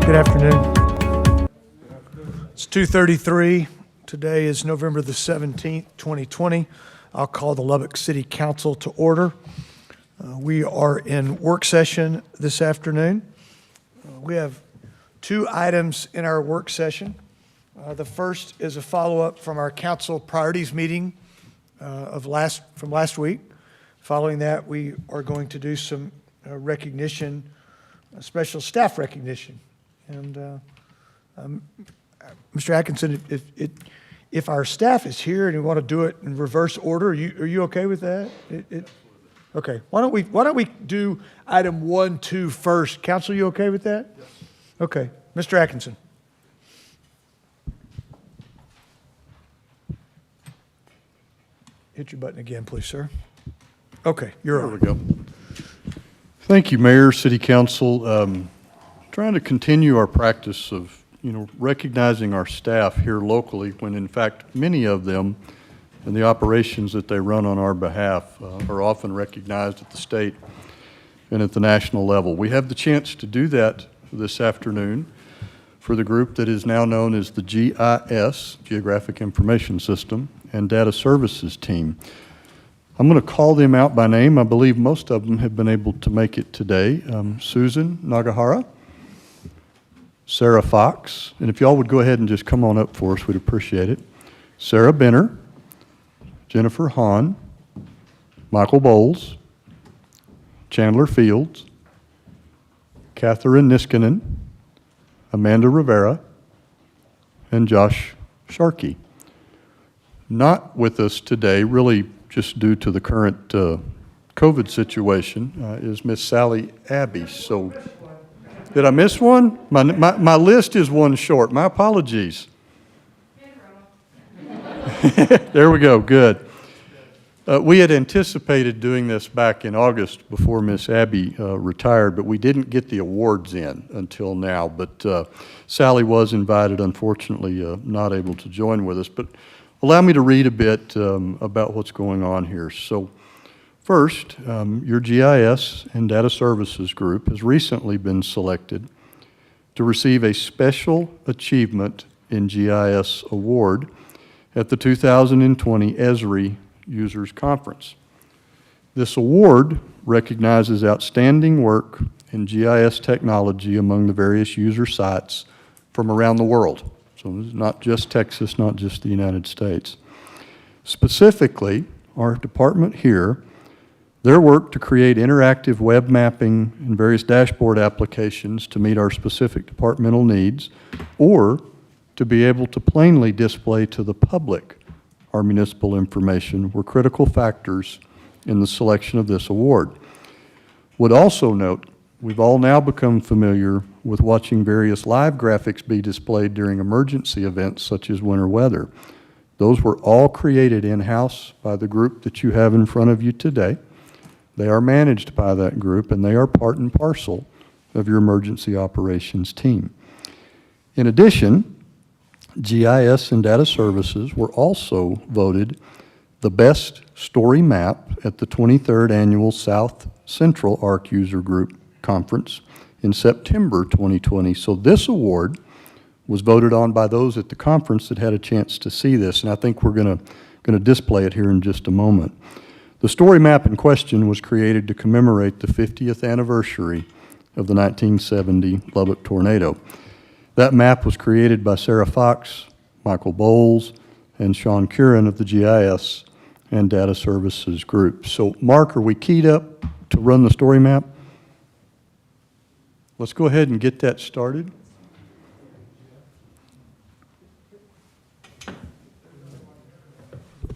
Good afternoon. It's 2:33. Today is November the 17th, 2020. I'll call the Lubbock City Council to order. We are in work session this afternoon. We have two items in our work session. The first is a follow-up from our council priorities meeting from last week. Following that, we are going to do some recognition, special staff recognition. And Mr. Atkinson, if our staff is here and you want to do it in reverse order, are you okay with that? Okay. Why don't we do item 1, 2 first? Council, you okay with that? Yes. Okay. Mr. Atkinson. Hit your button again, please, sir. Okay, you're on. There we go. Thank you, Mayor, City Council. Trying to continue our practice of, recognizing our staff here locally when, in fact, many of them and the operations that they run on our behalf are often recognized at the state and at the national level. We have the chance to do that this afternoon for the group that is now known as the GIS, Geographic Information System, and Data Services team. I'm going to call them out by name. I believe most of them have been able to make it today. Susan Nagahara, Sarah Fox, and if y'all would go ahead and just come on up for us, we'd appreciate it. Sarah Benner, Jennifer Hahn, Michael Bowles, Chandler Fields, Catherine Niskanen, Amanda Rivera, and Josh Sharkey. Not with us today, really just due to the current COVID situation, is Miss Sally Abbey. So, did I miss one? My list is one short. My apologies. There we go. Good. We had anticipated doing this back in August before Miss Abbey retired, but we didn't get the awards in until now. But Sally was invited, unfortunately not able to join with us. But allow me to read a bit about what's going on here. So first, your GIS and Data Services group has recently been selected to receive a Special Achievement in GIS Award at the 2020 ESRI Users Conference. This award recognizes outstanding work in GIS technology among the various user sites from around the world. So this is not just Texas, not just the United States. Specifically, our department here, their work to create interactive web mapping and various dashboard applications to meet our specific departmental needs, or to be able to plainly display to the public our municipal information, were critical factors in the selection of this award. Would also note, we've all now become familiar with watching various live graphics be displayed during emergency events such as winter weather. Those were all created in-house by the group that you have in front of you today. They are managed by that group, and they are part and parcel of your emergency operations team. In addition, GIS and Data Services were also voted the best story map at the 23rd Annual South Central ARC User Group Conference in September 2020. So this award was voted on by those at the conference that had a chance to see this, and I think we're going to display it here in just a moment. The story map in question was created to commemorate the 50th anniversary of the 1970 Lubbock tornado. That map was created by Sarah Fox, Michael Bowles, and Sean Curran of the GIS and Data Services group. So, Mark, are we keyed up to run the story map? Let's go ahead and get that started.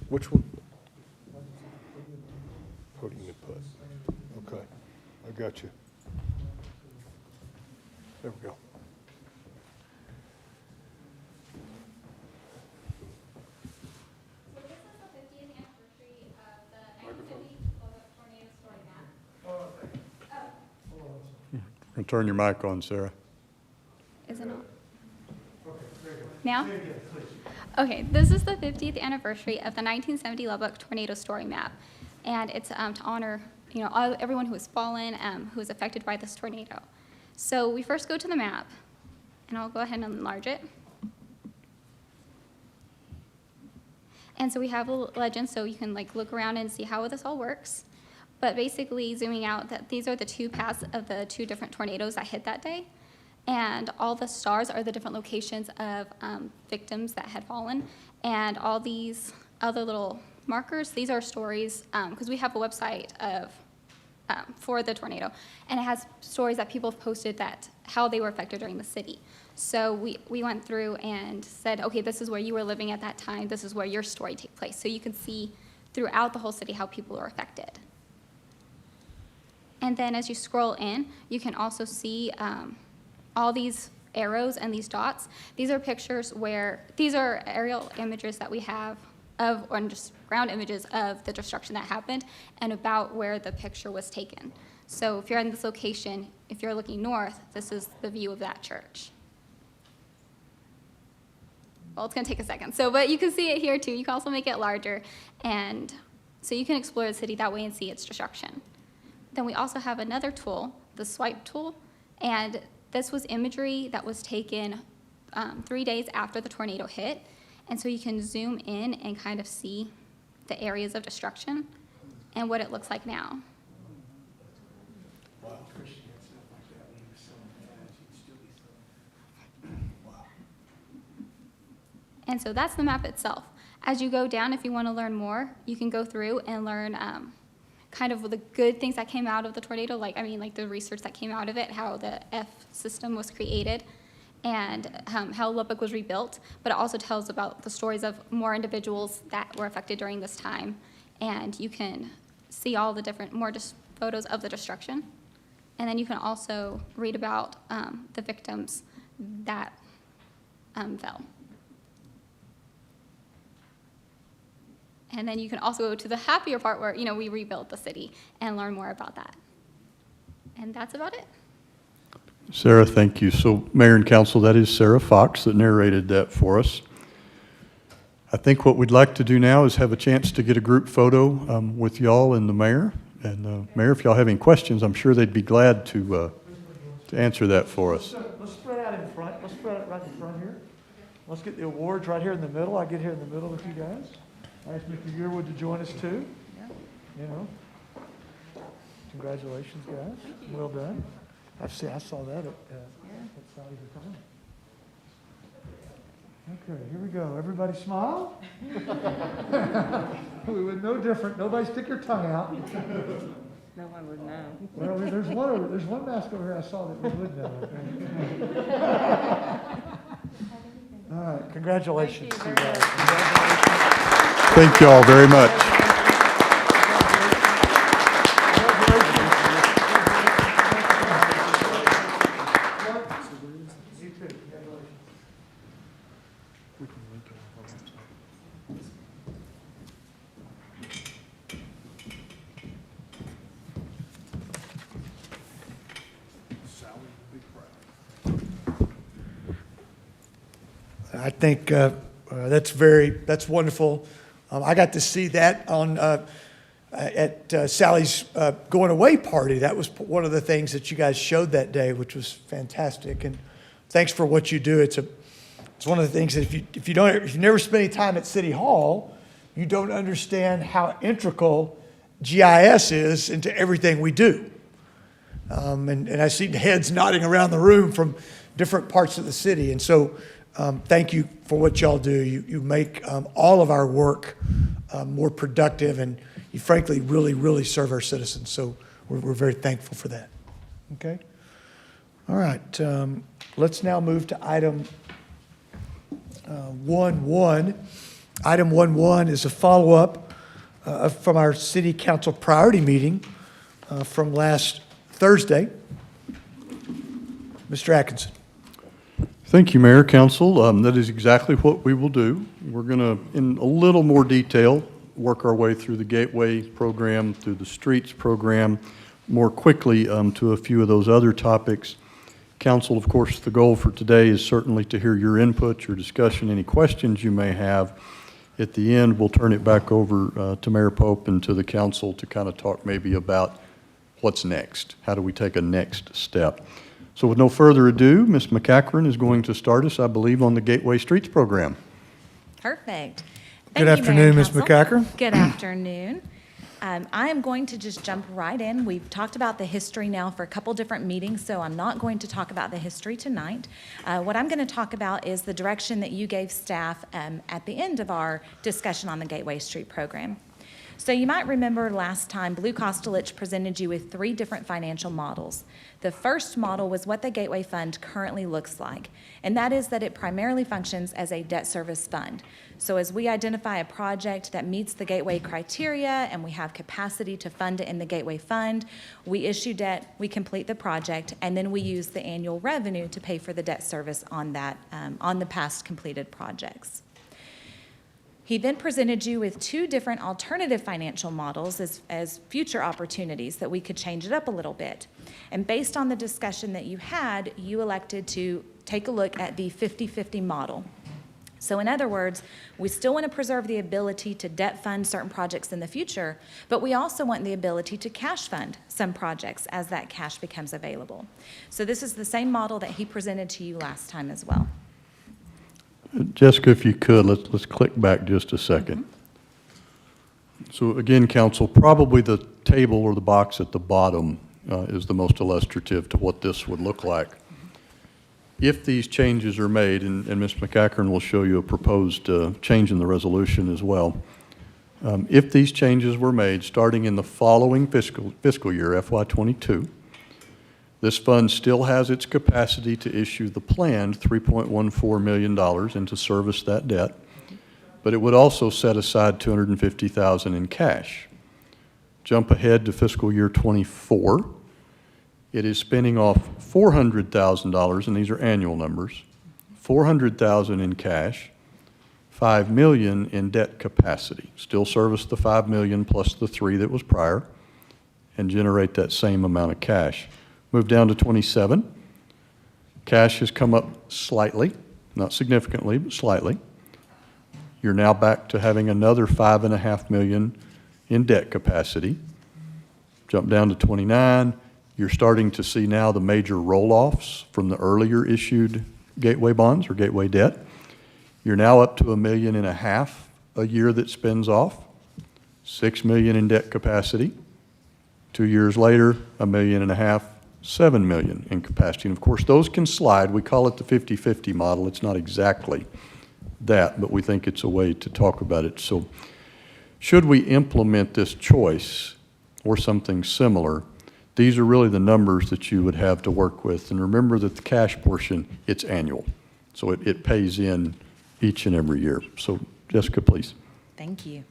Which one? Putting the put. Okay, I got you. There we go. So this is the 50th anniversary of the 1970 Lubbock tornado story map. I'm going to turn your mic on, Sarah. Is it on? Now? Okay, this is the 50th anniversary of the 1970 Lubbock tornado story map. And it's to honor, everyone who has fallen, who was affected by this tornado. So we first go to the map, And I'll go ahead and enlarge it. And so we have a legend, so you can like look around and see how this all works. But basically, zooming out, that these are the two paths of the two different tornadoes that hit that day. And all the stars are the different locations of victims that had fallen. And all these other little markers, these are stories, because we have a website of for the tornado, and it has stories that people have posted that how they were affected during the city. So we went through and said, okay, this is where you were living at that time, this is where your story took place. So you can see throughout the whole city how people were affected. And then as you scroll in, you can also see all these arrows and these dots. These are pictures where, these are aerial images that we have of, or just ground images of the destruction that happened and about where the picture was taken. So if you're in this location, if you're looking north, this is the view of that church. Well, it's gonna take a second. So, but you can see it here too. You can also make it larger. And so you can explore the city that way and see its destruction. Then we also have another tool, the swipe tool. And this was imagery that was taken 3 days after the tornado hit. And so you can zoom in and kind of see the areas of destruction and what it looks like now. And so that's the map itself. As you go down, if you want to learn more, you can go through and learn kind of the good things that came out of the tornado, like the research that came out of it, how the F system was created, and how Lubbock was rebuilt. But it also tells about the stories of more individuals that were affected during this time. And you can see all the different, more just photos of the destruction. And then you can also read about the victims that fell. And then you can also go to the happier part where, we rebuilt the city and learn more about that. And that's about it. Sarah, thank you. So, Mayor and Council, that is Sarah Fox that narrated that for us. I think what we'd like to do now is have a chance to get a group photo with y'all and the mayor. And Mayor, if y'all have any questions, I'm sure they'd be glad to answer that for us. Let's spread out in front. Let's spread out right in front here. Let's get the awards right here in the middle. I get here in the middle with you guys. I asked Mr. Yearwood to join us too. Congratulations, guys. Well done. I saw that at Sally's retirement. Okay, here we go. Everybody smile. We would no different. Nobody stick your tongue out. No one would know. Well, there's one mask over here I saw that we would know. All right, congratulations. Thank you very much. Thank you all very much. I think that's wonderful. I got to see that on at Sally's going away party. That was one of the things that you guys showed that day, which was fantastic. And thanks for what you do. It's one of the things that if you never spend any time at City Hall, you don't understand how integral GIS is into everything we do. And I see heads nodding around the room from different parts of the city. And so thank you for what y'all do. You make all of our work more productive, and you frankly really, really serve our citizens. So we're very thankful for that. Okay? All right. Let's now move to item 1.1. Item 1.1 is a follow-up from our city council priority meeting from last Thursday. Mr. Atkinson. Thank you, Mayor, Council. That is exactly what we will do. We're going to, in a little more detail, work our way through the Gateway program, through the Streets program, more quickly to a few of those other topics. Council, of course, the goal for today is certainly to hear your input, your discussion, any questions you may have. At the end, we'll turn it back over to Mayor Pope and to the Council to kind of talk maybe about what's next. How do we take a next step? So with no further ado, Ms. McCachran is going to start us, I believe, on the Gateway Streets program. Perfect. Good Thank you, afternoon, Mayor and Ms. Council. McCachran. Good afternoon. I am going to just jump right in. We've talked about the history now for a couple different meetings, so I'm not going to talk about the history tonight. What I'm going to talk about is the direction that you gave staff at the end of our discussion on the Gateway Street program. So you might remember last time Blue Kostelich presented you with 3 different financial models. The first model was what the Gateway Fund currently looks like, and that is that it primarily functions as a debt service fund. So as we identify a project that meets the Gateway criteria and we have capacity to fund it in the Gateway Fund, we issue debt, we complete the project, and then we use the annual revenue to pay for the debt service on that, on the past completed projects. He then presented you with 2 different alternative financial models as future opportunities that we could change it up a little bit. And based on the discussion that you had, you elected to take a look at the 50-50 model. So in other words, we still want to preserve the ability to debt fund certain projects in the future, but we also want the ability to cash fund some projects as that cash becomes available. So this is the same model that he presented to you last time as well. Jessica, if you could, let's click back just a second. So again, council, probably the table or the box at the bottom is the most illustrative to what this would look like. If these changes are made, and Ms. McCachran will show you a proposed change in the resolution as well. If these changes were made starting in the following fiscal year, FY22, this fund still has its capacity to issue the planned $3.14 million and to service that debt, but it would also set aside $250,000 in cash. Jump ahead to fiscal year 24. It is spinning off $400,000, and these are annual numbers, $400,000 in cash, $5 million in debt capacity. Still service the $5 million plus the 3 that was prior, and generate that same amount of cash. Move down to 27. Cash has come up slightly, not significantly, but slightly. You're now back to having another $5.5 million in debt capacity. Jump down to 29. You're starting to see now the major roll-offs from the earlier issued Gateway bonds or Gateway debt. You're now up to $1.5 million a year that spins off, $6 million in debt capacity. 2 years later, $1.5 million, $7 million in capacity. And of course, those can slide. We call it the 50-50 model. It's not exactly that, but we think it's a way to talk about it. So should we implement this choice or something similar, these are really the numbers that you would have to work with. And remember that the cash portion, it's annual. So it pays in each and every year. So Jessica, please. Thank you.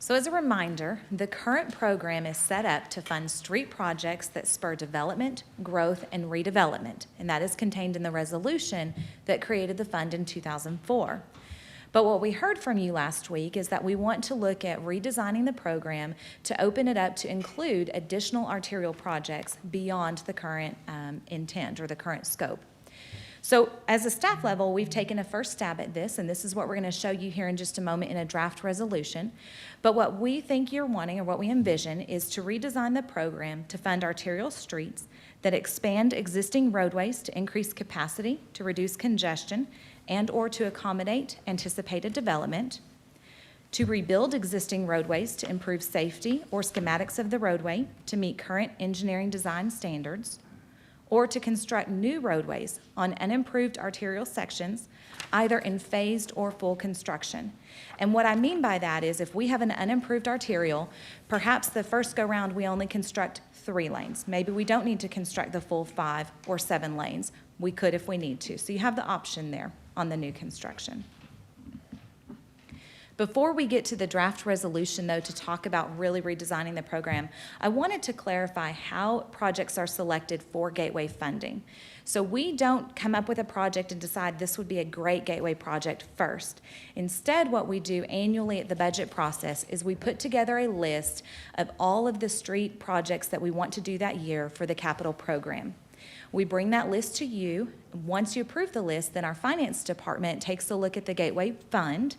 So as a reminder, the current program is set up to fund street projects that spur development, growth, and redevelopment, and that is contained in the resolution that created the fund in 2004. But what we heard from you last week is that we want to look at redesigning the program to open it up to include additional arterial projects beyond the current intent or the current scope. So as a staff level, we've taken a first stab at this, and this is what we're going to show you here in just a moment in a draft resolution. But what we think you're wanting, or what we envision, is to redesign the program to fund arterial streets that expand existing roadways to increase capacity, to reduce congestion, and or to accommodate anticipated development, to rebuild existing roadways to improve safety or schematics of the roadway to meet current engineering design standards, or to construct new roadways on unimproved arterial sections, either in phased or full construction. And what I mean by that is if we have an unimproved arterial, perhaps the first go-round we only construct 3 lanes. Maybe we don't need to construct the full 5 or 7 lanes. We could if we need to. So you have the option there on the new construction. Before we get to the draft resolution, though, to talk about really redesigning the program, I wanted to clarify how projects are selected for Gateway funding. So we don't come up with a project and decide this would be a great Gateway project first. Instead, what we do annually at the budget process is we put together a list of all of the street projects that we want to do that year for the capital program. We bring that list to you. Once you approve the list, then our finance department takes a look at the Gateway Fund.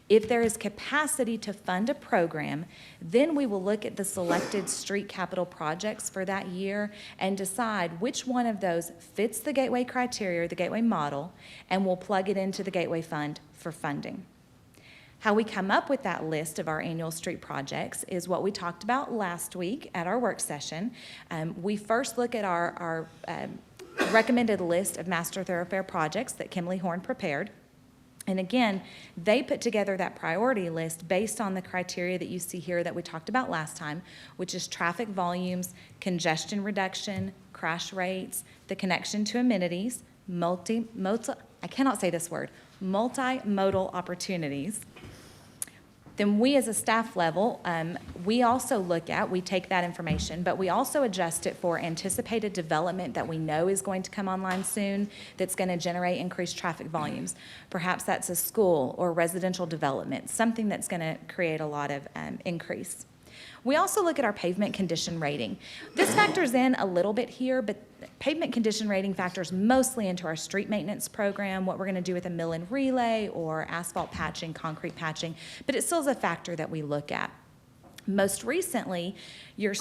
If there is capacity to fund a program, then we will look at the selected street capital projects for that year and decide which one of those fits the Gateway criteria, the Gateway model, and we'll plug it into the Gateway Fund for funding. How we come up with that list of our annual street projects is what we talked about last week at our work session. We first look at our recommended list of master thoroughfare projects that Kimberly Horn prepared. And again, they put together that priority list based on the criteria that you see here that we talked about last time, which is traffic volumes, congestion reduction, crash rates, the connection to amenities, multimodal opportunities. Then we as a staff level, we also we take that information, but we also adjust it for anticipated development that we know is going to come online soon that's going to generate increased traffic volumes. Perhaps that's a school or residential development, something that's going to create a lot of increase. We also look at our pavement condition rating. This factors in a little bit here, but pavement condition rating factors mostly into our street maintenance program, what we're going to do with a mill and relay or asphalt patching, concrete patching, but it still is a factor that we look at. Most recently, your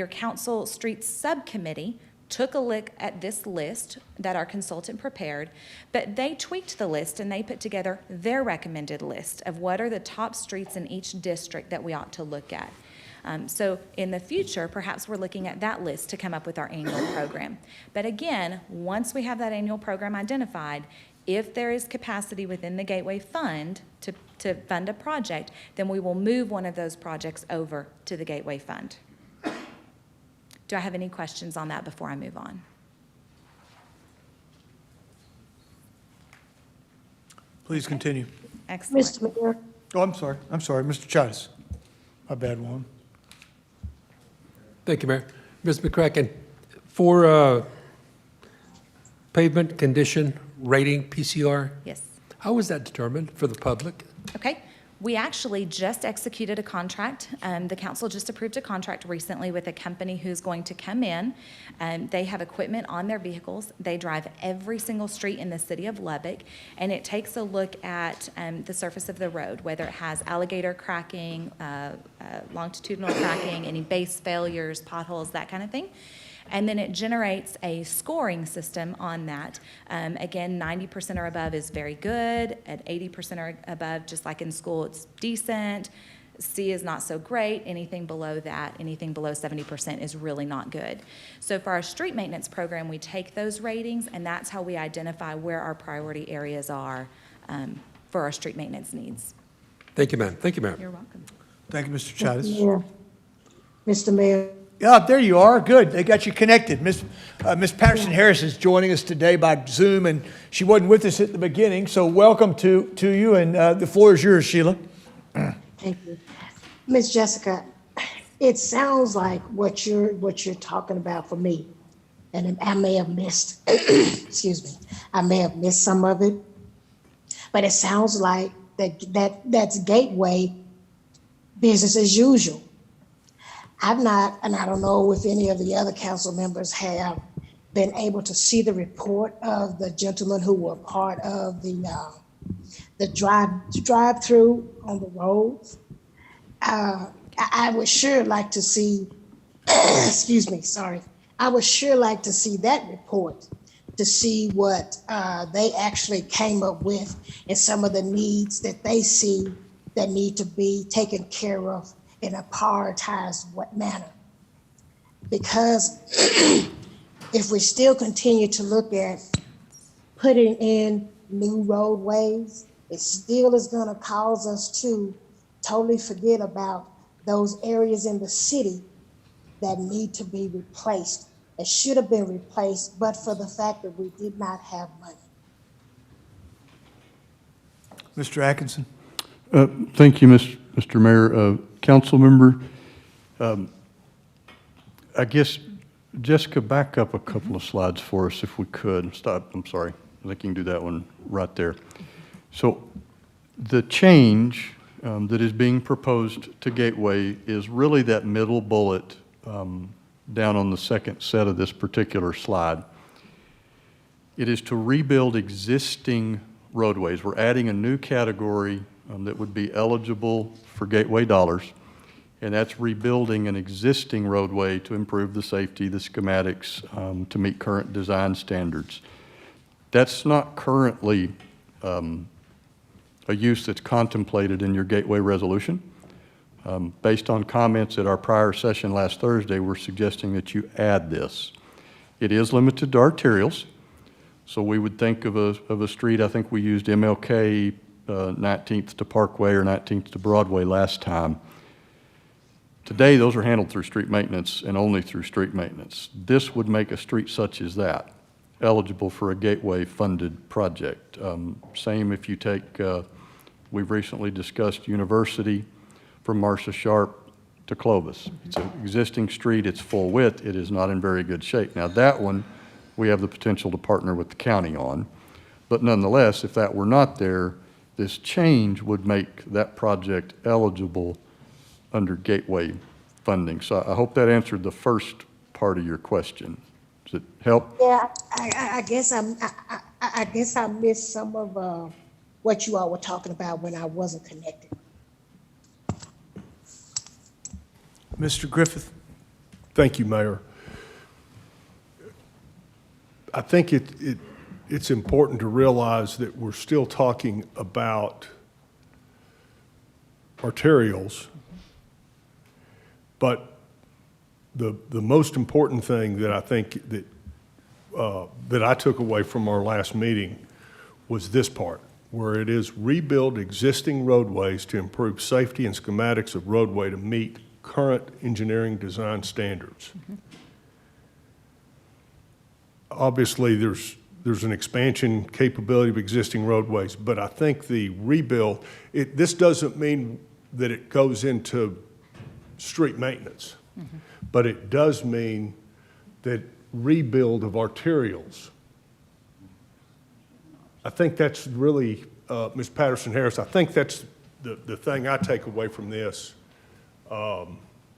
council streets subcommittee took a look at this list that our consultant prepared, but they tweaked the list and they put together their recommended list of what are the top streets in each district that we ought to look at. So in the future, perhaps we're looking at that list to come up with our annual program. But again, once we have that annual program identified, if there is capacity within the Gateway Fund to fund a project, then we will move one of those projects over to the Gateway Fund. Do I have any questions on that before I move on? Please continue. Excellent. Mr. Mayor, Oh, I'm sorry, Mr. Chavez. My bad, one. Thank you, Mayor. Ms. McCracken, for pavement condition rating, PCR, Yes. how is that determined for the public? Okay. We actually just executed a contract. The council just approved a contract recently with a company who's going to come in. They have equipment on their vehicles. They drive every single street in the city of Lubbock, and it takes a look at the surface of the road, whether it has alligator cracking, longitudinal cracking, any base failures, potholes, that kind of thing. And then it generates a scoring system on that. Again, 90% or above is very good. At 80% or above, just like in school, it's decent. C is not so great. Anything below that, anything below 70% is really not good. So for our street maintenance program, we take those ratings, and that's how we identify where our priority areas are for our street maintenance needs. Thank you, ma'am. Thank you, Mayor. You're welcome. Thank you, Mr. Chavez. Mayor, Mr. Mayor, Yeah, there you are. Good. They got you connected. Miss Patterson Harris is joining us today by Zoom, and she wasn't with us at the beginning. So welcome to you, and the floor is yours, Sheila. thank you. Ms. Jessica, it sounds like what you're talking about for me, and I may have missed, excuse me, I may have missed some of it, but it sounds like that's Gateway business as usual. I've not, and I don't know if any of the other council members have been able to see the report of the gentlemen who were part of the drive-through on the roads. I would sure like to see, excuse me, sorry. I would sure like to see that report to see what they actually came up with and some of the needs that they see that need to be taken care of in a prioritized manner. Because if we still continue to look at putting in new roadways, it still is gonna cause us to totally forget about those areas in the city that need to be replaced. It should have been replaced, but for the fact that we did not have money. Mr. Atkinson. Thank you, Mr. Mayor. Council member, I guess, Jessica, back up a couple of slides for us if we could. Stop, I'm sorry. I think you can do that one right there. So the change that is being proposed to Gateway is really that middle bullet down on the second set of this particular slide. It is to rebuild existing roadways. We're adding a new category that would be eligible for gateway dollars, and that's rebuilding an existing roadway to improve the safety, the schematics, to meet current design standards. That's not currently a use that's contemplated in your gateway resolution. Based on comments at our prior session last Thursday, we're suggesting that you add this. It is limited to arterials, so we would think of a street, I think we used MLK, 19th to Parkway or 19th to Broadway last time. Today, those are handled through street maintenance and only through street maintenance. This would make a street such as that eligible for a gateway-funded project. Same if you take, we've recently discussed University from Marcia Sharp to Clovis. It's an existing street, it's full width, it is not in very good shape. Now that one, we have the potential to partner with the county on, but nonetheless, if that were not there, this change would make that project eligible under gateway funding. So I hope that answered the first part of your question. Does it help? Yeah, I guess I guess I missed some of what you all were talking about when I wasn't connected. Mr. Griffith? Thank you, Mayor. I think it's important to realize that we're still talking about arterials, but the most important thing that I think that I took away from our last meeting was this part, where it is rebuild existing roadways to improve safety and schematics of roadway to meet current engineering design standards. Obviously, there's an expansion capability of existing roadways, but I think the rebuild, this doesn't mean that it goes into street maintenance, but it does mean that rebuild of arterials. I think that's really, Ms. Patterson-Harris, I think that's the thing I take away from this.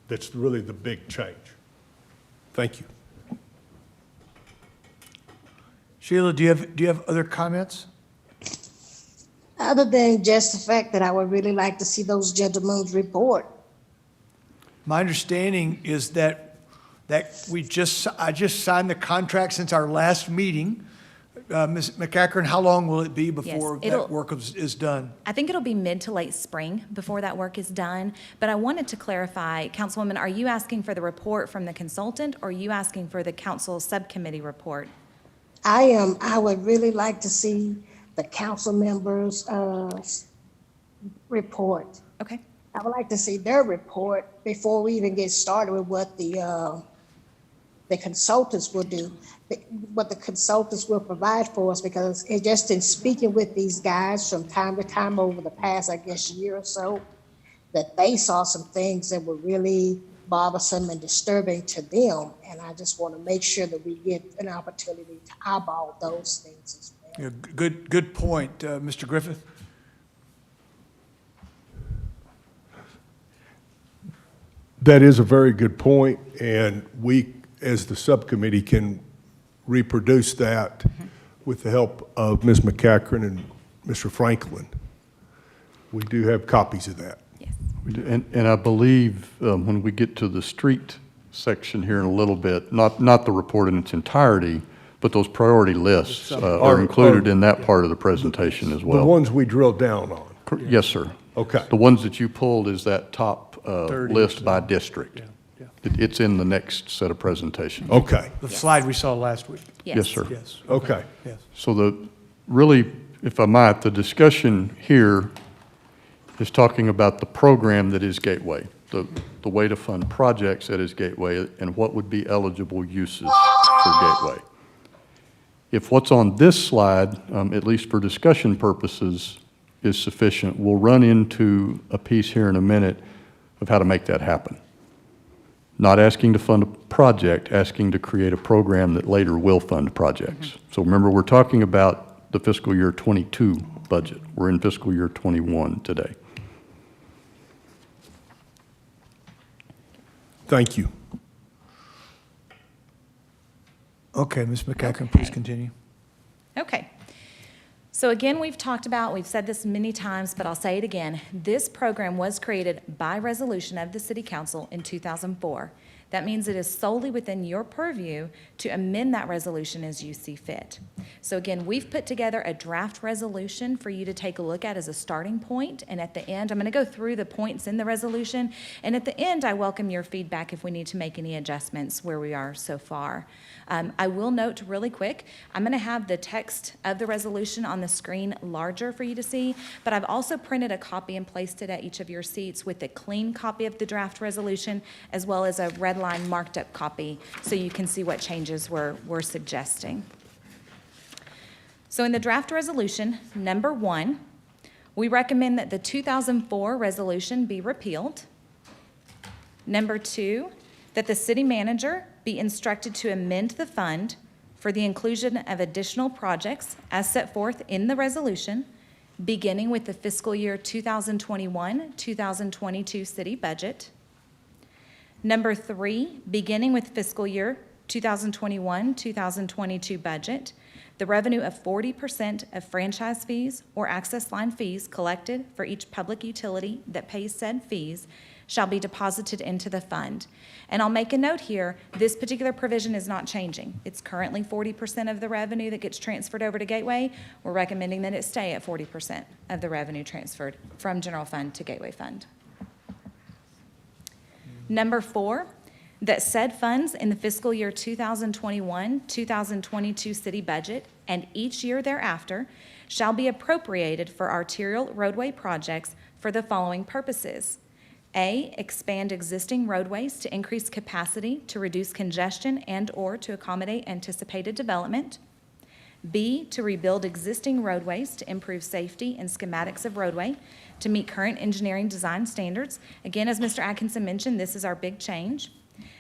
That's really the big change. Thank you. Sheila, do you have other comments? Other than just the fact that I would really like to see those gentlemen's report. My understanding is that I just signed the contract since our last meeting. Ms. McAkern, how long will it be before that work is done? I think it'll be mid to late spring before that work is done. But I wanted to clarify, Councilwoman, are you asking for the report from the consultant, or are you asking for the council subcommittee report? I would really like to see the council members' report. Okay. I would like to see their report before we even get started with what the consultants will do, what the consultants will provide for us, because it just in speaking with these guys from time to time over the past, I guess, year or so, that they saw some things that were really bothersome and disturbing to them. And I just want to make sure that we get an opportunity to eyeball those things as well. Yeah, good point, Mr. Griffith. That is a very good point, and we, as the subcommittee, can reproduce that with the help of Ms. McAkern and Mr. Franklin. We do have copies of that. Yes. We do. And I believe when we get to the street section here in a little bit, not the report in its entirety, but those priority lists are included in that part of the presentation as well. The ones we drilled down on. Yes, sir. Okay. The ones that you pulled is that top 30 list or so. by district. Yeah. It's in the next set of presentations. Okay, The slide we saw last week. Yes, sir. Yes. okay. Yes. So really, if I might, the discussion here is talking about the program that is Gateway, the way to fund projects that is Gateway, and what would be eligible uses for Gateway. If what's on this slide, at least for discussion purposes, is sufficient, we'll run into a piece here in a minute of how to make that happen. Not asking to fund a project, asking to create a program that later will fund projects. So remember, we're talking about the fiscal year 22 budget. We're in fiscal year 21 today. Thank you. Okay, Ms. McAkern, please continue. Okay. So again, we've said this many times, but I'll say it again. This program was created by resolution of the City Council in 2004. That means it is solely within your purview to amend that resolution as you see fit. So again, we've put together a draft resolution for you to take a look at as a starting point, and at the end, I'm going to go through the points in the resolution, and at the end, I welcome your feedback if we need to make any adjustments where we are so far. I will note really quick, I'm going to have the text of the resolution on the screen larger for you to see, but I've also printed a copy and placed it at each of your seats with a clean copy of the draft resolution, as well as a red line marked up copy, so you can see what changes we're suggesting. So in the draft resolution, number 1, we recommend that the 2004 resolution be repealed. Number 2, that the city manager be instructed to amend the fund for the inclusion of additional projects as set forth in the resolution, beginning with the fiscal year 2021-2022 city budget. Number 3, beginning with fiscal year 2021-2022 budget, the revenue of 40% of franchise fees or access line fees collected for each public utility that pays said fees shall be deposited into the fund. And I'll make a note here, this particular provision is not changing. It's currently 40% of the revenue that gets transferred over to Gateway. We're recommending that it stay at 40% of the revenue transferred from general fund to Gateway fund. Number 4, that said funds in the fiscal year 2021-2022 city budget and each year thereafter shall be appropriated for arterial roadway projects for the following purposes. A, expand existing roadways to increase capacity to reduce congestion and/or to accommodate anticipated development. B, to rebuild existing roadways to improve safety and schematics of roadway to meet current engineering design standards. Again, as Mr. Atkinson mentioned, this is our big change.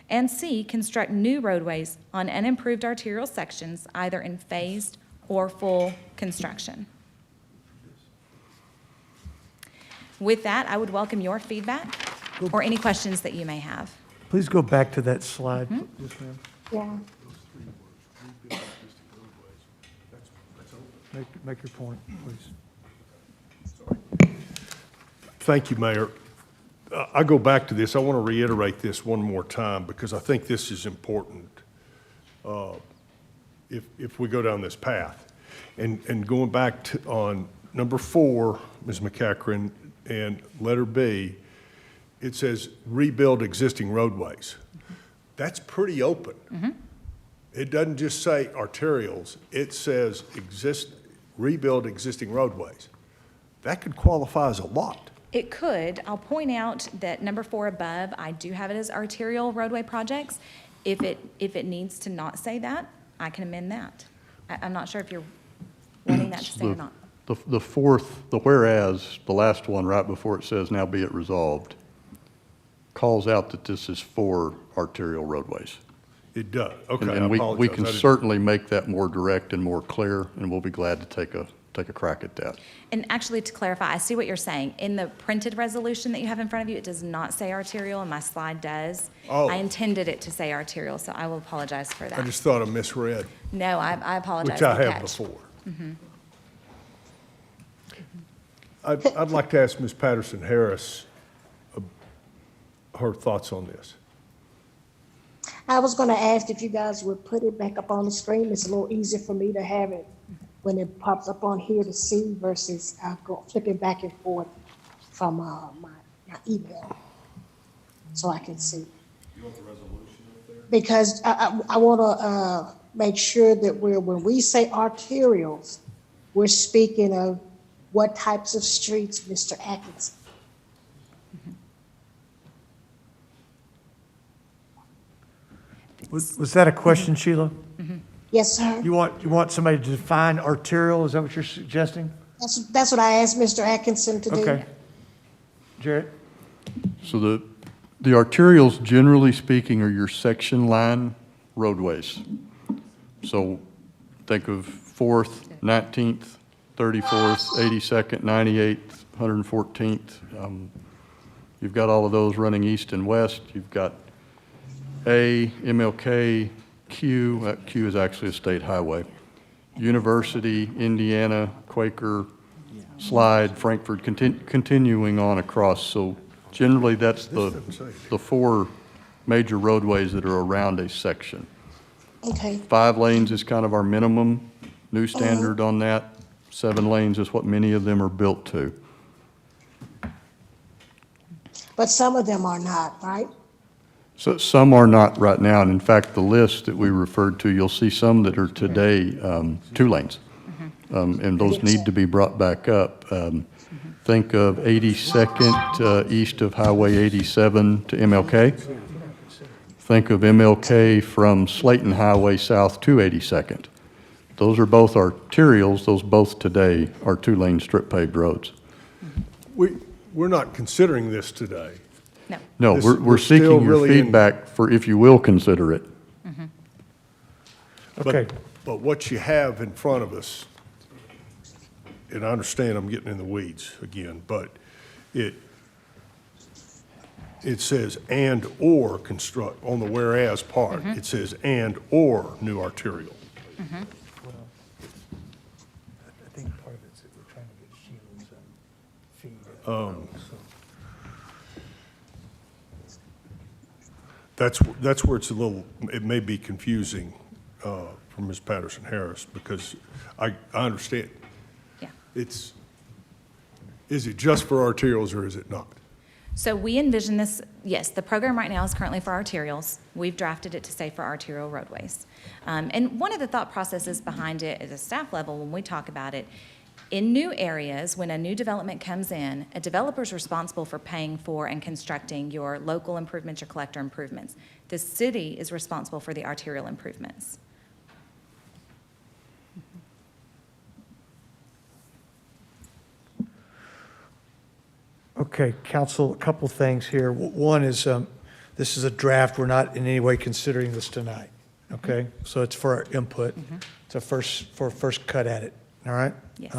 And C, construct new roadways on unimproved arterial sections, either in phased or full construction. With that, I would welcome your feedback or any questions that you may have. Please go back to that slide. Yes, ma'am. Yeah. Make your point, please. Thank you, Mayor. I go back to this. I want to reiterate this one more time because I think this is important if we go down this path. And going back to on number 4, Ms. McCachran, and letter B, it says rebuild existing roadways. That's pretty open. It doesn't just say arterials. It says rebuild existing roadways. That could qualify as a lot. It could. I'll point out that number 4 above, I do have it as arterial roadway projects. If it needs to not say that, I can amend that. I'm not sure if you're wanting that to say or not. The fourth, the whereas, the last one right before it says now be it resolved, calls out that this is for arterial roadways. It does. Okay, I And we apologize. can certainly make that more direct and more clear, and we'll be glad to take a crack at that. And actually, to clarify, I see what you're saying. In the printed resolution that you have in front of you, it does not say arterial, and my slide does. Oh. I intended it to say arterial, so I will apologize for that. I just thought I misread, No, I apologize. which I Good have catch. before. I'd like to ask Ms. Patterson-Harris her thoughts on this. I was gonna ask if you guys would put it back up on the screen. It's a little easier for me to have it when it pops up on here to see versus flipping back and forth from my email, so I can see. You want the resolution up there? Because I wanna make sure that when we say arterials, we're speaking of what types of streets, Mr. Atkinson? Was that a question, Sheila? Yes, sir. You want somebody to define arterial? Is that what you're suggesting? That's what I asked Mr. Atkinson to do. Okay. Jarrett? So the arterials, generally speaking, are your section line roadways. So think of 4th, 19th, 34th, 82nd, 98th, 114th. You've got all of those running east and west. You've got A, MLK, Q. Q is actually a state highway. University, Indiana, Quaker, Slide, Frankfurt, continuing on across. So generally, that's the four major roadways that are around a section. Okay, 5 lanes is kind of our minimum new standard on that. 7 lanes is what many of them are built to. but some of them are not, right? So some are not right now, and in fact, the list that we referred to, you'll see some that are today 2 lanes. And those need to be brought back up. Think of 82nd east of Highway 87 to MLK. Think of MLK from Slayton Highway south to 82nd. Those are both arterials. Those both today are 2-lane strip paved roads. We're not considering this today. No. No, This- we're we're still seeking your really in- feedback for if you will consider it. Okay. But what you have in front of us, and I understand I'm getting in the weeds again, but it says and/or construct, on the whereas part, it says and/or new arterial. I think part of it's that we're trying to get shields and feed. That's where it's a little, it may be confusing for Ms. Patterson Harris, because I understand. Yeah. Is it just for arterials or is it not? So we envision this, yes, the program right now is currently for arterials. We've drafted it to say for arterial roadways. And one of the thought processes behind it at a staff level, when we talk about it, in new areas, when a new development comes in, a developer is responsible for paying for and constructing your local improvements, your collector improvements. The city is responsible for the arterial improvements. Okay, council, a couple things here. One is, this is a draft. We're not in any way considering this tonight, okay? So it's for our input. It's a first cut at it, all right? Yes.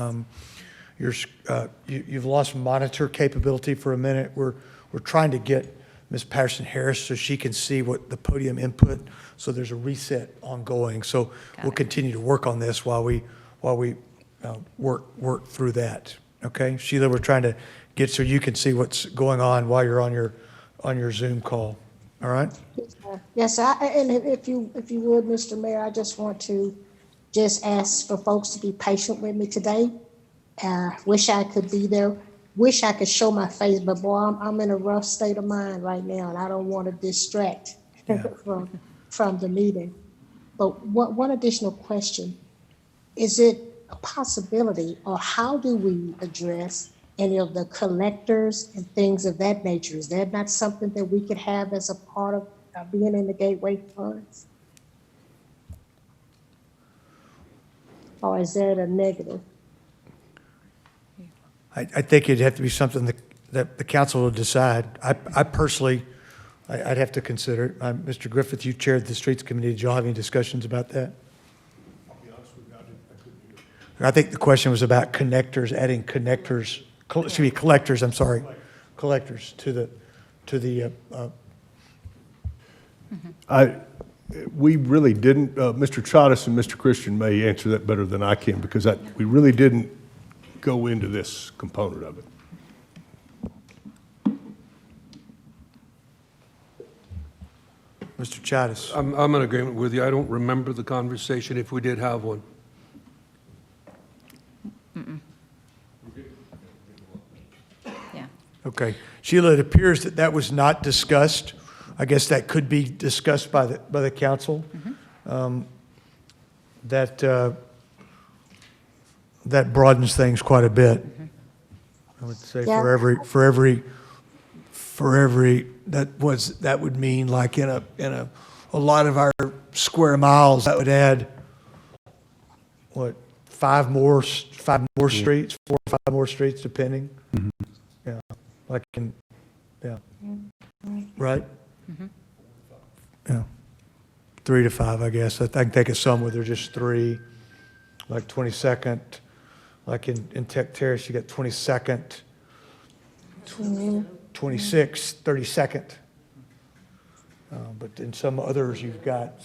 You've lost monitor capability for a minute. We're trying to get Ms. Patterson Harris so she can see what the podium input, so there's a reset ongoing. So Got we'll it. continue to work on this while we work through that, okay? Sheila, we're trying to get so you can see what's going on while you're on your Zoom call, all right? Yes, sir. And if you would, Mr. Mayor, I just want to just ask for folks to be patient with me today. Wish I could be there. Wish I could show my face, but boy, I'm in a rough state of mind right now, and I don't want to distract from the meeting. But one additional question: is it a possibility, or how do we address any of the collectors and things of that nature? Is that not something that we could have as a part of being in the gateway funds? Or is that a negative? I think it'd have to be something that the council will decide. I personally, I'd have to consider it. Mr. Griffith, you chaired the Streets Committee. Did y'all have any discussions about that? I'll be honest with you, I couldn't hear. I think the question was about connectors, adding connectors, collectors, I'm sorry, collectors to the, We really didn't, Mr. Chavez and Mr. Christian may answer that better than I can, because we really didn't go into this component of it. Mr. Chavez. I'm in agreement with you. I don't remember the conversation if we did have one. Yeah. Okay. Sheila, it appears that was not discussed. I guess that could be discussed by the council. That broadens things quite a bit. I would say Yeah. for every, that would mean like in a lot of our square miles, that would add, what, 5 more streets, 4 or 5 more streets depending? Yeah, like yeah. Right? Yeah. 3 to 5, I guess. I can think of some where they're just 3, like 22nd, like in Tech Terrace, you got 22nd, 26th, 32nd. But in some others, you've got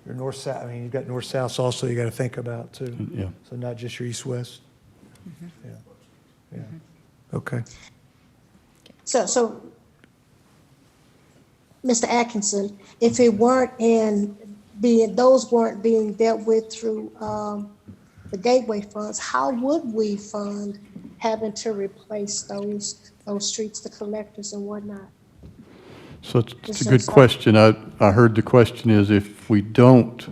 your north-south, I mean, you've got north-south also you got to think about too. Yeah. So not just your east-west. Yeah. Yeah. Okay. So, Mr. Atkinson, if it weren't those weren't being dealt with through, the gateway funds, how would we fund having to replace those streets, the collectors and whatnot? So it's a Mr. good Asar. question. I heard the question is if we don't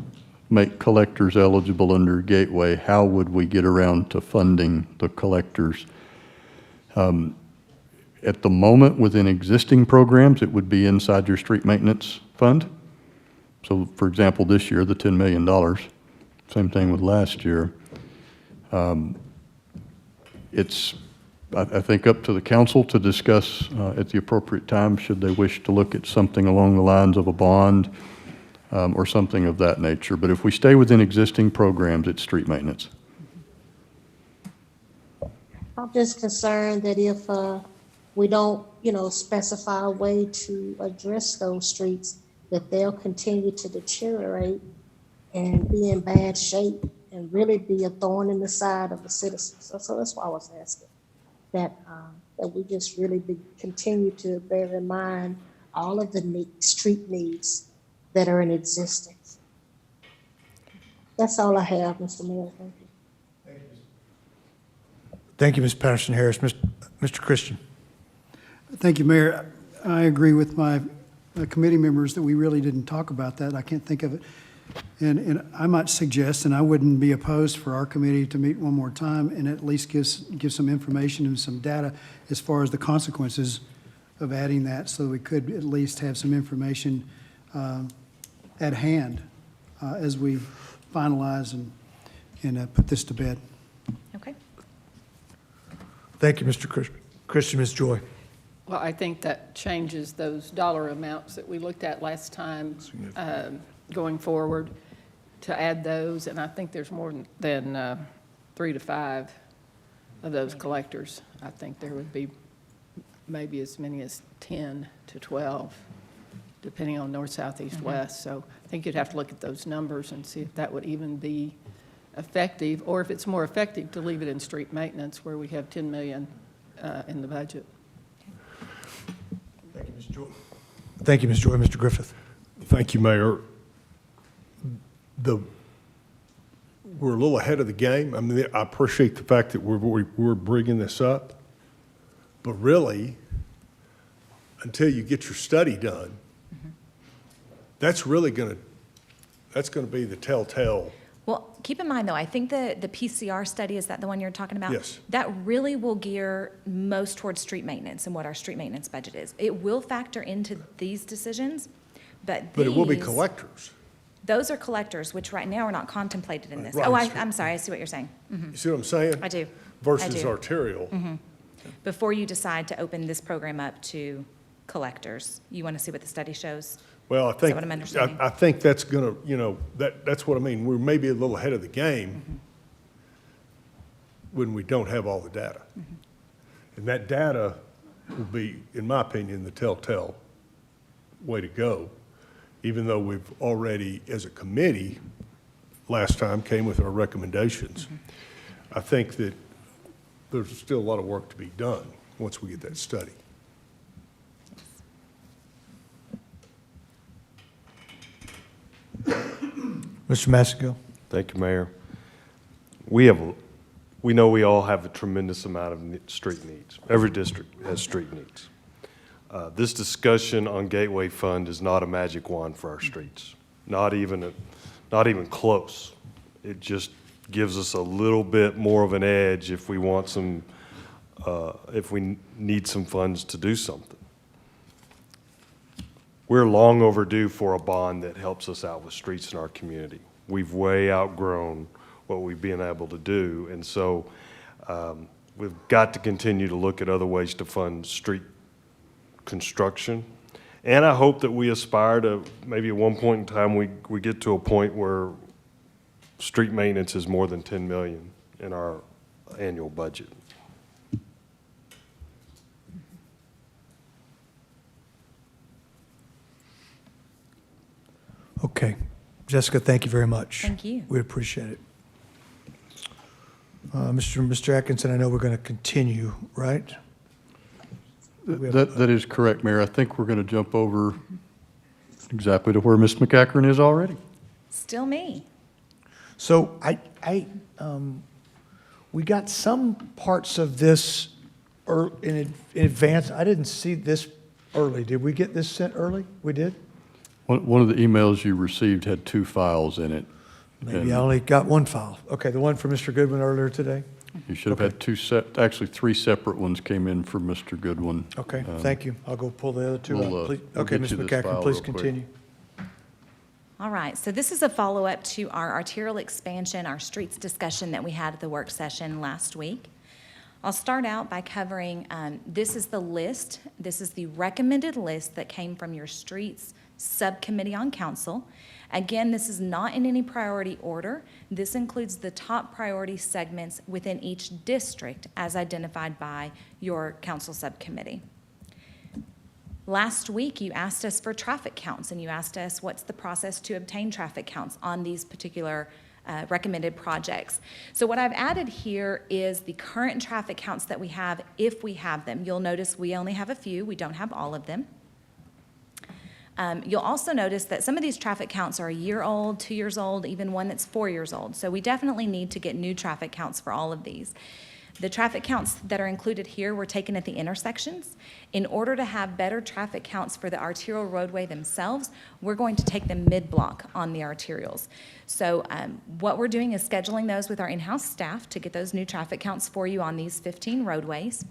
make collectors eligible under Gateway, how would we get around to funding the collectors? At the moment, within existing programs, it would be inside your street maintenance fund. So for example, this year, the $10 million, same thing with last year. It's, I think, up to the council to discuss at the appropriate time, should they wish to look at something along the lines of a bond or something of that nature. But if we stay within existing programs, it's street maintenance. I'm just concerned that if, we don't, specify a way to address those streets, that they'll continue to deteriorate and be in bad shape and really be a thorn in the side of the citizens. So that's why I was asking that we just really continue to bear in mind all of the street needs that are in existence. That's all I have, Mr. Mayor. Thank you. Thank you, Ms. Patterson Harris. Mr. Christian. Thank you, Mayor. I agree with my committee members that we really didn't talk about that. I can't think of it. And I might suggest, and I wouldn't be opposed for our committee to meet one more time and at least give some information and some data as far as the consequences of adding that, so that we could at least have some information at hand as we finalize and put this to bed. Okay. Thank you, Mr. Christian. Ms. Joy. Well, I think that changes those dollar amounts that we looked at last time going forward, to add those. And I think there's more than 3 to 5 of those collectors. I think there would be maybe as many as 10 to 12, depending on north, south, east, west. So I think you'd have to look at those numbers and see if that would even be effective, or if it's more effective to leave it in street maintenance where we have 10 million in the budget. Thank you, Ms. Joy. Thank you, Ms. Joy. Mr. Griffith. Thank you, Mayor. We're a little ahead of the game. I mean, I appreciate the fact that we're bringing this up, but really, until you get your study done, that's really going to be the telltale. Well, keep in mind, though, I think the PCR study, is that the one you're talking about? Yes. That really will gear most towards street maintenance and what our street maintenance budget is. It will factor into these decisions, but It will be these- collectors. Those are collectors, which right now are not contemplated in this. Right. Oh, I'm sorry, I see what you're saying. You see what I'm saying? I do. Versus do. arterial. Before you decide to open this program up to collectors, you want to see what the study shows? Well, I think, what I'm understanding? I think that's going to, that's what I mean. We're maybe a little ahead of the game when we don't have all the data. And that data will be, in my opinion, the telltale way to go, even though we've already, as a committee, last time came with our recommendations. I think that there's still a lot of work to be done once we get that study. Mr. Massico. Thank you, Mayor. We know we all have a tremendous amount of street needs. Every district has street needs. This discussion on Gateway Fund is not a magic wand for our streets, not even close. It just gives us a little bit more of an edge if we want some, if we need some funds to do something. We're long overdue for a bond that helps us out with streets in our community. We've way outgrown what we've been able to do, and so we've got to continue to look at other ways to fund street construction. And I hope that we aspire to, maybe at one point in time, we get to a point where street maintenance is more than 10 million in our annual budget. Okay. Jessica, thank you very much. Thank you. We appreciate it. Mr. Atkinson, I know we're going to continue, right? That is correct, Mayor. I think we're going to jump over exactly to where Ms. McCackern is already. Still me. So we got some parts of this in advance. I didn't see this early. Did we get this sent early? We did? One of the emails you received had 2 files in it. Maybe I only got one file. Okay, the one from Mr. Goodwin earlier today? You should have had 3 separate ones came in from Mr. Goodwin. Okay, thank you. I'll go pull the other 2 we'll, up. Please. we'll Okay, get Ms. you this McCacken, file please real quick. continue. All right, so this is a follow-up to our arterial expansion, our streets discussion that we had at the work session last week. I'll start out by covering, this is the list, this is the recommended list that came from your streets subcommittee on council. Again, this is not in any priority order. This includes the top priority segments within each district as identified by your council subcommittee. Last week, you asked us for traffic counts, and you asked us what's the process to obtain traffic counts on these particular recommended projects. So what I've added here is the current traffic counts that we have, if we have them. You'll notice we only have a few. We don't have all of them. You'll also notice that some of these traffic counts are a year old, 2 years old, even one that's 4 years old. So we definitely need to get new traffic counts for all of these. The traffic counts that are included here were taken at the intersections. In order to have better traffic counts for the arterial roadway themselves, we're going to take them mid-block on the arterials. So what we're doing is scheduling those with our in-house staff to get those new traffic counts for you on these 15 roadways.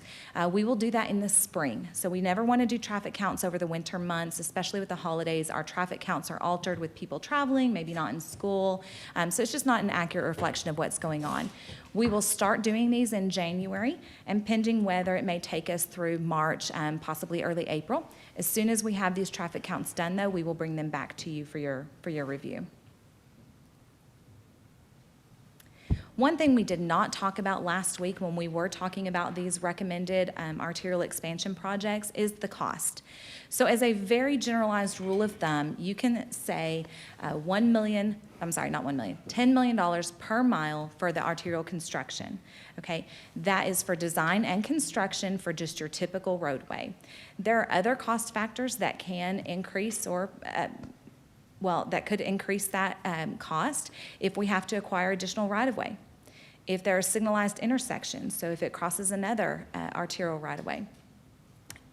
We will do that in the spring. So we never want to do traffic counts over the winter months, especially with the holidays. Our traffic counts are altered with people traveling, maybe not in school. So it's just not an accurate reflection of what's going on. We will start doing these in January, and pending weather, it may take us through March, possibly early April. As soon as we have these traffic counts done, though, we will bring them back to you for your review. One thing we did not talk about last week when we were talking about these recommended arterial expansion projects is the cost. So as a very generalized rule of thumb, you can say $10 million per mile for the arterial construction, okay? That is for design and construction for just your typical roadway. There are other cost factors that can increase or that could increase that cost if we have to acquire additional right-of-way, if there are signalized intersections, so if it crosses another arterial right-of-way,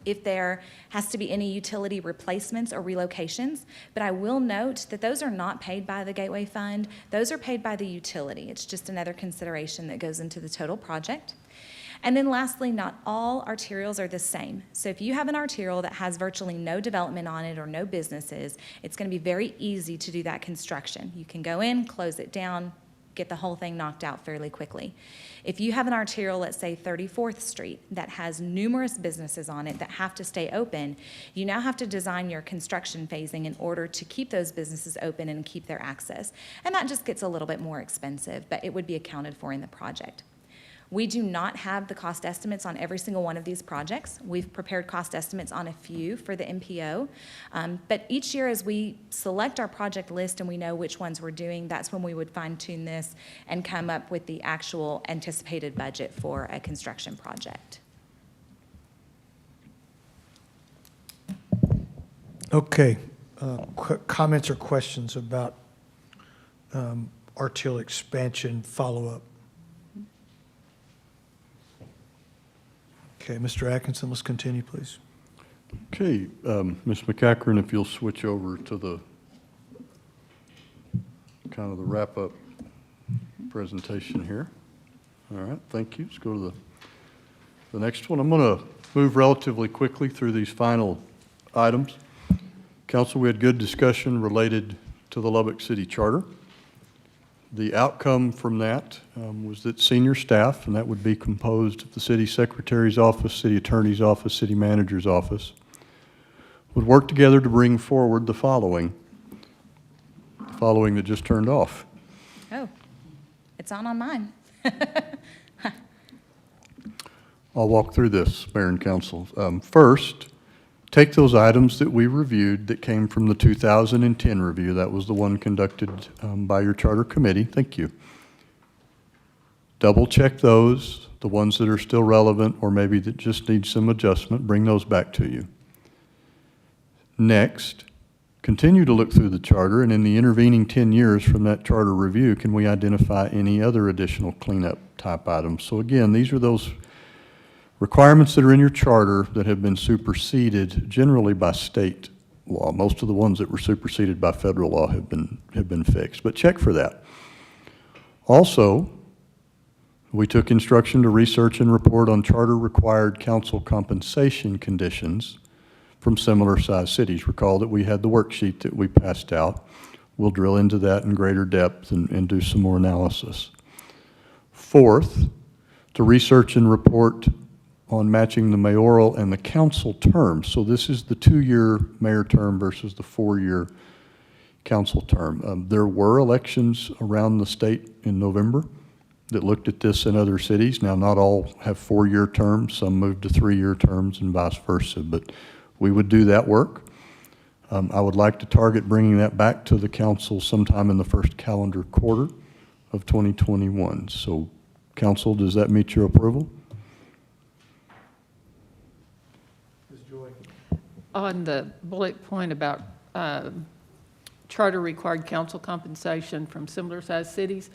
if there has to be any utility replacements or relocations. But I will note that those are not paid by the Gateway Fund. Those are paid by the utility. It's just another consideration that goes into the total project. And then lastly, not all arterials are the same. So if you have an arterial that has virtually no development on it or no businesses, it's going to be very easy to do that construction. You can go in, close it down, get the whole thing knocked out fairly quickly. If you have an arterial, let's say 34th Street, that has numerous businesses on it that have to stay open, you now have to design your construction phasing in order to keep those businesses open and keep their access. And that just gets a little bit more expensive, but it would be accounted for in the project. We do not have the cost estimates on every single one of these projects. We've prepared cost estimates on a few for the MPO. But each year as we select our project list and we know which ones we're doing, that's when we would fine-tune this and come up with the actual anticipated budget for a construction project. Okay, comments or questions about arterial expansion follow-up? Okay, Mr. Atkinson, let's continue, please. Okay, Ms. McCackern, if you'll switch over to the kind of the wrap-up presentation here. All right, thank you. Let's go to the next one. I'm going to move relatively quickly through these final items. Council, we had good discussion related to the Lubbock City Charter. The outcome from that was that senior staff, and that would be composed of the city secretary's office, city attorney's office, city manager's office, would work together to bring forward the following that just turned off. Oh, it's on mine. I'll walk through this, Mayor and Council. First, take those items that we reviewed that came from the 2010 review, that was the one conducted by your charter committee, thank you. Double check those, the ones that are still relevant or maybe that just need some adjustment, bring those back to you. Next, continue to look through the charter, and in the intervening 10 years from that charter review, can we identify any other additional cleanup type items? So again, these are those requirements that are in your charter that have been superseded generally by state law. Most of the ones that were superseded by federal law have been fixed, but check for that. Also, we took instruction to research and report on charter-required council compensation conditions from similar-sized cities. Recall that we had the worksheet that we passed out. We'll drill into that in greater depth and do some more analysis. Fourth, to research and report on matching the mayoral and the council terms. So this is the 2-year mayor term versus the 4-year council term. There were elections around the state in November that looked at this in other cities. Now, not all have 4-year terms. Some moved to 3-year terms and vice versa, but we would do that work. I would like to target bringing that back to the council sometime in the first calendar quarter of 2021. So, council, does that meet your approval? Ms. Joy? On the bullet point about charter-required council compensation from similar-sized cities,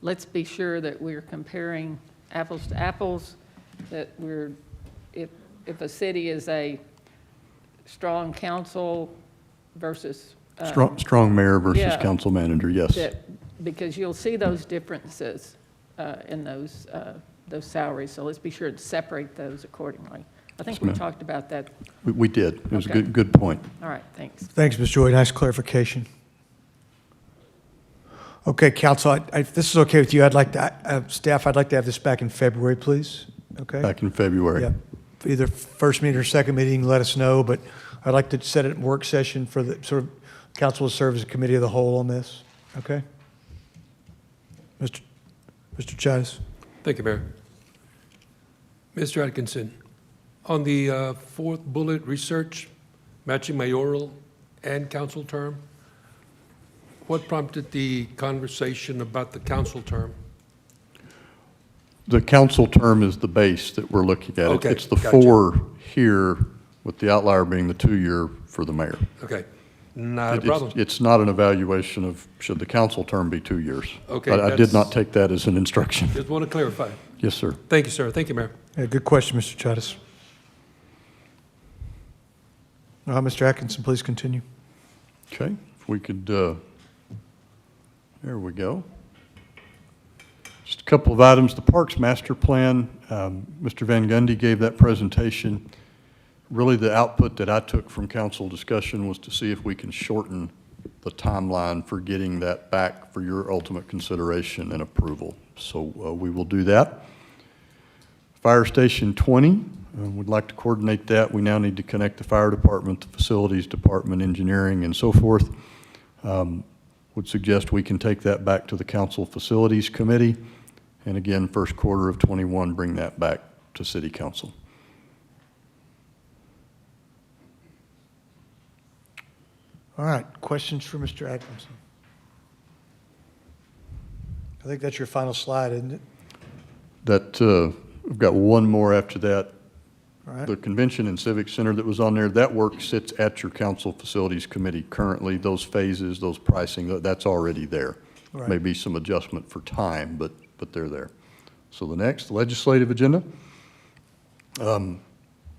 let's be sure that we're comparing apples to apples, that if a city is a strong council versus. Strong mayor versus yeah, council manager, yes. Because you'll see those differences in those salaries, so let's be sure to separate those accordingly. I think Yes, we ma'am. talked about that. We did. It was a Okay. good point. All right, thanks. Thanks, Ms. Joy. Nice clarification. Okay, council, if this is okay with you, I'd like to, staff, I'd like to have this back in February, please. Okay? Back in February. Yeah. Either first meeting or second meeting, let us know, but I'd like to set a work session for the sort of council to serve as a committee of the whole on this. Okay? Mr. Chavez? Thank you, Mayor. Mr. Atkinson, on the fourth bullet, research, matching mayoral and council term, what prompted the conversation about the council term? The council term is the base that we're looking at. Okay, It's the gotcha. 4 here, with the outlier being the 2-year for the mayor. Okay, not a It's- problem. It's not an evaluation of should the council term be 2 years. Okay, I did that's- not take that as an instruction. Just want to clarify. Yes, sir. Thank you, sir. Thank you, Mayor. Yeah, good question, Mr. Chavez. Mr. Atkinson, please continue. Okay, if we could, there we go. Just a couple of items. The Parks Master Plan, Mr. Van Gundy gave that presentation. Really, the output that I took from council discussion was to see if we can shorten the timeline for getting that back for your ultimate consideration and approval. So we will do that. Fire Station 20, we'd like to coordinate that. We now need to connect the fire department, the facilities department, engineering, and so forth. Would suggest we can take that back to the Council Facilities Committee, and again, first quarter of 21, bring that back to City Council. All right, questions for Mr. Atkinson? I think that's your final slide, isn't it? That, we've got one more after that. All right. The Convention and Civic Center that was on there, that work sits at your Council Facilities Committee currently. Those phases, those pricing, that's already there. Right. Maybe some adjustment for time, but they're there. So the next, legislative agenda.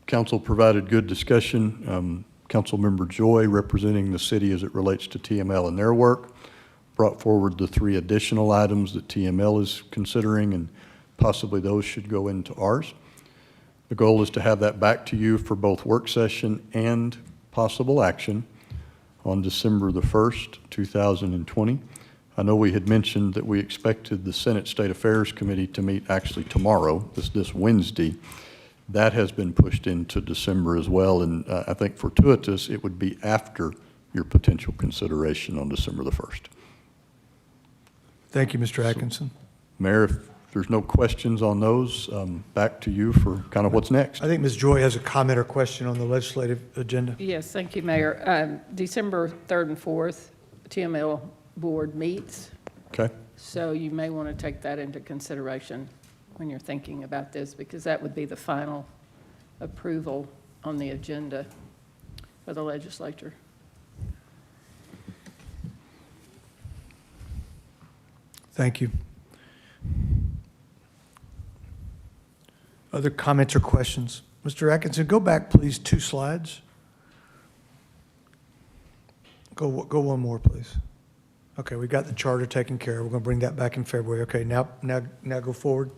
Council provided good discussion. Councilmember Joy, representing the city as it relates to TML and their work, brought forward the 3 additional items that TML is considering, and possibly those should go into ours. The goal is to have that back to you for both work session and possible action on December the 1st, 2020. I know we had mentioned that we expected the Senate State Affairs Committee to meet actually tomorrow, this Wednesday. That has been pushed into December as well, and I think fortuitous, it would be after your potential consideration on December the 1st. Thank you, Mr. Atkinson. Mayor, if there's no questions on those, back to you for kind of what's next. I think Ms. Joy has a comment or question on the legislative agenda. Yes, thank you, Mayor. December 3rd and 4th, TML Board meets, Okay? so you may want to take that into consideration when you're thinking about this, because that would be the final approval on the agenda for the legislature. Thank you. Other comments or questions? Mr. Atkinson, go back, please, 2 slides. Go one more, please. Okay, we got the charter taken care of. We're going to bring that back in February. Okay, now go forward.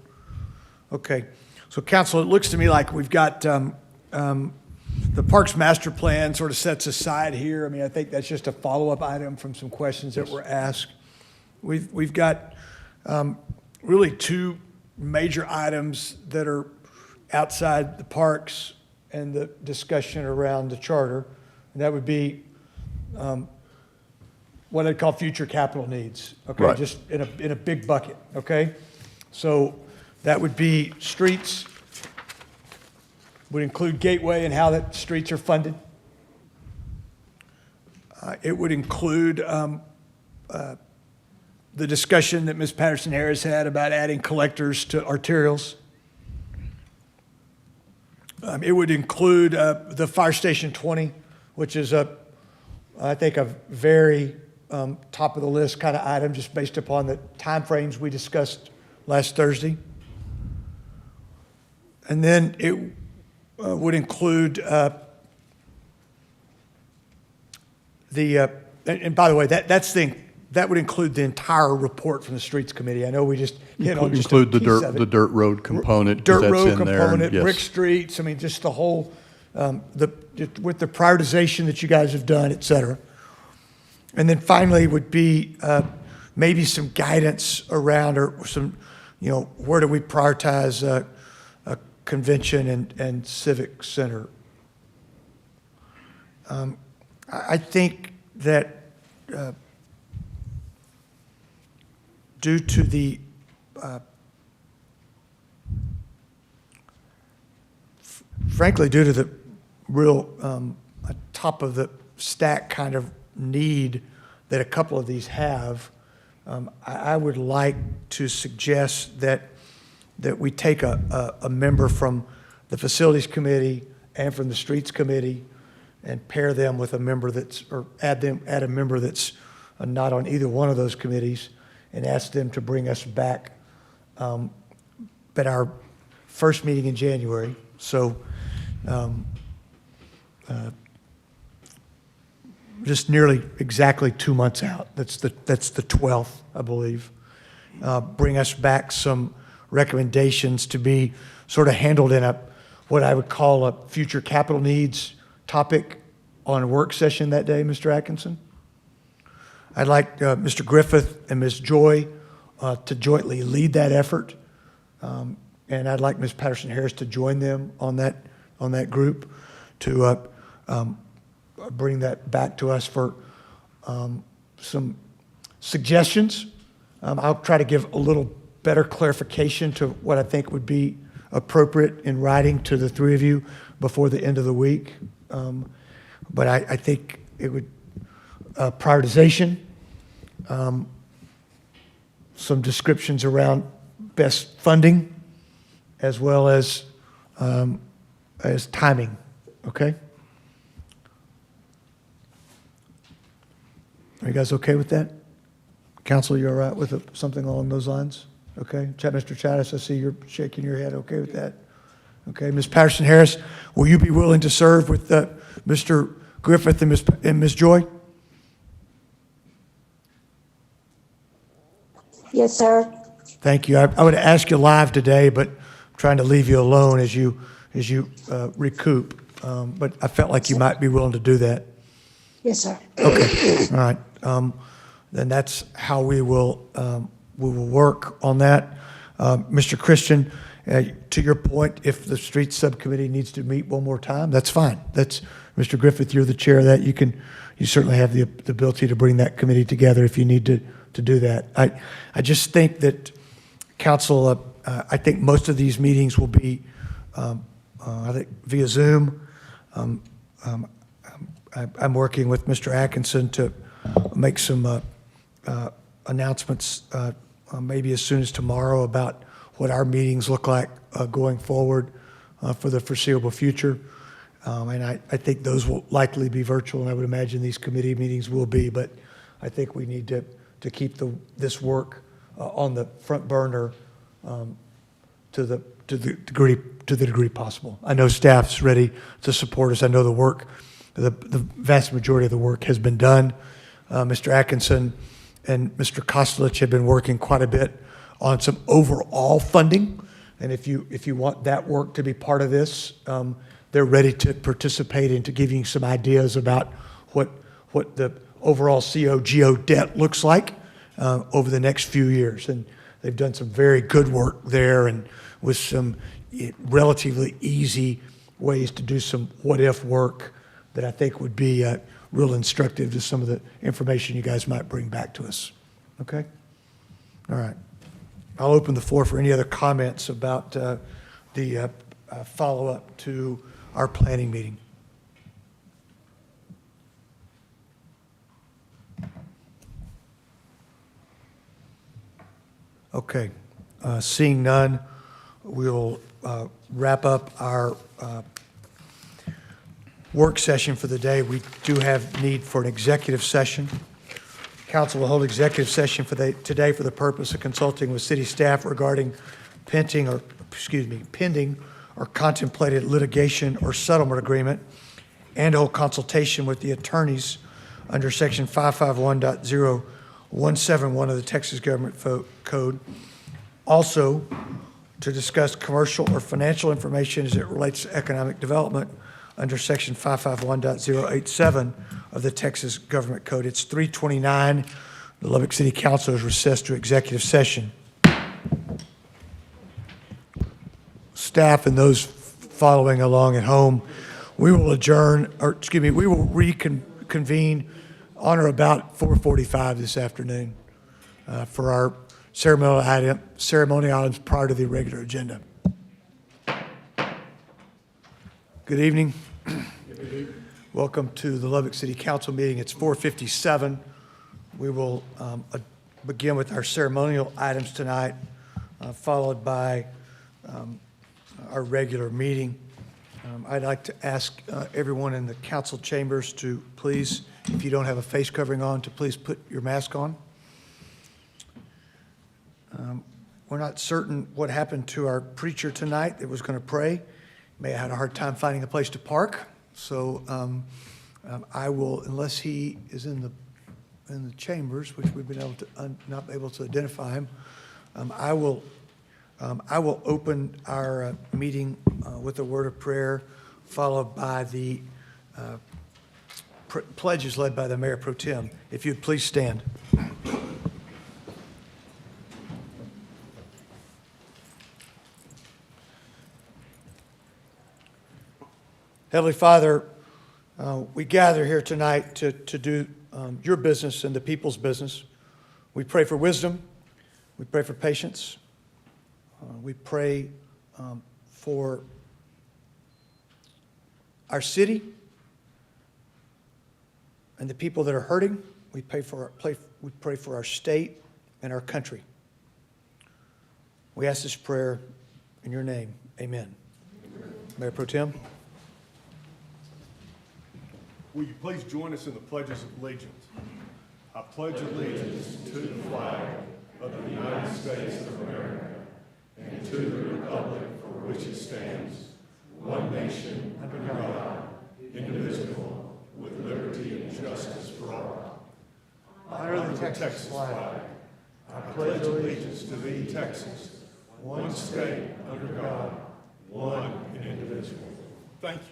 Okay, so council, it looks to me like we've got the Parks Master Plan sort of sets aside here. I mean, I think that's just a follow-up item from some questions that were asked. We've got really 2 major items that are outside the parks and the discussion around the charter. And that would be what I'd call future capital needs, okay? Right. Just in a big bucket, okay? So that would be streets, would include Gateway and how that streets are funded. It would include the discussion that Ms. Patterson-Harris had about adding collectors to arterials. It would include the Fire Station 20, which is I think a very top of the list kind of item just based upon the timeframes we discussed last Thursday. And then it would include and by the way, that would include the entire report from the Streets Committee. I know we just hit on just a Include piece of it. the dirt road component, 'cause Dirt that's road in there, component, yes. brick streets, I mean, just the whole, with the prioritization that you guys have done, et cetera. And then finally would be maybe some guidance around or some, where do we prioritize a convention and civic center? I think that due to the frankly, due to the real top of the stack kind of need that a couple of these have, I would like to suggest that we take a member from the Facilities Committee and from the Streets Committee and pair them with a member or add a member that's not on either one of those committees and ask them to bring us back at our first meeting in January. So just nearly exactly 2 months out. That's the 12th, I believe. Bring us back some recommendations to be sort of handled in what I would call a future capital needs topic on a work session that day, Mr. Atkinson. I'd like Mr. Griffith and Ms. Joy to jointly lead that effort. And I'd like Ms. Patterson-Harris to join them on that group to bring that back to us for some suggestions. I'll try to give a little better clarification to what I think would be appropriate in writing to the 3 of you before the end of the week. But I think it would, prioritization, some descriptions around best funding, as well as timing, okay? Are you guys okay with that? Council, you all right with something along those lines? Okay, Mr. Chattis, I see you're shaking your head, okay with that? Okay, Ms. Patterson-Harris, will you be willing to serve with Mr. Griffith and Ms. Joy? Yes, sir. Thank you. I would ask you live today, but I'm trying to leave you alone as you recoup. But I felt like you might be willing to do that. Yes, sir. Okay, all right. Then that's how we will work on that. Mr. Christian, to your point, if the streets subcommittee needs to meet one more time, that's fine. That's, Mr. Griffith, you're the chair of that. You certainly have the ability to bring that committee together if you need to do that. I just think that Council, I think most of these meetings will be, I think, via Zoom. I'm working with Mr. Atkinson to make some announcements maybe as soon as tomorrow about what our meetings look like going forward for the foreseeable future. And I think those will likely be virtual, and I would imagine these committee meetings will be, but I think we need to keep this work on the front burner to the degree possible. I know staff's ready to support us. I know the vast majority of the work has been done. Mr. Atkinson and Mr. Kostelich have been working quite a bit on some overall funding, and if you want that work to be part of this, they're ready to participate and to give you some ideas about what the overall COGO debt looks like over the next few years. And they've done some very good work there, and with some relatively easy ways to do some what-if work that I think would be real instructive to some of the information you guys might bring back to us. Okay? All right. I'll open the floor for any other comments about the follow-up to our planning meeting. Okay. Seeing none, we'll wrap up our work session for the day. We do have need for an executive session. Council will hold executive session today for the purpose of consulting with city staff regarding pending or contemplated litigation or settlement agreement, and hold consultation with the attorneys under section 551.0171 of the Texas Government Code. Also, to discuss commercial or financial information as it relates to economic development under section 551.087 of the Texas Government Code. It's 3:29. The Lubbock City Council is recessed to executive session. Staff and those following along at home, we will reconvene on or about 4:45 this afternoon for our ceremonial items prior to the regular agenda. Good evening. Welcome to the Lubbock City Council meeting. It's 4:57. We will begin with our ceremonial items tonight, followed by our regular meeting. I'd like to ask everyone in the council chambers to please, if you don't have a face covering on, to please put your mask on. We're not certain what happened to our preacher tonight that was going to pray. May have had a hard time finding a place to park. So I will, unless he is in the chambers, which we've been able to not able to identify him, I will open our meeting with a word of prayer, followed by the pledges led by the Mayor Pro Tem. If you'd please stand. Heavenly Father, we gather here tonight to do your business and the people's business. We pray for wisdom. We pray for patience. We pray for our city and the people that are hurting. We pray for our state and our country. We ask this prayer in your name. Amen. Mayor Pro Tem. Will you please join us in the pledges of allegiance? I pledge allegiance to the flag of the United States of America and to the republic for which it stands, one nation, under God, indivisible, with liberty and justice for all. I honor the Texas flag. I pledge allegiance to thee, Texas, one state, under God, one and indivisible. Thank you.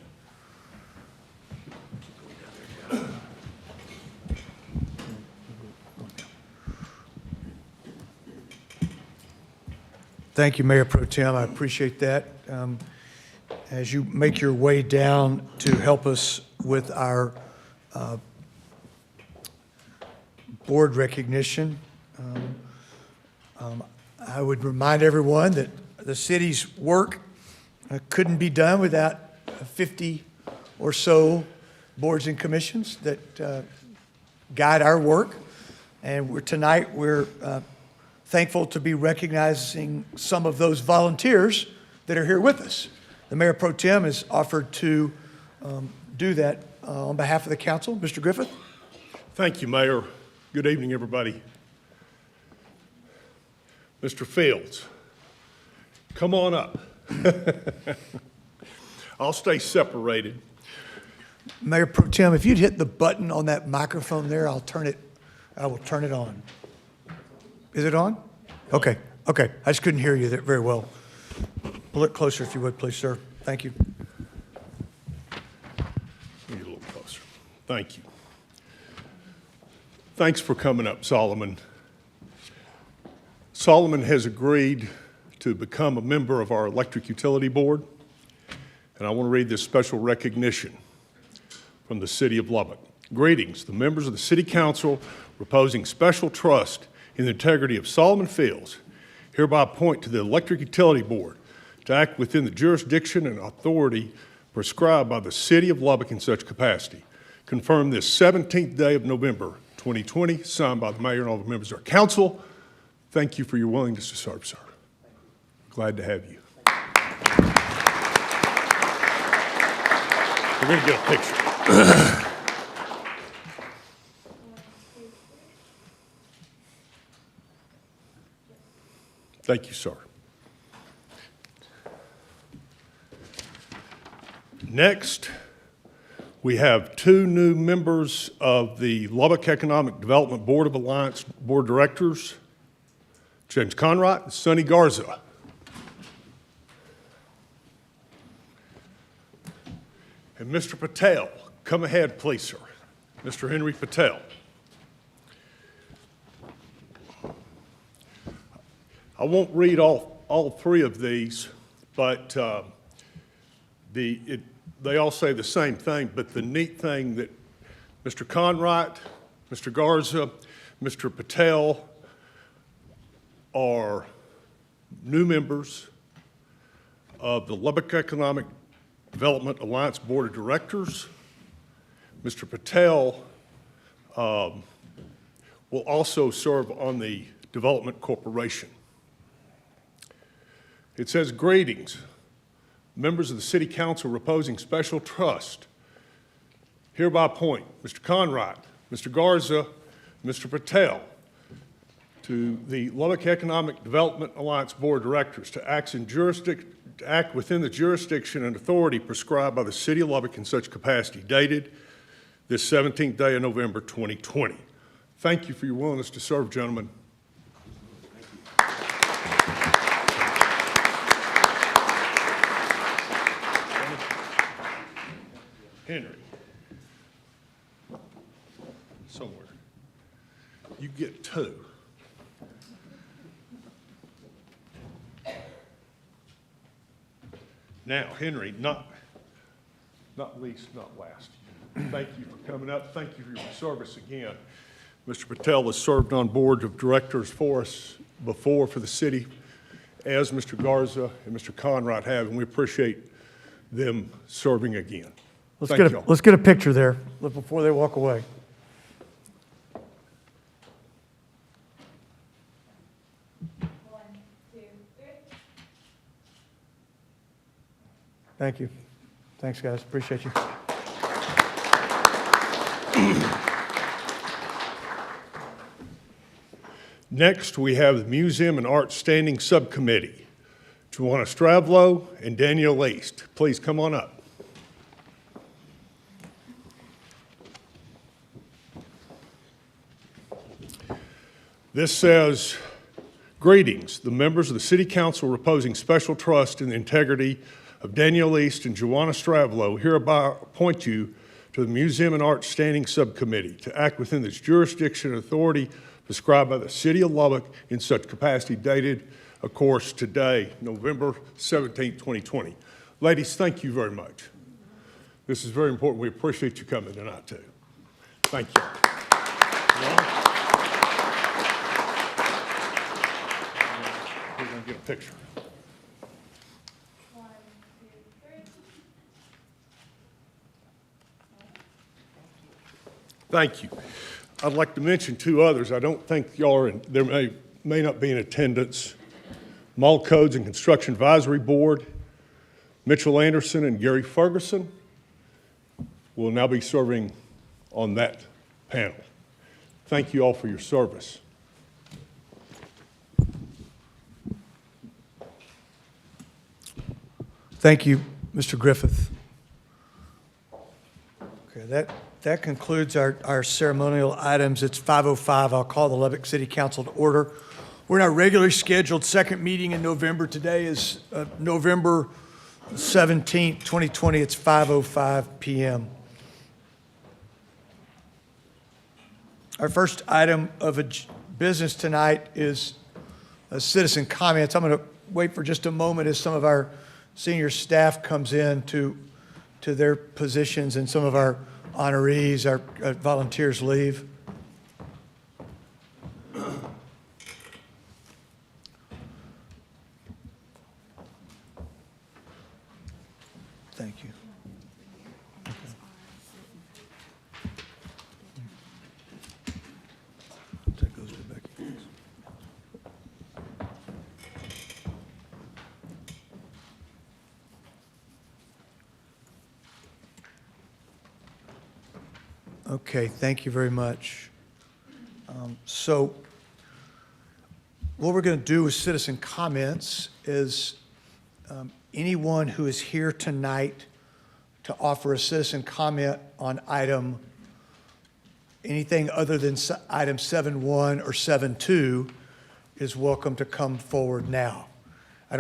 Thank you, Mayor Pro Tem. I appreciate that. As you make your way down to help us with our board recognition, I would remind everyone that the city's work couldn't be done without 50 or so boards and commissions that guide our work. And tonight, we're thankful to be recognizing some of those volunteers that are here with us. The Mayor Pro Tem has offered to do that on behalf of the council. Mr. Griffith? Thank you, Mayor. Good evening, everybody. Mr. Fields, come on up. I'll stay separated. Mayor Pro Tem, if you'd hit the button on that microphone there, I will turn it on. Is it on? Okay. I just couldn't hear you there very well. Pull it closer if you would, please, sir. Thank you. Get a little closer. Thank you. Thanks for coming up, Solomon. Solomon has agreed to become a member of our electric utility board, and I want to read this special recognition from the city of Lubbock. Greetings, the members of the city council reposing special trust in the integrity of Solomon Fields hereby appoint to the electric utility board to act within the jurisdiction and authority prescribed by the city of Lubbock in such capacity. Confirmed this 17th day of November 2020, signed by the mayor and all the members of our council. Thank you for your willingness to serve, sir. Glad to have you. We're going to get a picture. Thank you, sir. Next, we have two new members of the Lubbock Economic Development Board of Alliance Board of Directors, James Conrad and Sonny Garza. And Mr. Patel, come ahead, please, sir. Mr. Henry Patel. I won't read all three of these, but they all say the same thing, but the neat thing that Mr. Conrad, Mr. Garza, Mr. Patel are new members of the Lubbock Economic Development Alliance Board of Directors. Mr. Patel will also serve on the Development Corporation. It says, greetings, members of the City Council reposing special trust. Hereby appoint Mr. Conrad, Mr. Garza, Mr. Patel to the Lubbock Economic Development Alliance Board of Directors to act within the jurisdiction and authority prescribed by the City of Lubbock in such capacity, dated this 17th day of November 2020. Thank you for your willingness to serve, gentlemen. Henry, somewhere. You get two. Now, Henry, not least, not last. Thank you for coming up. Thank you for your service again. Mr. Patel has served on boards of directors for us before for the city, as Mr. Garza and Mr. Conrad have, and we appreciate them serving again. Let's get a picture there before they walk away. One, two, three. Thank you. Thanks, guys. Appreciate you. Next, we have the Museum and Art Standing Subcommittee. Juana Stravlo and Danielle East. Please come on up. This says, greetings, the members of the City Council reposing special trust in the integrity of Danielle East and Juana Stravlo hereby appoint you to the Museum and Art Standing Subcommittee to act within this jurisdiction and authority prescribed by the City of Lubbock in such capacity, dated, of course, today, November 17, 2020. Ladies, thank you very much. This is very important. We appreciate you coming tonight, too. Thank you. going to get a picture. Thank you. I'd like to mention two others. I don't think y'all are in, there may not be in attendance. Mall Codes and Construction Advisory Board, Mitchell Anderson and Gary Ferguson will now be serving on that panel. Thank you all for your service. Thank you, Mr. Griffith. Okay, that concludes our ceremonial items. It's 5:05. I'll call the Lubbock City Council to order. We're in our regularly scheduled second meeting in November. Today is November 17th, 2020. It's 5:05 p.m. Our first item of business tonight is citizen comments. I'm going to wait for just a moment as some of our senior staff comes in to their positions and some of our honorees, our volunteers leave. Thank you. Take those to Becky, please. Okay, thank you very much. So what we're going to do with citizen comments is anyone who is here tonight to offer a citizen comment on anything other than item 7.1 or 7.2 is welcome to come forward now. I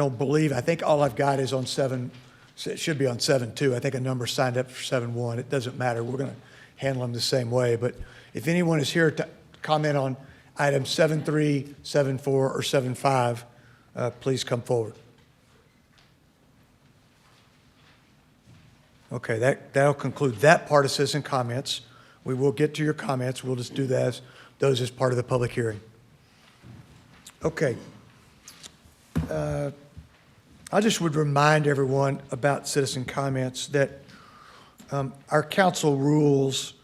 think all I've got is on it should be on 7.2. I think a number signed up for 7.1. It doesn't matter. We're going to handle them the same way. But if anyone is here to comment on item 7.3, 7.4, or 7.5, please come forward. Okay, that'll conclude that part of citizen comments. We will get to your comments. We'll just do those as part of the public hearing. Okay. I just would remind everyone about citizen comments that our council rules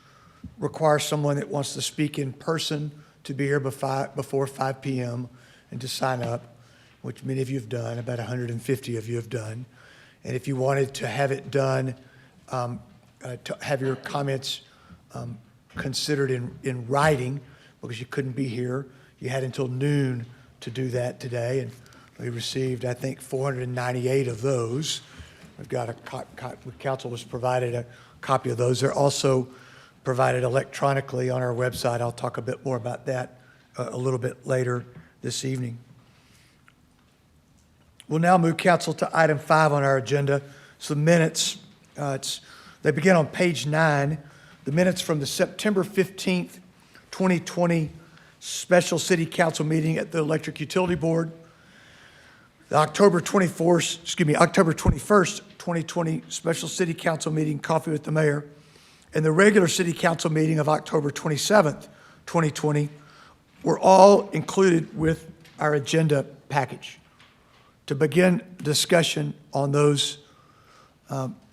require someone that wants to speak in person to be here before 5 p.m. and to sign up, which many of you have done, about 150 of you have done. And if you wanted to have it done, to have your comments considered in writing, because you couldn't be here, you had until noon to do that today, and we received, I think, 498 of those. We've got council was provided a copy of those. They're also provided electronically on our website. I'll talk a bit more about that a little bit later this evening. We'll now move council to item 5 on our agenda. So minutes, they begin on page 9. The minutes from the September 15th, 2020 special city council meeting at the Electric Utility Board. The October 21st, 2020 special city council meeting, coffee with the mayor, and the regular city council meeting of October 27th, 2020 were all included with our agenda package. To begin discussion on those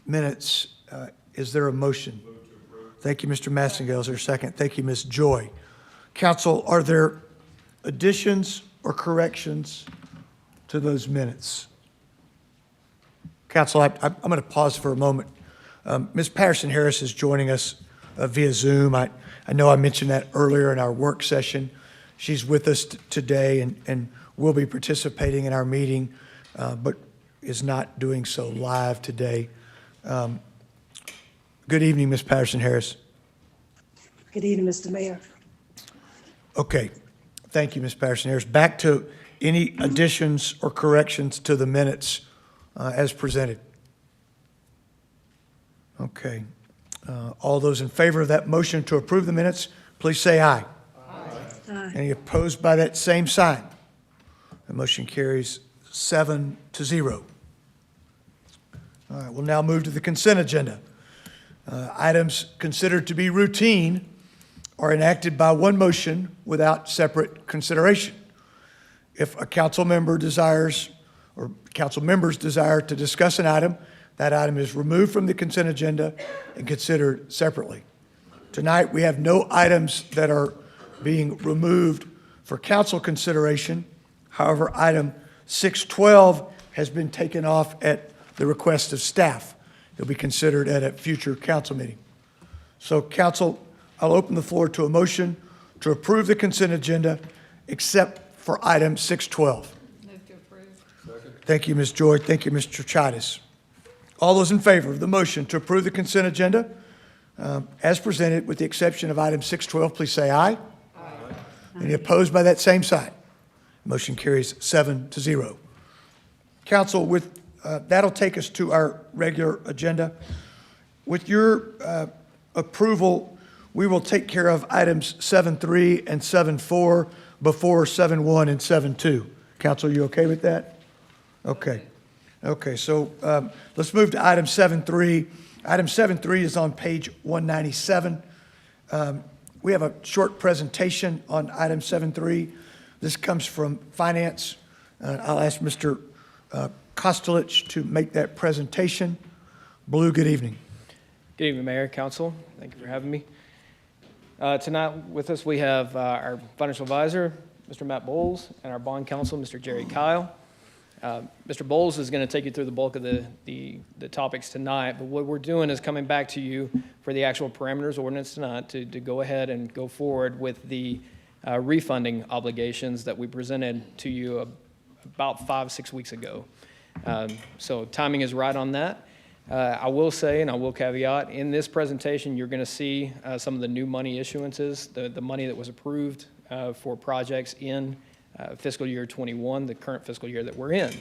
minutes, is there a motion? Thank you, Mr. Massengale. Is there a second? Thank you, Ms. Joy. Council, are there additions or corrections to those minutes? Council, I'm going to pause for a moment. Ms. Patterson-Harris is joining us via Zoom. I know I mentioned that earlier in our work session. She's with us today and will be participating in our meeting, but is not doing so live today. Good evening, Ms. Patterson-Harris. Good evening, Mr. Mayor. Okay. Thank you, Ms. Patterson-Harris. Back to any additions or corrections to the minutes as presented. Okay. All those in favor of that motion to approve the minutes, please say aye. Aye. Any opposed by that same sign? The motion carries 7-0. All right, we'll now move to the consent agenda. Items considered to be routine are enacted by one motion without separate consideration. If a council member desires, or council members desire to discuss an item, that item is removed from the consent agenda and considered separately. Tonight, we have no items that are being removed for council consideration. However, item 612 has been taken off at the request of staff. It'll be considered at a future council meeting. So, council, I'll open the floor to a motion to approve the consent agenda except for item 612. Move to approve. Thank you, Ms. Joy. Thank you, Mr. Chavis. All those in favor of the motion to approve the consent agenda as presented, with the exception of item 612, please say aye. Aye. Any opposed by that same sign? Motion carries 7-0. Council, with that'll take us to our regular agenda. With your approval, we will take care of items 7.3 and 7.4 before 7.1 and 7.2. Council, you okay with that? Okay. Okay, so let's move to item 7.3. Item 7.3 is on page 197. We have a short presentation on item 7.3. This comes from Finance. I'll ask Mr. Kostelich to make that presentation. Blue, good evening. Good evening, Mayor, Council. Thank you for having me. Tonight with us, we have our financial advisor, Mr. Matt Bowles, and our bond counsel, Mr. Jerry Kyle. Mr. Bowles is going to take you through the bulk of the topics tonight, but what we're doing is coming back to you for the actual parameters ordinance tonight to go ahead and go forward with the refunding obligations that we presented to you about 5-6 weeks ago. So timing is right on that. I will say, and I will caveat, in this presentation, you're going to see some of the new money issuances, the money that was approved for projects in fiscal year 21, the current fiscal year that we're in.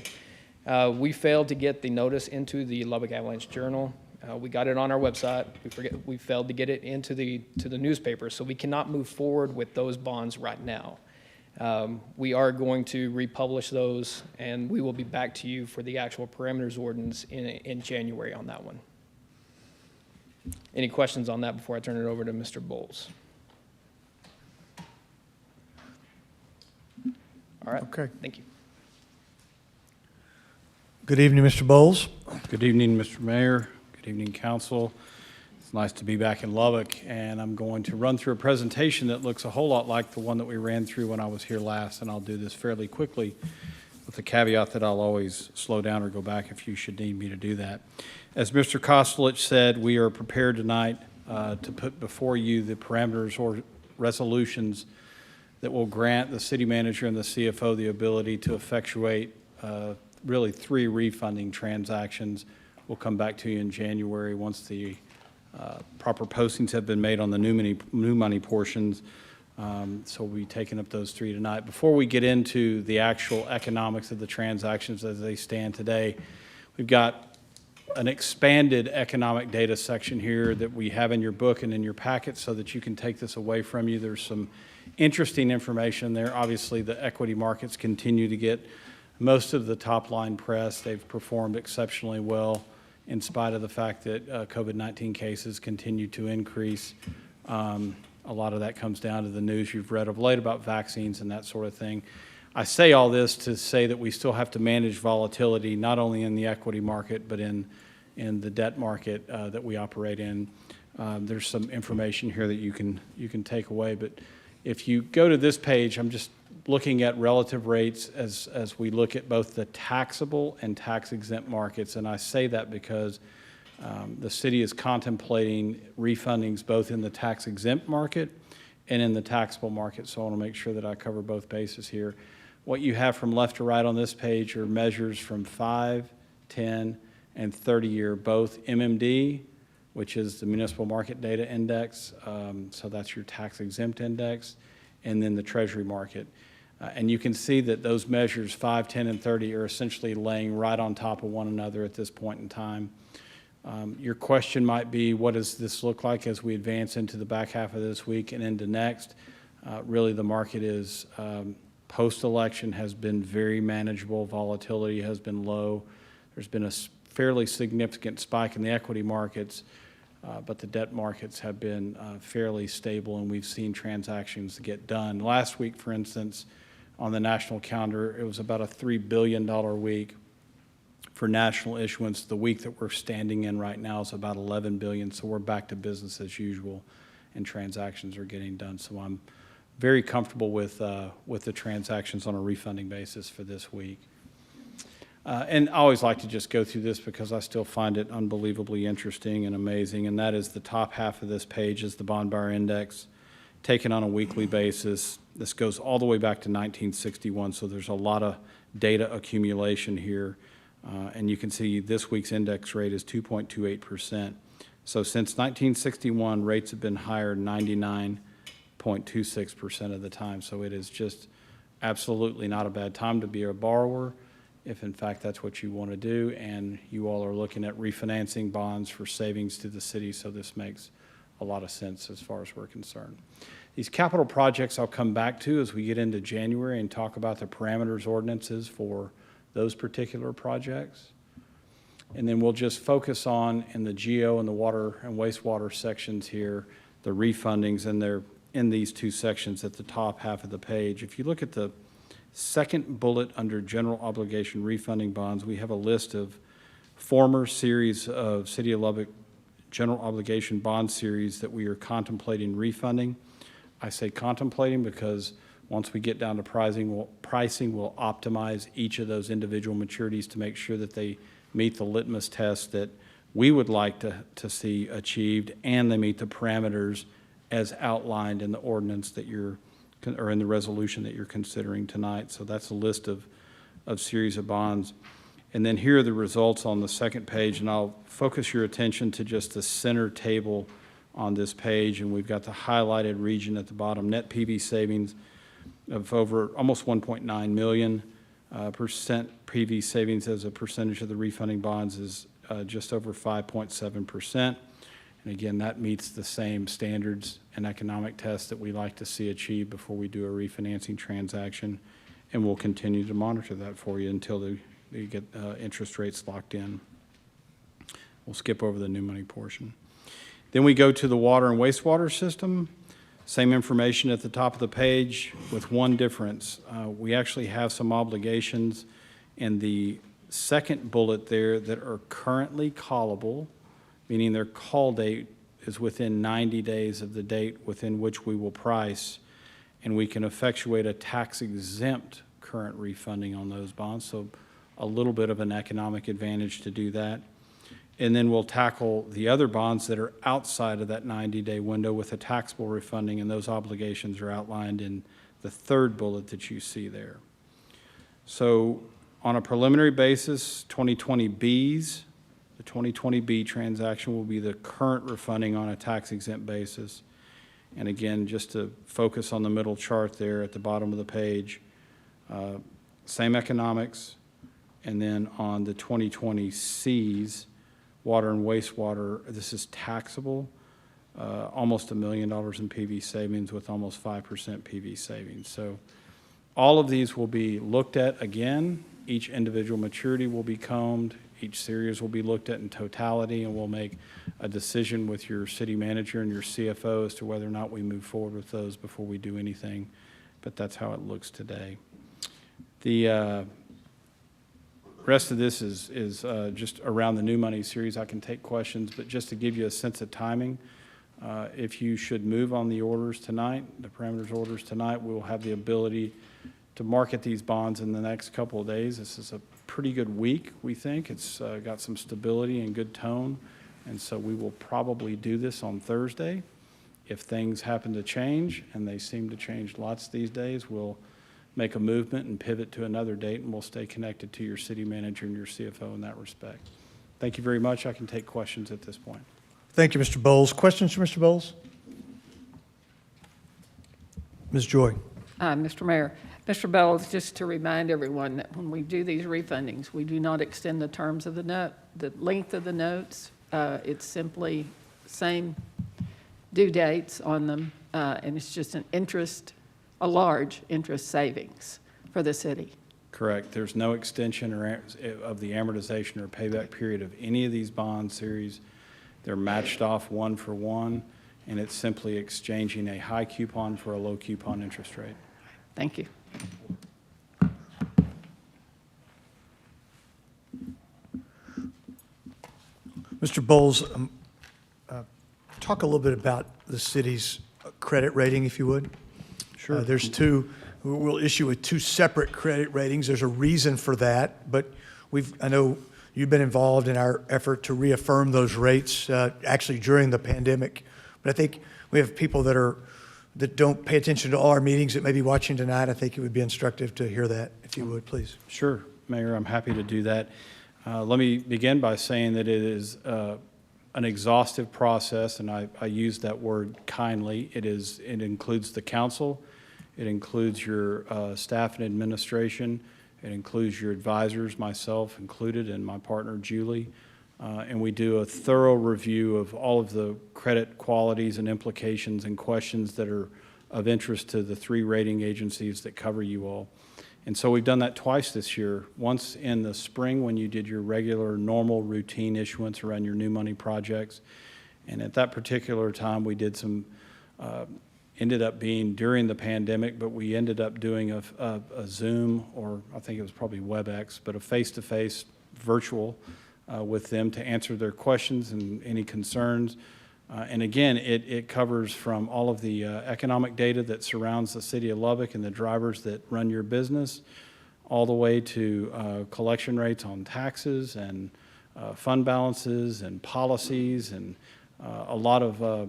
We failed to get the notice into the Lubbock Avalanche Journal. We got it on our website. We failed to get it into the newspaper, so we cannot move forward with those bonds right now. We are going to republish those, and we will be back to you for the actual parameters ordinance in January on that one. Any questions on that before I turn it over to Mr. Bowles? All right. Okay. Thank you. Good evening, Mr. Bowles. Good evening, Mr. Mayor. Good evening, Council. It's nice to be back in Lubbock, and I'm going to run through a presentation that looks a whole lot like the one that we ran through when I was here last, and I'll do this fairly quickly with the caveat that I'll always slow down or go back if you should need me to do that. As Mr. Kostelich said, we are prepared tonight to put before you the parameters or resolutions that will grant the city manager and the CFO the ability to effectuate really 3 refunding transactions. We'll come back to you in January once the proper postings have been made on the new money portions. So we'll be taking up those 3 tonight. Before we get into the actual economics of the transactions as they stand today, we've got an expanded economic data section here that we have in your book and in your packet so that you can take this away from you. There's some interesting information there. Obviously, the equity markets continue to get most of the top line press. They've performed exceptionally well in spite of the fact that COVID-19 cases continue to increase. A lot of that comes down to the news you've read of late about vaccines and that sort of thing. I say all this to say that we still have to manage volatility, not only in the equity market, but in the debt market that we operate in. There's some information here that you can take away, but if you go to this page, I'm just looking at relative rates as we look at both the taxable and tax-exempt markets, and I say that because the city is contemplating refundings both in the tax-exempt market and in the taxable market, so I want to make sure that I cover both bases here. What you have from left to right on this page are measures from 5, 10, and 30-year, both MMD, which is the Municipal Market Data Index, so that's your tax-exempt index, and then the Treasury market. And you can see that those measures, 5, 10, and 30, are essentially laying right on top of one another at this point in time. Your question might be, what does this look like as we advance into the back half of this week and into next? Really, the market is, post-election, has been very manageable. Volatility has been low. There's been a fairly significant spike in the equity markets, but the debt markets have been fairly stable, and we've seen transactions get done. Last week, for instance, on the national calendar. It was about a $3 billion week for national issuance. The week that we're standing in right now is about 11 billion, so we're back to business as usual, and transactions are getting done. So I'm very comfortable with the transactions on a refunding basis for this week. And I always like to just go through this because I still find it unbelievably interesting and amazing, and that is the top half of this page is the bond buyer index taken on a weekly basis. This goes all the way back to 1961, so there's a lot of data accumulation here. And you can see this week's index rate is 2.28%. So since 1961, rates have been higher 99.26% of the time. So it is just absolutely not a bad time to be a borrower, if in fact that's what you want to do. And you all are looking at refinancing bonds for savings to the city, so this makes a lot of sense as far as we're concerned. These capital projects I'll come back to as we get into January and talk about the parameters ordinances for those particular projects. And then we'll just focus on, in the GO and the water and wastewater sections here, the refundings, and they're in these two sections at the top half of the page. If you look at the second bullet under general obligation refunding bonds, we have a list of former series of City of Lubbock general obligation bond series that we are contemplating refunding. I say contemplating because once we get down to pricing, we'll optimize each of those individual maturities to make sure that they meet the litmus test that we would like to see achieved, and they meet the parameters as outlined in the ordinance that or in the resolution that you're considering tonight. So that's a list of series of bonds. And then here are the results on the second page, and I'll focus your attention to just the center table on this page, and we've got the highlighted region at the bottom. Net PV savings of over almost 1.9 million. Percent PV savings as a percentage of the refunding bonds is just over 5.7%. And again, that meets the same standards and economic tests that we like to see achieved before we do a refinancing transaction. And we'll continue to monitor that for you until they get interest rates locked in. We'll skip over the new money portion. Then we go to the water and wastewater system. Same information at the top of the page with one difference. We actually have some obligations in the second bullet there that are currently callable, meaning their call date is within 90 days of the date within which we will price, and we can effectuate a tax-exempt current refunding on those bonds, so a little bit of an economic advantage to do that. And then we'll tackle the other bonds that are outside of that 90-day window with a taxable refunding, and those obligations are outlined in the third bullet that you see there. So on a preliminary basis, 2020Bs, the 2020B transaction will be the current refunding on a tax-exempt basis. And again, just to focus on the middle chart there at the bottom of the page, same economics. And then on the 2020Cs, water and wastewater, this is taxable, almost $1 million in PV savings with almost 5% PV savings. So all of these will be looked at again. Each individual maturity will be combed. Each series will be looked at in totality, and we'll make a decision with your city manager and your CFO as to whether or not we move forward with those before we do anything. But that's how it looks today. The rest of this is just around the new money series. I can take questions, but just to give you a sense of timing, if you should move on the orders tonight, the parameters orders tonight, we will have the ability to market these bonds in the next couple of days. This is a pretty good week, we think. It's got some stability and good tone, and so we will probably do this on Thursday. If things happen to change, and they seem to change lots these days, we'll make a movement and pivot to another date, and we'll stay connected to your city manager and your CFO in that respect. Thank you very much. I can take questions at this point. Thank you, Mr. Bowles. Questions for Mr. Bowles? Ms. Joy. Mr. Mayor, Mr. Bells, just to remind everyone that when we do these refundings, we do not extend the terms of the note, the length of the notes. It's simply same due dates on them, and it's just a large interest savings for the city. Correct. There's no extension of the amortization or payback period of any of these bond series. They're matched off one for one, and it's simply exchanging a high coupon for a low coupon interest rate. Thank you. Mr. Bowles, talk a little bit about the city's credit rating, if you would. Sure. There's two, we'll issue with two separate credit ratings. There's a reason for that, but I know you've been involved in our effort to reaffirm those rates, actually during the pandemic. But I think we have people that don't pay attention to all our meetings that may be watching tonight. I think it would be instructive to hear that, if you would, please. Sure, Mayor, I'm happy to do that. Let me begin by saying that it is an exhaustive process, and I use that word kindly. It includes the council, it includes your staff and administration, it includes your advisors, myself included, and my partner Julie. And we do a thorough review of all of the credit qualities and implications and questions that are of interest to the three rating agencies that cover you all. And so we've done that twice this year, once in the spring when you did your regular, normal, routine issuance around your new money projects. And at that particular time, we did some, ended up being during the pandemic, but we ended up doing a Zoom, or I think it was probably WebEx, but a face-to-face virtual with them to answer their questions and any concerns. And again, it covers from all of the economic data that surrounds the city of Lubbock and the drivers that run your business, all the way to collection rates on taxes and fund balances and policies. And a lot of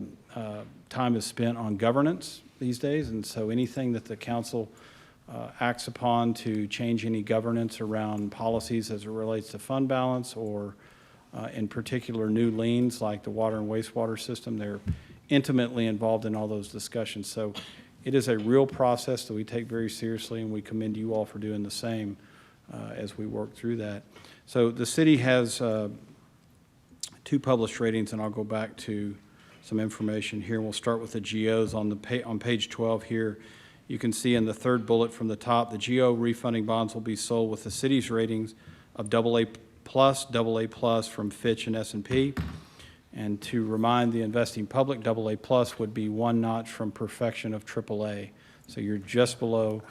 time is spent on governance these days. And so anything that the council acts upon to change any governance around policies as it relates to fund balance, or in particular new liens like the water and wastewater system, they're intimately involved in all those discussions. So it is a real process that we take very seriously, and we commend you all for doing the same as we work through that. So the city has two published ratings, and I'll go back to some information here. We'll start with the GOs on page 12 here. You can see in the third bullet from the top, the GO refunding bonds will be sold with the city's ratings of AA+, AA+ from Fitch and S&P. And to remind the investing public, AA+ would be one notch from perfection of AAA. So you're just below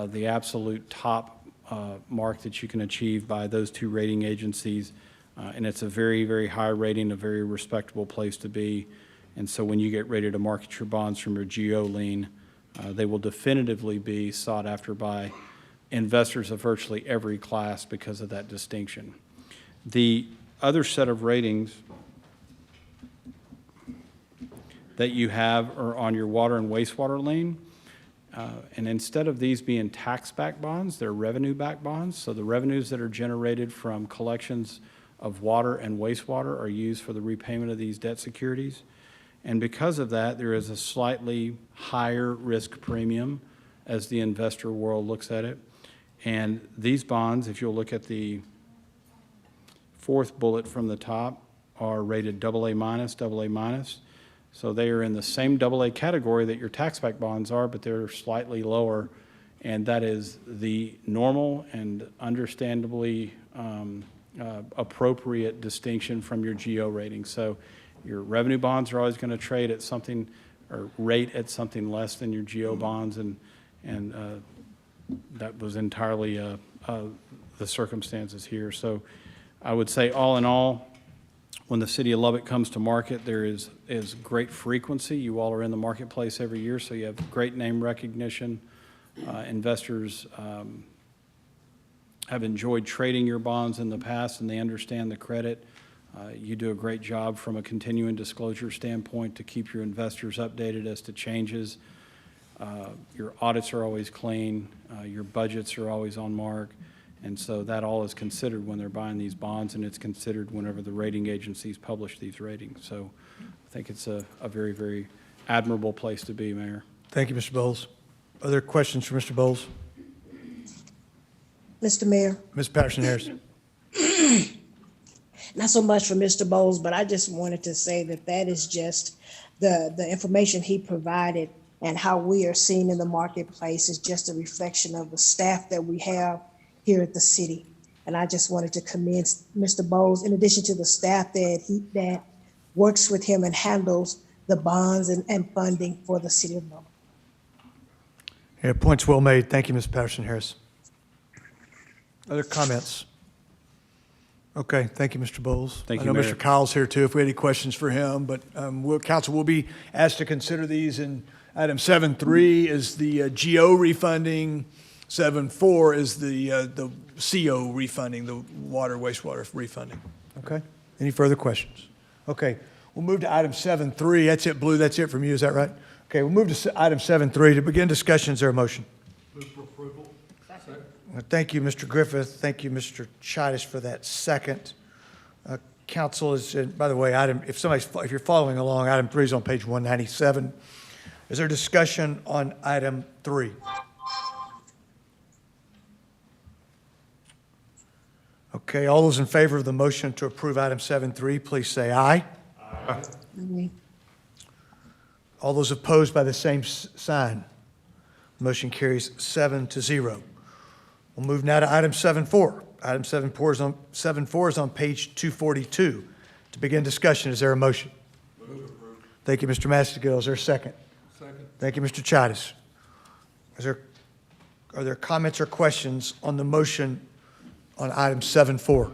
the absolute top mark that you can achieve by those two rating agencies. And it's a very, very high rating, a very respectable place to be. And so when you get ready to market your bonds from your GO lien, they will definitively be sought after by investors of virtually every class because of that distinction. The other set of ratings that you have are on your water and wastewater lien. And instead of these being tax-backed bonds, they're revenue-backed bonds. So the revenues that are generated from collections of water and wastewater are used for the repayment of these debt securities. And because of that, there is a slightly higher risk premium as the investor world looks at it. And these bonds, if you'll look at the fourth bullet from the top, are rated AA-, AA-. So they are in the same AA category that your tax-backed bonds are, but they're slightly lower. And that is the normal and understandably appropriate distinction from your GO rating. So your revenue bonds are always going to trade at something, or rate at something less than your GO bonds, and that was entirely the circumstances here. So I would say all in all, when the city of Lubbock comes to market, there is great frequency. You all are in the marketplace every year, so you have great name recognition. Investors have enjoyed trading your bonds in the past, and they understand the credit. You do a great job from a continuing disclosure standpoint to keep your investors updated as to changes. Your audits are always clean. Your budgets are always on mark. And so that all is considered when they're buying these bonds, and it's considered whenever the rating agencies publish these ratings. So I think it's a very, very admirable place to be, Mayor. Thank you, Mr. Bowles. Other questions for Mr. Bowles? Mr. Mayor, Ms. Patterson-Harris. not so much for Mr. Bowles, but I just wanted to say that is just the information he provided, and how we are seen in the marketplace is just a reflection of the staff that we have here at the city. And I just wanted to commend Mr. Bowles, in addition to the staff that works with him and handles the bonds and funding for the city of Lubbock. Yeah, points well made. Thank you, Ms. Patterson-Harris. Other comments? Okay, thank you, Mr. Bowles. Thank I you, know Mayor. Mr. Kyle's here too, if we had any questions for him, but council will be asked to consider these, and item 7.3 is the GO refunding, 7.4 is the CO refunding, the water, wastewater refunding. Okay? Any further questions? Okay, we'll move to item 7.3. That's it, Blue, that's it from you, is that right? Okay, we'll move to item 7.3. To begin discussion, is there a motion? Thank you, Mr. Griffith. Thank you, Mr. Chidas, for that second. Council is, by the way, if you're following along, item 3 is on page 197. Is there discussion on item 3? Okay, all those in favor of the motion to approve item 7.3, please say aye. Aye. All those opposed by the same sign. Motion carries 7-0. We'll move now to item 7.4. Item 7.4 is on page 242. To begin discussion, is there a motion? Thank you, Mr. Mastigill. Is there a second? Second. Thank you, Mr. Chidas. Are there comments or questions on the motion on item 7.4?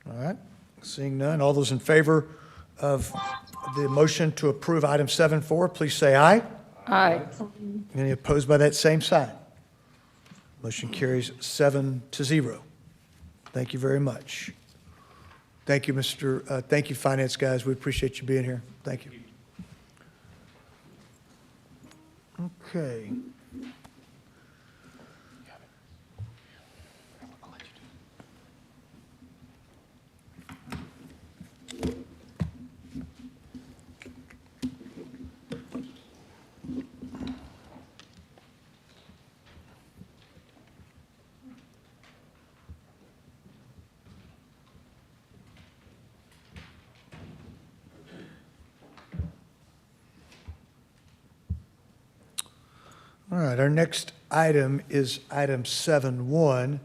All right, seeing none, all those in favor of the motion to approve item 7.4, please say aye. Aye. Any opposed by that same sign? Motion carries 7-0. Thank you very much. Thank you, thank you, finance guys. We appreciate you being here. Thank you. Okay. All right, our next item is item 7.1.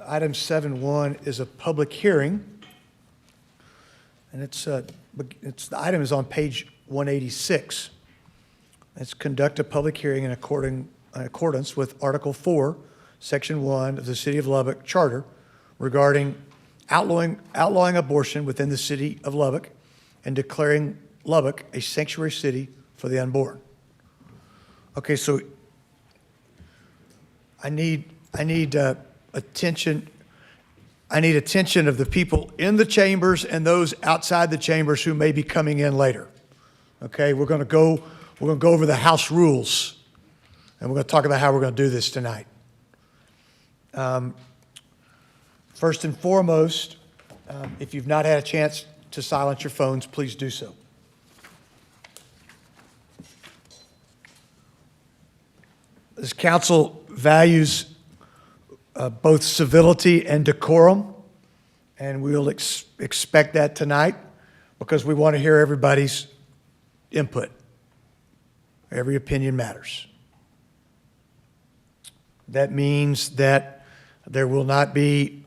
Item 7.1 is a public hearing, and the item is on page 186. It's conduct a public hearing in accordance with Article 4, Section 1 of the City of Lubbock Charter regarding outlawing abortion within the City of Lubbock and declaring Lubbock a sanctuary city for the unborn. Okay, so I need attention. I need attention of the people in the chambers and those outside the chambers who may be coming in later. Okay, we're going to go over the house rules, and we're going to talk about how we're going to do this tonight. First and foremost, if you've not had a chance to silence your phones, please do so. This council values both civility and decorum, and we'll expect that tonight because we want to hear everybody's input. Every opinion matters. That means that there will not be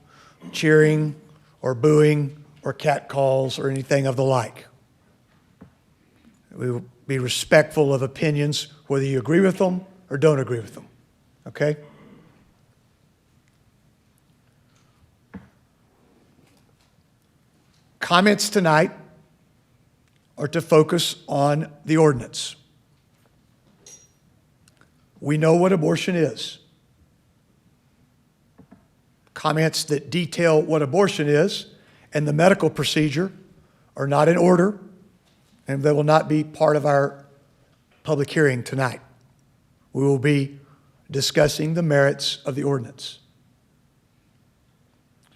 cheering or booing or catcalls or anything of the like. We will be respectful of opinions, whether you agree with them or don't agree with them, okay? Comments tonight are to focus on the ordinance. We know what abortion is. Comments that detail what abortion is and the medical procedure are not in order, and they will not be part of our public hearing tonight. We will be discussing the merits of the ordinance.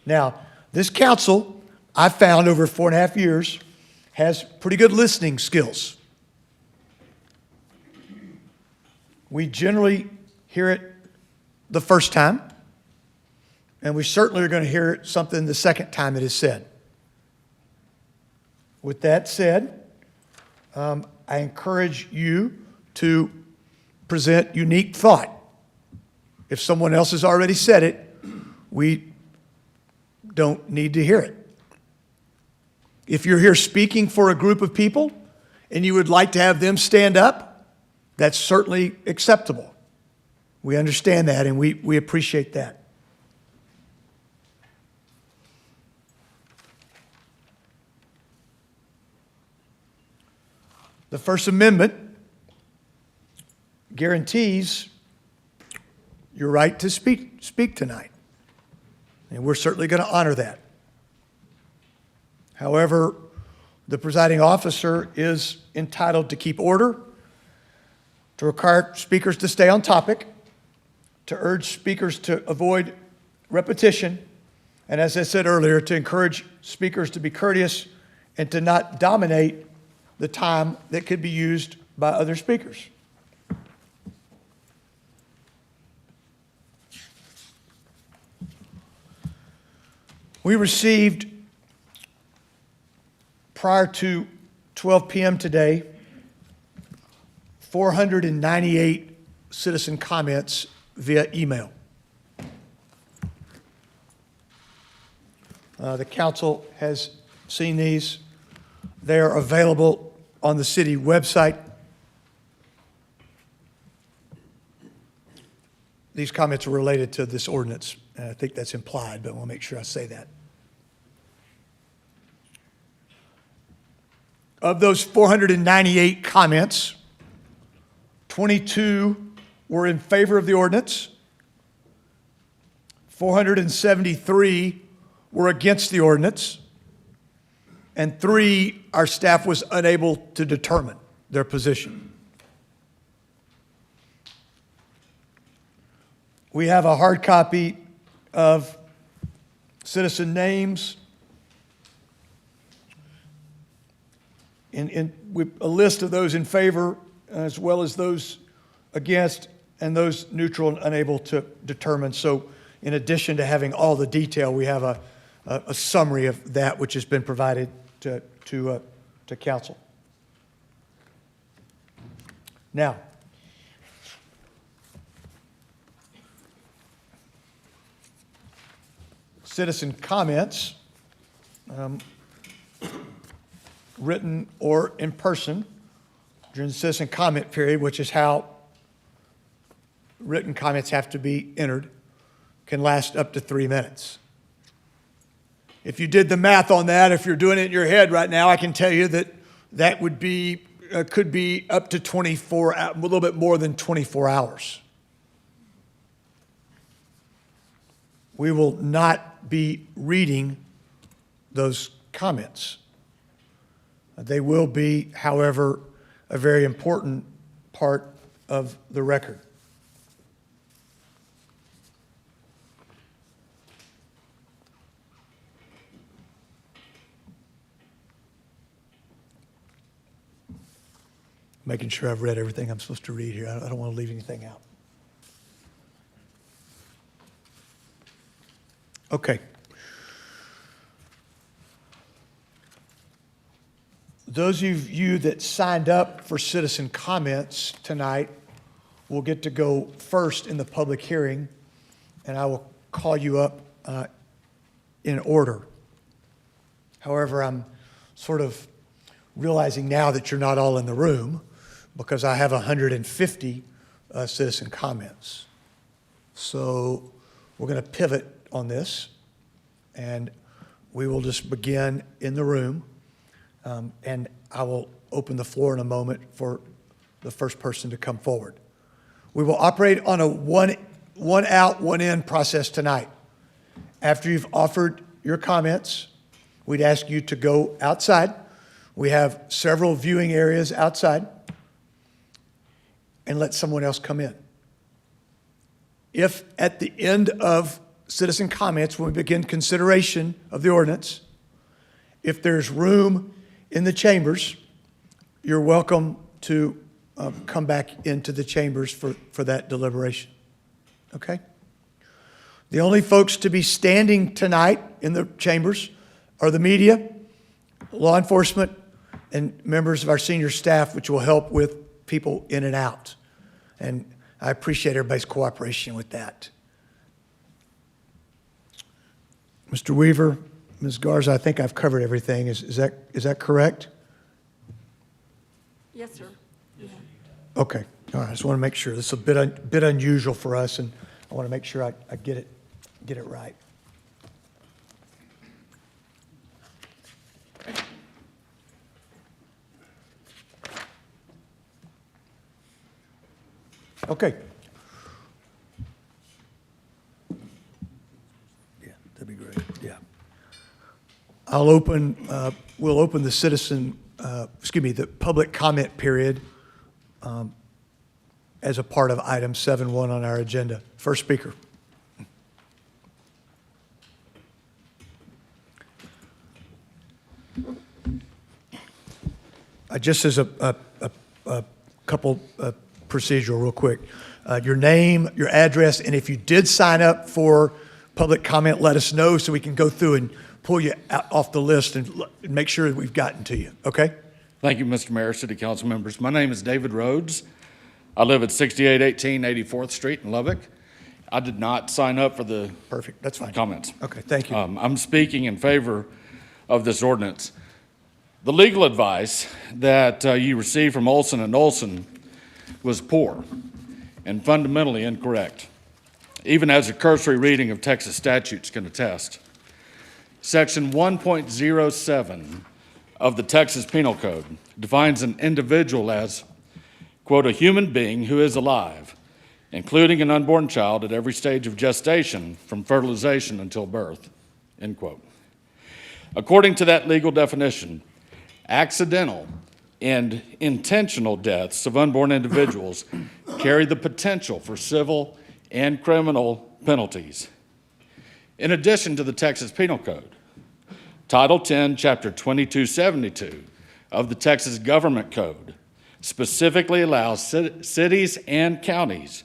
Now, this council, I've found over 4.5 years, has pretty good listening skills. We generally hear it the first time, and we certainly are going to hear something the second time it is said. With that said, I encourage you to present unique thought. If someone else has already said it, we don't need to hear it. If you're here speaking for a group of people and you would like to have them stand up, that's certainly acceptable. We understand that and we appreciate that. The First Amendment guarantees your right to speak tonight, and we're certainly going to honor that. However, the presiding officer is entitled to keep order, to require speakers to stay on topic, to urge speakers to avoid repetition, and as I said earlier, to encourage speakers to be courteous and to not dominate the time that could be used by other speakers. We received, prior to 12 p.m. today, 498 citizen comments via email. The council has seen these. They are available on the city website. These comments are related to this ordinance. And I think that's implied, but I want to make sure I say that. Of those 498 comments, 22 were in favor of the ordinance. 473 were against the ordinance. And 3, our staff was unable to determine their position. We have a hard copy of citizen names, with a list of those in favor, as well as those against, and those neutral and unable to determine. So in addition to having all the detail, we have a summary of that which has been provided to council. Now, citizen comments, written or in person, during the citizen comment period, which is how written comments have to be entered, can last up to 3 minutes. If you did the math on that, if you're doing it in your head right now, I can tell you that that would be, could be up to 24, a little bit more than 24 hours. We will not be reading those comments. They will be, however, a very important part of the record. Making sure I've read everything I'm supposed to read here. I don't want to leave anything out. Okay. Those of you that signed up for citizen comments tonight will get to go first in the public hearing, and I will call you up in order. However, I'm sort of realizing now that you're not all in the room because I have 150 citizen comments. So we're going to pivot on this, and we will just begin in the room. And I will open the floor in a moment for the first person to come forward. We will operate on a one out, one in process tonight. After you've offered your comments, we'd ask you to go outside. We have several viewing areas outside, and let someone else come in. If at the end of citizen comments, when we begin consideration of the ordinance, if there's room in the chambers, you're welcome to come back into the chambers for that deliberation. Okay? The only folks to be standing tonight in the chambers are the media, law enforcement, and members of our senior staff, which will help with people in and out. And I appreciate everybody's cooperation with that. Mr. Weaver, Ms. Garza, I think I've covered everything. Is that correct? Yes, sir. Okay. All right. I just want to make sure. This is a bit unusual for us, and I want to make sure I get it right. Okay. Yeah, that'd be great, yeah. We'll open the the public comment period as a part of item 7.1 on our agenda. First speaker. Just as a couple procedural real quick. Your name, your address, and if you did sign up for public comment, let us know so we can go through and pull you out off the list and make sure that we've gotten to you, okay? Thank you, Mr. Mayor, City Council members. My name is David Rhodes. I live at 6818 84th Street in Lubbock. I did not sign up for the Perfect, that's fine. comments. Okay, thank you. I'm speaking in favor of this ordinance. The legal advice that you received from Olson and Olson was poor and fundamentally incorrect, even as a cursory reading of Texas statutes can attest. Section 1.07 of the Texas Penal Code defines an individual as, quote, a human being who is alive, including an unborn child at every stage of gestation from fertilization until birth, end quote. According to that legal definition, accidental and intentional deaths of unborn individuals carry the potential for civil and criminal penalties. In addition to the Texas Penal Code, Title 10, Chapter 2272 of the Texas Government Code specifically allows cities and counties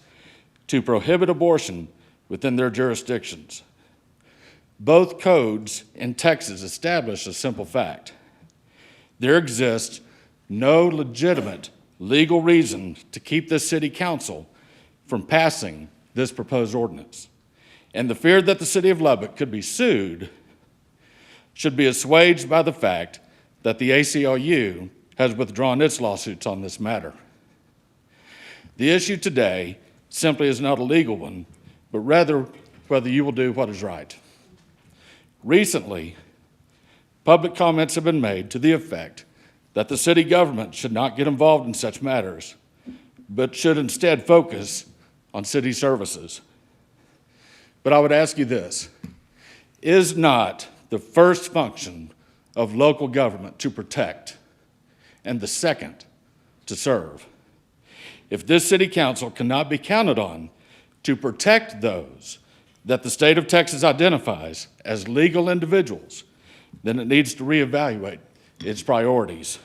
to prohibit abortion within their jurisdictions. Both codes in Texas establish a simple fact. There exists no legitimate legal reason to keep the city council from passing this proposed ordinance. And the fear that the city of Lubbock could be sued should be assuaged by the fact that the ACLU has withdrawn its lawsuits on this matter. The issue today simply is not a legal one, but rather whether you will do what is right. Recently, public comments have been made to the effect that the city government should not get involved in such matters, but should instead focus on city services. But I would ask you this: is not the first function of local government to protect, and the second to serve? If this city council cannot be counted on to protect those that the state of Texas identifies as legal individuals, then it needs to reevaluate its priorities.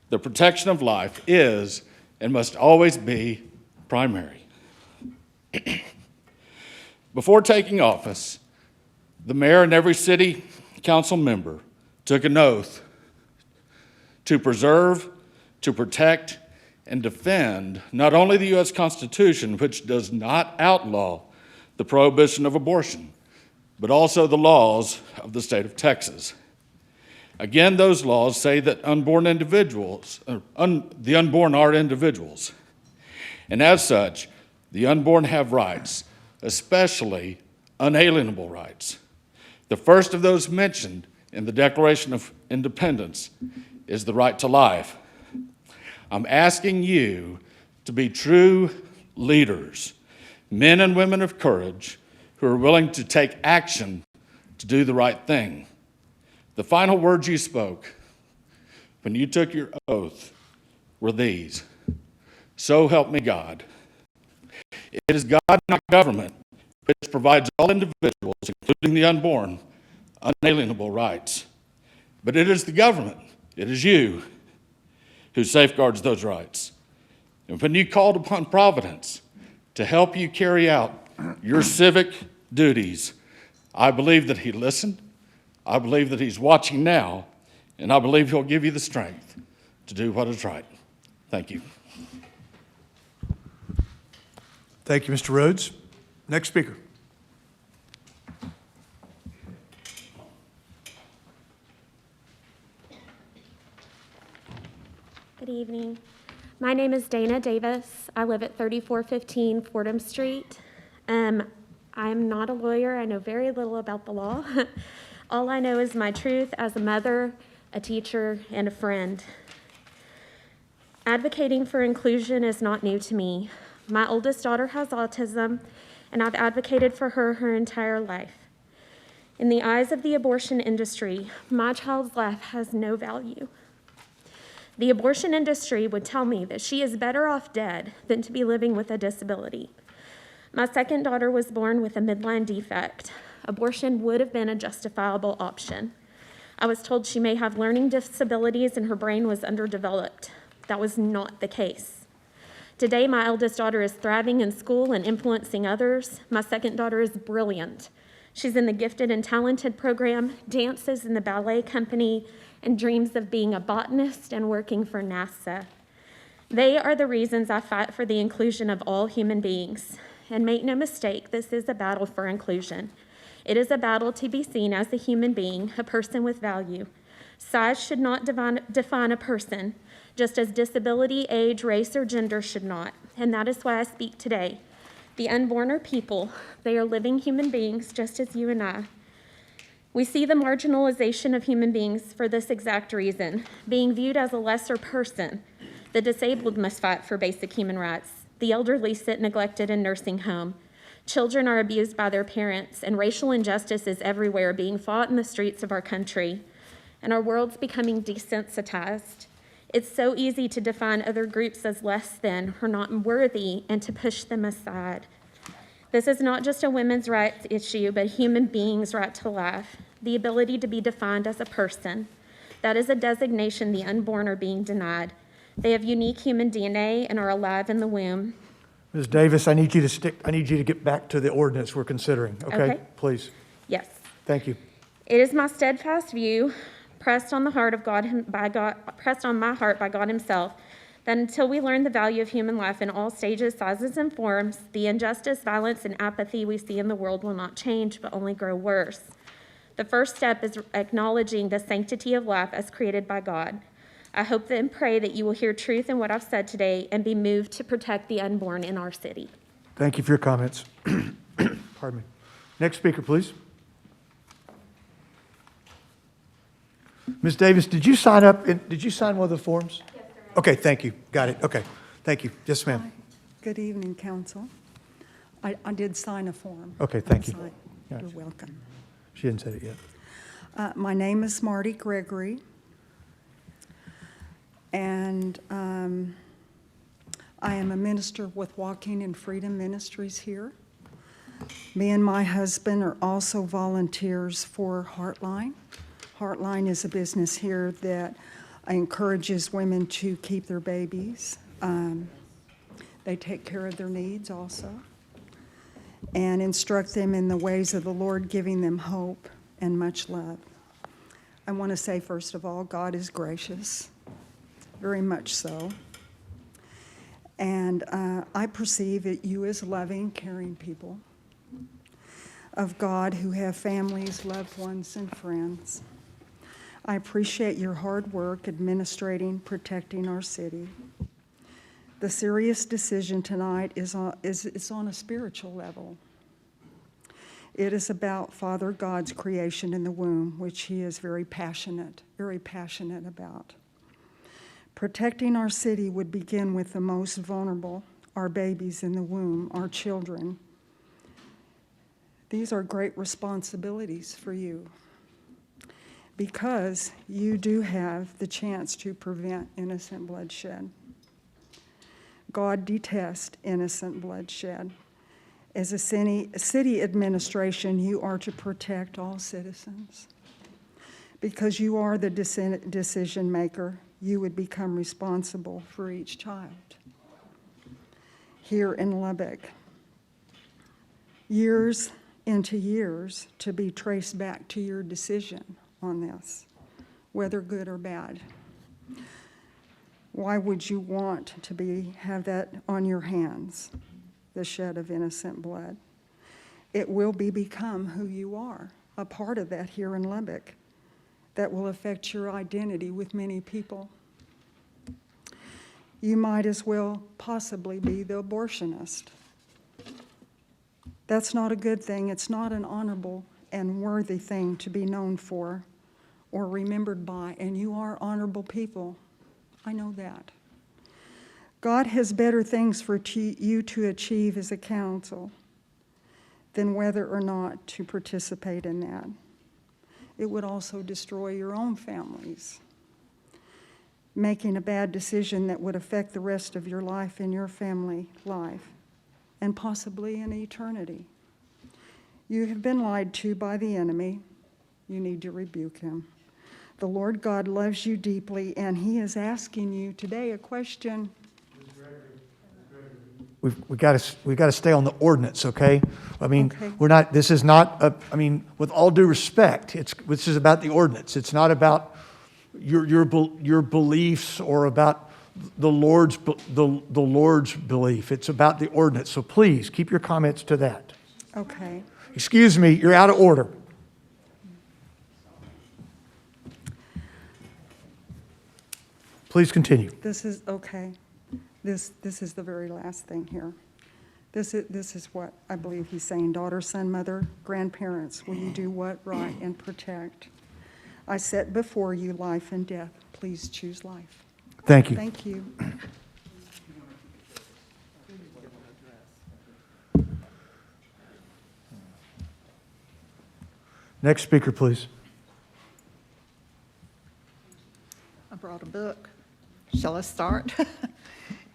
The protection of life is and must always be primary. Before taking office, the mayor and every city council member took an oath to preserve, to protect, and defend not only the U.S. Constitution, which does not outlaw the prohibition of abortion, but also the laws of the state of Texas. Again, those laws say that unborn individuals, the unborn are individuals, and as such, the unborn have rights, especially unalienable rights. The first of those mentioned in the Declaration of Independence is the right to life. I'm asking you to be true leaders, men and women of courage who are willing to take action to do the right thing. The final words you spoke when you took your oath were these: "So help me God." It is God, not government, which provides all individuals, including the unborn, unalienable rights. But it is the government, it is you, who safeguards those rights. And when you called upon Providence to help you carry out your civic duties, I believe that He listened, I believe that He's watching now, and I believe He'll give you the strength to do what is right. Thank you. Thank you, Mr. Rhodes. Next speaker. Good evening. My name is Dana Davis. I live at 3415 Fordham Street. I'm not a lawyer. I know very little about the law. All I know is my truth as a mother, a teacher, and a friend. Advocating for inclusion is not new to me. My oldest daughter has autism, and I've advocated for her entire life. In the eyes of the abortion industry, my child's life has no value. The abortion industry would tell me that she is better off dead than to be living with a disability. My second daughter was born with a midline defect. Abortion would have been a justifiable option. I was told she may have learning disabilities and her brain was underdeveloped. That was not the case. Today, my eldest daughter is thriving in school and influencing others. My second daughter is brilliant. She's in the gifted and talented program, dances in the ballet company, and dreams of being a botanist and working for NASA. They are the reasons I fight for the inclusion of all human beings. And make no mistake, this is a battle for inclusion. It is a battle to be seen as a human being, a person with value. Size should not define a person, just as disability, age, race, or gender should not. And that is why I speak today. The unborn are people. They are living human beings, just as you and I. We see the marginalization of human beings for this exact reason, being viewed as a lesser person. The disabled must fight for basic human rights. The elderly sit neglected in nursing home. Children are abused by their parents, and racial injustice is everywhere, being fought in the streets of our country. And our world's becoming desensitized. It's so easy to define other groups as less than or not worthy and to push them aside. This is not just a women's rights issue, but human beings' right to life, the ability to be defined as a person. That is a designation the unborn are being denied. They have unique human DNA and are alive in the womb. Ms. Davis, I need you to get back to the ordinance we're considering, okay? Okay. Please. Yes. Thank you. It is my steadfast view, pressed on my heart by God Himself, that until we learn the value of human life in all stages, sizes, and forms, the injustice, violence, and apathy we see in the world will not change, but only grow worse. The first step is acknowledging the sanctity of life as created by God. I hope and pray that you will hear truth in what I've said today and be moved to protect the unborn in our city. Thank you for your comments. Pardon me. Next speaker, please. Ms. Davis, did you sign one of the forms? Yes, sir. Okay, thank you. Got it. Okay, thank you. Yes, ma'am. Hi. Good evening, council. I did sign a form. Okay, thank you. You're Gotcha. welcome. She hadn't said it yet. My name is Marty Gregory, and I am a minister with Walking in Freedom Ministries here. Me and my husband are also volunteers for Heartline. Heartline is a business here that encourages women to keep their babies. They take care of their needs also and instruct them in the ways of the Lord, giving them hope and much love. I want to say, first of all, God is gracious, very much so. And I perceive that you as loving, caring people of God who have families, loved ones, and friends. I appreciate your hard work administrating, protecting our city. The serious decision tonight is on a spiritual level. It is about Father God's creation in the womb, which he is very passionate about. Protecting our city would begin with the most vulnerable, our babies in the womb, our children. These are great responsibilities for you, because you do have the chance to prevent innocent bloodshed. God detests innocent bloodshed. As a city administration, you are to protect all citizens. Because you are the decision maker, you would become responsible for each child. Here in Lubbock, years into years to be traced back to your decision on this, whether good or bad. Why would you want to have that on your hands, the shed of innocent blood? It will become who you are, a part of that here in Lubbock, that will affect your identity with many people. You might as well possibly be the abortionist. That's not a good thing. It's not an honorable and worthy thing to be known for or remembered by, and you are honorable people. I know that. God has better things for you to achieve as a council than whether or not to participate in that. It would also destroy your own families, making a bad decision that would affect the rest of your life and your family life, and possibly an eternity. You have been lied to by the enemy. You need to rebuke him. The Lord God loves you deeply, and he is asking you today a question. We've got to stay on the ordinance, okay? I mean, Okay. this is not, I mean, with all due respect, this is about the ordinance. It's not about your beliefs or about the Lord's belief. It's about the ordinance. So please, keep your comments to that. Okay. Excuse me, you're out of order. Please continue. This is, okay. This is the very last thing here. This is what I believe he's saying. Daughter, son, mother, grandparents, will you do what right and protect? I set before you life and death. Please choose life. Thank you. Thank you. Next speaker, please. I brought a book. Shall I start?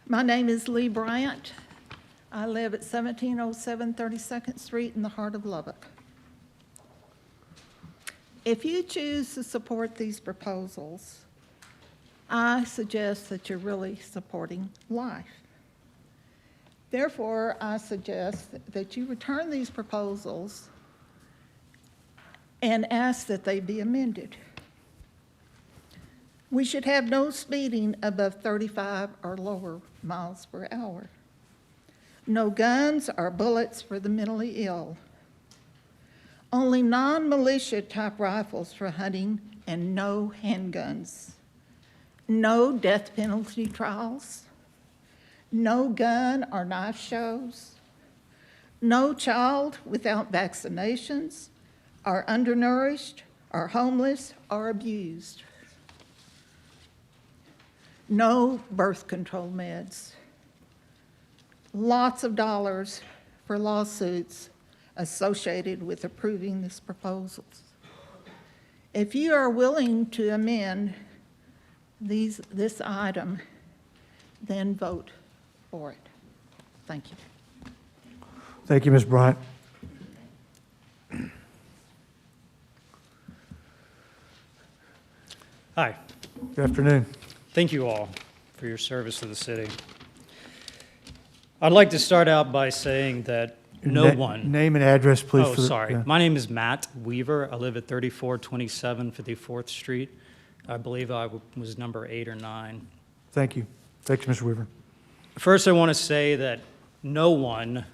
My name is Lee Bryant. I live at 1707 32nd Street in the heart of Lubbock. If you choose to support these proposals, I suggest that you're really supporting life. Therefore, I suggest that you return these proposals and ask that they be amended. We should have no speeding above 35 or lower miles per hour. No guns or bullets for the mentally ill. Only non-militia type rifles for hunting and no handguns. No death penalty trials. No gun or knife shows. No child without vaccinations or undernourished or homeless or abused. No birth control meds. Lots of dollars for lawsuits associated with approving these proposals. If you are willing to amend this item, then vote for it. Thank you. Thank you, Ms. Bryant. Hi. Good afternoon. Thank you all for your service to the city. I'd like to start out by saying that no one... Name and address, please. Oh, sorry. My name is Matt Weaver. I live at 3427 54th Street. I believe I was number 8 or 9. Thank you. Thank you, Mr. Weaver. First, I want to say that no one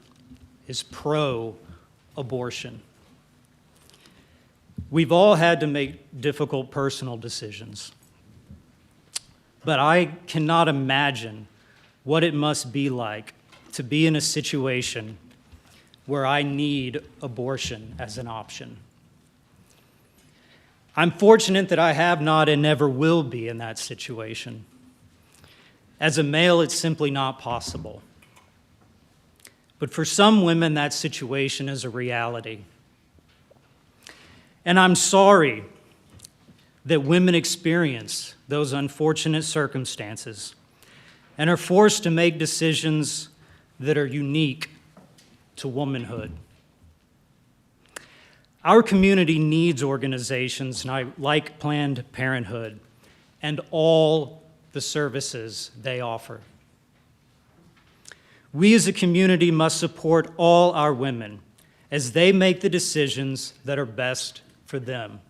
is pro-abortion. We've all had to make difficult personal decisions. But I cannot imagine what it must be like to be in a situation where I need abortion as an option. I'm fortunate that I have not and never will be in that situation. As a male, it's simply not possible. But for some women, that situation is a reality. And I'm sorry that women experience those unfortunate circumstances and are forced to make decisions that are unique to womanhood. Our community needs organizations like Planned Parenthood and all the services they offer. We as a community must support all our women as they make the decisions that are best for them.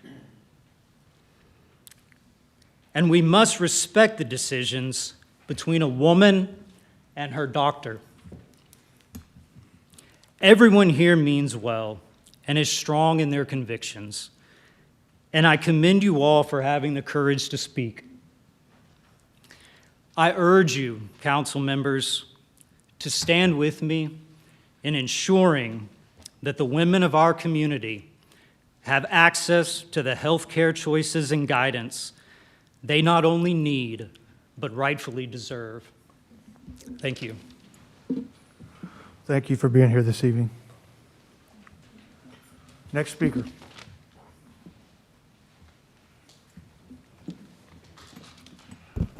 And we must respect the decisions between a woman and her doctor. Everyone here means well and is strong in their convictions, and I commend you all for having the courage to speak. I urge you, council members, to stand with me in ensuring that the women of our community have access to the health care choices and guidance they not only need, but rightfully deserve. Thank you. Thank you for being here this evening. Next speaker.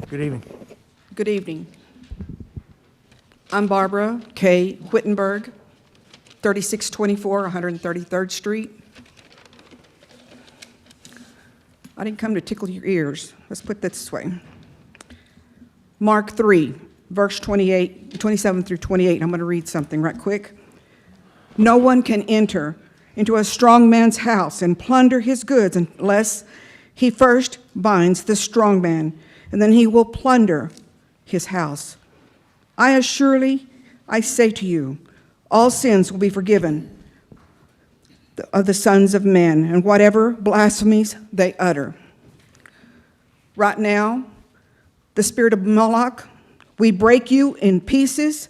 Good evening. Good evening. I'm Barbara K. Wittenberg, 3624 133rd Street. I didn't come to tickle your ears. Let's put it this way. Mark 3, verse 27 through 28. I'm going to read something right quick. No one can enter into a strong man's house and plunder his goods unless he first binds the strong man, and then he will plunder his house. I say to you, all sins will be forgiven of the sons of men, and whatever blasphemies they utter. Right now, the spirit of Moloch, we break you in pieces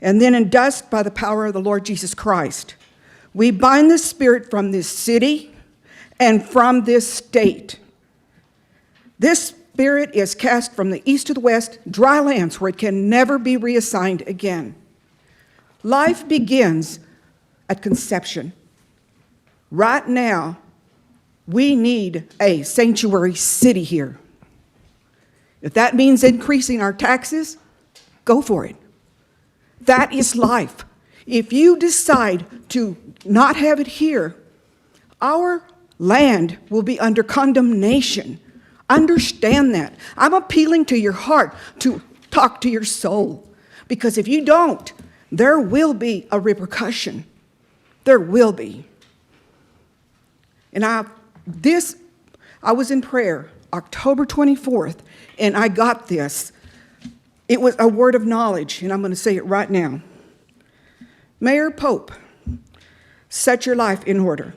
and then in dust by the power of the Lord Jesus Christ. We bind the spirit from this city and from this state. This spirit is cast from the east to the west, dry lands where it can never be reassigned again. Life begins at conception. Right now, we need a sanctuary city here. If that means increasing our taxes, go for it. That is life. If you decide to not have it here, our land will be under condemnation. Understand that. I'm appealing to your heart to talk to your soul. Because if you don't, there will be a repercussion. There will be. And I was in prayer October 24th, and I got this. It was a word of knowledge, and I'm going to say it right now. Mayor Pope, set your life in order.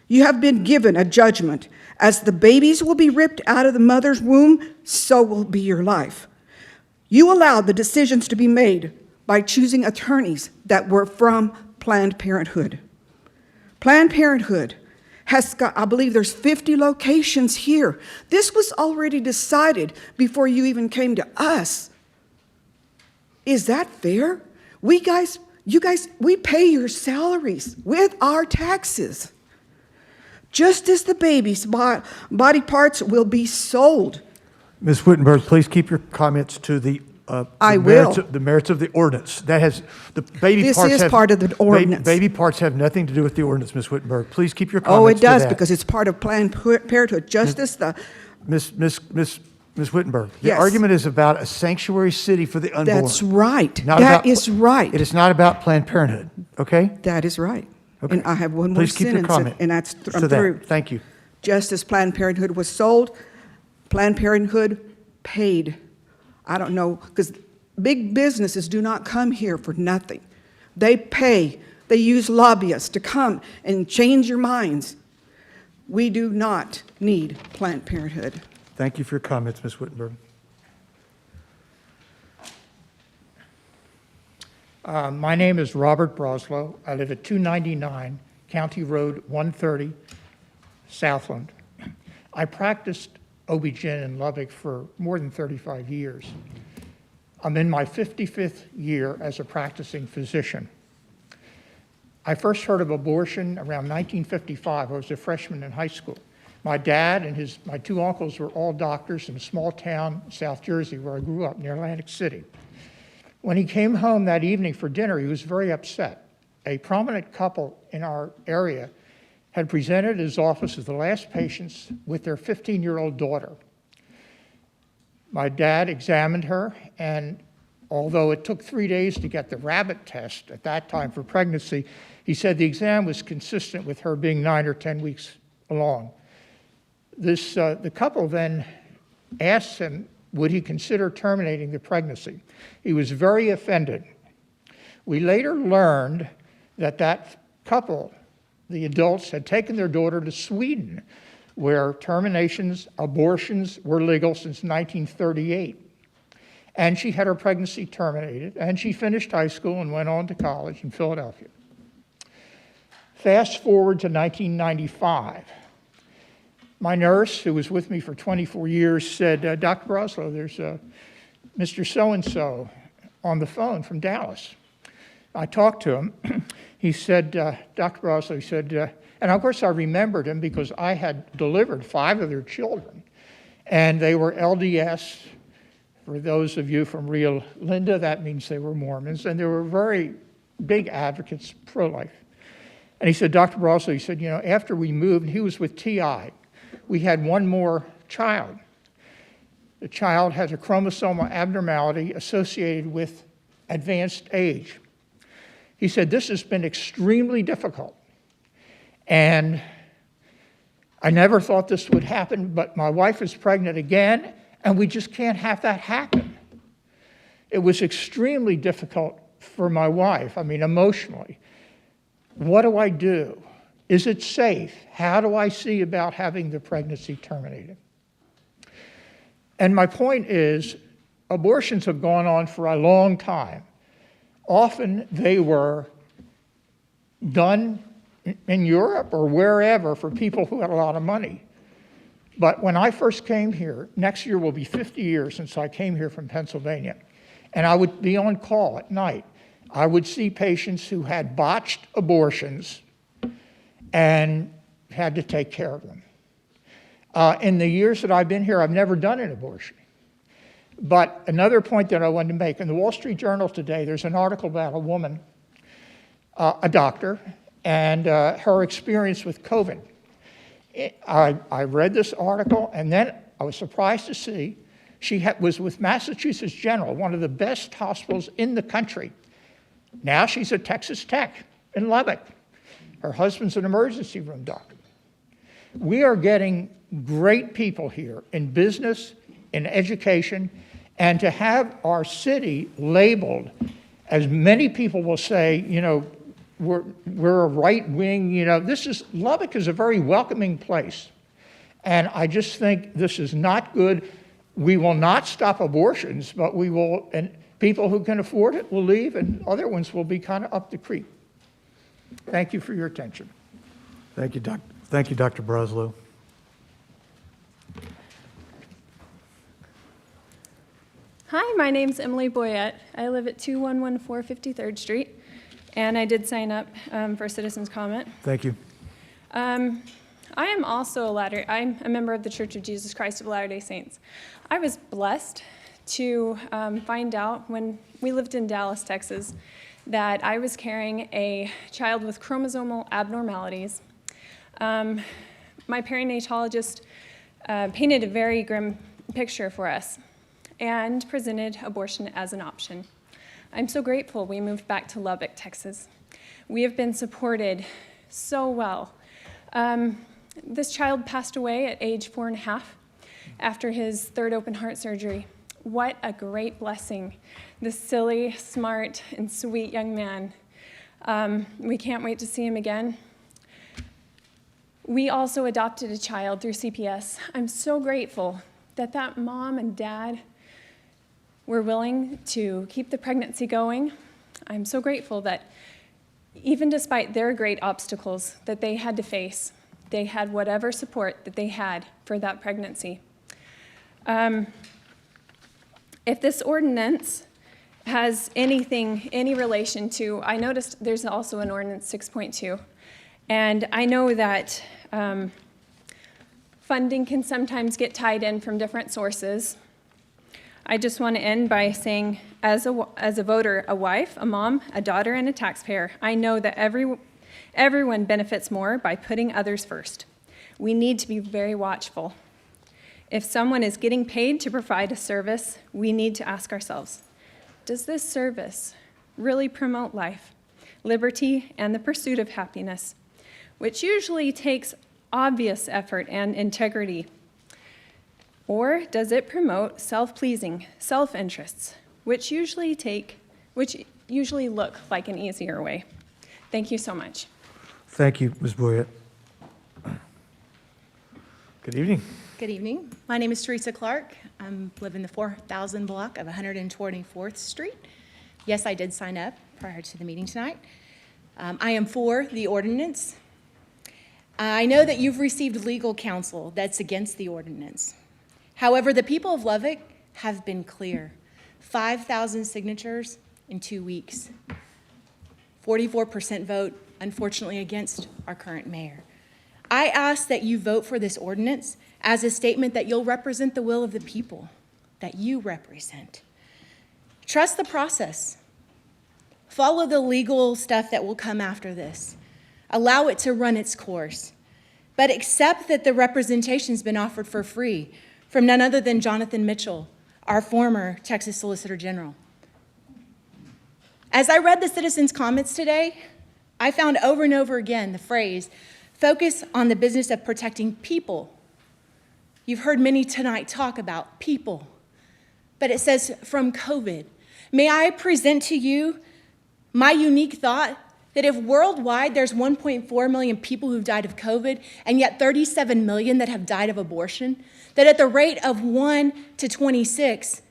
You have been given a judgment. As the babies will be ripped out of the mother's womb, so will be your life. You allowed the decisions to be made by choosing attorneys that were from Planned Parenthood. Planned Parenthood has got, I believe there's 50 locations here. This was already decided before you even came to us. Is that fair? You guys, we pay your salaries with our taxes. Just as the baby's body parts will be sold. Ms. Wittenberg, please keep your comments to the merits of the ordinance. That has the baby this parts. This is part of the ordinance. Baby parts have nothing to do with the ordinance, Ms. Wittenberg. Please keep your comments. Oh, it does to that. because it's part of Planned Parenthood. Just as the Ms. Wittenberg, the yes. argument is about a sanctuary city for the unborn. That's right. That is right. It is not about Planned Parenthood. Okay. That is right. Okay. And I have one more Please keep sentence, your comment and that's to I'm that. through. Thank you. Just as Planned Parenthood was sold, Planned Parenthood paid. I don't know, because big businesses do not come here for nothing. They pay. They use lobbyists to come and change your minds. We do not need Planned Parenthood. Thank you for your comments, Ms. Wittenberg. My name is Robert Broslow. I live at 299 County Road 130, Southland. I practiced OB-GYN in Lubbock for more than 35 years. I'm in my 55th year as a practicing physician. I first heard of abortion around 1955. I was a freshman in high school. My dad and my two uncles were all doctors in a small town in South Jersey where I grew up, near Atlantic City. When he came home that evening for dinner, he was very upset. A prominent couple in our area had presented at his office as the last patients with their 15-year-old daughter. My dad examined her, and although it took 3 days to get the rabbit test at that time for pregnancy, he said the exam was consistent with her being 9 or 10 weeks along. The couple then asked him, would he consider terminating the pregnancy? He was very offended. We later learned that that couple, the adults, had taken their daughter to Sweden, where abortions were legal since 1938. And she had her pregnancy terminated, and she finished high school and went on to college in Philadelphia. Fast forward to 1995. My nurse, who was with me for 24 years, said, Dr. Broslow, there's Mr. So-and-so on the phone from Dallas. I talked to him. He said, Dr. Broslow, he said, and of course I remembered him because I had delivered 5 of their children, and they were LDS. For those of you from Rio Linda, that means they were Mormons, and they were very big advocates pro-life. And he said, Dr. Broslow, he said, you know, after we moved, he was with TI, we had one more child. The child has a chromosomal abnormality associated with advanced age. He said, this has been extremely difficult. And I never thought this would happen, but my wife is pregnant again, and we just can't have that happen. It was extremely difficult for my wife, I mean, emotionally. What do I do? Is it safe? How do I see about having the pregnancy terminated? And my point is, abortions have gone on for a long time. Often they were done in Europe or wherever for people who had a lot of money. But when I first came here, next year will be 50 years since I came here from Pennsylvania, and I would be on call at night. I would see patients who had botched abortions and had to take care of them. In the years that I've been here, I've never done an abortion. But another point that I wanted to make, in the Wall Street Journal today, there's an article about a woman, a doctor, and her experience with COVID. I read this article, and then I was surprised to see she was with Massachusetts General, one of the best hospitals in the country. Now she's at Texas Tech in Lubbock. Her husband's an emergency room doctor. We are getting great people here in business, in education, and to have our city labeled, as many people will say, you know, we're a right wing, you know, Lubbock is a very welcoming place. And I just think this is not good. We will not stop abortions, but we will, and people who can afford it will leave, and other ones will be kind of up the creek. Thank you for your attention. Thank you, Dr. Broslow. Hi, my name's Emily Boyette. I live at 2114 53rd Street, and I did sign up for citizens' comment. Thank you. I am also I'm a member of the Church of Jesus Christ of Latter-day Saints. I was blessed to find out when we lived in Dallas, Texas, that I was carrying a child with chromosomal abnormalities. My perinatologist painted a very grim picture for us and presented abortion as an option. I'm so grateful we moved back to Lubbock, Texas. We have been supported so well. This child passed away at age 4.5 after his 3rd open heart surgery. What a great blessing. This silly, smart, and sweet young man. We can't wait to see him again. We also adopted a child through CPS. I'm so grateful that that mom and dad were willing to keep the pregnancy going. I'm so grateful that even despite their great obstacles that they had to face, they had whatever support that they had for that pregnancy. If this ordinance has any relation to, I noticed there's also an ordinance 6.2, and I know that funding can sometimes get tied in from different sources. I just want to end by saying, as a voter, a wife, a mom, a daughter, and a taxpayer, I know that everyone benefits more by putting others first. We need to be very watchful. If someone is getting paid to provide a service, we need to ask ourselves, does this service really promote life, liberty, and the pursuit of happiness, which usually takes obvious effort and integrity? Or does it promote self-pleasing, self-interests, which usually look like an easier way? Thank you so much. Thank you, Ms. Boyette. Good evening. Good evening. My name is Teresa Clark. I live in the 4000 block of 124th Street. Yes, I did sign up prior to the meeting tonight. I am for the ordinance. I know that you've received legal counsel that's against the ordinance. However, the people of Lubbock have been clear. 5,000 signatures in 2 weeks. 44% vote, unfortunately, against our current mayor. I ask that you vote for this ordinance as a statement that you'll represent the will of the people that you represent. Trust the process. Follow the legal stuff that will come after this. Allow it to run its course. But accept that the representation's been offered for free from none other than Jonathan Mitchell, our former Texas Solicitor General. As I read the citizens' comments today, I found over and over again the phrase, focus on the business of protecting people. You've heard many tonight talk about people, but it says from COVID. May I present to you my unique thought that if worldwide there's 1.4 million people who've died of COVID and yet 37 million that have died of abortion, that at the rate of 1 to 26,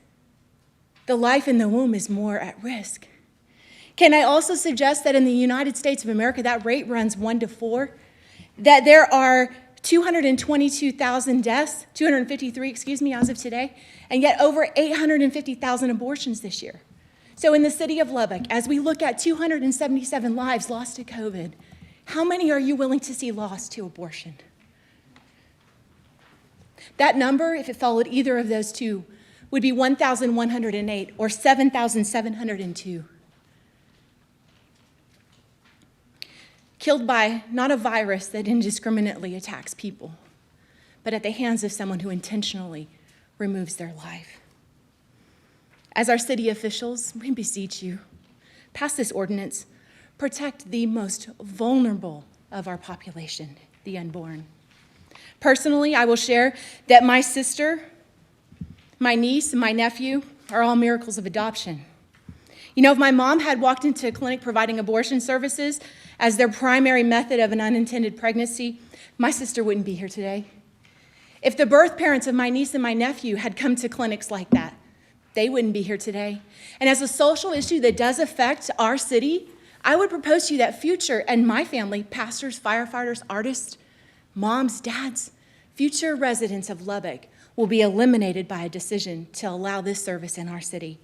the life in the womb is more at risk. Can I also suggest that in the United States of America, that rate runs 1 to 4, that there are 222,000 deaths, 253, as of today, and yet over 850,000 abortions this year. So in the city of Lubbock, as we look at 277 lives lost to COVID, how many are you willing to see lost to abortion? That number, if it followed either of those two, would be 1,108 or 7,702. Killed by not a virus that indiscriminately attacks people, but at the hands of someone who intentionally removes their life. As our city officials, we beseech you, pass this ordinance, protect the most vulnerable of our population, the unborn. Personally, I will share that my sister, my niece, and my nephew are all miracles of adoption. You know, if my mom had walked into a clinic providing abortion services as their primary method of an unintended pregnancy, my sister wouldn't be here today. If the birth parents of my niece and my nephew had come to clinics like that, they wouldn't be here today. And as a social issue that does affect our city, I would propose to you that future, and my family, pastors, firefighters, artists, moms, dads, future residents of Lubbock will be eliminated by a decision to allow this service in our city.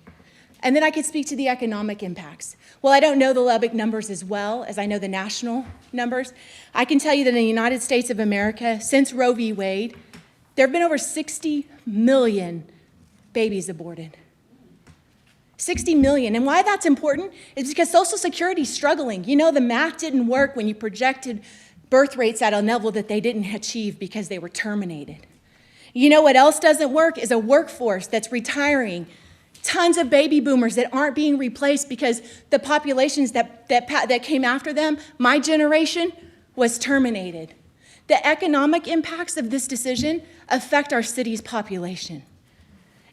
And then I could speak to the economic impacts. Well, I don't know the Lubbock numbers as well as I know the national numbers. I can tell you that in the United States of America, since Roe v. Wade, there have been over 60 million babies aborted. 60 million. And why that's important is because Social Security is struggling. You know, the math didn't work when you projected birth rates at a level that they didn't achieve because they were terminated. You know what else doesn't work is a workforce that's retiring. Tons of baby boomers that aren't being replaced because the populations that came after them, my generation, was terminated. The economic impacts of this decision affect our city's population.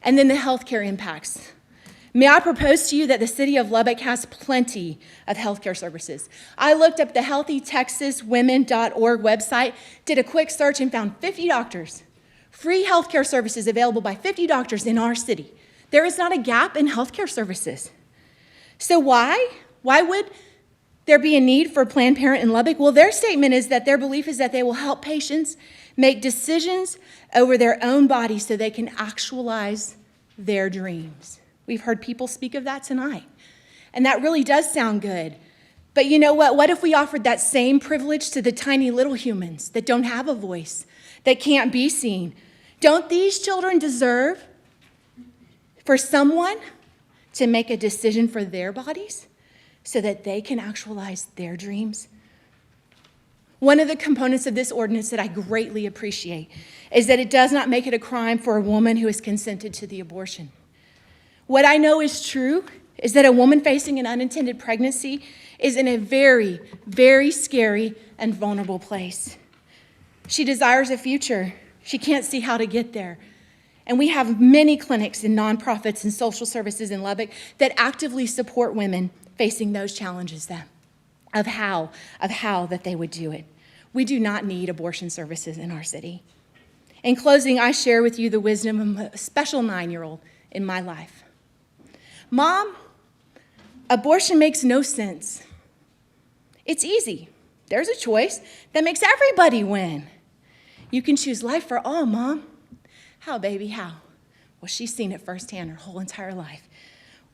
And then the healthcare impacts. May I propose to you that the city of Lubbock has plenty of healthcare services. I looked up the healthytexaswomen.org website, did a quick search, and found 50 doctors. Free healthcare services available by 50 doctors in our city. There is not a gap in healthcare services. So why? Why would there be a need for Planned Parenthood in Lubbock? Well, their statement is that their belief is that they will help patients make decisions over their own bodies so they can actualize their dreams. We've heard people speak of that tonight. And that really does sound good. But you know what? What if we offered that same privilege to the tiny little humans that don't have a voice, that can't be seen? Don't these children deserve for someone to make a decision for their bodies so that they can actualize their dreams? One of the components of this ordinance that I greatly appreciate is that it does not make it a crime for a woman who has consented to the abortion. What I know is true is that a woman facing an unintended pregnancy is in a very, very scary and vulnerable place. She desires a future. She can't see how to get there. And we have many clinics and nonprofits and social services in Lubbock that actively support women facing those challenges of how that they would do it. We do not need abortion services in our city. In closing, I share with you the wisdom of a special 9-year-old in my life. Mom, abortion makes no sense. It's easy. There's a choice that makes everybody win. You can choose life for all, Mom. How, baby, how? Well, she's seen it firsthand her whole entire life.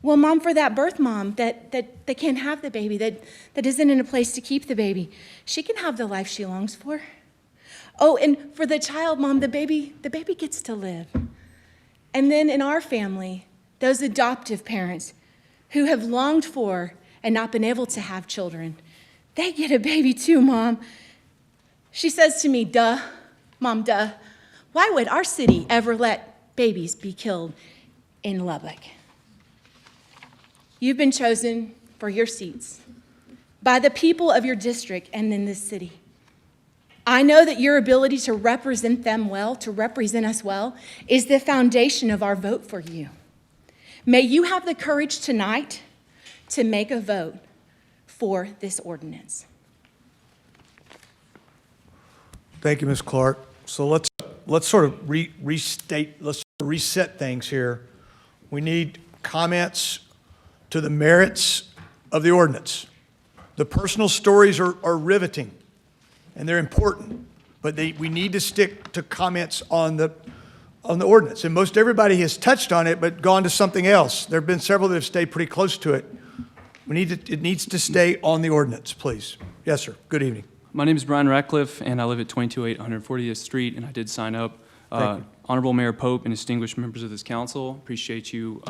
Well, Mom, for that birth mom that can't have the baby, that isn't in a place to keep the baby, she can have the life she longs for. Oh, and for the child, Mom, the baby gets to live. And then in our family, those adoptive parents who have longed for and not been able to have children, they get a baby too, Mom. She says to me, duh, Mom, duh. Why would our city ever let babies be killed in Lubbock? You've been chosen for your seats by the people of your district and in this city. I know that your ability to represent them well, to represent us well, is the foundation of our vote for you. May you have the courage tonight to make a vote for this ordinance. Thank you, Ms. Clark. So let's sort of reset things here. We need comments to the merits of the ordinance. The personal stories are riveting, and they're important, but we need to stick to comments on the ordinance. And most everybody has touched on it, but gone to something else. There have been several that have stayed pretty close to it. It needs to stay on the ordinance, please. Yes, sir. Good evening. My name is Brian Ratcliffe, and I live at 228 140th Street, and I did sign up. Honorable Mayor Pope and distinguished members of this council, appreciate you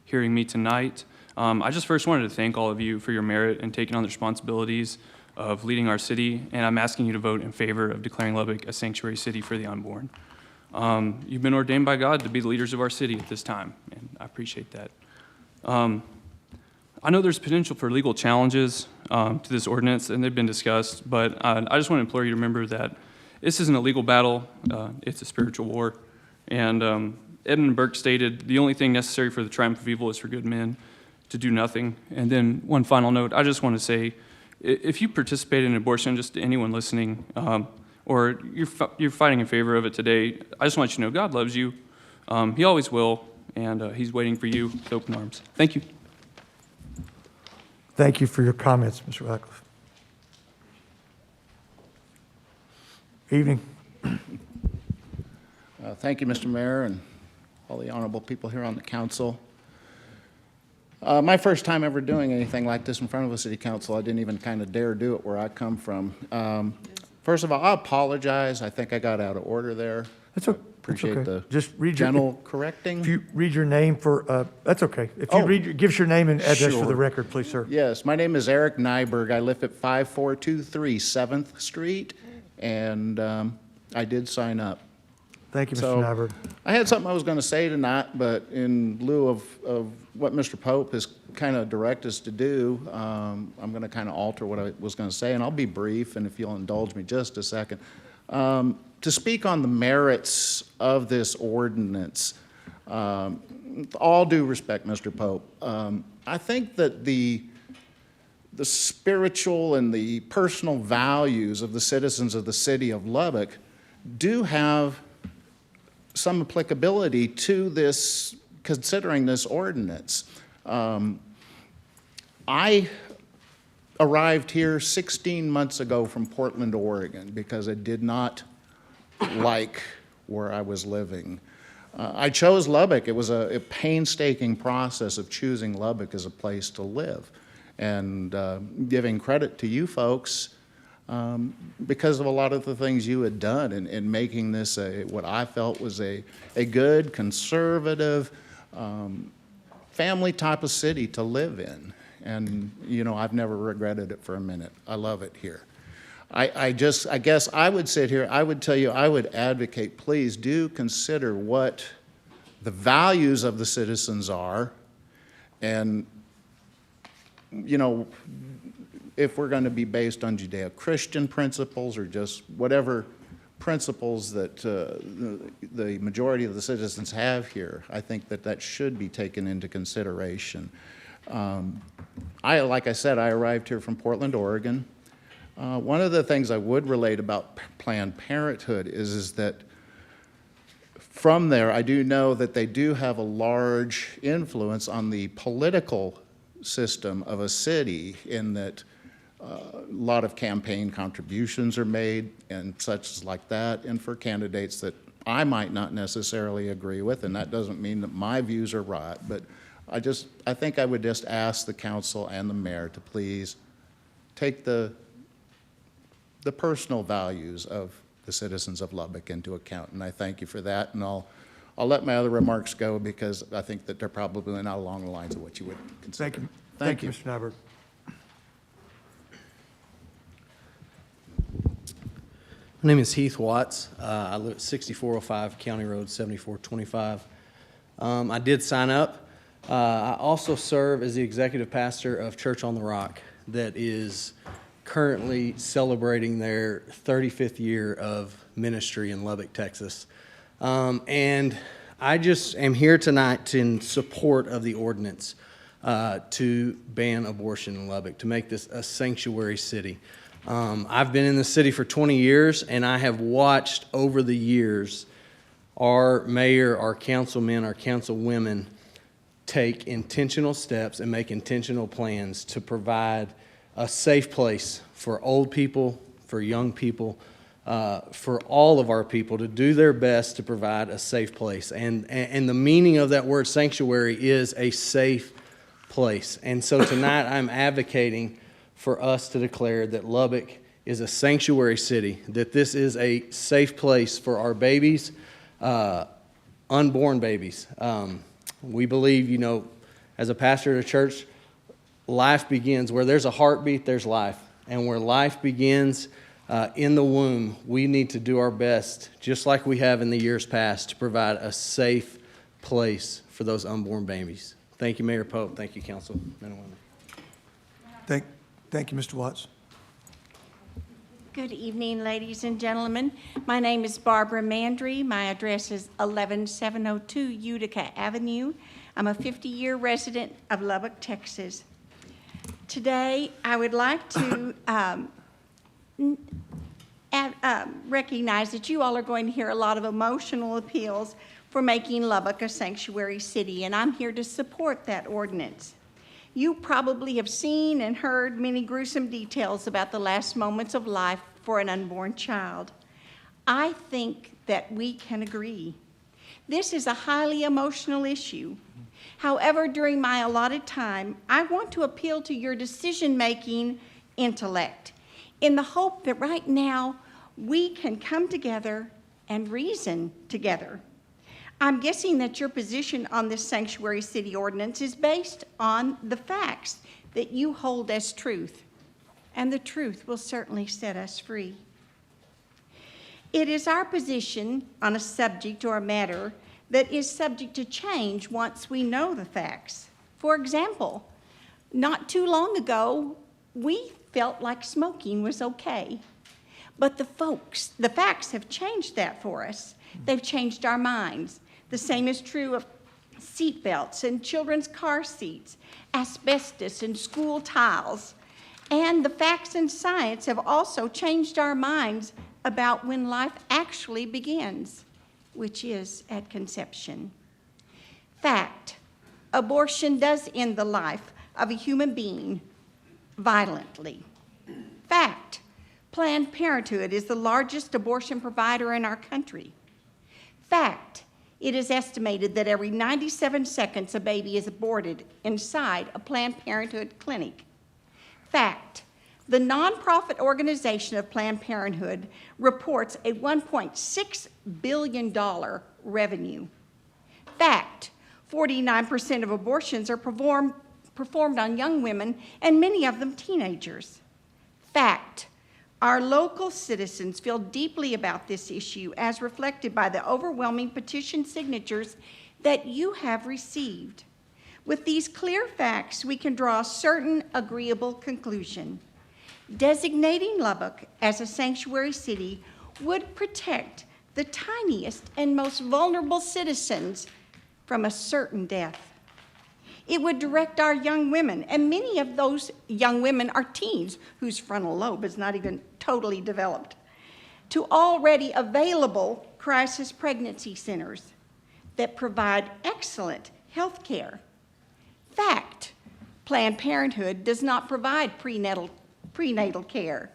hearing me tonight. I just first wanted to thank all of you for your merit in taking on the responsibilities of leading our city, and I'm asking you to vote in favor of declaring Lubbock a sanctuary city for the unborn. You've been ordained by God to be the leaders of our city at this time, and I appreciate that. I know there's potential for legal challenges to this ordinance, and they've been discussed, but I just want to implore you to remember that this isn't a legal battle, it's a spiritual war. And Edmund Burke stated, the only thing necessary for the triumph of evil is for good men to do nothing. And then one final note, I just want to say, if you participate in abortion, just to anyone listening, or you're fighting in favor of it today, I just want you to know God loves you. He always will, and he's waiting for you with open arms. Thank you. Thank you for your comments, Mr. Ratcliffe. Evening. Thank you, Mr. Mayor, and all the honorable people here on the council. My first time ever doing anything like this in front of a city council. I didn't even kind of dare do it where I come from. First of all, I apologize. I think I got out of order there. That's okay. Appreciate the Just read gentle correcting. If you read your name for, that's okay. If you give us your name and address for the record, please, sir. Yes, my name is Eric Nyberg. I live at 5423 7th Street, and I did sign up. Thank you, Mr. So, Nyberg. I had something I was going to say tonight, but in lieu of what Mr. Pope has kind of directed us to do, I'm going to kind of alter what I was going to say, and I'll be brief, and if you'll indulge me just a second. To speak on the merits of this ordinance, with all due respect, Mr. Pope, I think that the spiritual and the personal values of the citizens of the city of Lubbock do have some applicability to this, considering this ordinance. I arrived here 16 months ago from Portland, Oregon, because I did not like where I was living. I chose Lubbock. It was a painstaking process of choosing Lubbock as a place to live. And giving credit to you folks because of a lot of the things you had done in making this what I felt was a good, conservative, family type of city to live in. And, you know, I've never regretted it for a minute. I love it here. I guess I would sit here, I would tell you, I would advocate, please do consider what the values of the citizens are. And, you know, if we're going to be based on Judeo-Christian principles or just whatever principles that the majority of the citizens have here, I think that that should be taken into consideration. Like I said, I arrived here from Portland, Oregon. One of the things I would relate about Planned Parenthood is that from there, I do know that they do have a large influence on the political system of a city, in that a lot of campaign contributions are made and such like that, and for candidates that I might not necessarily agree with, and that doesn't mean that my views are right, but I think I would just ask the council and the mayor to please take the personal values of the citizens of Lubbock into account, and I thank you for that, and I'll let my other remarks go because I think that they're probably not along the lines of what you would consider. Thank you. Thank you. Mr. Nyberg. My name is Heath Watts. I live at 6405 County Road 7425. I did sign up. I also serve as the executive pastor of Church on the Rock that is currently celebrating their 35th year of ministry in Lubbock, Texas. And I just am here tonight in support of the ordinance to ban abortion in Lubbock, to make this a sanctuary city. I've been in the city for 20 years, and I have watched over the years our mayor, our councilmen, our councilwomen take intentional steps and make intentional plans to provide a safe place for old people, for young people, for all of our people to do their best to provide a safe place. And the meaning of that word sanctuary is a safe place. And so tonight I'm advocating for us to declare that Lubbock is a sanctuary city, that this is a safe place for our babies, unborn babies. We believe, you know, as a pastor at a church, life begins where there's a heartbeat, there's life. And where life begins in the womb, we need to do our best, just like we have in the years past, to provide a safe place for those unborn babies. Thank you, Mayor Pope. Thank you, council men and women. Thank you, Mr. Watts. Good evening, ladies and gentlemen. My name is Barbara Mandry. My address is 11702 Utica Avenue. I'm a 50-year resident of Lubbock, Texas. Today, I would like to recognize that you all are going to hear a lot of emotional appeals for making Lubbock a sanctuary city, and I'm here to support that ordinance. You probably have seen and heard many gruesome details about the last moments of life for an unborn child. I think that we can agree. This is a highly emotional issue. However, during my allotted time, I want to appeal to your decision-making intellect in the hope that right now we can come together and reason together. I'm guessing that your position on this sanctuary city ordinance is based on the facts that you hold as truth, and the truth will certainly set us free. It is our position on a subject or a matter that is subject to change once we know the facts. For example, not too long ago, we felt like smoking was okay. But the facts have changed that for us. They've changed our minds. The same is true of seat belts and children's car seats, asbestos and school tiles. And the facts and science have also changed our minds about when life actually begins, which is at conception. Fact, abortion does end the life of a human being violently. Fact, Planned Parenthood is the largest abortion provider in our country. Fact, it is estimated that every 97 seconds a baby is aborted inside a Planned Parenthood clinic. Fact, the nonprofit organization of Planned Parenthood reports a $1.6 billion revenue. Fact, 49% of abortions are performed on young women, and many of them teenagers. Fact, our local citizens feel deeply about this issue as reflected by the overwhelming petition signatures that you have received. With these clear facts, we can draw a certain agreeable conclusion. Designating Lubbock as a sanctuary city would protect the tiniest and most vulnerable citizens from a certain death. It would direct our young women, and many of those young women are teens whose frontal lobe is not even totally developed, to already available crisis pregnancy centers that provide excellent health care. Fact, Planned Parenthood does not provide prenatal care.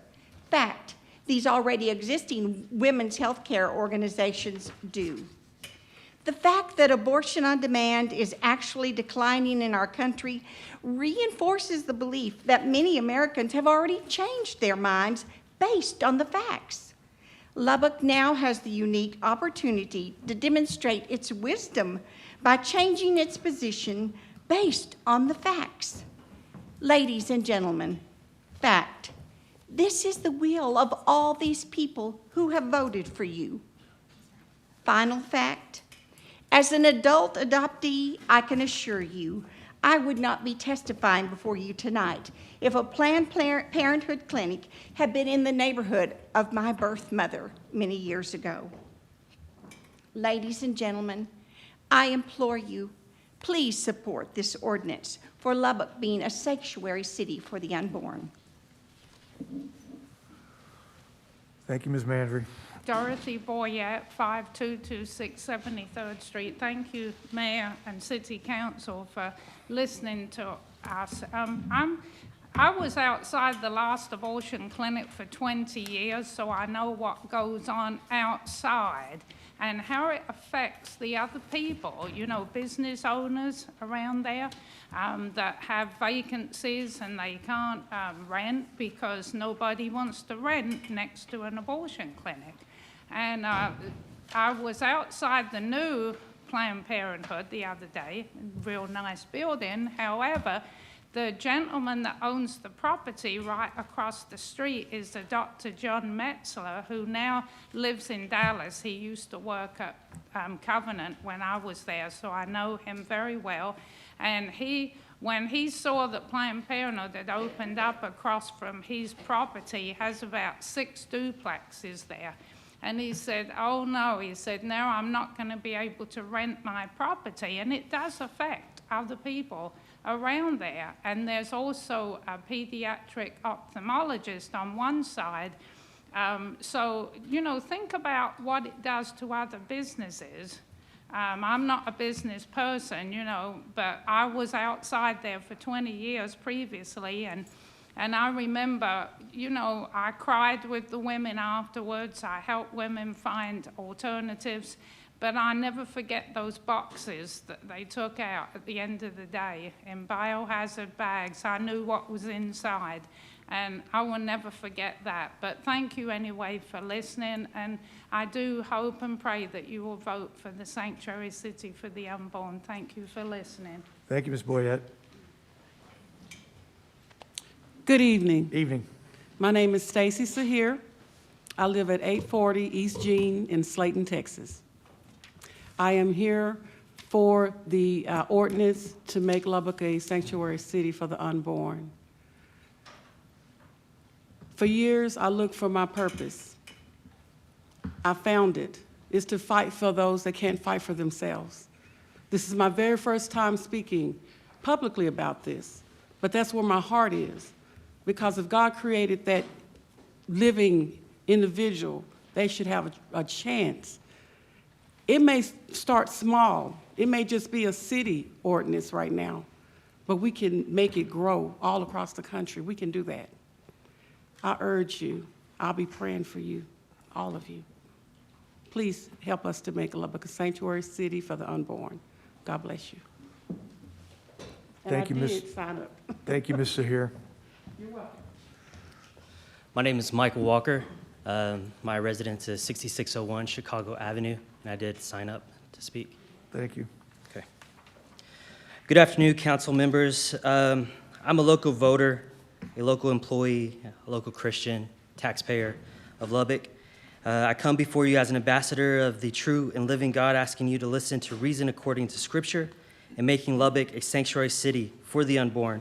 Fact, these already existing women's health care organizations do. The fact that abortion on demand is actually declining in our country reinforces the belief that many Americans have already changed their minds based on the facts. Lubbock now has the unique opportunity to demonstrate its wisdom by changing its position based on the facts. Ladies and gentlemen, fact. This is the will of all these people who have voted for you. Final fact. As an adult adoptee, I can assure you, I would not be testifying before you tonight if a Planned Parenthood clinic had been in the neighborhood of my birth mother many years ago. Ladies and gentlemen, I implore you, please support this ordinance for Lubbock being a sanctuary city for the unborn. Thank you, Ms. Mandry. Dorothy Boyette, 5226 73rd Street. Thank you, Mayor and City Council, for listening to us. I was outside the last abortion clinic for 20 years, so I know what goes on outside and how it affects the other people, you know, business owners around there that have vacancies and they can't rent because nobody wants to rent next to an abortion clinic. And I was outside the new Planned Parenthood the other day, real nice building. However, the gentleman that owns the property right across the street is a Dr. John Metzler, who now lives in Dallas. He used to work at Covenant when I was there, so I know him very well. And when he saw that Planned Parenthood had opened up across from his property, he has about 6 duplexes there. And he said, oh no, he said, now I'm not going to be able to rent my property. And it does affect other people around there. And there's also a pediatric ophthalmologist on one side. So, you know, think about what it does to other businesses. I'm not a business person, you know, but I was outside there for 20 years previously, and I remember, you know, I cried with the women afterwards. I helped women find alternatives, but I never forget those boxes that they took out at the end of the day in biohazard bags. I knew what was inside, and I will never forget that. But thank you anyway for listening, and I do hope and pray that you will vote for the sanctuary city for the unborn. Thank you for listening. Thank you, Ms. Boyette. Good evening. Evening. My name is Stacy Sahir. I live at 840 East Jean in Slayton, Texas. I am here for the ordinance to make Lubbock a sanctuary city for the unborn. For years, I looked for my purpose. I found it. It's to fight for those that can't fight for themselves. This is my very first time speaking publicly about this, but that's where my heart is. Because if God created that living individual, they should have a chance. It may start small. It may just be a city ordinance right now, but we can make it grow all across the country. We can do that. I urge you, I'll be praying for you, all of you. Please help us to make Lubbock a sanctuary city for the unborn. God bless you. Thank you, Ms. Sign up. Thank you, Ms. Sahir. You're welcome. My name is Michael Walker. My residence is 6601 Chicago Avenue, and I did sign up to speak. Thank you. Okay. Good afternoon, council members. I'm a local voter, a local employee, a local Christian, taxpayer of Lubbock. I come before you as an ambassador of the true and living God, asking you to listen to reason according to Scripture and making Lubbock a sanctuary city for the unborn.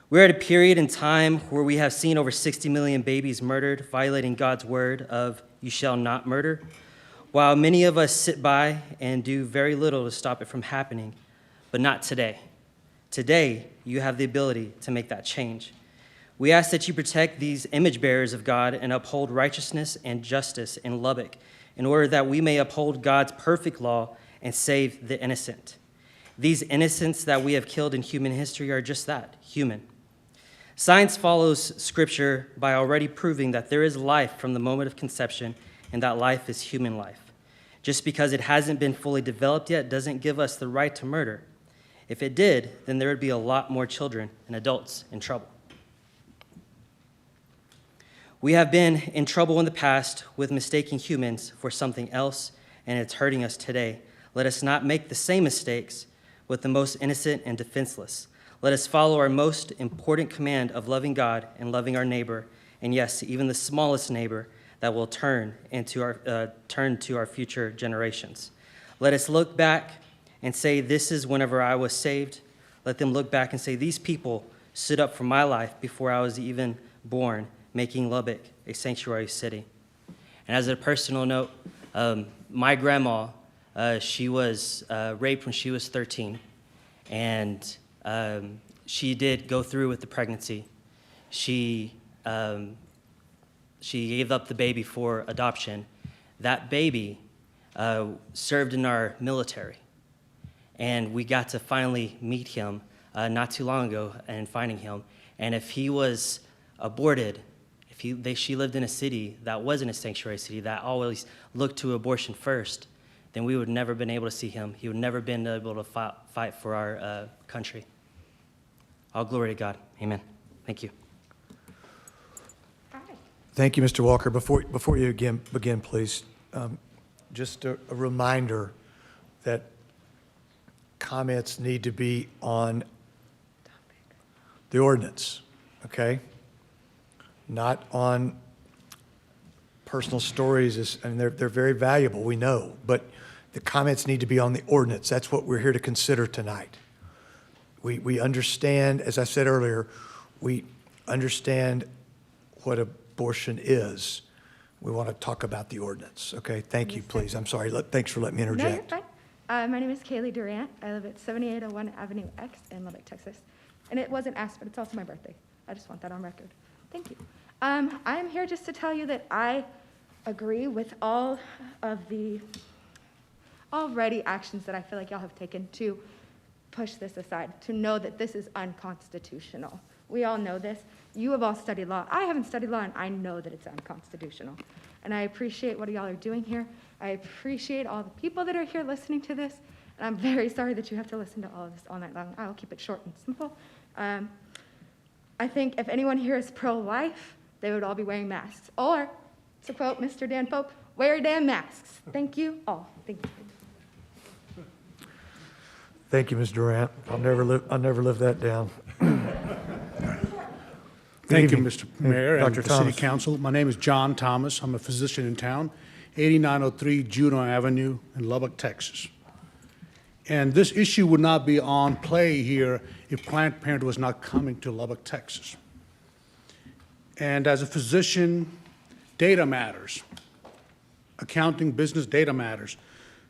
We're at a period in time where we have seen over 60 million babies murdered, violating God's word of "you shall not murder," while many of us sit by and do very little to stop it from happening, but not today. Today, you have the ability to make that change. We ask that you protect these image bearers of God and uphold righteousness and justice in Lubbock in order that we may uphold God's perfect law and save the innocent. These innocents that we have killed in human history are just that, human. Science follows Scripture by already proving that there is life from the moment of conception, and that life is human life. Just because it hasn't been fully developed yet doesn't give us the right to murder. If it did, then there would be a lot more children and adults in trouble. We have been in trouble in the past with mistaking humans for something else, and it's hurting us today. Let us not make the same mistakes with the most innocent and defenseless. Let us follow our most important command of loving God and loving our neighbor, and yes, even the smallest neighbor that will turn to our future generations. Let us look back and say, this is whenever I was saved. Let them look back and say, these people stood up for my life before I was even born, making Lubbock a sanctuary city. And as a personal note, my grandma, she was raped when she was 13, and she did go through with the pregnancy. She gave up the baby for adoption. That baby served in our military, and we got to finally meet him not too long ago and finding him. And if he was aborted, she lived in a city that wasn't a sanctuary city, that always looked to abortion first, then we would never been able to see him. He would never been able to fight for our country. All glory to God. Amen. Thank you. Thank you, Mr. Walker. Before you begin, please, just a reminder that comments need to be on the ordinance, okay? Not on personal stories, and they're very valuable, we know, but the comments need to be on the ordinance. That's what we're here to consider tonight. We understand, as I said earlier, we understand what abortion is. We want to talk about the ordinance, okay? Thank you, please. I'm sorry. Thanks for letting me interject. No, you're fine. My name is Kaylee Durant. I live at 7801 Avenue X in Lubbock, Texas. And it wasn't asked, but it's also my birthday. I just want that on record. Thank you. I'm here just to tell you that I agree with all of the already actions that I feel like y'all have taken to push this aside, to know that this is unconstitutional. We all know this. You have all studied law. I haven't studied law, and I know that it's unconstitutional. And I appreciate what y'all are doing here. I appreciate all the people that are here listening to this. And I'm very sorry that you have to listen to all of this all night long. I will keep it short and simple. I think if anyone here is pro-life, they would all be wearing masks. Or, to quote Mr. Dan Pope, wear damn masks. Thank you all. Thank you. Thank you, Ms. Durant. I'll never live that down. Thank you, evening. Mr. Mayor and Dr. the Thomas. City Council. My name is John Thomas. I'm a physician in town, 8903 Juneau Avenue in Lubbock, Texas. And this issue would not be on play here if Planned Parenthood was not coming to Lubbock, Texas. And as a physician, data matters. Accounting, business, data matters.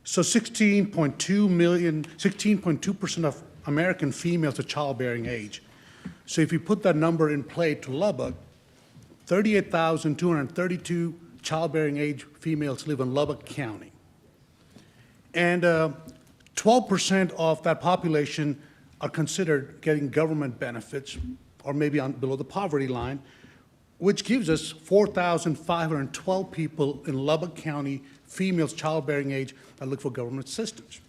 So 16.2% of American females are childbearing age. So if you put that number in play to Lubbock, 38,232 childbearing age females live in Lubbock County. And 12% of that population are considered getting government benefits or maybe below the poverty line, which gives us 4,512 people in Lubbock County, females childbearing age, that look for government assistance.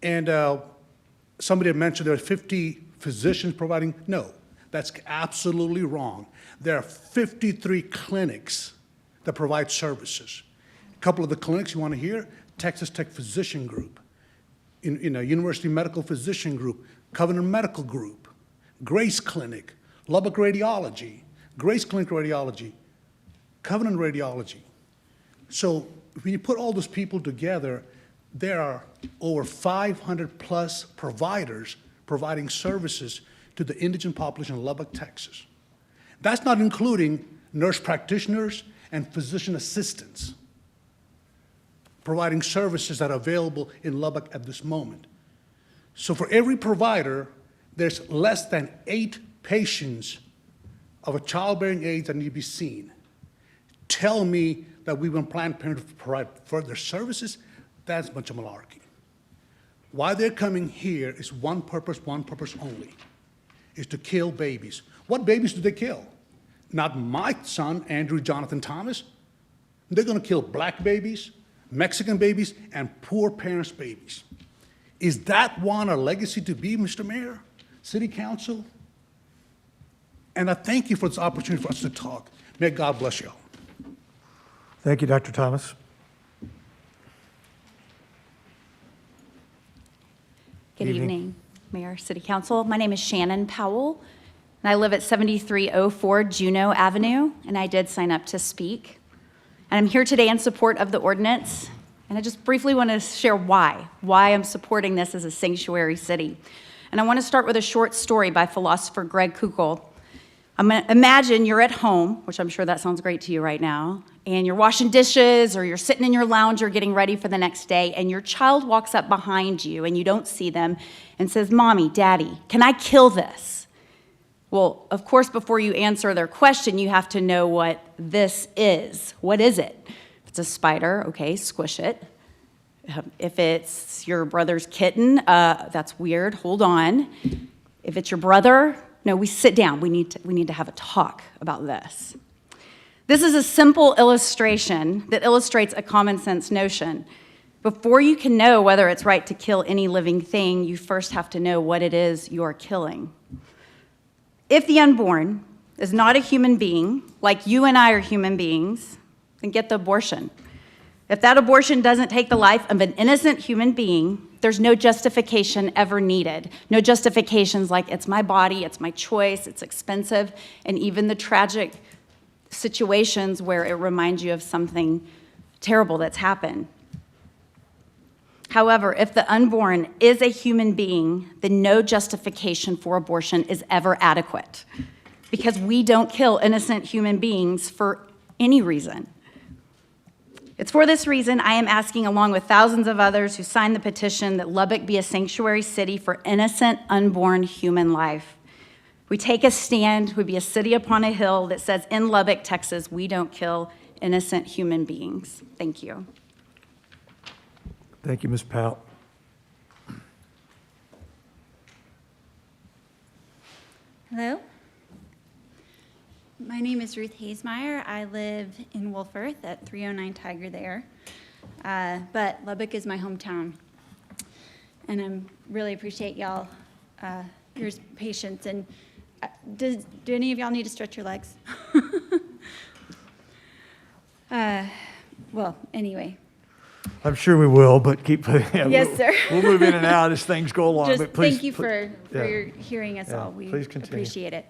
And somebody had mentioned there are 50 physicians providing. No, that's absolutely wrong. There are 53 clinics that provide services. A couple of the clinics you want to hear, Texas Tech Physician Group, University Medical Physician Group, Covenant Medical Group, Grace Clinic, Lubbock Radiology, Grace Clinic Radiology, Covenant Radiology. So when you put all those people together, there are over 500 plus providers providing services to the indigent population of Lubbock, Texas. That's not including nurse practitioners and physician assistants providing services that are available in Lubbock at this moment. So for every provider, there's less than 8 patients of a childbearing age that need to be seen. Tell me that we want Planned Parenthood to provide further services? That's a bunch of malarkey. Why they're coming here is one purpose only, is to kill babies. What babies do they kill? Not my son, Andrew Jonathan Thomas. They're going to kill black babies, Mexican babies, and poor parents' babies. Is that one our legacy to be, Mr. Mayor, City Council? And I thank you for this opportunity for us to talk. May God bless you all. Thank you, Dr. Thomas. Good evening, Mayor, City Council. My name is Shannon Powell, and I live at 7304 Juneau Avenue, and I did sign up to speak. And I'm here today in support of the ordinance, and I just briefly want to share why I'm supporting this as a sanctuary city. And I want to start with a short story by philosopher Greg Koukl. Imagine you're at home, which I'm sure that sounds great to you right now, and you're washing dishes or you're sitting in your lounger getting ready for the next day, and your child walks up behind you and you don't see them and says, "Mommy, Daddy, can I kill this?" Well, of course, before you answer their question, you have to know what this is. What is it? If it's a spider, okay, squish it. If it's your brother's kitten, that's weird, hold on. If it's your brother, no, we sit down. We need to have a talk about this. This is a simple illustration that illustrates a common sense notion. Before you can know whether it's right to kill any living thing, you first have to know what it is you're killing. If the unborn is not a human being, like you and I are human beings, then get the abortion. If that abortion doesn't take the life of an innocent human being, there's no justification ever needed. No justifications like it's my body, it's my choice, it's expensive, and even the tragic situations where it reminds you of something terrible that's happened. However, if the unborn is a human being, then no justification for abortion is ever adequate, because we don't kill innocent human beings for any reason. It's for this reason I am asking, along with thousands of others who signed the petition, that Lubbock be a sanctuary city for innocent, unborn human life. We take a stand, we be a city upon a hill that says, in Lubbock, Texas, we don't kill innocent human beings. Thank you. Thank you, Ms. Powell. Hello. My name is Ruth Hazemeyer. I live in Wolfforth at 309 Tiger there, but Lubbock is my hometown, and I really appreciate y'all, your patience. And do any of y'all need to stretch your legs? Well, anyway. I'm sure we will, but keep. Yeah, Yes, sir. We'll move in and out as things go along. Just but please, thank you for yeah. your hearing us Yeah, all. We please continue. appreciate it.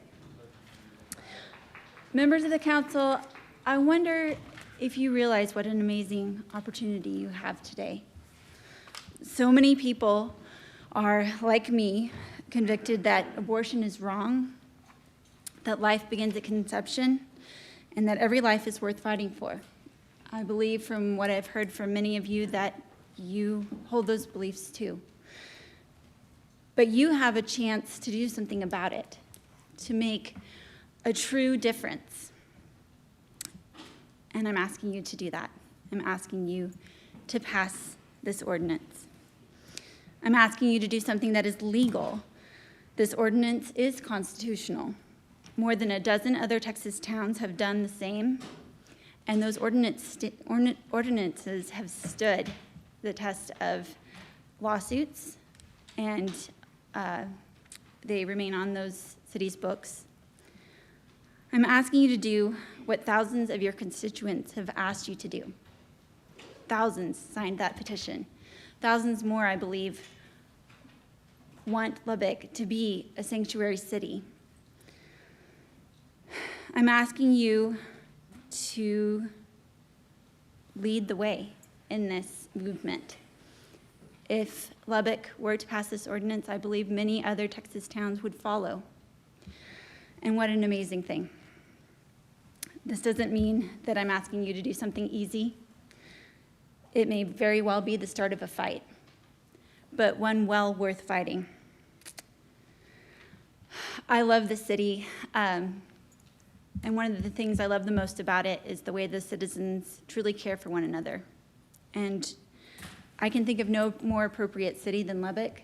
Members of the council, I wonder if you realize what an amazing opportunity you have today. So many people are, like me, convicted that abortion is wrong, that life begins at conception, and that every life is worth fighting for. I believe from what I've heard from many of you that you hold those beliefs too. But you have a chance to do something about it, to make a true difference. And I'm asking you to do that. I'm asking you to pass this ordinance. I'm asking you to do something that is legal. This ordinance is constitutional. More than a dozen other Texas towns have done the same, and those ordinances have stood the test of lawsuits, and they remain on those cities' books. I'm asking you to do what thousands of your constituents have asked you to do. Thousands signed that petition. Thousands more, I believe, want Lubbock to be a sanctuary city. I'm asking you to lead the way in this movement. If Lubbock were to pass this ordinance, I believe many other Texas towns would follow. And what an amazing thing. This doesn't mean that I'm asking you to do something easy. It may very well be the start of a fight, but one well worth fighting. I love this city, and one of the things I love the most about it is the way the citizens truly care for one another. And I can think of no more appropriate city than Lubbock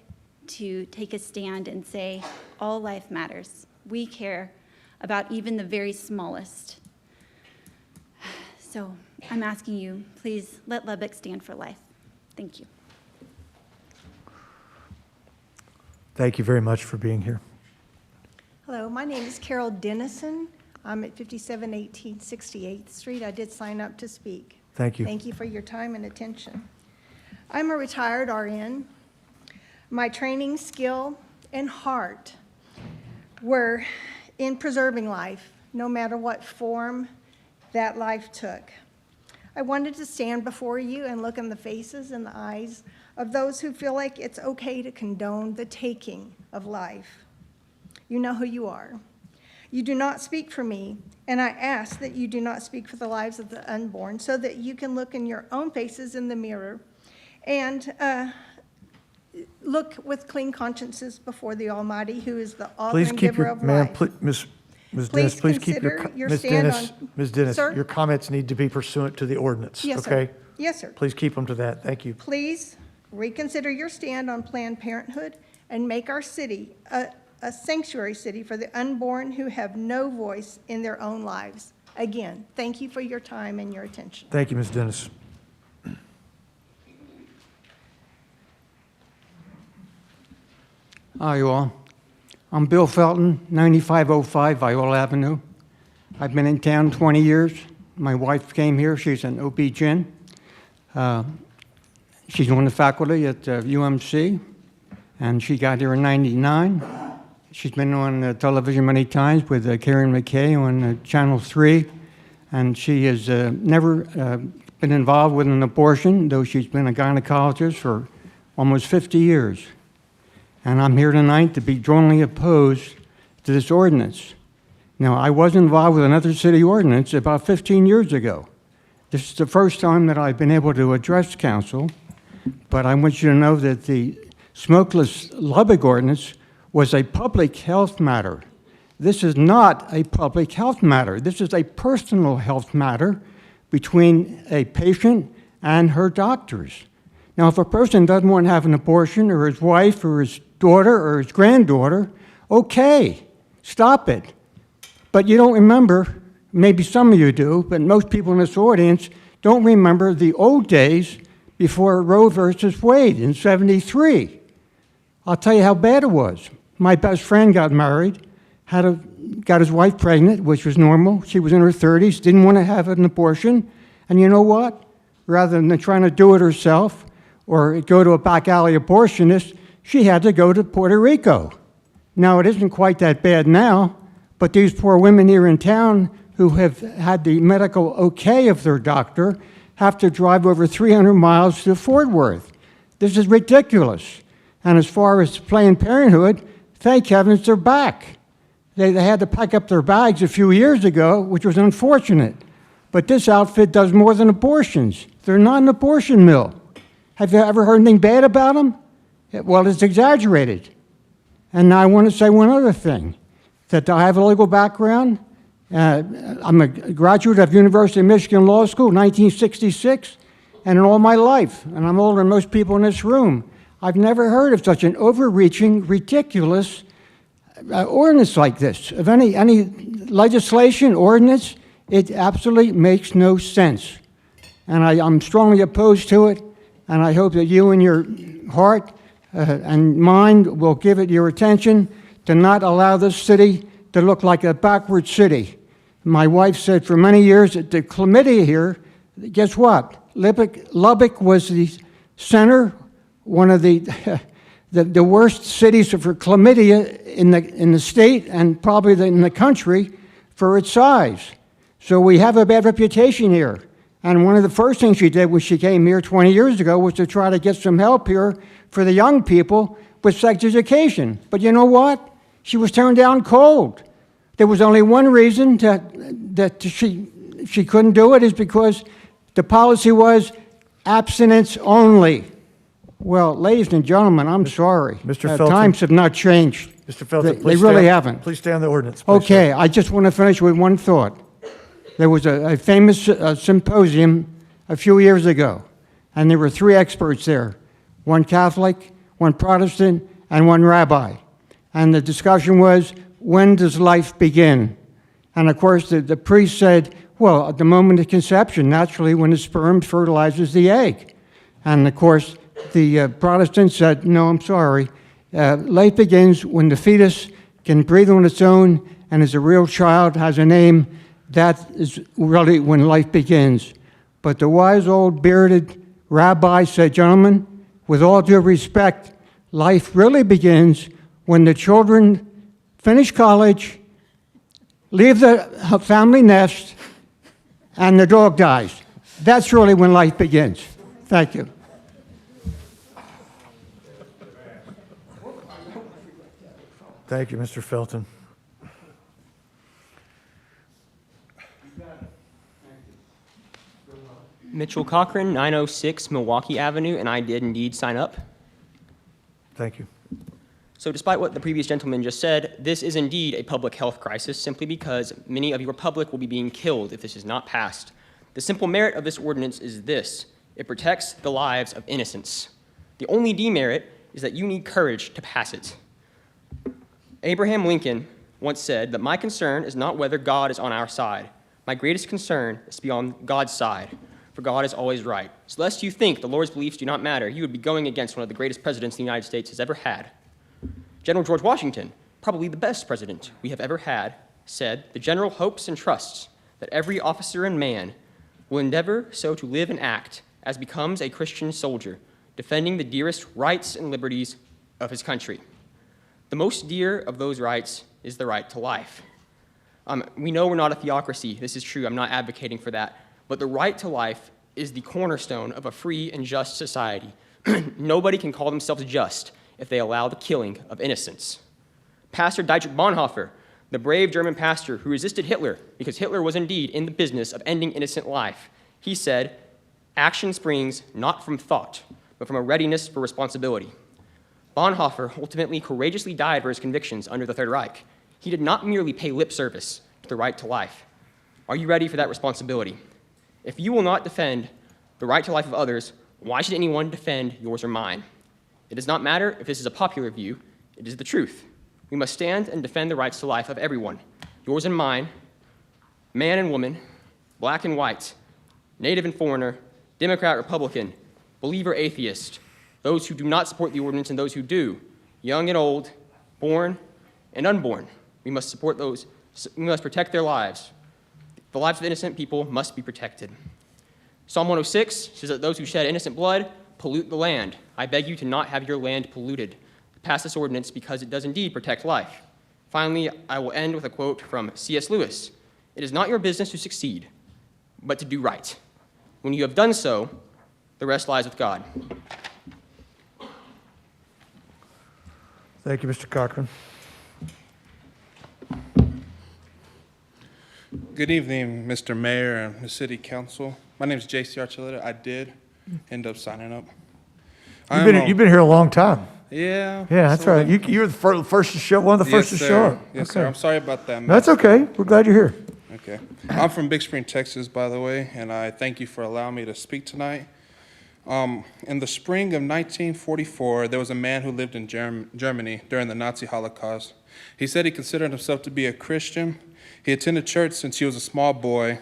to take a stand and say, all life matters. We care about even the very smallest. So I'm asking you, please let Lubbock stand for life. Thank you. Thank you very much for being here. Hello, my name is Carol Dennison. I'm at 5718 68th Street. I did sign up to speak. Thank you. Thank you for your time and attention. I'm a retired RN. My training, skill, and heart were in preserving life, no matter what form that life took. I wanted to stand before you and look in the faces and the eyes of those who feel like it's okay to condone the taking of life. You know who you are. You do not speak for me, and I ask that you do not speak for the lives of the unborn, so that you can look in your own faces in the mirror and look with clean consciences before the Almighty, who is the author Please and keep giver your, of ma'am, life. Ms. Dennis, Please please keep your, consider your Ms. stand Dennis, on- Ms. Dennis, Sir? your comments need to be pursuant to the ordinance, Yes, sir. okay? Yes, sir. Please keep them to that. Thank you. Please reconsider your stand on Planned Parenthood and make our city a sanctuary city for the unborn who have no voice in their own lives. Again, thank you for your time and your attention. Thank you, Ms. Dennis. Hi, you all. I'm Bill Felton, 9505 Viola Avenue. I've been in town 20 years. My wife came here. She's an OB-GYN. She's on the faculty at UMC, and she got here in '99. She's been on television many times with Karen McKay on Channel 3, and she has never been involved with an abortion, though she's been a gynecologist for almost 50 years. And I'm here tonight to be strongly opposed to this ordinance. Now, I was involved with another city ordinance about 15 years ago. This is the first time that I've been able to address council, but I want you to know that the smokeless Lubbock ordinance was a public health matter. This is not a public health matter. This is a personal health matter between a patient and her doctors. Now, if a person doesn't want to have an abortion, or his wife, or his daughter, or his granddaughter, okay, stop it. But you don't remember, maybe some of you do, but most people in this audience don't remember the old days before Roe versus Wade in '73. I'll tell you how bad it was. My best friend got married, got his wife pregnant, which was normal. She was in her 30s, didn't want to have an abortion. And you know what? Rather than trying to do it herself or go to a back alley abortionist, she had to go to Puerto Rico. Now, it isn't quite that bad now, but these poor women here in town who have had the medical okay of their doctor have to drive over 300 miles to Fort Worth. This is ridiculous. And as far as Planned Parenthood, thank heavens they're back. They had to pack up their bags a few years ago, which was unfortunate. But this outfit does more than abortions. They're not an abortion mill. Have you ever heard anything bad about them? Well, it's exaggerated. And now I want to say one other thing, that I have a legal background. I'm a graduate of University of Michigan Law School, 1966, and in all my life, and I'm older than most people in this room, I've never heard of such an overreaching, ridiculous ordinance like this. Of any legislation, ordinance, it absolutely makes no sense. And I'm strongly opposed to it, and I hope that you in your heart and mind will give it your attention to not allow this city to look like a backward city. My wife said for many years at the chlamydia here, guess what? Lubbock was the center, one of the worst cities for chlamydia in the state and probably in the country for its size. So we have a bad reputation here. And one of the first things she did when she came here 20 years ago was to try to get some help here for the young people with sex education. But you know what? She was turned down cold. There was only one reason that she couldn't do it, is because the policy was abstinence only. Well, ladies and gentlemen, I'm sorry. Mr. Felton. Times have not changed. Mr. Felton, They really haven't. Please stay on the ordinance. Please, Okay, sir. I just want to finish with one thought. There was a famous symposium a few years ago, and there were 3 experts there, one Catholic, one Protestant, and one rabbi. And the discussion was, when does life begin? And of course, the priest said, Well, at the moment of conception, naturally, when the sperm fertilizes the egg. And of course, the Protestants said, no, I'm sorry. Life begins when the fetus can breathe on its own and is a real child, has a name. That is really when life begins. But the wise old bearded rabbi said, gentlemen, with all due respect, life really begins when the children finish college, leave the family nest, and the dog dies. That's really when life begins. Thank you. Thank you, Mr. Felton. Mitchell Cochran, 906 Milwaukee Avenue, and I did indeed sign up. Thank you. So despite what the previous gentleman just said, this is indeed a public health crisis simply because many of your public will be being killed if this is not passed. The simple merit of this ordinance is this: it protects the lives of innocents. The only demerit is that you need courage to pass it. Abraham Lincoln once said that my concern is not whether God is on our side. My greatest concern is to be on God's side, for God is always right. So lest you think the Lord's beliefs do not matter, you would be going against one of the greatest presidents the United States has ever had. General George Washington, probably the best president we have ever had, said, "The general hopes and trusts that every officer and man will endeavor so to live and act as becomes a Christian soldier, defending the dearest rights and liberties of his country." The most dear of those rights is the right to life. We know we're not a theocracy. This is true. I'm not advocating for that. But the right to life is the cornerstone of a free and just society. Nobody can call themselves just if they allow the killing of innocents. Pastor Dietrich Bonhoeffer, the brave German pastor who resisted Hitler because Hitler was indeed in the business of ending innocent life, he said, "Action springs not from thought, but from a readiness for responsibility." Bonhoeffer ultimately courageously died for his convictions under the Third Reich. He did not merely pay lip service to the right to life. Are you ready for that responsibility? If you will not defend the right to life of others, why should anyone defend yours or mine? It does not matter if this is a popular view, it is the truth. We must stand and defend the rights to life of everyone, yours and mine, man and woman, black and white, native and foreigner, Democrat, Republican, believer, atheist, those who do not support the ordinance and those who do, young and old, born and unborn. We must support those, we must protect their lives. The lives of innocent people must be protected. Psalm 106 says that those who shed innocent blood pollute the land. I beg you to not have your land polluted. Pass this ordinance because it does indeed protect life. Finally, I will end with a quote from C.S. Lewis. "It is not your business to succeed, but to do right. When you have done so, the rest lies with God." Thank you, Mr. Cochran. Good evening, Mr. Mayor and the City Council. My name is J.C. Archuleta. I did end up signing up. You've been here a long time. Yeah. Yeah, that's right. You're the first to show, one of the first to show up. Yes, Okay. sir. I'm sorry about that. That's okay. We're glad you're here. Okay. I'm from Big Spring, Texas, by the way, and I thank you for allowing me to speak tonight. In the spring of 1944, there was a man who lived in Germany during the Nazi Holocaust. He said he considered himself to be a Christian. He attended church since he was a small boy.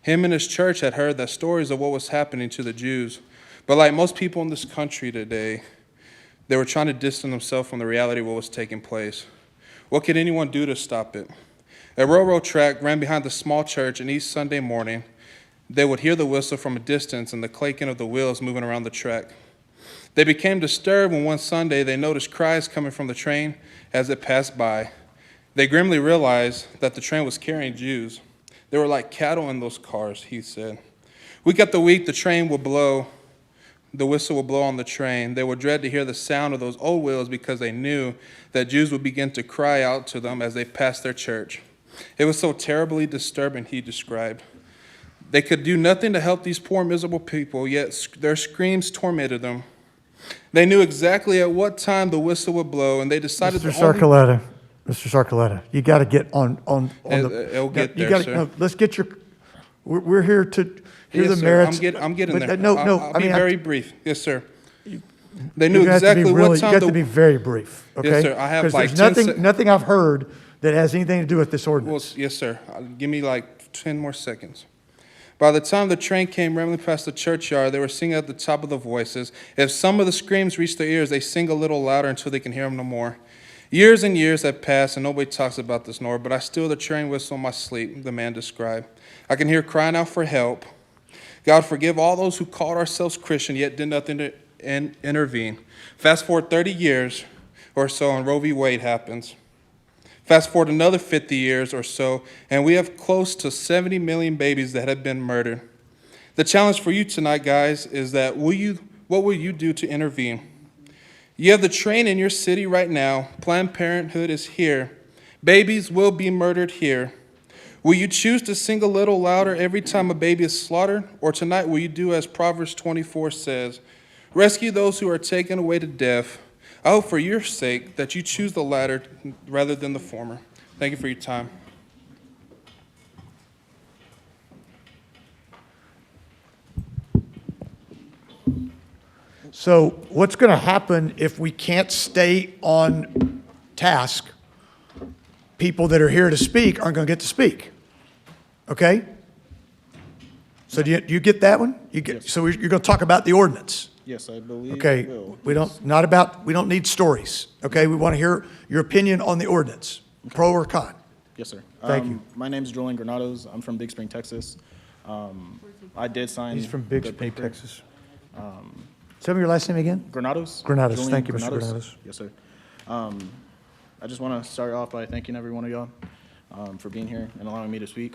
Him and his church had heard the stories of what was happening to the Jews. But like most people in this country today, they were trying to distance themselves from the reality of what was taking place. What could anyone do to stop it? A railroad track ran behind the small church, and each Sunday morning, they would hear the whistle from a distance and the clanking of the wheels moving around the track. They became disturbed when one Sunday they noticed cries coming from the train as it passed by. They grimly realized that the train was carrying Jews. They were like cattle in those cars, he said. Week after week, the whistle would blow on the train. They would dread to hear the sound of those old wheels because they knew that Jews would begin to cry out to them as they passed their church. It was so terribly disturbing, he described. They could do nothing to help these poor, miserable people, yet their screams tormented them. They knew exactly at what time the whistle would blow, and they decided Mr. Sarcoletta, you got to get on the. It'll get you there, gotta, sir. no, let's get your. We're here to hear Yes, the sir. merits. I'm getting but there. No, I'll be very brief. Yes, sir. They knew you have to be exactly really, what time you have to be very brief, okay? Yes, sir. I have 'Cause like there's 10 nothing I've heard that has anything to do with this ordinance. Well, yes, sir. Give me like 10 more seconds. By the time the train came rambling past the churchyard, they were singing at the top of their voices. If some of the screams reach their ears, they sing a little louder until they can hear them no more. Years and years have passed, and nobody talks about this nor, but I still hear the train whistle in my sleep, the man described. I can hear crying out for help. God, forgive all those who called ourselves Christian, yet did nothing to intervene. Fast forward 30 years or so, and Roe v. Wade happens. Fast forward another 50 years or so, and we have close to 70 million babies that have been murdered. The challenge for you tonight, guys, is that what will you do to intervene? You have the train in your city right now. Planned Parenthood is here. Babies will be murdered here. Will you choose to sing a little louder every time a baby is slaughtered? Or tonight will you do as Proverbs 24 says, rescue those who are taken away to death? I hope for your sake that you choose the latter rather than the former. Thank you for your time. So what's going to happen if we can't stay on task? People that are here to speak aren't going to get to speak. Okay? So do you get that one? So you're going to talk about the ordinance? Yes, I believe Okay, it will. we don't need stories, okay? We want to hear your opinion on the ordinance, pro or con. Yes, sir. Thank you. My name is Julian Granados. I'm from Big Spring, Texas. I did sign. He's from Big the Spring, paper. Texas. Tell me your last name again? Granados. Granados, Julian thank you, Mr. Granados. Yes, sir. I just want to start off by thanking every one of y'all for being here and allowing me to speak.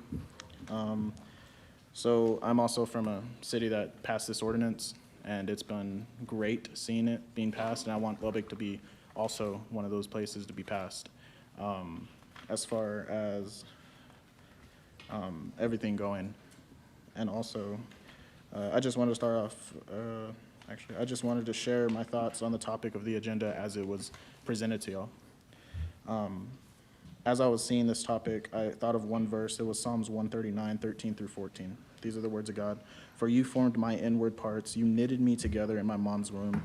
So I'm also from a city that passed this ordinance, and it's been great seeing it being passed, and I want Lubbock to be also one of those places to be passed. As far as everything going, and also I just wanted to start off, actually, I just wanted to share my thoughts on the topic of the agenda as it was presented to y'all. As I was seeing this topic, I thought of one verse. It was Psalms 139, 13 through 14. These are the words of God. For you formed my inward parts. You knitted me together in my mom's womb.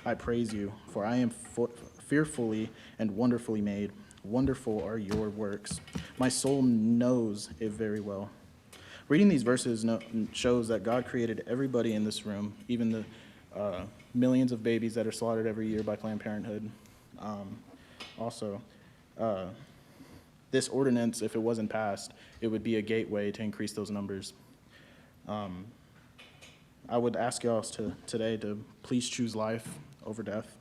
I praise you, for I am fearfully and wonderfully made. Wonderful are your works. My soul knows it very well. Reading these verses shows that God created everybody in this room, even the millions of babies that are slaughtered every year by Planned Parenthood. Also, this ordinance, if it wasn't passed, it would be a gateway to increase those numbers. I would ask y'all today to please choose life over death.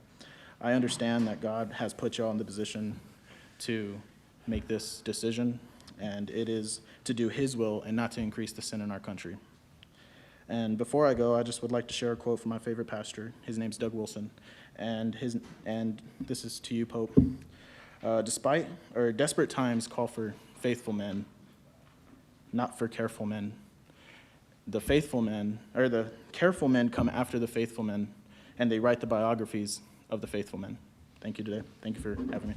I understand that God has put y'all in the position to make this decision, and it is to do His will and not to increase the sin in our country. And before I go, I just would like to share a quote from my favorite pastor. His name's Doug Wilson, and this is to you, Pope. Desperate times call for faithful men, not for careful men. The careful men come after the faithful men, and they write the biographies of the faithful men. Thank you today. Thank you for having me.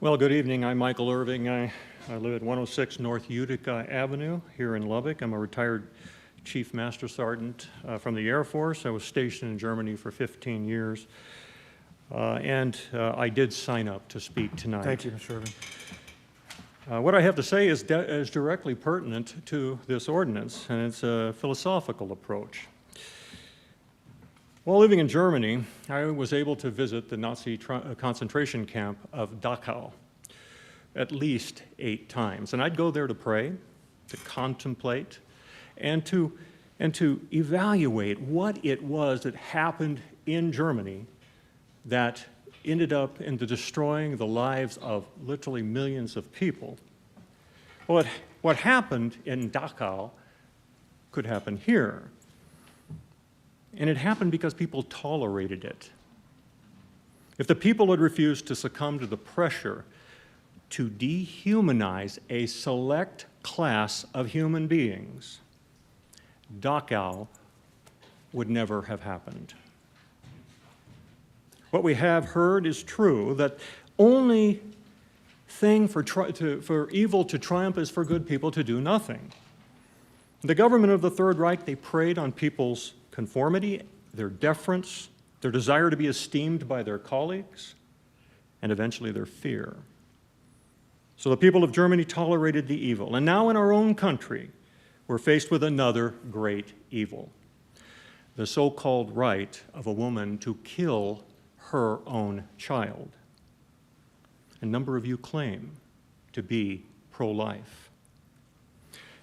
Well, good evening. I'm Michael Irving. I live at 106 North Utica Avenue here in Lubbock. I'm a retired Chief Master Sergeant from the Air Force. I was stationed in Germany for 15 years. And I did sign up to speak tonight. Thank you, Mr. Irving. What I have to say is directly pertinent to this ordinance, and it's a philosophical approach. While living in Germany, I was able to visit the Nazi concentration camp of Dachau at least 8 times. And I'd go there to pray, to contemplate, and to evaluate what it was that happened in Germany that ended up into destroying the lives of literally millions of people. Well, what happened in Dachau could happen here. And it happened because people tolerated it. If the people had refused to succumb to the pressure to dehumanize a select class of human beings, Dachau would never have happened. What we have heard is true, that only thing for evil to triumph is for good people to do nothing. The government of the Third Reich, they preyed on people's conformity, their deference, their desire to be esteemed by their colleagues, and eventually their fear. So the people of Germany tolerated the evil. And now in our own country, we're faced with another great evil, the so-called right of a woman to kill her own child. A number of you claim to be pro-life.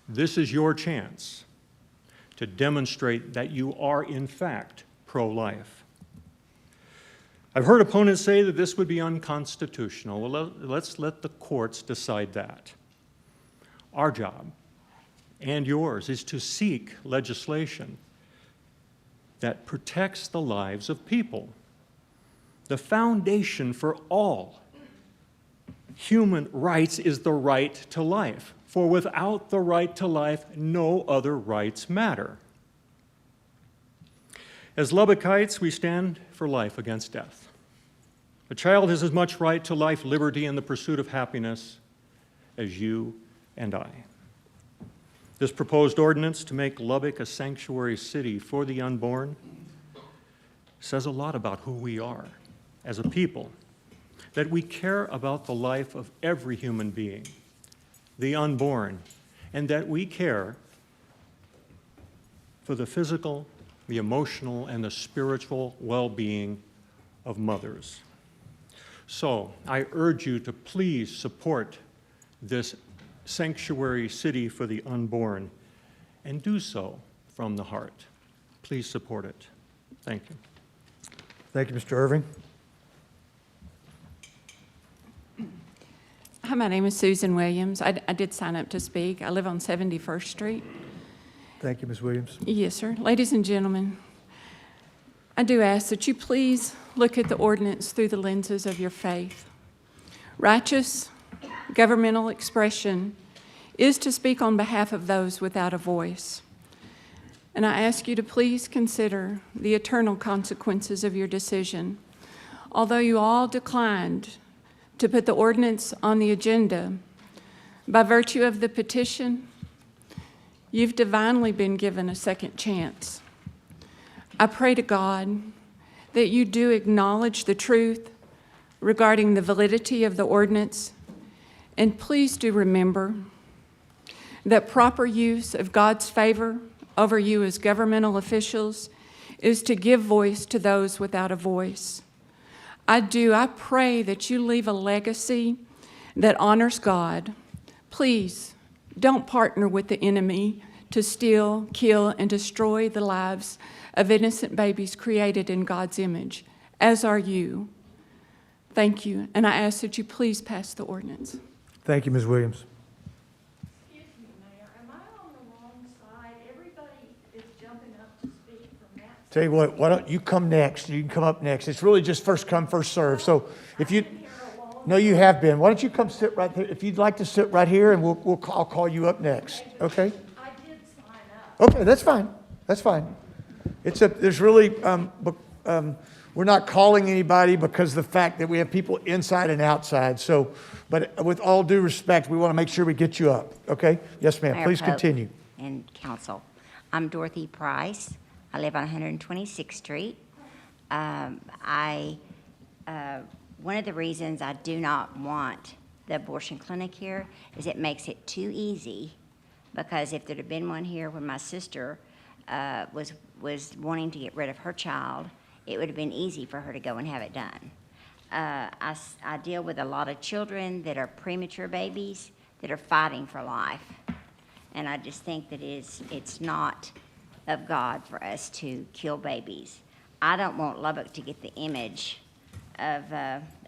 This is your chance to demonstrate that you are, in fact, pro-life. I've heard opponents say that this would be unconstitutional. Well, let's let the courts decide that. Our job, and yours, is to seek legislation that protects the lives of people. The foundation for all human rights is the right to life. For without the right to life, no other rights matter. As Lubbockites, we stand for life against death. A child has as much right to life, liberty, and the pursuit of happiness as you and I. This proposed ordinance to make Lubbock a sanctuary city for the unborn says a lot about who we are as a people, that we care about the life of every human being, the unborn, and that we care for the physical, the emotional, and the spiritual well-being of mothers. So I urge you to please support this sanctuary city for the unborn, and do so from the heart. Please support it. Thank you. Thank you, Mr. Irving. Hi, my name is Susan Williams. I did sign up to speak. I live on 71st Street. Thank you, Ms. Williams. Yes, sir. Ladies and gentlemen, I do ask that you please look at the ordinance through the lenses of your faith. Righteous governmental expression is to speak on behalf of those without a voice. And I ask you to please consider the eternal consequences of your decision. Although you all declined to put the ordinance on the agenda, by virtue of the petition, you've divinely been given a second chance. I pray to God that you do acknowledge the truth regarding the validity of the ordinance, and please do remember that proper use of God's favor over you as governmental officials is to give voice to those without a voice. I pray that you leave a legacy that honors God. Please don't partner with the enemy to steal, kill, and destroy the lives of innocent babies created in God's image, as are you. Thank you, and I ask that you please pass the ordinance. Thank you, Ms. Williams. Excuse me, Mayor, am I on the wrong side? Everybody is jumping up to speak from that. Tell you what, why don't you come next? You can come up next. It's really just first come, first serve. So if you, no, you have been. Why don't you come sit right there? If you'd like to sit right here, and I'll call you up next. Okay? I did sign up. Okay, that's fine. That's fine. There's really, we're not calling anybody because of the fact that we have people inside and outside. So, but with all due respect, we want to make sure we get you up. Okay? Yes, ma'am. Mayor Please Pope continue. And council. I'm Dorothy Price. I live on 126th Street. One of the reasons I do not want the abortion clinic here is it makes it too easy, because if there'd have been one here when my sister was wanting to get rid of her child, it would have been easy for her to go and have it done. I deal with a lot of children that are premature babies that are fighting for life. And I just think that it's not of God for us to kill babies. I don't want Lubbock to get the image of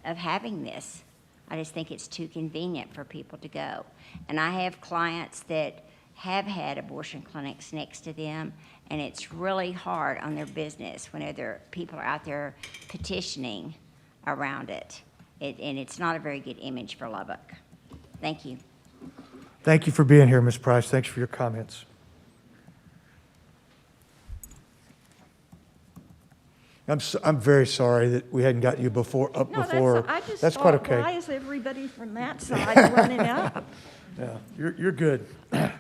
having this. I just think it's too convenient for people to go. And I have clients that have had abortion clinics next to them, and it's really hard on their business when people are out there petitioning around it. And it's not a very good image for Lubbock. Thank you. Thank you for being here, Ms. Price. Thanks for your comments. I'm very sorry that we hadn't gotten you before. I just That's thought, quite okay. why is everybody from that side running up? Yeah, you're good. My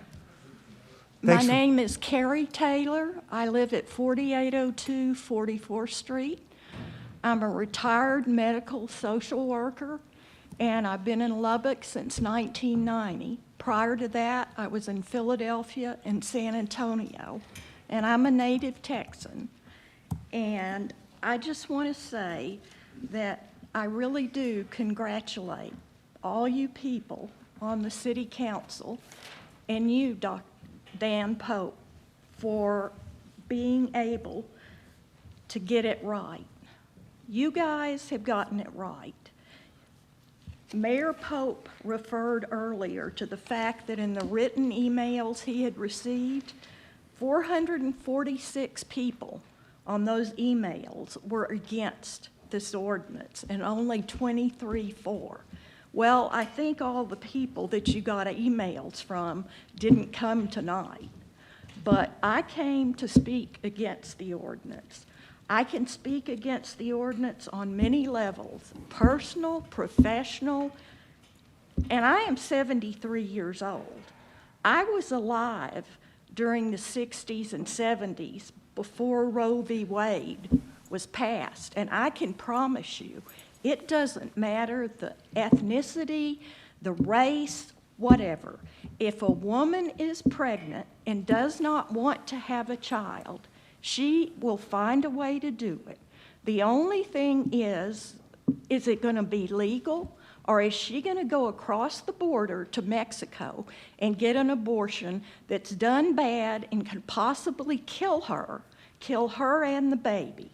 Thanks. name is Carrie Taylor. I live at 4802 44th Street. I'm a retired medical social worker, and I've been in Lubbock since 1990. Prior to that, I was in Philadelphia and San Antonio, and I'm a native Texan. And I just want to say that I really do congratulate all you people on the city council and you, Dan Pope, for being able to get it right. You guys have gotten it right. Mayor Pope referred earlier to the fact that in the written emails he had received, 446 people on those emails were against this ordinance and only 23 for. Well, I think all the people that you got emails from didn't come tonight, but I came to speak against the ordinance. I can speak against the ordinance on many levels, personal, professional, and I am 73 years old. I was alive during the 60s and 70s before Roe v. Wade was passed, and I can promise you, it doesn't matter the ethnicity, the race, whatever. If a woman is pregnant and does not want to have a child, she will find a way to do it. The only thing is it going to be legal, or is she going to go across the border to Mexico and get an abortion that's done bad and could possibly kill her and the baby?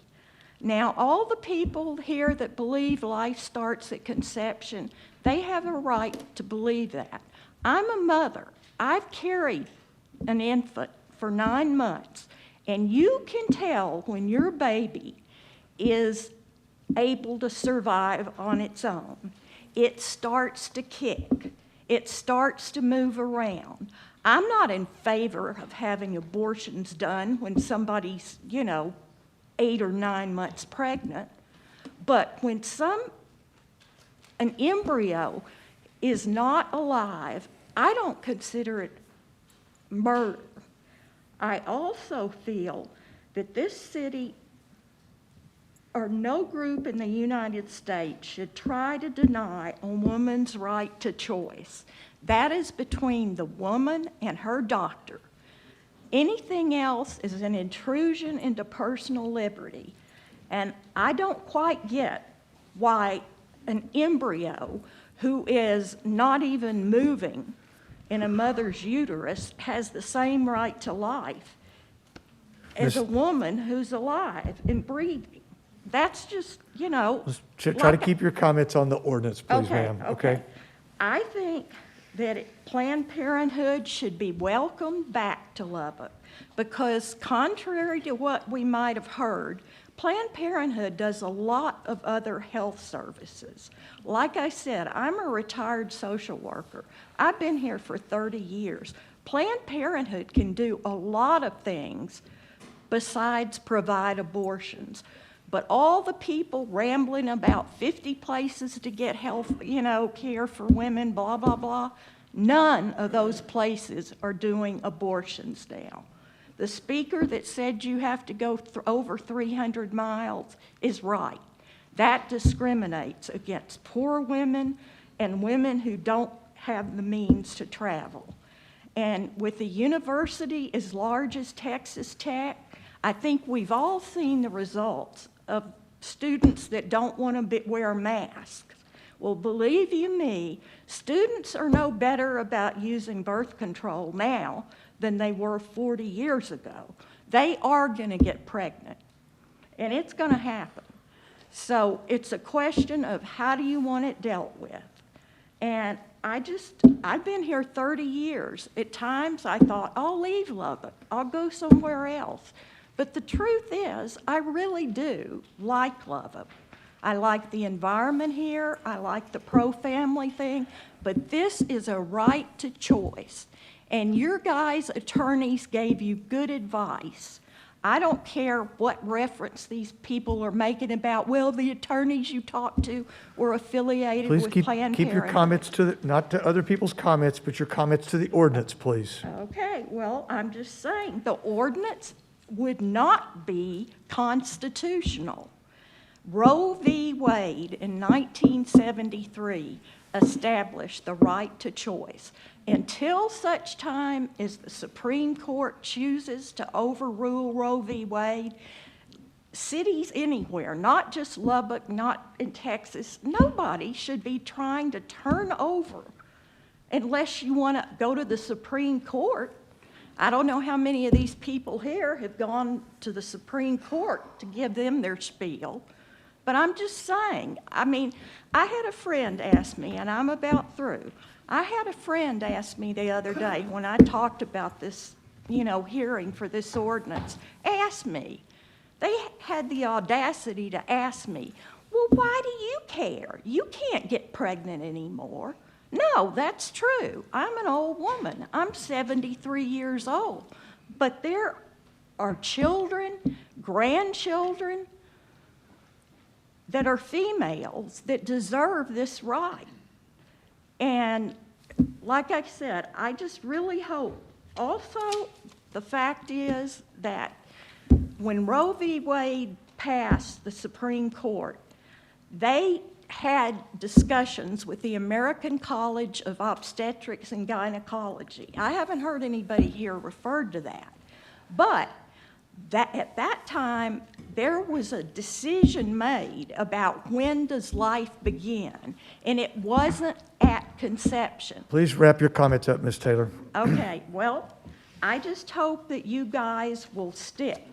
Now, all the people here that believe life starts at conception, they have a right to believe that. I'm a mother. I've carried an infant for 9 months, and you can tell when your baby is able to survive on its own. It starts to kick. It starts to move around. I'm not in favor of having abortions done when somebody's, 8 or 9 months pregnant. But when an embryo is not alive, I don't consider it murder. I also feel that this city or no group in the United States should try to deny a woman's right to choice. That is between the woman and her doctor. Anything else is an intrusion into personal liberty. And I don't quite get why an embryo who is not even moving in a mother's uterus has the same right to life as a woman who's alive and breathing. That's just, Let's try to keep your comments on the ordinance, please, ma'am. Okay. I think that Planned Parenthood should be welcomed back to Lubbock because contrary to what we might have heard, Planned Parenthood does a lot of other health services. Like I said, I'm a retired social worker. I've been here for 30 years. Planned Parenthood can do a lot of things besides provide abortions. But all the people rambling about 50 places to get health, care for women, blah, blah, blah, none of those places are doing abortions now. The speaker that said you have to go over 300 miles is right. That discriminates against poor women and women who don't have the means to travel. And with a university as large as Texas Tech, I think we've all seen the results of students that don't want to wear masks. Well, believe you me, students are no better about using birth control now than they were 40 years ago. They are going to get pregnant, and it's going to happen. So it's a question of how do you want it dealt with? And I've been here 30 years. At times I thought, I'll leave Lubbock. I'll go somewhere else. But the truth is, I really do like Lubbock. I like the environment here. I like the pro-family thing. But this is a right to choice. And your guys' attorneys gave you good advice. I don't care what reference these people are making about, well, the attorneys you talked to were affiliated Please with keep Planned Parenthood. your comments not to other people's comments, but your comments to the ordinance, please. Okay, well, I'm just saying, the ordinance would not be constitutional. Roe v. Wade in 1973 established the right to choice. Until such time as the Supreme Court chooses to overrule Roe v. Wade, cities anywhere, not just Lubbock, not in Texas, nobody should be trying to turn over unless you want to go to the Supreme Court. I don't know how many of these people here have gone to the Supreme Court to give them their spiel, but I'm just saying, I mean, I had a friend ask me, and I'm about through, I had a friend ask me the other day when I talked about this, hearing for this ordinance, asked me, they had the audacity to ask me, well, why do you care? You can't get pregnant anymore. No, that's true. I'm an old woman. I'm 73 years old. But there are children, grandchildren that are females that deserve this right. And like I said, I just really hope. Also, the fact is that when Roe v. Wade passed the Supreme Court, they had discussions with the American College of Obstetrics and Gynecology. I haven't heard anybody here referred to that. But at that time, there was a decision made about when does life begin, and it wasn't at conception. Please wrap your comments up, Ms. Taylor. Okay, well, I just hope that you guys will stick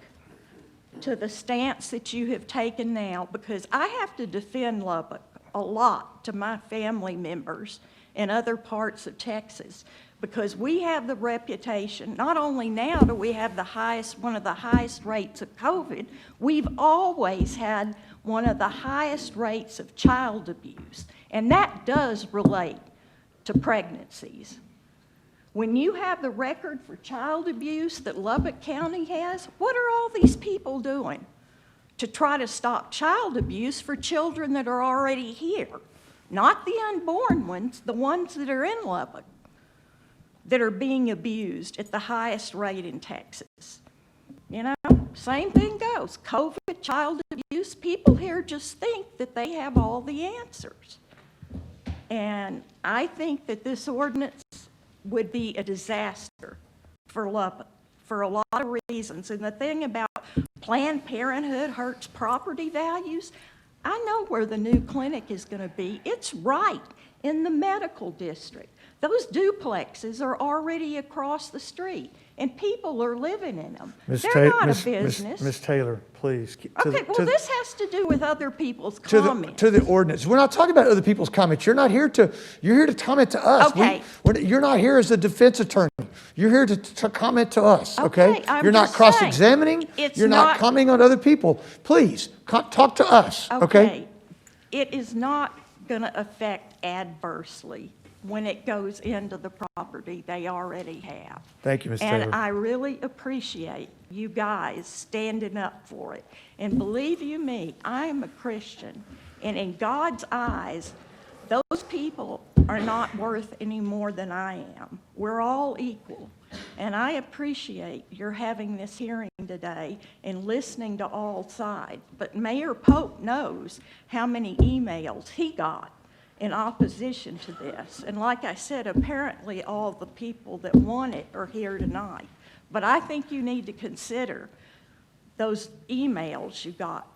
to the stance that you have taken now, because I have to defend Lubbock a lot to my family members in other parts of Texas, because we have the reputation, not only now do we have one of the highest rates of COVID, we've always had one of the highest rates of child abuse, and that does relate to pregnancies. When you have the record for child abuse that Lubbock County has, what are all these people doing to try to stop child abuse for children that are already here? Not the unborn ones, the ones that are in Lubbock that are being abused at the highest rate in Texas. Same thing goes. COVID, child abuse, people here just think that they have all the answers. And I think that this ordinance would be a disaster for Lubbock for a lot of reasons. And the thing about Planned Parenthood hurts property values, I know where the new clinic is going to be. It's right in the medical district. Those duplexes are already across the street, and people are living in them. They're not a business. Ms. Taylor, please. Okay, well, this has to do with other people's comments. To the ordinance. We're not talking about other people's comments. You're here to comment to us. Okay. You're not here as a defense attorney. You're here to comment to us, okay? You're not cross-examining. You're not commenting on other people. Please, talk to us, okay? It is not going to affect adversely when it goes into the property they already have. Thank you, Ms. Taylor. And I really appreciate you guys standing up for it. And believe you me, I am a Christian, and in God's eyes, those people are not worth any more than I am. We're all equal. And I appreciate your having this hearing today and listening to all sides. But Mayor Pope knows how many emails he got in opposition to this. And like I said, apparently all the people that want it are here tonight. But I think you need to consider those emails you got,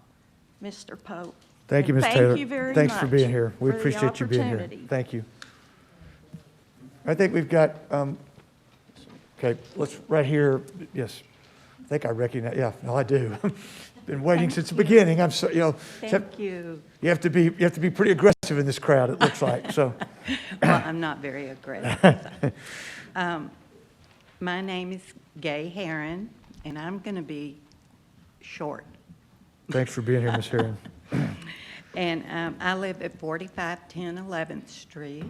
Mr. Pope. Thank you, Ms. And Taylor. Thank you very Thanks much for being here. We for the appreciate you being here. opportunity. Thank you. I think we've got, okay, let's, right here, yes. I think I recognize, yeah, no, I do. Been waiting since the beginning. I'm so, Thank you. You have to be pretty aggressive in this crowd, it looks like, so. Well, I'm not very aggressive. My name is Gay Heron, and I'm going to be short. Thanks for being here, Ms. Heron. And I live at 4510 11th Street,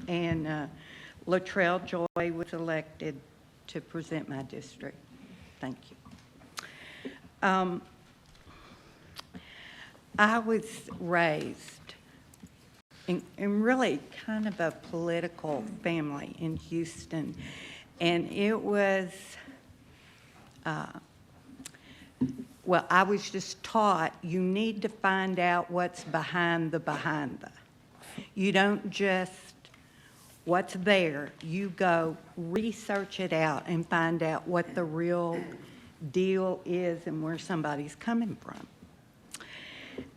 and Latrell Joy was elected to present my district. Thank you. I was raised in really kind of a political family in Houston, and it was, Well, I was just taught you need to find out what's behind the. You don't just what's there. You go research it out and find out what the real deal is and where somebody's coming from.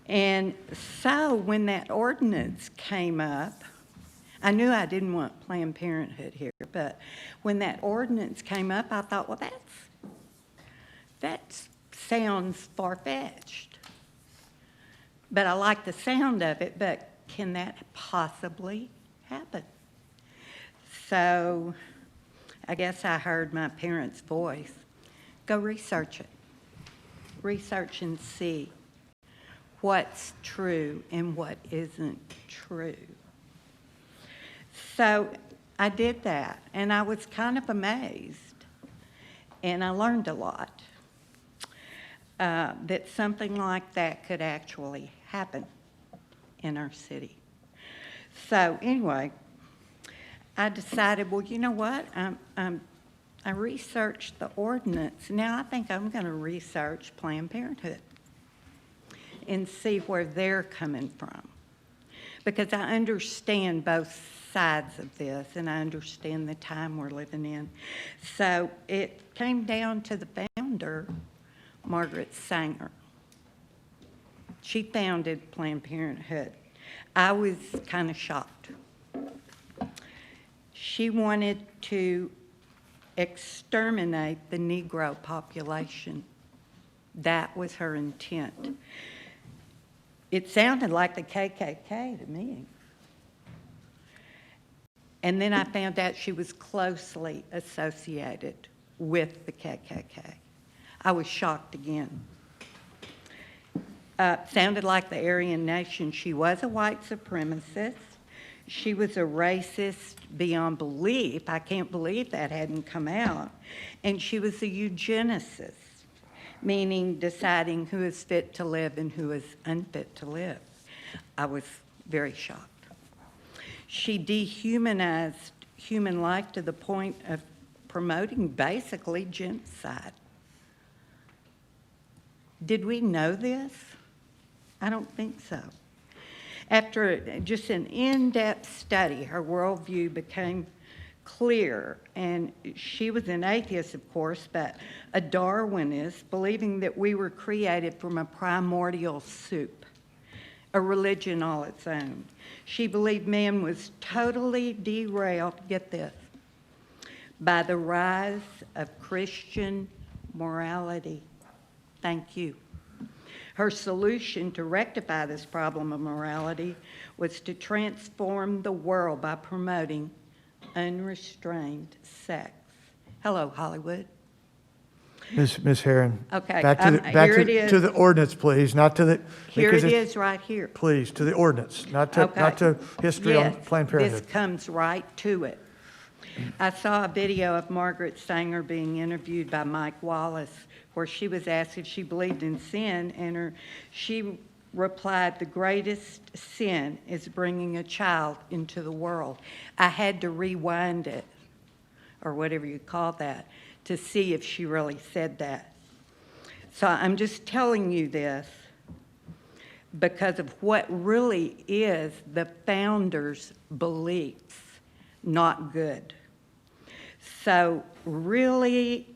And so when that ordinance came up, I knew I didn't want Planned Parenthood here, but when that ordinance came up, I thought, well, that sounds far-fetched. But I like the sound of it, but can that possibly happen? So I guess I heard my parents' voice. Go research it. Research and see what's true and what isn't true. So I did that, and I was kind of amazed, and I learned a lot, that something like that could actually happen in our city. So anyway, I decided, well, you know what? I researched the ordinance. Now I think I'm going to research Planned Parenthood and see where they're coming from. Because I understand both sides of this, and I understand the time we're living in. So it came down to the founder, Margaret Sanger. She founded Planned Parenthood. I was kind of shocked. She wanted to exterminate the Negro population. That was her intent. It sounded like the KKK to me. And then I found out she was closely associated with the KKK. I was shocked again. Sounded like the Aryan Nation. She was a white supremacist. She was a racist beyond belief. I can't believe that hadn't come out. And she was a eugenicist, meaning deciding who is fit to live and who is unfit to live. I was very shocked. She dehumanized human life to the point of promoting basically genocide. Did we know this? I don't think so. After just an in-depth study, her worldview became clear, and she was an atheist, of course, but a Darwinist, believing that we were created from a primordial soup, a religion all its own. She believed man was totally derailed, get this, by the rise of Christian morality. Thank you. Her solution to rectify this problem of morality was to transform the world by promoting unrestrained sex. Hello, Hollywood. Ms. Herron. Okay, Back here it is. to the ordinance, please, not to the. Here because it it's- is right here. Please, to the ordinance, not to Okay. history on Yes, Planned Parenthood. this comes right to it. I saw a video of Margaret Sanger being interviewed by Mike Wallace, where she was asked if she believed in sin, and she replied, "The greatest sin is bringing a child into the world." I had to rewind it, or whatever you call that, to see if she really said that. So I'm just telling you this because of what really is the founders' beliefs, not good. So really,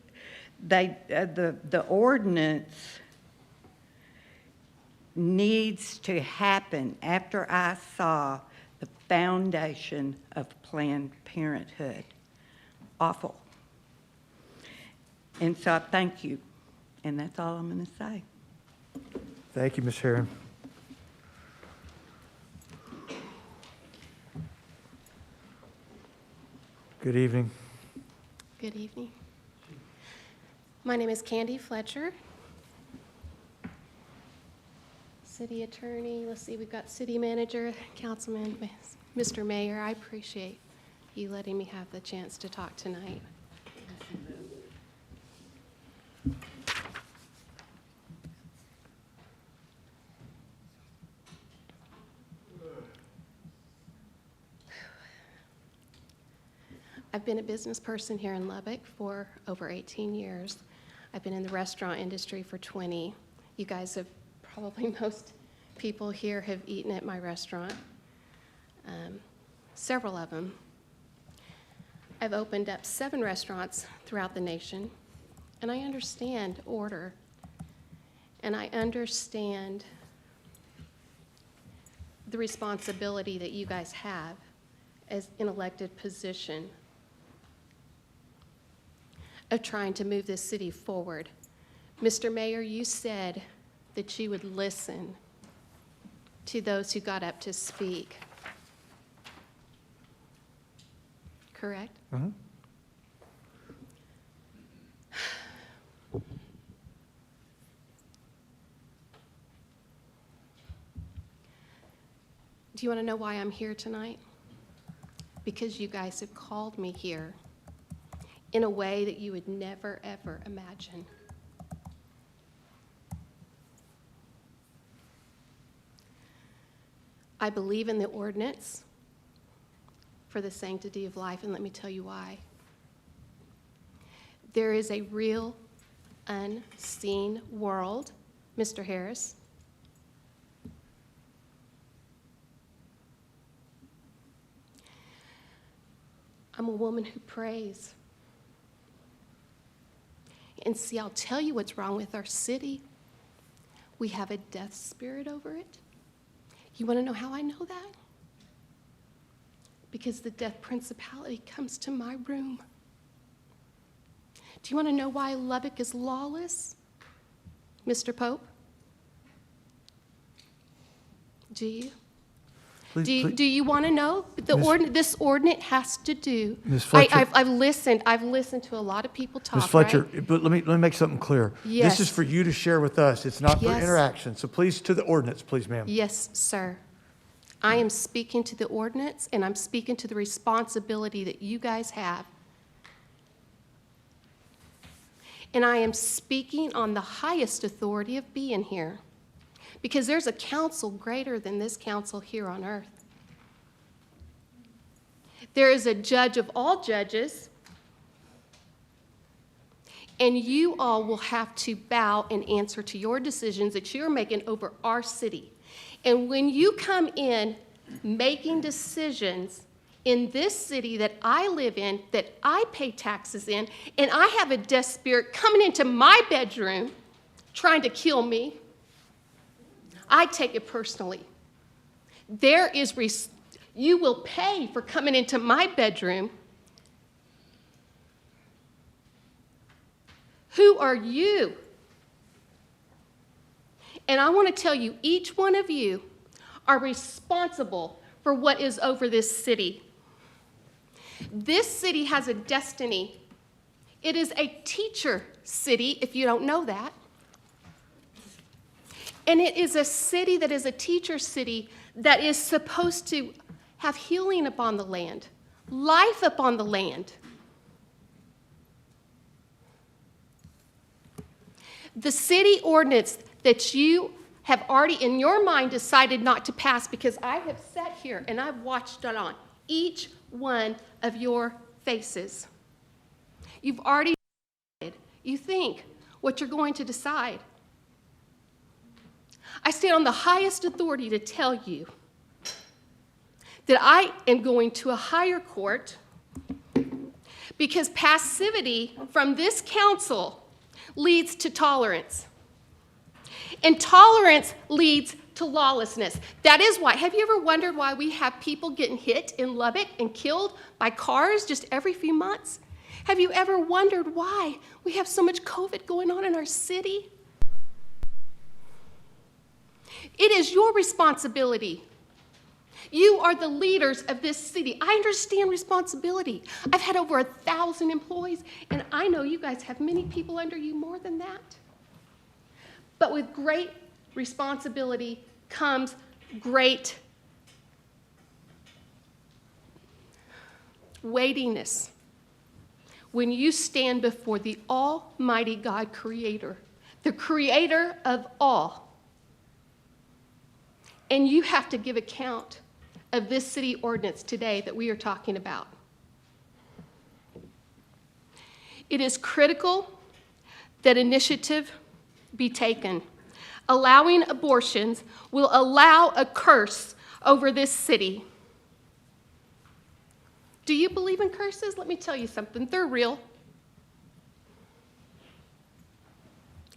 the ordinance needs to happen after I saw the foundation of Planned Parenthood. Awful. And so I thank you, and that's all I'm going to say. Thank you, Ms. Herron. Good evening. Good evening. My name is Candy Fletcher. City Attorney, let's see, we've got City Manager, Councilman, Mr. Mayor. I appreciate you letting me have the chance to talk tonight. I've been a business person here in Lubbock for over 18 years. I've been in the restaurant industry for 20. You guys have probably, most people here have eaten at my restaurant, several of them. I've opened up 7 restaurants throughout the nation, and I understand order, and I understand the responsibility that you guys have as an elected position of trying to move this city forward. Mr. Mayor, you said that you would listen to those who got up to speak. Correct? Mm-hmm. Do you want to know why I'm here tonight? Because you guys have called me here in a way that you would never, ever imagine. I believe in the ordinance for the sanctity of life, and let me tell you why. There is a real, unseen world, Mr. Harris. I'm a woman who prays. And see, I'll tell you what's wrong with our city. We have a death spirit over it. You want to know how I know that? Because the death principality comes to my room. Do you want to know why Lubbock is lawless, Mr. Pope? Do you? Do you want to know? This ordinance has to do. Ms. Fletcher. I've listened to a lot of people talk. Ms. Fletcher, right? but let me make something clear. Yes. This is for you to share with us. It's not for Yes. interaction. So please, to the ordinance, please, ma'am. Yes, sir. I am speaking to the ordinance, and I'm speaking to the responsibility that you guys have. And I am speaking on the highest authority of being here, because there's a council greater than this council here on earth. There is a judge of all judges, and you all will have to bow and answer to your decisions that you're making over our city. And when you come in making decisions in this city that I live in, that I pay taxes in, and I have a death spirit coming into my bedroom trying to kill me, I take it personally. You will pay for coming into my bedroom. Who are you? And I want to tell you, each one of you are responsible for what is over this city. This city has a destiny. It is a teacher city, if you don't know that. And it is a city that is a teacher city that is supposed to have healing upon the land, life upon the land. The city ordinance that you have already in your mind decided not to pass, because I have sat here and I've watched it on each one of your faces. You've already decided. You think what you're going to decide. I stand on the highest authority to tell you that I am going to a higher court, because passivity from this council leads to tolerance. And tolerance leads to lawlessness. That is why. Have you ever wondered why we have people getting hit in Lubbock and killed by cars just every few months? Have you ever wondered why we have so much COVID going on in our city? It is your responsibility. You are the leaders of this city. I understand responsibility. I've had over 1,000 employees, and I know you guys have many people under you more than that. But with great responsibility comes great weightiness. When you stand before the Almighty God Creator, the Creator of all, and you have to give account of this city ordinance today that we are talking about. It is critical that initiative be taken. allowing abortions will allow a curse over this city. Do you believe in curses? Let me tell you something. They're real.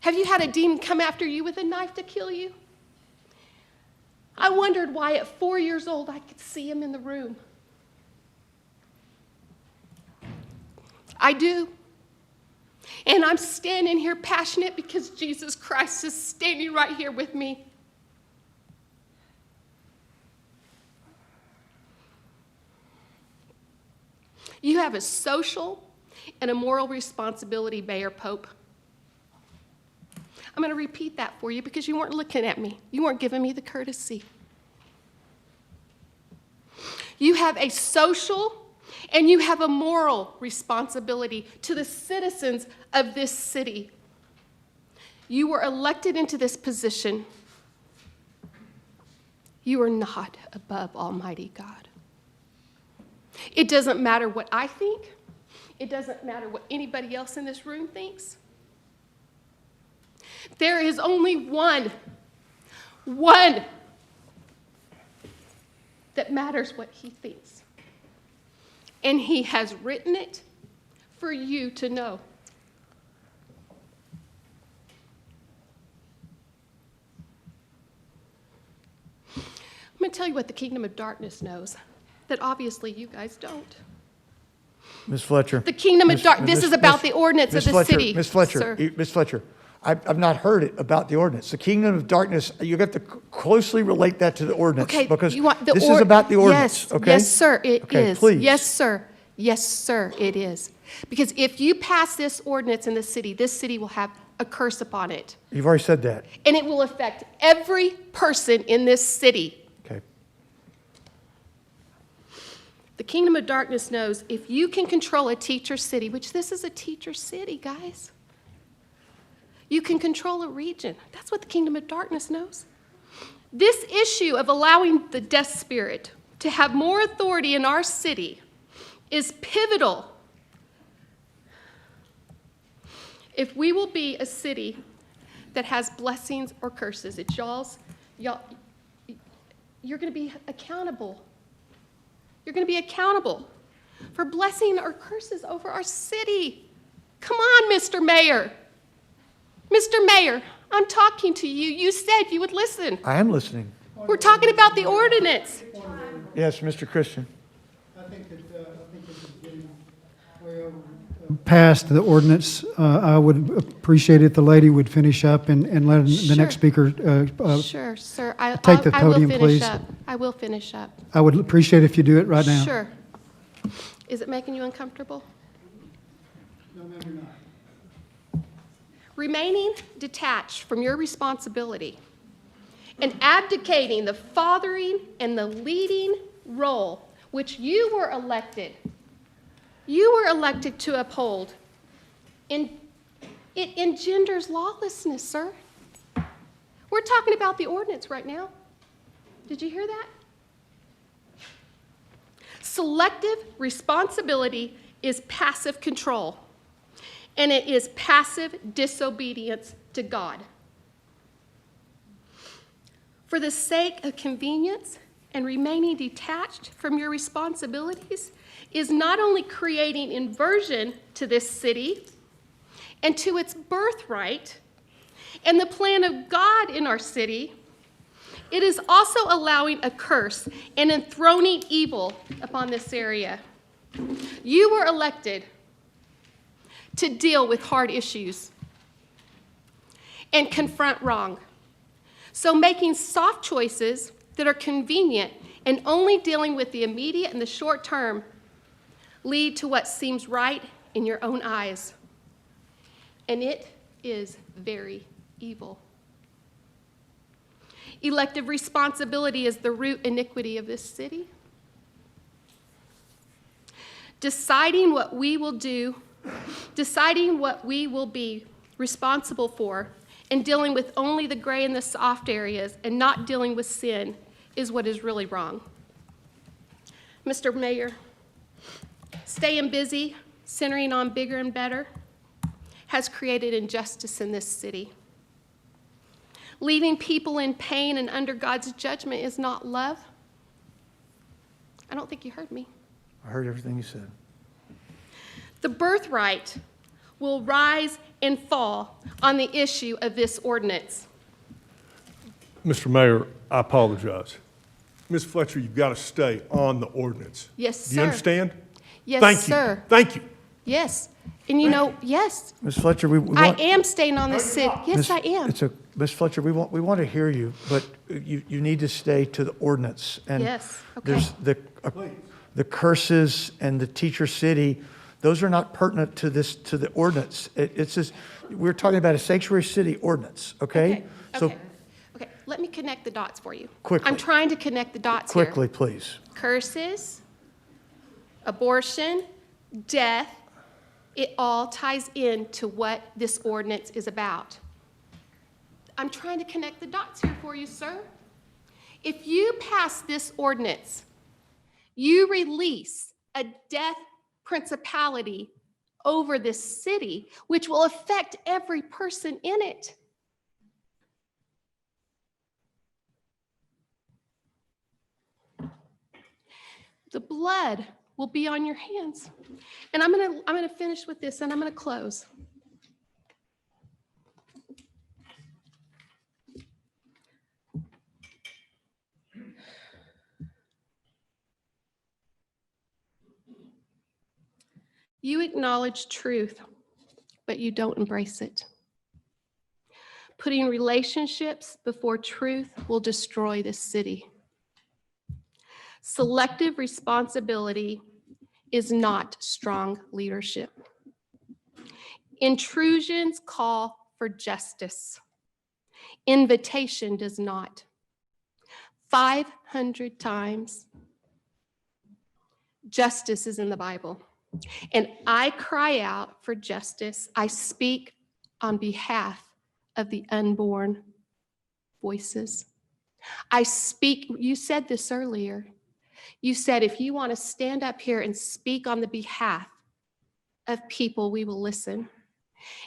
Have you had a demon come after you with a knife to kill you? I wondered why at 4 years old I could see him in the room. I do. And I'm standing here passionate because Jesus Christ is standing right here with me. You have a social and a moral responsibility, Mayor Pope. I'm going to repeat that for you because you weren't looking at me. You weren't giving me the courtesy. You have a social and you have a moral responsibility to the citizens of this city. You were elected into this position. You are not above Almighty God. It doesn't matter what I think. It doesn't matter what anybody else in this room thinks. There is only one that matters what he thinks. And he has written it for you to know. I'm going to tell you what the kingdom of darkness knows that obviously you guys don't. Ms. Fletcher. The kingdom of darkness, this is about the ordinance of the city. Ms. Fletcher, sir. Ms. Fletcher, I've not heard it about the ordinance. The kingdom of darkness, you have to closely relate that to the ordinance. Okay, because you want the this is about the ordinance, yes, okay? Yes, sir, it okay, is. Please. Yes, sir. Yes, sir, it is. Because if you pass this ordinance in this city will have a curse upon it. You've already said that. And it will affect every person in this city. Okay. The kingdom of darkness knows if you can control a teacher city, which this is a teacher city, guys. You can control a region. That's what the kingdom of darkness knows. This issue of allowing the death spirit to have more authority in our city is pivotal if we will be a city that has blessings or curses. It's y'all, you're going to be accountable. You're going to be accountable for blessing or curses over our city. Come on, Mr. Mayor. Mr. Mayor, I'm talking to you. You said you would listen. I am listening. We're talking about the ordinance. Yes, Mr. Christian. I think this is getting way over. Past the ordinance, I would appreciate it if the lady would finish up and let the next speaker Sure, sir. take the I will podium, finish please. up. I will finish up. I would appreciate if you do it right now. Sure. Is it making you uncomfortable? No, maybe not. Remaining detached from your responsibility and abdicating the fathering and the leading role which you were elected to uphold, it engenders lawlessness, sir. We're talking about the ordinance right now. Did you hear that? Selective responsibility is passive control, and it is passive disobedience to God. For the sake of convenience and remaining detached from your responsibilities is not only creating inversion to this city and to its birthright and the plan of God in our city, it is also allowing a curse and enthroning evil upon this area. You were elected to deal with hard issues and confront wrong. So making soft choices that are convenient and only dealing with the immediate and the short term lead to what seems right in your own eyes. And it is very evil. Elective responsibility is the root iniquity of this city. Deciding what we will do, deciding what we will be responsible for, and dealing with only the gray and the soft areas and not dealing with sin is what is really wrong. Mr. Mayor, staying busy, centering on bigger and better, has created injustice in this city. Leaving people in pain and under God's judgment is not love. I don't think you heard me. I heard everything you said. The birthright will rise and fall on the issue of this ordinance. Mr. Mayor, I apologize. Ms. Fletcher, you've got to stay on the ordinance. Yes, Do you sir. understand? Yes, Thank sir. you. Thank you. Yes. And you know, yes, Ms. Fletcher, we I want... am staying on this city. Yes, I am. Ms. Fletcher, we want to hear you, but you need to stay to the ordinance. And Yes, okay. there's the curses and the teacher city, those are not pertinent to the ordinance. It's just, we're talking about a sanctuary city ordinance, okay? So Okay, let me connect the dots for you. Quickly. I'm trying to connect the dots here. quickly, please. Curses, abortion, death, it all ties into what this ordinance is about. I'm trying to connect the dots here for you, sir. If you pass this ordinance, you release a death principality over this city, which will affect every person in it. The blood will be on your hands. And I'm gonna finish with this, and I'm gonna close. You acknowledge truth, but you don't embrace it. Putting relationships before truth will destroy this city. Selective responsibility is not strong leadership. Intrusions call for justice. Invitation does not. 500 times, justice is in the Bible. And I cry out for justice. I speak on behalf of the unborn voices. I speak, you said this earlier. You said if you want to stand up here and speak on the behalf of people, we will listen.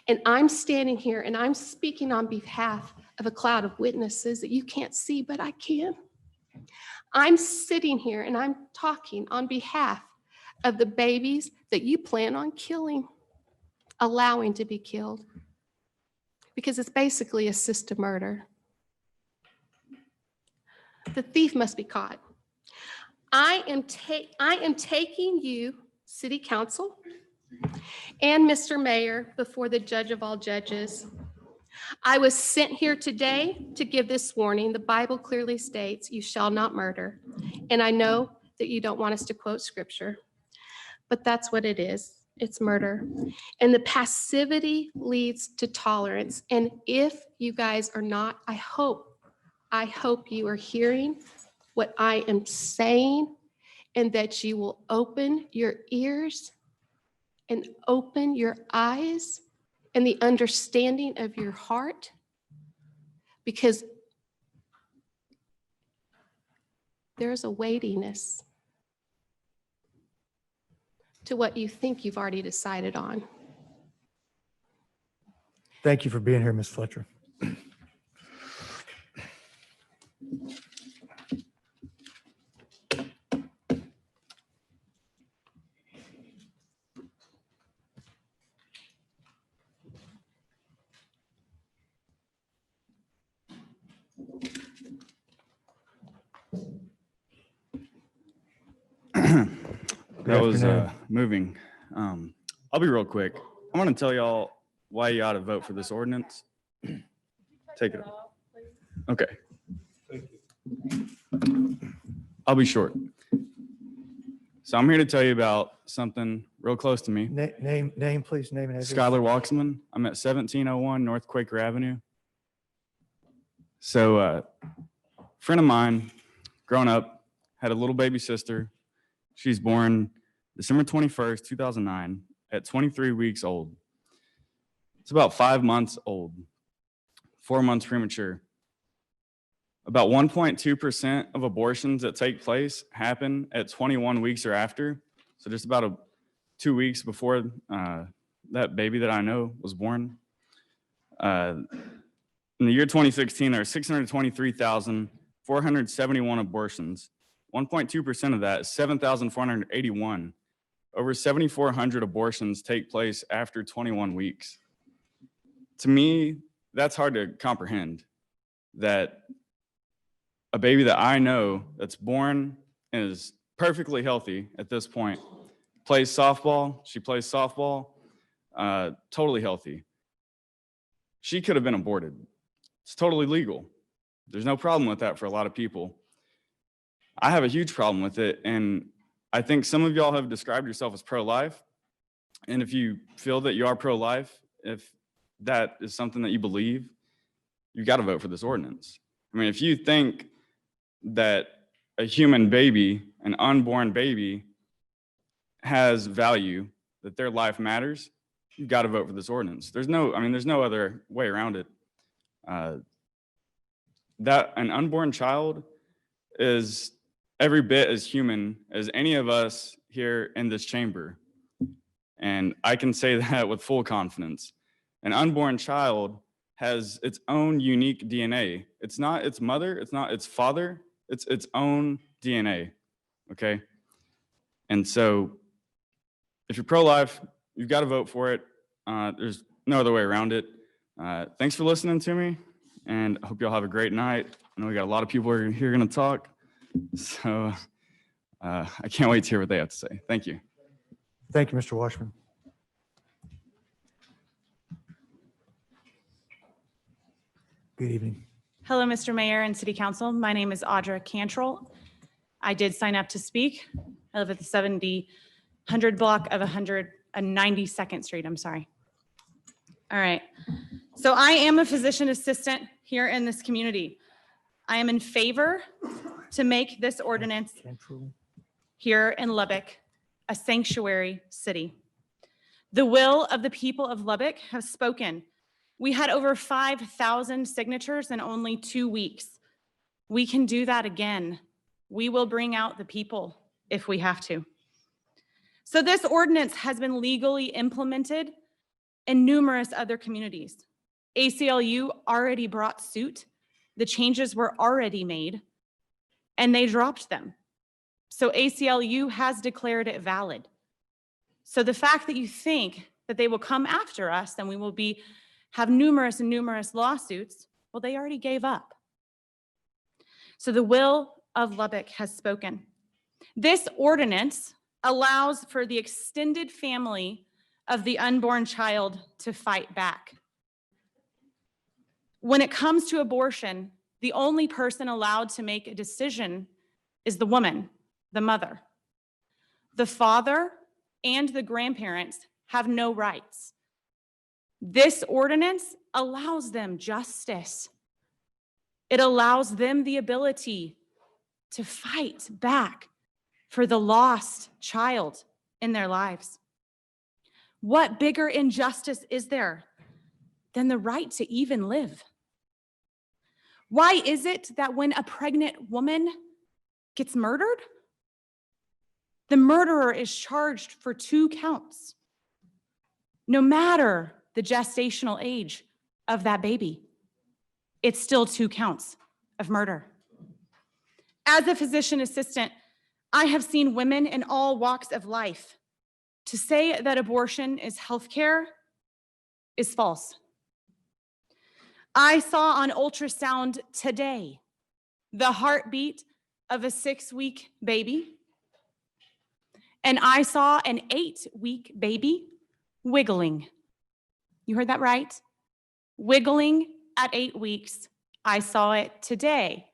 And I'm standing here and I'm speaking on behalf of a cloud of witnesses that you can't see, but I can. I'm sitting here and I'm talking on behalf of the babies that you plan on killing, allowing to be killed, because it's basically assisted murder. The thief must be caught. I am taking you, City Council, and Mr. Mayor before the judge of all judges. I was sent here today to give this warning. The Bible clearly states, "You shall not murder." And I know that you don't want us to quote scripture, but that's what it is. It's murder. And the passivity leads to tolerance. And if you guys are not, I hope you are hearing what I am saying, and that you will open your ears and open your eyes and the understanding of your heart, because there's a weightiness to what you think you've already decided on. Thank you for being here, Ms. Fletcher. That was moving. I'll be real quick. I want to tell y'all why you ought to vote for this ordinance. Take it. Okay. I'll be short. So I'm here to tell you about something real close to me. Name, please, name and address. Skylar Waxman. I'm at 1701 North Quaker Avenue. So a friend of mine, growing up, had a little baby sister. She's born December 21st, 2009, at 23 weeks old. It's about 5 months old, 4 months premature. About 1.2% of abortions that take place happen at 21 weeks or after. So just about 2 weeks before that baby that I know was born. In the year 2016, there are 623,471 abortions. 1.2% of that is 7,481. Over 7,400 abortions take place after 21 weeks. To me, that's hard to comprehend, that a baby that I know that's born and is perfectly healthy at this point plays softball. She plays softball, totally healthy. She could have been aborted. It's totally legal. There's no problem with that for a lot of people. I have a huge problem with it, and I think some of y'all have described yourself as pro-life, and if you feel that you are pro-life, if that is something that you believe, you've got to vote for this ordinance. I mean, if you think that a human baby, an unborn baby, has value, that their life matters, you've got to vote for this ordinance. There's no other way around it. That an unborn child is every bit as human as any of us here in this chamber. And I can say that with full confidence. An unborn child has its own unique DNA. It's not its mother, it's not its father, it's its own DNA, okay? And so if you're pro-life, you've got to vote for it. There's no other way around it. Thanks for listening to me, and I hope y'all have a great night. I know we got a lot of people here going to talk, so I can't wait to hear what they have to say. Thank you. Thank you, Mr. Washburn. Good evening. Hello, Mr. Mayor and City Council. My name is Audra Cantrell. I did sign up to speak. I live at the 100 block of 192nd Street, I'm sorry. All right. So I am a physician assistant here in this community. I am in favor to make this ordinance here in Lubbock a sanctuary city. The will of the people of Lubbock have spoken. We had over 5,000 signatures in only 2 weeks. We can do that again. We will bring out the people if we have to. So this ordinance has been legally implemented in numerous other communities. ACLU already brought suit. The changes were already made, and they dropped them. So ACLU has declared it valid. So the fact that you think that they will come after us and we will have numerous and numerous lawsuits, well, they already gave up. So the will of Lubbock has spoken. This ordinance allows for the extended family of the unborn child to fight back. When it comes to abortion, the only person allowed to make a decision is the woman, the mother. The father and the grandparents have no rights. This ordinance allows them justice. It allows them the ability to fight back for the lost child in their lives. What bigger injustice is there than the right to even live? Why is it that when a pregnant woman gets murdered, the murderer is charged for 2 counts, no matter the gestational age of that baby? It's still 2 counts of murder. As a physician assistant, I have seen women in all walks of life. To say that abortion is healthcare is false. I saw on ultrasound today the heartbeat of a 6-week baby, and I saw an 8-week baby wiggling. You heard that right? Wiggling at 8 weeks. I saw it today.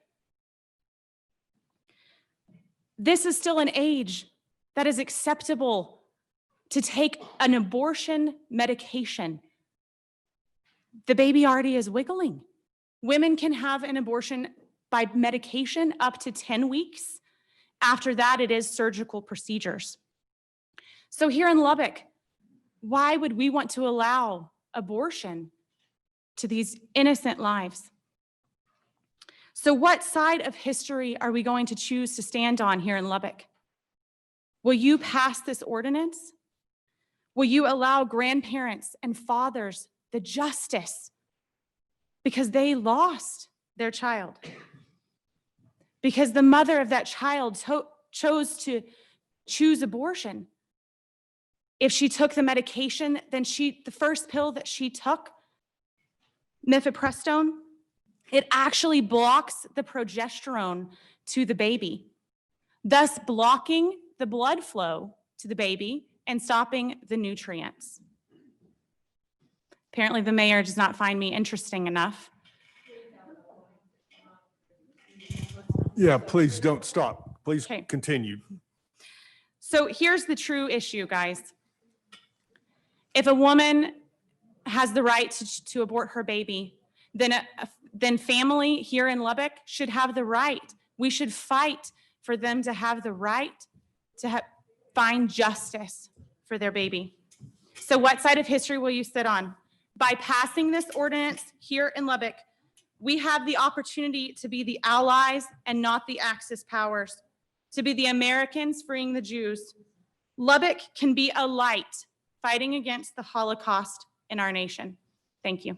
This is still an age that is acceptable to take an abortion medication. The baby already is wiggling. Women can have an abortion by medication up to 10 weeks. After that, it is surgical procedures. So here in Lubbock, why would we want to allow abortion to these innocent lives? So what side of history are we going to choose to stand on here in Lubbock? Will you pass this ordinance? Will you allow grandparents and fathers the justice because they lost their child. Because the mother of that child chose to choose abortion. If she took the medication, then the first pill that she took, mifepristone, it actually blocks the progesterone to the baby, thus blocking the blood flow to the baby and stopping the nutrients. Apparently, the mayor does not find me interesting enough. Yeah, please don't stop. Please Okay. continue. So here's the true issue, guys. If a woman has the right to abort her baby, then family here in Lubbock should have the right. We should fight for them to have the right to find justice for their baby. So what side of history will you sit on? By passing this ordinance here in Lubbock, we have the opportunity to be the allies and not the Axis powers, to be the Americans freeing the Jews. Lubbock can be a light fighting against the Holocaust in our nation. Thank you.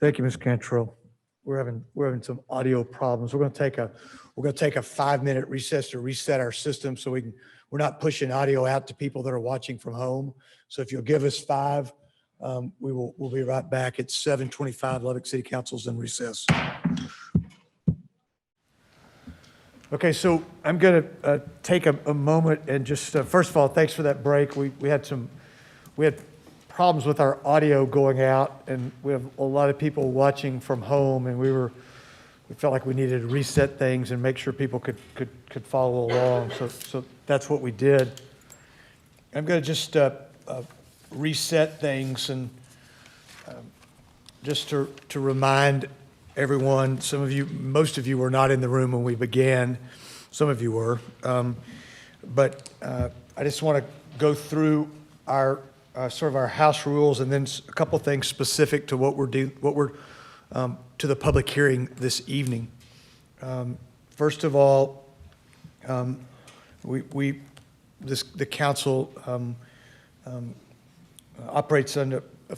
Thank you, Ms. Cantrell. We're having some audio problems. We're going to take a 5-minute recess to reset our system so we're not pushing audio out to people that are watching from home. So if you'll give us 5, we'll be right back. It's 7:25. Lubbock City Council's in recess. Okay, so I'm going to take a moment and just first of all, thanks for that break. We had problems with our audio going out, and we have a lot of people watching from home, and we felt like we needed to reset things and make sure people could follow along. So that's what we did. I'm going to just reset things and just to remind everyone, most of you were not in the room when we began. Some of you were. But I just want to go through our sort of our house rules and then a couple things specific to what we're to the public hearing this evening. First of all, the council operates under a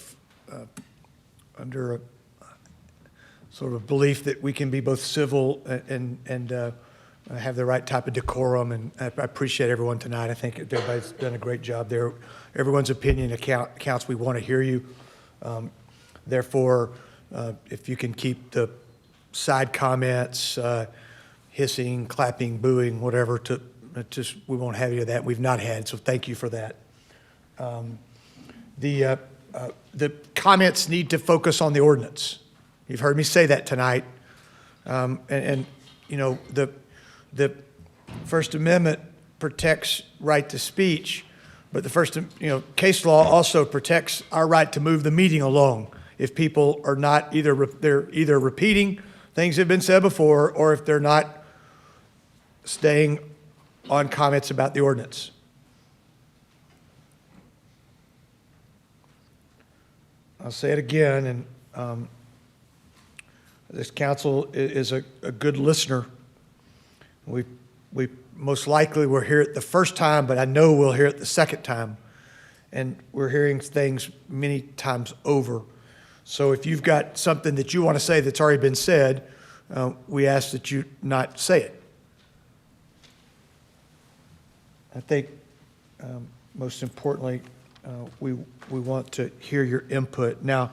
sort of a belief that we can be both civil and have the right type of decorum, and I appreciate everyone tonight. I think everybody's done a great job there. Everyone's opinion counts. We want to hear you. Therefore, if you can keep the side comments, hissing, clapping, booing, whatever, we won't have any of that. We've not had, so thank you for that. The comments need to focus on the ordinance. You've heard me say that tonight. And you know, the First Amendment protects right to speech, but case law also protects our right to move the meeting along. If people are not they're either repeating things that have been said before, or if they're not staying on comments about the ordinance. I'll say it again, and this council is a good listener. We most likely were here at the first time, but I know we'll hear it the second time. And we're hearing things many times over. So if you've got something that you want to say that's already been said, we ask that you not say it. I think most importantly, we want to hear your input. Now,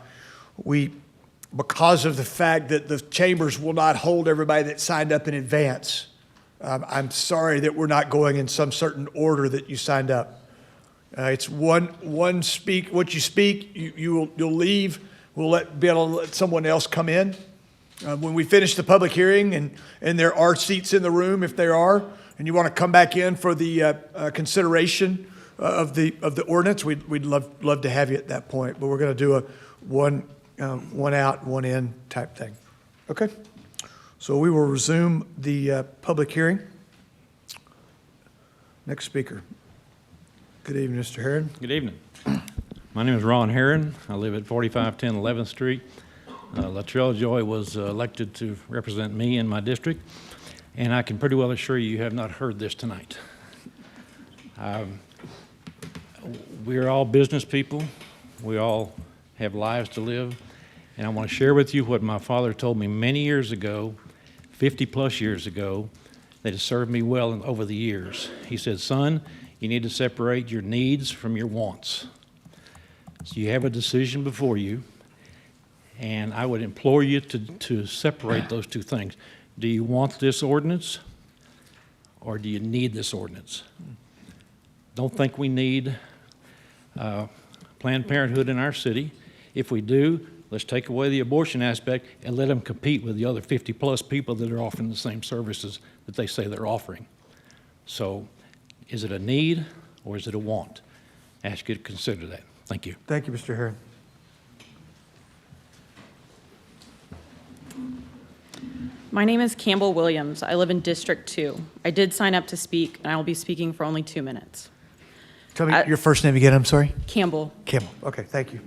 because of the fact that the chambers will not hold everybody that signed up in advance, I'm sorry that we're not going in some certain order that you signed up. It's one speak. What you speak, you'll leave. We'll be able to let someone else come in when we finish the public hearing, and there are seats in the room if there are, and you want to come back in for the consideration of the ordinance. We'd love to have you at that point, but we're going to do a one out, one in type thing. Okay. So we will resume the public hearing. Next speaker. Good evening, Mr. Herron. Good evening. My name is Ron Herron. I live at 4510 11th Street. Latrell Joy was elected to represent me in my district, and I can pretty well assure you have not heard this tonight. We are all business people. We all have lives to live. And I want to share with you what my father told me many years ago, 50-plus years ago, that has served me well over the years. He said, son, you need to separate your needs from your wants. So you have a decision before you, and I would implore you to separate those two things. Do you want this ordinance, or do you need this ordinance? Don't think we need Planned Parenthood in our city. If we do, let's take away the abortion aspect and let them compete with the other 50-plus people that are offering the same services that they say they're offering. So is it a need or is it a want? I ask you to consider that. Thank you. Thank you, Mr. Herron. My name is Campbell Williams. I live in District 2. I did sign up to speak, and I will be speaking for only 2 minutes. Tell me your first name again, I'm sorry. Campbell. Campbell, okay, thank you.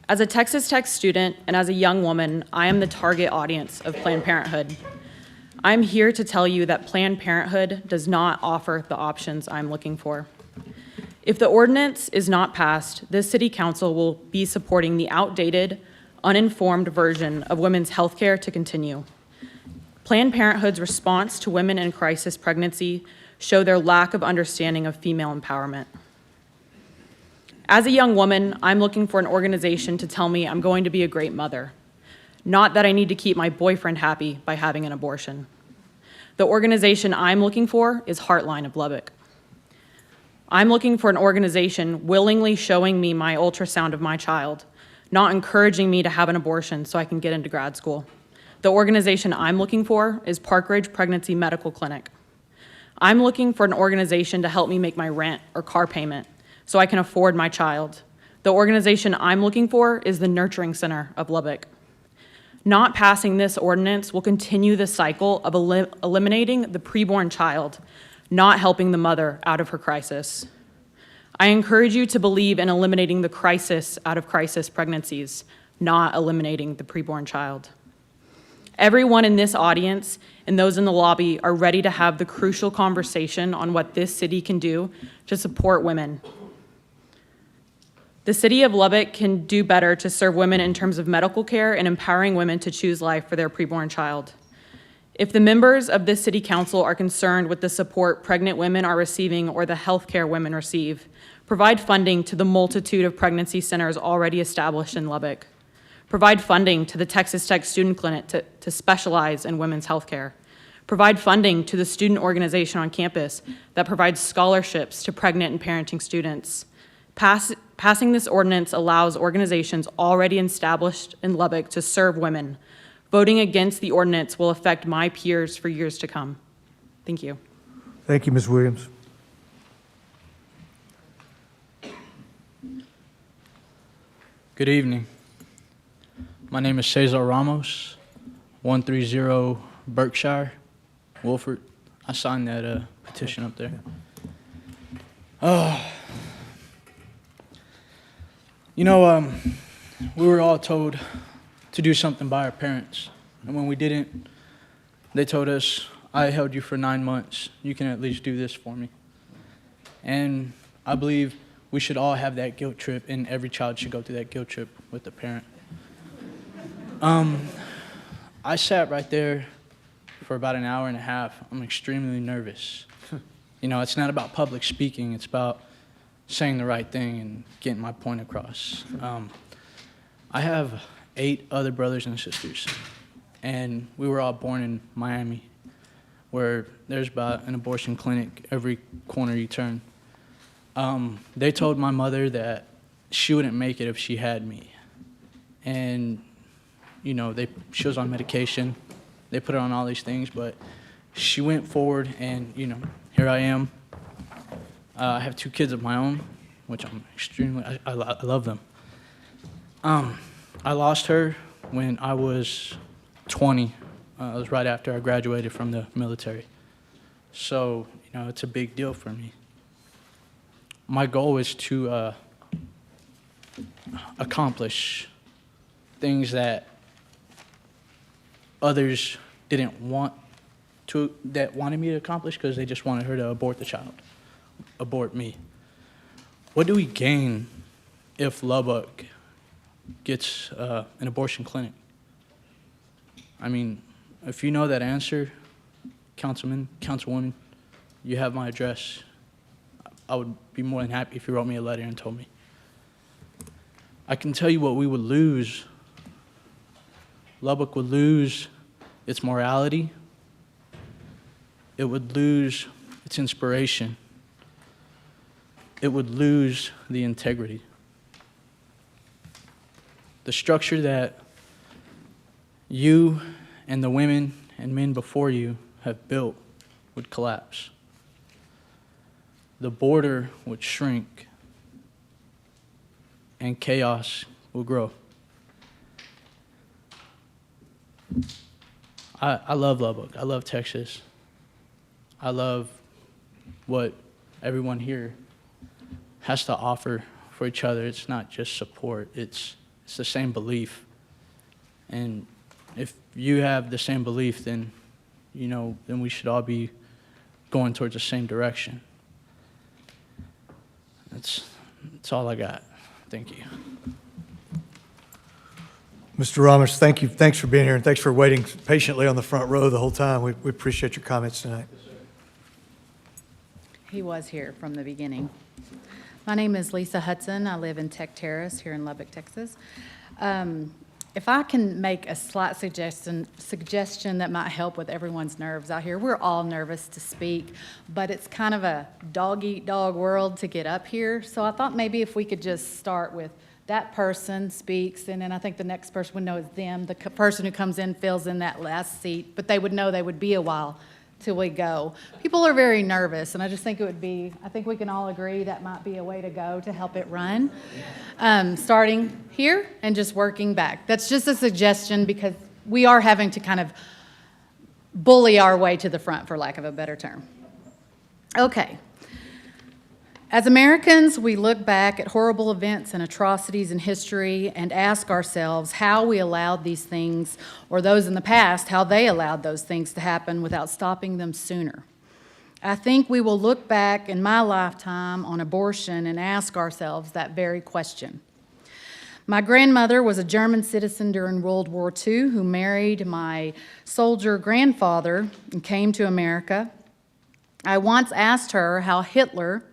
As a Texas Tech student and as a young woman, I am the target audience of Planned Parenthood. I'm here to tell you that Planned Parenthood does not offer the options I'm looking for. If the ordinance is not passed, this city council will be supporting the outdated, uninformed version of women's health care to continue. Planned Parenthood's response to women in crisis pregnancy show their lack of understanding of female empowerment. As a young woman, I'm looking for an organization to tell me I'm going to be a great mother, not that I need to keep my boyfriend happy by having an abortion. The organization I'm looking for is Heartline of Lubbock. I'm looking for an organization willingly showing me my ultrasound of my child, not encouraging me to have an abortion so I can get into grad school. The organization I'm looking for is Park Ridge Pregnancy Medical Clinic. I'm looking for an organization to help me make my rent or car payment so I can afford my child. The organization I'm looking for is the Nurturing Center of Lubbock. Not passing this ordinance will continue the cycle of eliminating the preborn child, not helping the mother out of her crisis. I encourage you to believe in eliminating the crisis out of crisis pregnancies, not eliminating the preborn child. Everyone in this audience and those in the lobby are ready to have the crucial conversation on what this city can do to support women. The city of Lubbock can do better to serve women in terms of medical care and empowering women to choose life for their preborn child. If the members of this city council are concerned with the support pregnant women are receiving or the health care women receive, provide funding to the multitude of pregnancy centers already established in Lubbock. Provide funding to the Texas Tech Student Clinic to specialize in women's health care. Provide funding to the student organization on campus that provides scholarships to pregnant and parenting students. Passing this ordinance allows organizations already established in Lubbock to serve women. Voting against the ordinance will affect my peers for years to come. Thank you. Thank you, Ms. Williams. Good evening. My name is Cesar Ramos, 130 Berkshire, Wolford. I signed that petition up there. You know, we were all told to do something by our parents, and when we didn't, they told us, I held you for 9 months. You can at least do this for me. And I believe we should all have that guilt trip, and every child should go through that guilt trip with the parent. I sat right there for about an hour and a half. I'm extremely nervous. You know, it's not about public speaking. It's about saying the right thing and getting my point across. I have 8 other brothers and sisters, and we were all born in Miami, where there's about an abortion clinic every corner you turn. They told my mother that she wouldn't make it if she had me. And, you know, she was on medication. They put her on all these things, but she went forward, and, you know, here I am. I have 2 kids of my own, which I'm extremely, I love them. I lost her when I was 20. It was right after I graduated from the military. So, you know, it's a big deal for me. My goal is to accomplish things that others didn't want to, that wanted me to accomplish because they just wanted her to abort the child, abort me. What do we gain if Lubbock gets an abortion clinic? I mean, if you know that answer, Councilman, Councilwoman, you have my address. I would be more than happy if you wrote me a letter and told me. I can tell you what we would lose. Lubbock would lose its morality. It would lose its inspiration. It would lose the integrity. The structure that you and the women and men before you have built would collapse. The border would shrink, and chaos will grow. I love Lubbock. I love Texas. I love what everyone here has to offer for each other. It's not just support. It's the same belief. And if you have the same belief, then, you know, then we should all be going towards the same direction. That's all I got. Thank you. Mr. Ramos, thank you. Thanks for being here, and thanks for waiting patiently on the front row the whole time. We appreciate your comments tonight. He was here from the beginning. My name is Lisa Hudson. I live in Tech Terrace here in Lubbock, Texas. If I can make a slight suggestion that might help with everyone's nerves out here. We're all nervous to speak, but it's kind of a dog-eat-dog world to get up here. So I thought maybe if we could just start with that person speaks, and then I think the next person would know is them. The person who comes in fills in that last seat, but they would know they would be a while till we go. People are very nervous, and I just think it would be, I think we can all agree that might be a way to go to help it run. Starting here and just working back. That's just a suggestion because we are having to kind of bully our way to the front, for lack of a better term. Okay. As Americans, we look back at horrible events and atrocities in history and ask ourselves how we allowed these things, or those in the past, how they allowed those things to happen without stopping them sooner. I think we will look back in my lifetime on abortion and ask ourselves that very question. My grandmother was a German citizen during World War II who married my soldier grandfather and came to America. I once asked her how Hitler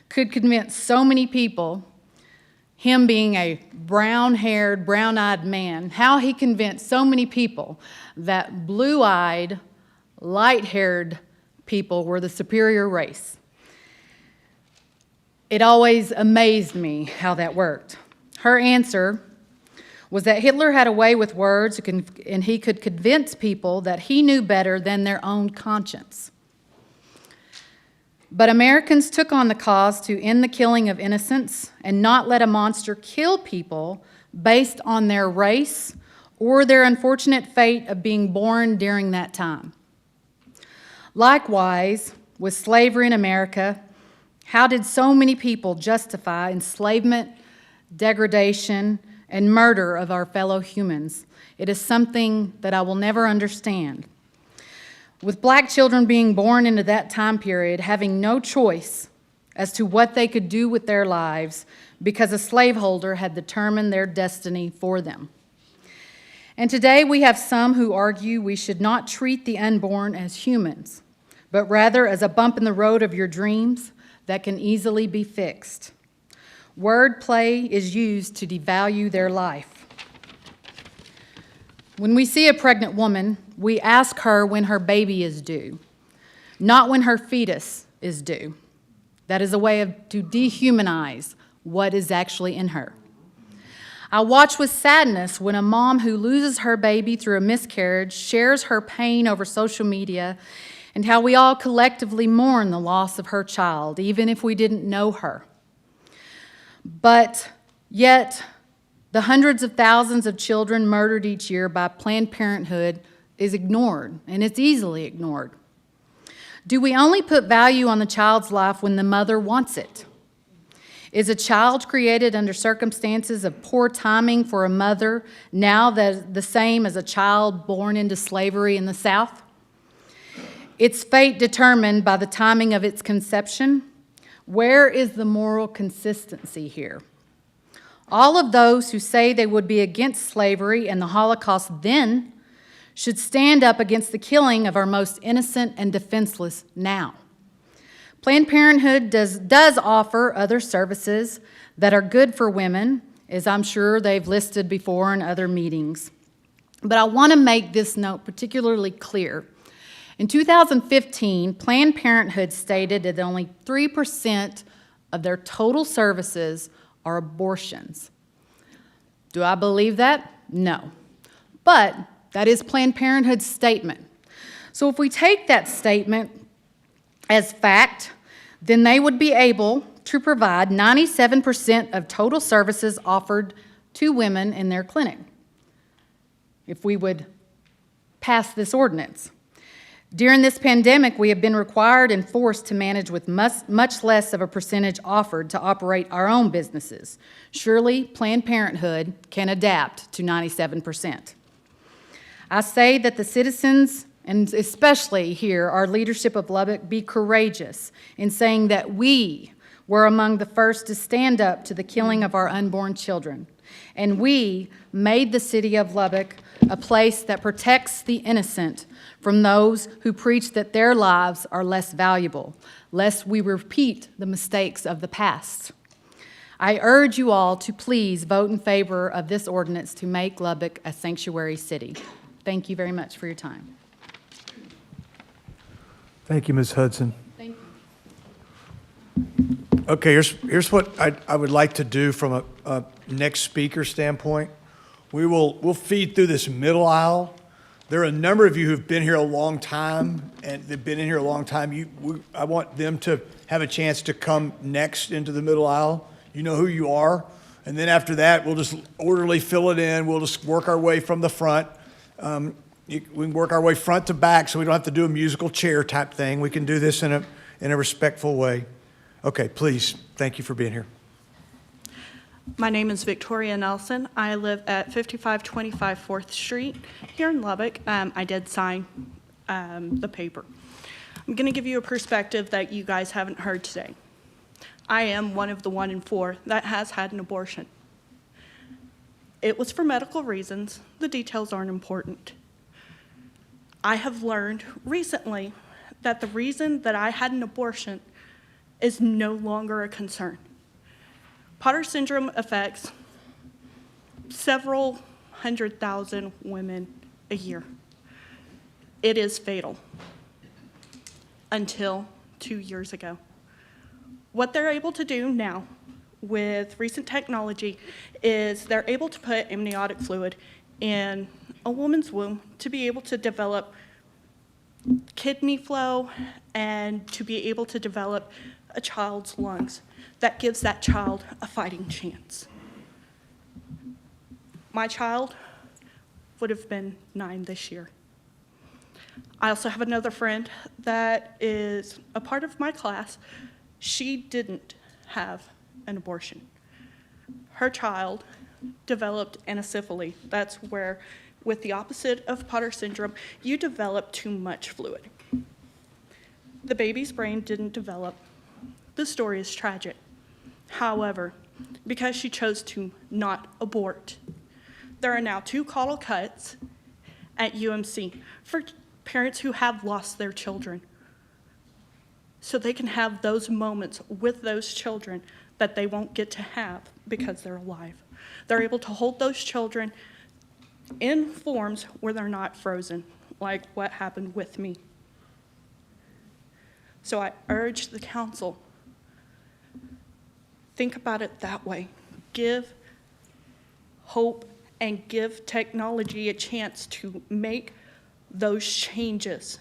could convince so many people, him being a brown-haired, brown-eyed man, how he convinced so many people that blue-eyed, light-haired people were the superior race. It always amazed me how that worked. Her answer was that Hitler had a way with words and he could convince people that he knew better than their own conscience. But Americans took on the cause to end the killing of innocents and not let a monster kill people based on their race or their unfortunate fate of being born during that time. Likewise, with slavery in America, how did so many people justify enslavement, degradation, and murder of our fellow humans? It is something that I will never understand. With black children being born into that time period, having no choice as to what they could do with their lives because a slaveholder had determined their destiny for them. And today we have some who argue we should not treat the unborn as humans, but rather as a bump in the road of your dreams that can easily be fixed. Wordplay is used to devalue their life. When we see a pregnant woman, we ask her when her baby is due, not when her fetus is due. That is a way to dehumanize what is actually in her. I watch with sadness when a mom who loses her baby through a miscarriage shares her pain over social media and how we all collectively mourn the loss of her child, even if we didn't know her. But yet, the hundreds of thousands of children murdered each year by Planned Parenthood is ignored, and it's easily ignored. Do we only put value on the child's life when the mother wants it? Is a child created under circumstances of poor timing for a mother now that the same as a child born into slavery in the South? Its fate determined by the timing of its conception? Where is the moral consistency here? All of those who say they would be against slavery and the Holocaust then should stand up against the killing of our most innocent and defenseless now. Planned Parenthood does offer other services that are good for women, as I'm sure they've listed before in other meetings. But I want to make this note particularly clear. In 2015, Planned Parenthood stated that only 3% of their total services are abortions. Do I believe that? No. But that is Planned Parenthood's statement. So if we take that statement as fact, then they would be able to provide 97% of total services offered to women in their clinic, if we would pass this ordinance. During this pandemic, we have been required and forced to manage with much less of a percentage offered to operate our own businesses. Surely, Planned Parenthood can adapt to 97%. I say that the citizens, and especially here, our leadership of Lubbock, be courageous in saying that we were among the first to stand up to the killing of our unborn children. And we made the city of Lubbock a place that protects the innocent from those who preach that their lives are less valuable, lest we repeat the mistakes of the past. I urge you all to please vote in favor of this ordinance to make Lubbock a sanctuary city. Thank you very much for your time. Thank you, Ms. Hudson. Thank you. Okay, here's what I would like to do from a next speaker standpoint. We'll feed through this middle aisle. There are a number of you who've been here a long time, and they've been in here a long time. I want them to have a chance to come next into the middle aisle. You know who you are. And then after that, we'll just orderly fill it in. We'll just work our way from the front. We can work our way front to back, so we don't have to do a musical chair type thing. We can do this in a respectful way. Okay, please. Thank you for being here. My name is Victoria Nelson. I live at 5525 4th Street here in Lubbock. I did sign the paper. I'm going to give you a perspective that you guys haven't heard today. I am one of the 1 in 4 that has had an abortion. It was for medical reasons. The details aren't important. I have learned recently that the reason that I had an abortion is no longer a concern. Potter syndrome affects several 100,000 women a year. It is fatal until 2 years ago. What they're able to do now with recent technology is they're able to put amniotic fluid in a woman's womb to be able to develop kidney flow and to be able to develop a child's lungs. That gives that child a fighting chance. My child would have been 9 this year. I also have another friend that is a part of my class. She didn't have an abortion. Her child developed anencephaly. That's where, with the opposite of Potter syndrome, you develop too much fluid. The baby's brain didn't develop. The story is tragic. However, because she chose to not abort, there are now 2 caudal cuts at UMC for parents who have lost their children, so they can have those moments with those children that they won't get to have because they're alive. They're able to hold those children in forms where they're not frozen, like what happened with me. So I urge the council, think about it that way. Give hope and give technology a chance to make those changes.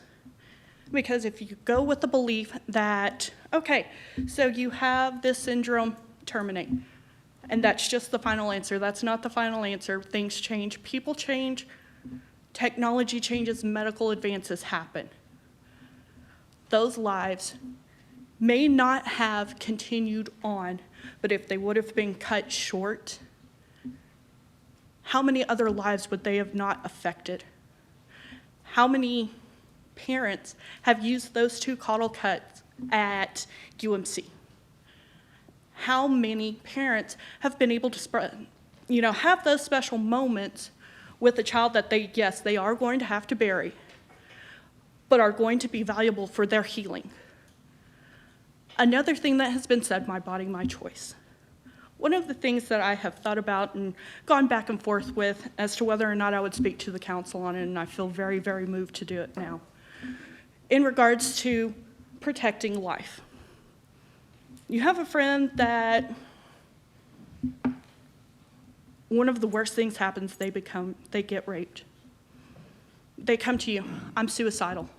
Because if you go with the belief that, okay, so you have this syndrome, terminate, and that's just the final answer. That's not the final answer. Things change, people change, technology changes, medical advances happen. Those lives may not have continued on, but if they would have been cut short, how many other lives would they have not affected? How many parents have used those 2 caudal cuts at UMC? how many parents have been able to spread, have those special moments with a child that yes, they are going to have to bury, but are going to be valuable for their healing. Another thing that has been said, my body, my choice. One of the things that I have thought about and gone back and forth with as to whether or not I would speak to the council on it, and I feel very, very moved to do it now, in regards to protecting life. You have a friend that one of the worst things happens, they get raped. They come to you, I'm suicidal.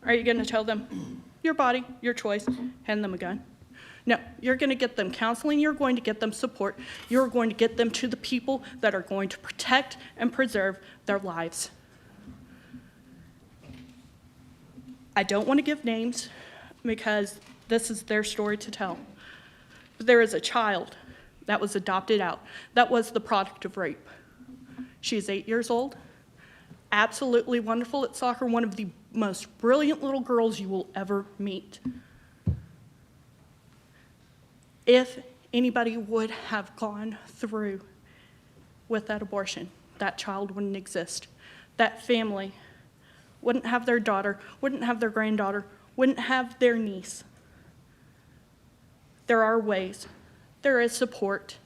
Are you going to tell them, your body, your choice, hand them a gun? No, you're going to get them counseling, you're going to get them support, you're going to get them to the people that are going to protect and preserve their lives. I don't want to give names because this is their story to tell. But there is a child that was adopted out, that was the product of rape. She's 8 years old, absolutely wonderful at soccer, one of the most brilliant little girls you will ever meet. If anybody would have gone through with that abortion, that child wouldn't exist. That family wouldn't have their daughter, wouldn't have their granddaughter, wouldn't have their niece. There are ways. There is support.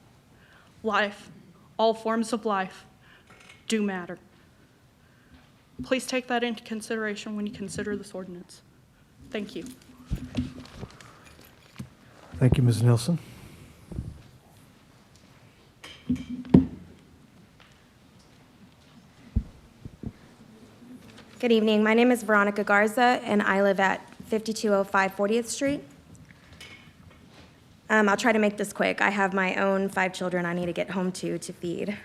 Life, all forms of life, do matter. Please take that into consideration when you consider this ordinance. Thank you. Thank you, Ms. Nelson. Good evening. My name is Veronica Garza, and I live at 5205 40th Street. I'll try to make this quick. I have my own 5 children I need to get home to feed.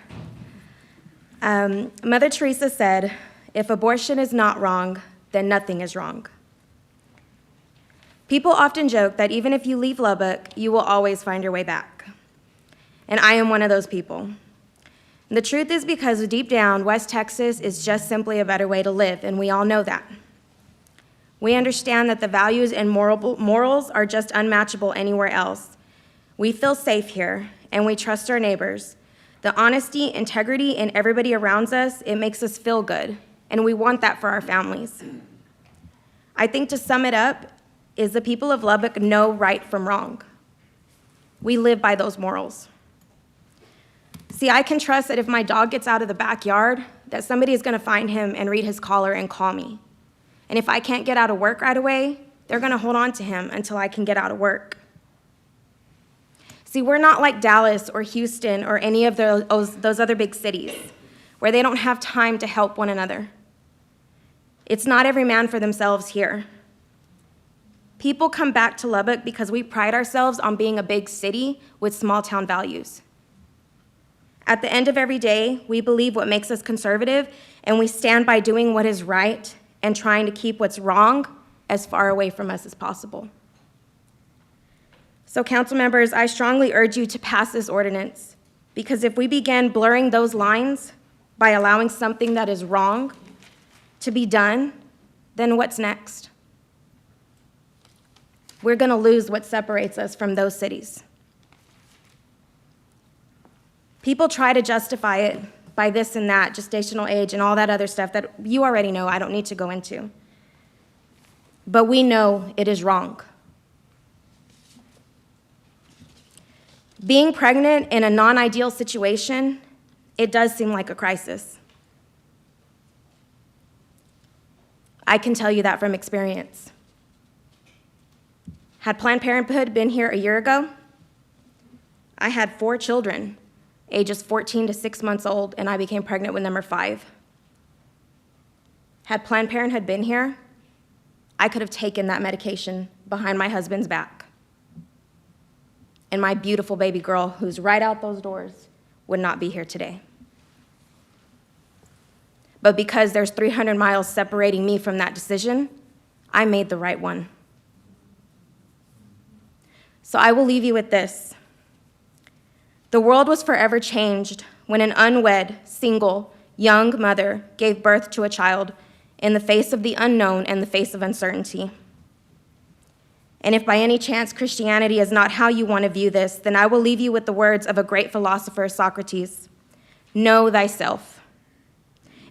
Mother Teresa said, if abortion is not wrong, then nothing is wrong. People often joke that even if you leave Lubbock, you will always find your way back. And I am one of those people. The truth is because deep down, West Texas is just simply a better way to live, and we all know that. We understand that the values and morals are just unmatchable anywhere else. We feel safe here, and we trust our neighbors. The honesty, integrity in everybody around us, it makes us feel good, and we want that for our families. I think to sum it up is the people of Lubbock know right from wrong. We live by those morals. See, I can trust that if my dog gets out of the backyard, that somebody is going to find him and read his collar and call me. And if I can't get out of work right away, they're going to hold on to him until I can get out of work. See, we're not like Dallas or Houston or any of those other big cities where they don't have time to help one another. It's not every man for themselves here. People come back to Lubbock because we pride ourselves on being a big city with small town values. At the end of every day, we believe what makes us conservative, and we stand by doing what is right and trying to keep what's wrong as far away from us as possible. So, council members, I strongly urge you to pass this ordinance, because if we begin blurring those lines by allowing something that is wrong to be done, then what's next? We're going to lose what separates us from those cities. People try to justify it by this and that, gestational age and all that other stuff that you already know I don't need to go into. But we know it is wrong. Being pregnant in a non-ideal situation, it does seem like a crisis. I can tell you that from experience. Had Planned Parenthood been here a year ago, I had 4 children, ages 14 to 6 months old, and I became pregnant with number 5. Had Planned Parenthood been here, I could have taken that medication behind my husband's back. And my beautiful baby girl, who's right out those doors, would not be here today. But because there's 300 miles separating me from that decision, I made the right one. So I will leave you with this. The world was forever changed when an unwed, single, young mother gave birth to a child in the face of the unknown and the face of uncertainty. And if by any chance Christianity is not how you want to view this, then I will leave you with the words of a great philosopher, Socrates. Know thyself.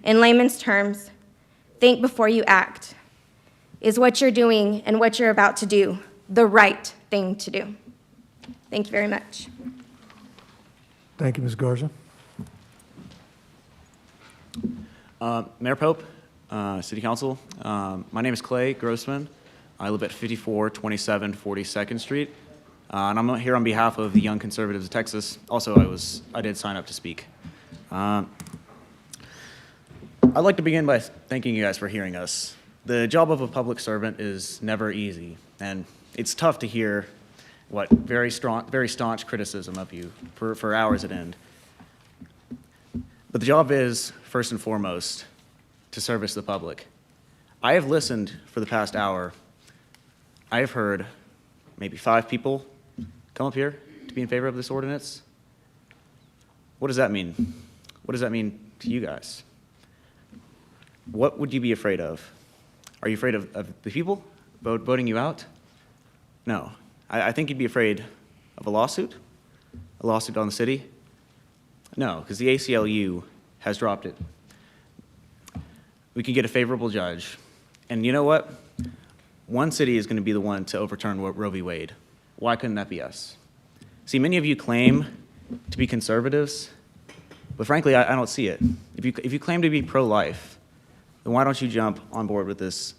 In layman's terms, think before you act. Is what you're doing and what you're about to do the right thing to do? Thank you very much. Thank you, Ms. Garza. Mayor Pope, City Council, my name is Clay Grossman. I live at 5427 42nd Street, and I'm here on behalf of the Young Conservatives of Texas. Also, I did sign up to speak. I'd like to begin by thanking you guys for hearing us. The job of a public servant is never easy, and it's tough to hear very staunch criticism of you for hours at end. But the job is, first and foremost, to service the public. I have listened for the past hour. I have heard maybe 5 people come up here to be in favor of this ordinance. What does that mean? What does that mean to you guys? What would you be afraid of? Are you afraid of the people voting you out? No. I think you'd be afraid of a lawsuit on the city. No, because the ACLU has dropped it. We can get a favorable judge. And you know what? One city is going to be the one to overturn Roe v. Wade. Why couldn't that be us? See, many of you claim to be conservatives, but frankly, I don't see it. If you claim to be pro-life, then why don't you jump on board with this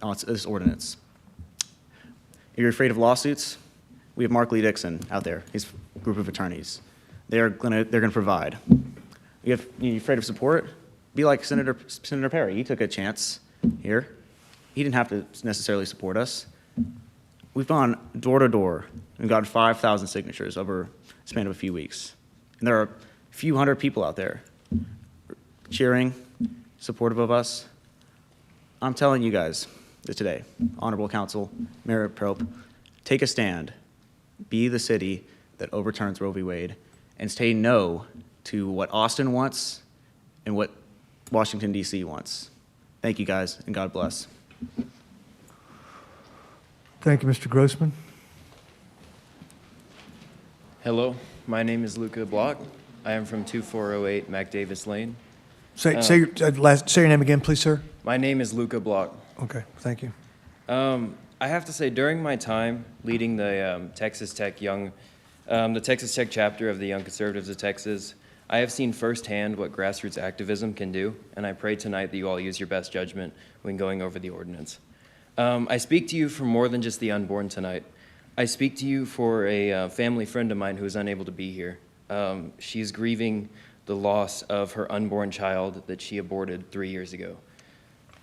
ordinance? If you're afraid of lawsuits, we have Mark Lee Dixon out there, his group of attorneys. They're gonna provide. You're afraid of support? Be like Senator Perry. He took a chance here. He didn't have to necessarily support us. We've gone door to door and gotten 5,000 signatures over a span of a few weeks. And there are a few hundred people out there cheering, supportive of us. I'm telling you guys that today, Honorable Council, Mayor Pope, take a stand. Be the city that overturns Roe v. Wade and say no to what Austin wants and what Washington, D.C. wants. Thank you, guys, and God bless. Thank you, Mr. Grossman. Hello, my name is Luca Block. I am from 2408 MacDavis Lane. Say your name again, please, sir. My name is Luca Block. Okay, thank you. I have to say, during my time leading the Texas Tech chapter of the Young Conservatives of Texas, I have seen firsthand what grassroots activism can do, and I pray tonight that you all use your best judgment when going over the ordinance. I speak to you for more than just the unborn tonight. I speak to you for a family friend of mine who is unable to be here. She's grieving the loss of her unborn child that she aborted 3 years ago.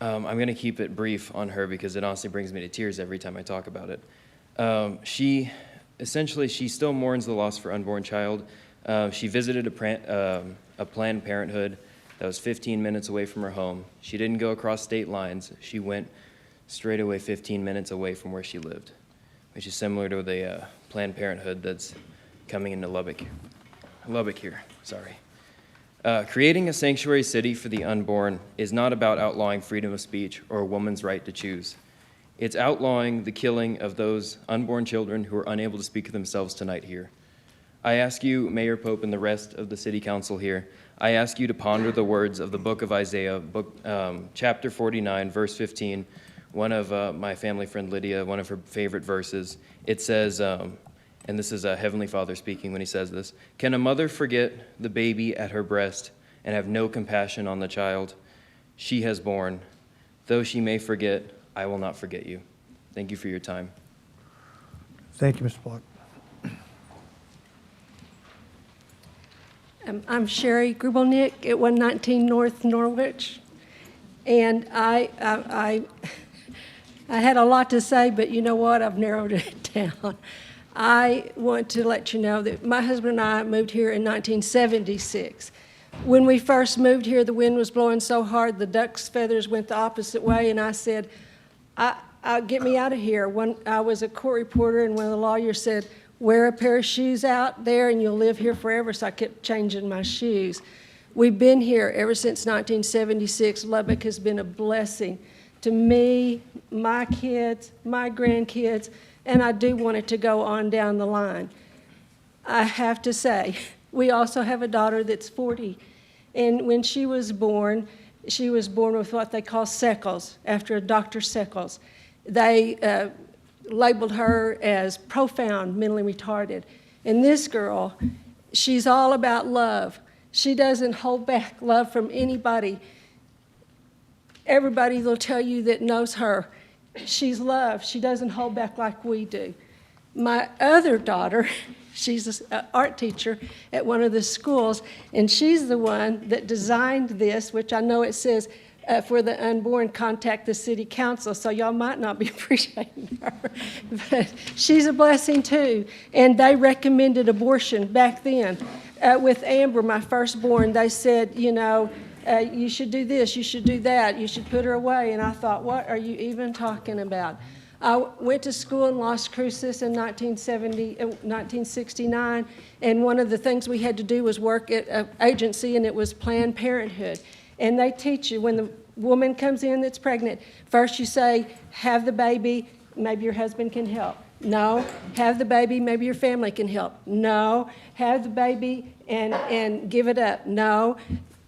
I'm going to keep it brief on her because it honestly brings me to tears every time I talk about it. She still mourns the loss of her unborn child. She visited a Planned Parenthood that was 15 minutes away from her home. She didn't go across state lines. She went straight away 15 minutes away from where she lived, which is similar to the Planned Parenthood that's coming into Lubbock here, sorry. Creating a sanctuary city for the unborn is not about outlawing freedom of speech or a woman's right to choose. It's outlawing the killing of those unborn children who are unable to speak for themselves tonight here. I ask you, Mayor Pope and the rest of the City Council here, I ask you to ponder the words of the book of Isaiah, chapter 49, verse 15, one of my family friend Lydia, one of her favorite verses. It says, and this is a Heavenly Father speaking when he says this, "Can a mother forget the baby at her breast and have no compassion on the child she has borne? Though she may forget, I will not forget you." Thank you for your time. Thank you, Mr. Block. I'm Sherry Grubelnick at 119 North Norwich, and I had a lot to say, but you know what? I've narrowed it down. I want to let you know that my husband and I moved here in 1976. When we first moved here, the wind was blowing so hard the duck's feathers went the opposite way, and I said, get me out of here. I was a court reporter, and one of the lawyers said, wear a pair of shoes out there and you'll live here forever, so I kept changing my shoes. We've been here ever since 1976. Lubbock has been a blessing to me, my kids, my grandkids, and I do want it to go on down the line. I have to say, we also have a daughter that's 40, and when she was born with what they call Seckles, after Dr. Seckles. They labeled her as profound mentally retarded. And this girl, she's all about love. She doesn't hold back love from anybody. Everybody will tell you that knows her. She's loved. She doesn't hold back like we do. My other daughter, she's an art teacher at one of the schools, and she's the one that designed this, which I know it says, for the unborn, contact the city council, so y'all might not be appreciating her. But she's a blessing too, and they recommended abortion back then. With Amber, my firstborn, they said, you know, you should do this, you should do that, you should put her away. And I thought, what are you even talking about? I went to school in Las Cruces in 1969, and one of the things we had to do was work at an agency, and it was Planned Parenthood. And they teach you, when the woman comes in that's pregnant, first you say, have the baby, maybe your husband can help. No. Have the baby, maybe your family can help. No. Have the baby and give it up. No.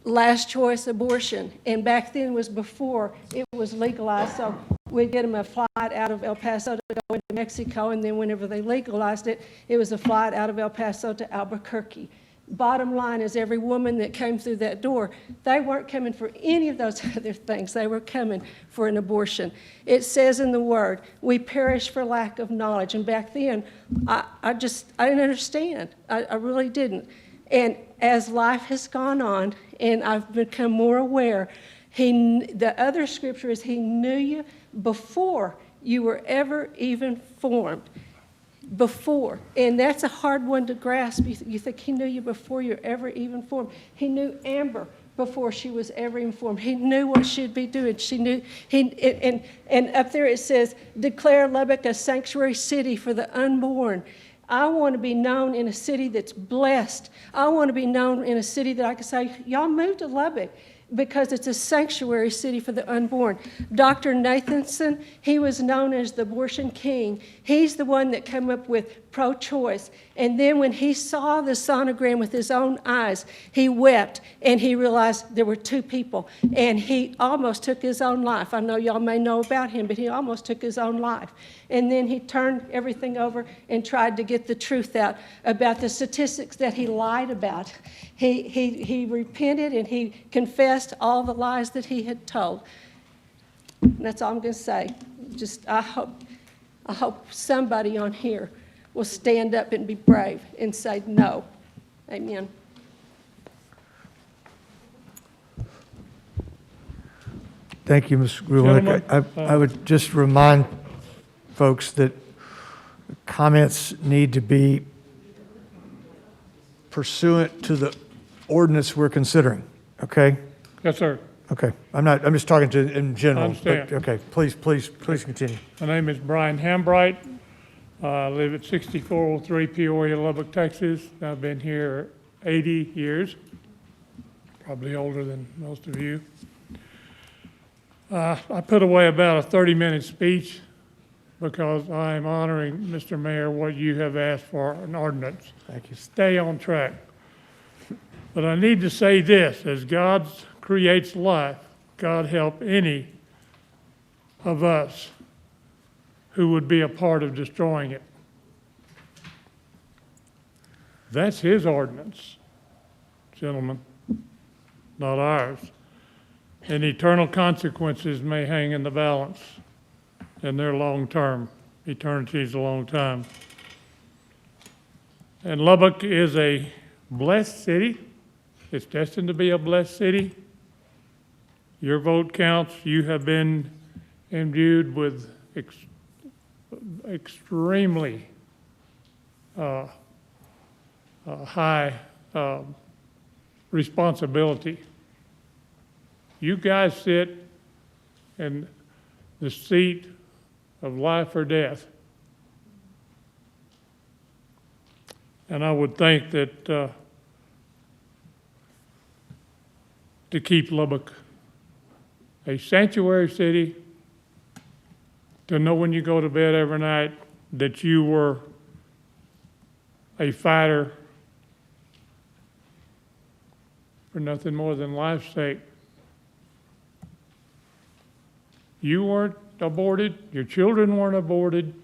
Last choice, abortion. And back then was before it was legalized, so we'd get them a flight out of El Paso to go into Mexico, and then whenever they legalized it, it was a flight out of El Paso to Albuquerque. Bottom line is, every woman that came through that door, they weren't coming for any of those other things. They were coming for an abortion. It says in the Word, we perish for lack of knowledge. And back then, I didn't understand. I really didn't. And as life has gone on, and I've become more aware, the other scripture is, He knew you before you were ever even formed. Before. And that's a hard one to grasp. You think He knew you before you were ever even formed. He knew Amber before she was ever even formed. He knew what she'd be doing. She knew, and up there it says, declare Lubbock a sanctuary city for the unborn. I want to be known in a city that's blessed. I want to be known in a city that I can say, y'all move to Lubbock, because it's a sanctuary city for the unborn. Dr. Nathanson, he was known as the abortion king. He's the one that came up with pro-choice. And then when he saw the sonogram with his own eyes, he wept, and he realized there were two people. And he almost took his own life. I know y'all may know about him, but he almost took his own life. And then he turned everything over and tried to get the truth out about the statistics that he lied about. He repented, and he confessed all the lies that he had told. And that's all I'm going to say. Just I hope somebody on here will stand up and be brave and say no. Amen. Thank you, Ms. Grulick. I would just remind folks that comments need to be pursuant to the ordinance we're considering, okay? Yes, sir. Okay. I'm just talking in general. I understand. But, okay, please continue. My name is Brian Hambright. I live at 6403 Peoria, Lubbock, Texas. I've been here 80 years, probably older than most of you. I put away about a 30-minute speech because I'm honoring, Mr. Mayor, what you have asked for, an ordinance. Thank you. Stay on track. But I need to say this: as God creates life, God help any of us who would be a part of destroying it. That's His ordinance, gentlemen, not ours. And eternal consequences may hang in the balance, and they're long term. Eternity is a long time. And Lubbock is a blessed city. It's destined to be a blessed city. Your vote counts. You have been imbued with extremely high responsibility. You guys sit in the seat of life or death. And I would think that to keep Lubbock a sanctuary city, to know when you go to bed every night, that you were a fighter for nothing more than life's sake. You weren't aborted, your children weren't aborted,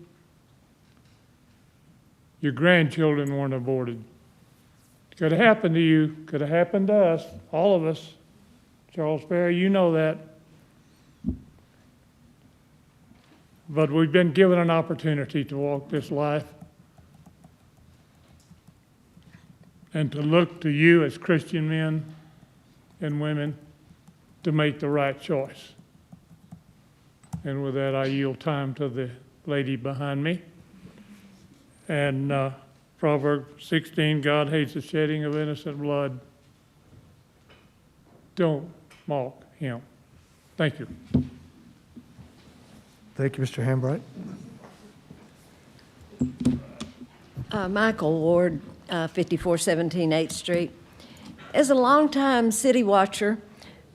your grandchildren weren't aborted. Could have happened to you, could have happened to us, all of us. Charles Ferry, you know that. But we've been given an opportunity to walk this life and to look to you as Christian men and women to make the right choice. And with that, I yield time to the lady behind me. And Proverbs 16, God hates the shedding of innocent blood. Don't mock him. Thank you. Thank you, Mr. Hambright. Michael Ward, 5417 8th Street. As a longtime city watcher,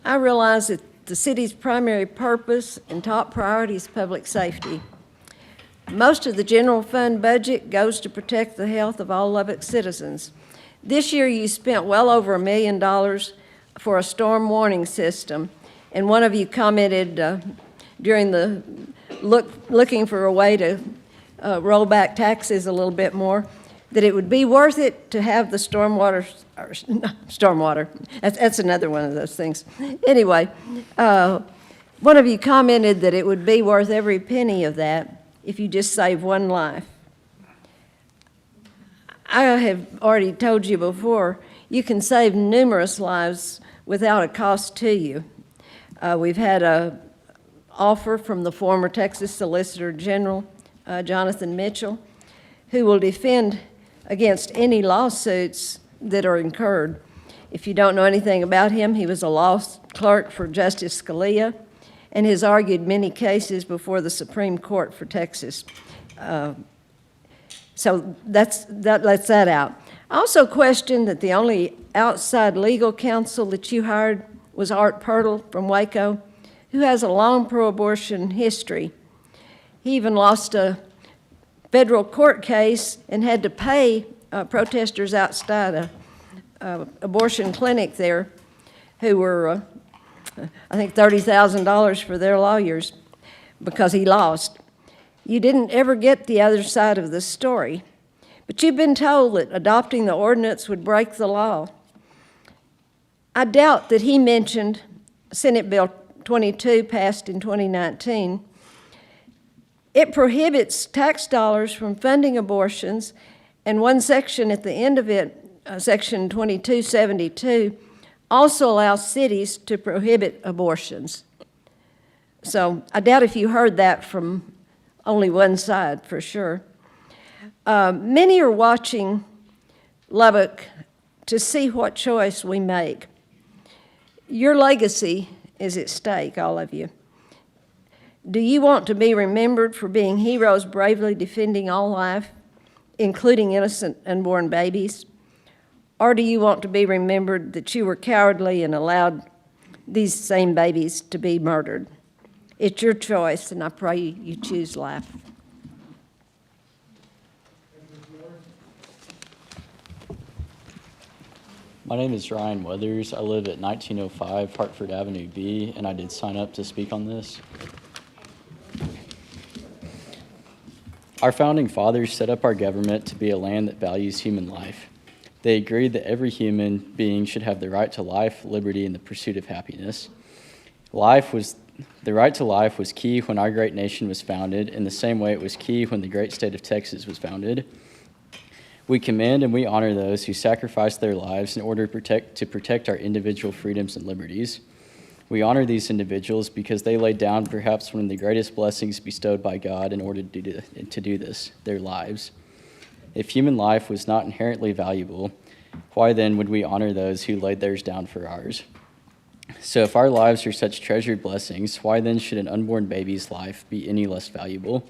I realize that the city's primary purpose and top priority is public safety. Most of the general fund budget goes to protect the health of all Lubbock citizens. This year, you spent well over $1 million for a storm warning system, and one of you commented during the looking for a way to roll back taxes a little bit more, that it would be worth it to have the stormwater, that's another one of those things. Anyway, one of you commented that it would be worth every penny of that if you just save one life. I have already told you before, you can save numerous lives without a cost to you. We've had an offer from the former Texas Solicitor General, Jonathan Mitchell, who will defend against any lawsuits that are incurred. If you don't know anything about him, he was a law clerk for Justice Scalia and has argued many cases before the Supreme Court for Texas. So that lets that out. I also question that the only outside legal counsel that you hired was Art Pirtle from Waco, who has a long pro-abortion history. He even lost a federal court case and had to pay protesters outside a abortion clinic there who were, I think, $30,000 for their lawyers because he lost. You didn't ever get the other side of the story, but you've been told that adopting the ordinance would break the law. I doubt that he mentioned Senate Bill 22 passed in 2019. It prohibits tax dollars from funding abortions, and one section at the end of it, Section 2272, also allows cities to prohibit abortions. So I doubt if you heard that from only one side, for sure. Many are watching Lubbock to see what choice we make. Your legacy is at stake, all of you. Do you want to be remembered for being heroes bravely defending all life, including innocent unborn babies? Or do you want to be remembered that you were cowardly and allowed these same babies to be murdered? It's your choice, and I pray you choose life. My name is Ryan Weathers. I live at 1905 Hartford Avenue B, and I did sign up to speak on this. Our founding fathers set up our government to be a land that values human life. They agreed that every human being should have the right to life, liberty, and the pursuit of happiness. The right to life was key when our great nation was founded, in the same way it was key when the great state of Texas was founded. We commend and we honor those who sacrificed their lives in order to protect our individual freedoms and liberties. We honor these individuals because they laid down perhaps one of the greatest blessings bestowed by God in order to do this, their lives. If human life was not inherently valuable, why then would we honor those who laid theirs down for ours? So if our lives are such treasured blessings, why then should an unborn baby's life be any less valuable?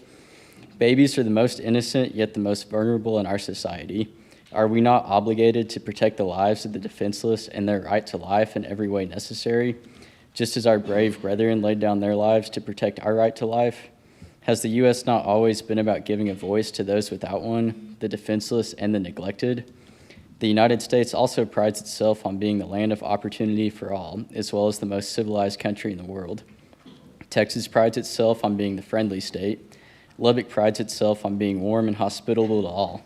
Babies are the most innocent, yet the most vulnerable in our society. Are we not obligated to protect the lives of the defenseless and their right to life in every way necessary, just as our brave brethren laid down their lives to protect our right to life? Has the U.S. not always been about giving a voice to those without one, the defenseless and the neglected? The United States also prides itself on being the land of opportunity for all, as well as the most civilized country in the world. Texas prides itself on being the friendly state. Lubbock prides itself on being warm and hospitable to all.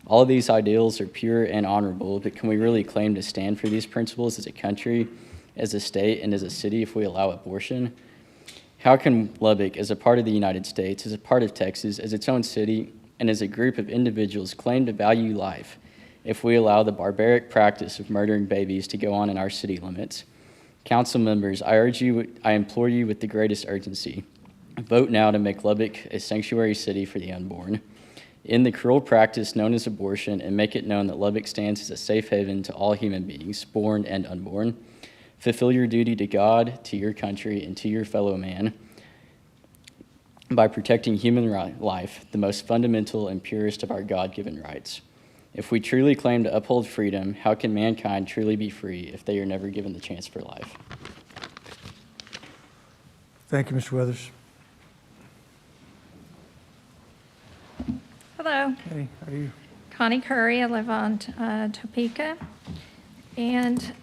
All of these ideals are pure and honorable, but can we really claim to stand for these principles as a country, as a state, and as a city if we allow abortion? How can Lubbock, as a part of the United States, as a part of Texas, as its own city, and as a group of individuals claim to value life if we allow the barbaric practice of murdering babies to go on in our city limits? Council members, I implore you with the greatest urgency, vote now to make Lubbock a sanctuary city for the unborn. End the cruel practice known as abortion and make it known that Lubbock stands as a safe haven to all human beings, born and unborn. Fulfill your duty to God, to your country, and to your fellow man by protecting human life, the most fundamental and purest of our God-given rights. If we truly claim to uphold freedom, how can mankind truly be free if they are never given the chance for life? Thank you, Mr. Weathers. Hello, Hey, how are you? Connie Curry. I live on Topeka, and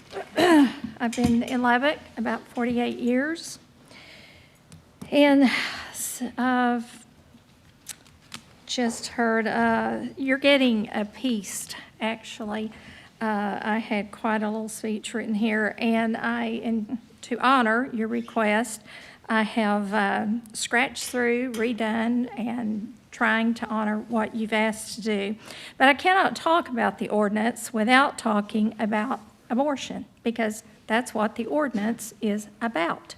I've been in Lubbock about 48 years. And I've just heard you're getting a piece, actually. I had quite a little speech written here, and to honor your request, I have scratched through, redone, and trying to honor what you've asked to do. But I cannot talk about the ordinance without talking about abortion, because that's what the ordinance is about.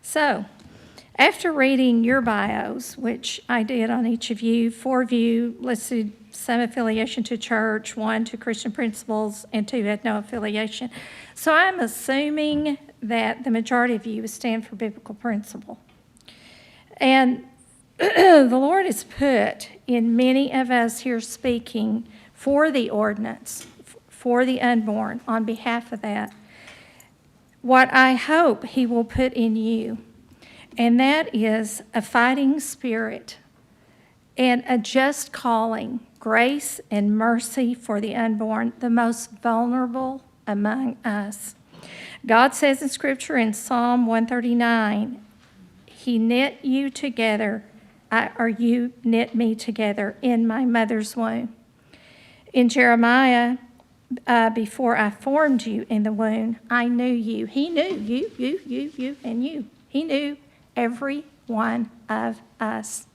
So, after reading your bios, which I did on each of you, 4 of you listed some affiliation to church, 1 to Christian Principles, and 2 had no affiliation. So I'm assuming that the majority of you stand for biblical principle. And the Lord has put in many of us here speaking for the ordinance, for the unborn, on behalf of that, what I hope He will put in you, and that is a fighting spirit and a just calling, grace and mercy for the unborn, the most vulnerable among us. God says in Scripture in Psalm 139, He knit you together, or you knit me together in my mother's womb. In Jeremiah, before I formed you in the womb, I knew you. He knew you, and you. He knew every one of us.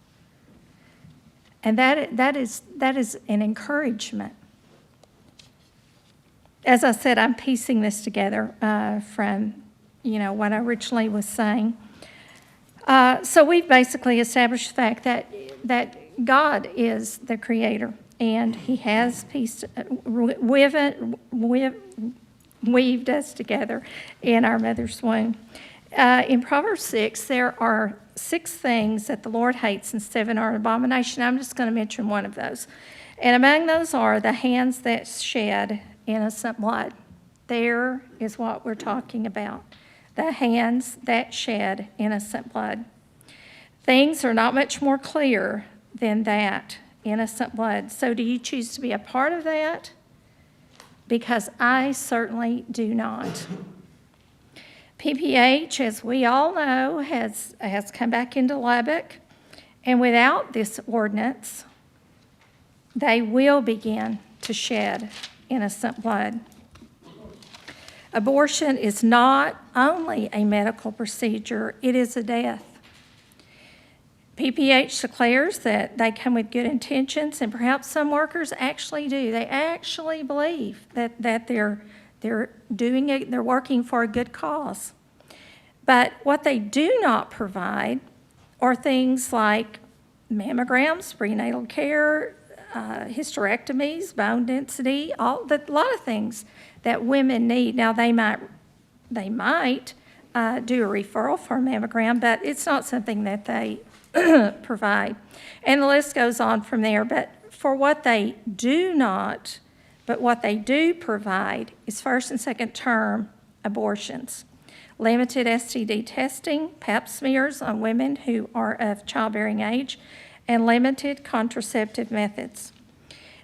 And that is an encouragement. As I said, I'm piecing this together from, what I originally was saying. So we've basically established the fact that God is the creator, and He has weaved us together in our mother's womb. In Proverbs 6, there are 6 things that the Lord hates, and 7 are an abomination. I'm just going to mention one of those. And among those are the hands that shed innocent blood. There is what we're talking about. The hands that shed innocent blood. Things are not much more clear than that, innocent blood. So do you choose to be a part of that? Because I certainly do not. PPH, as we all know, has come back into Lubbock, and without this ordinance, they will begin to shed innocent blood. Abortion is not only a medical procedure, it is a death. PPH declares that they come with good intentions, and perhaps some workers actually do. They actually believe that they're doing it, they're working for a good cause. But what they do not provide are things like mammograms, prenatal care, hysterectomies, bone density, a lot of things that women need. Now, they might do a referral for a mammogram, but it's not something that they provide. And the list goes on from there. But for what they do not, but what they do provide is first and second term abortions. limited STD testing, Pap smears on women who are of childbearing age, and limited contraceptive methods.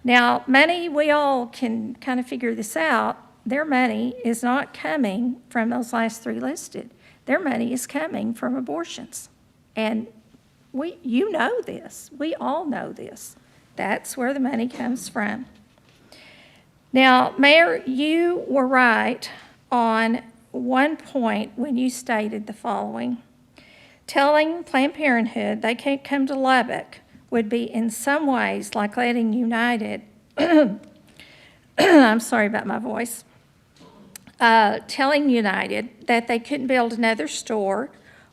Now, money, we all can kind of figure this out. Their money is not coming from those last three listed. Their money is coming from abortions. And you know this. We all know this. That's where the money comes from. Now, Mayor, you were right on one point when you stated the following. Telling Planned Parenthood they can't come to Lubbock would be in some ways like letting United, I'm sorry about my voice, telling United that they couldn't build another store,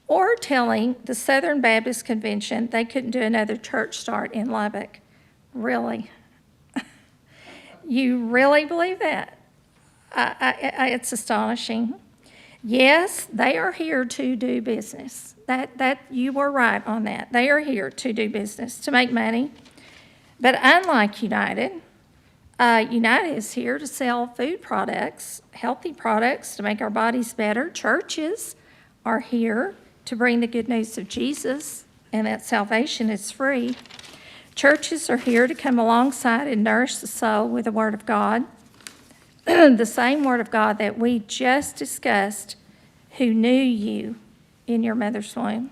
or telling the Southern Baptist Convention they couldn't do another church start in Lubbock. Really? You really believe that? It's astonishing. Yes, they are here to do business. That you were right on that. They are here to do business, to make money. But unlike United, United is here to sell food products, healthy products to make our bodies better. Churches are here to bring the good news of Jesus and that salvation is free. Churches are here to come alongside and nourish the soul with the Word of God, the same Word of God that we just discussed, who knew you in your mother's womb.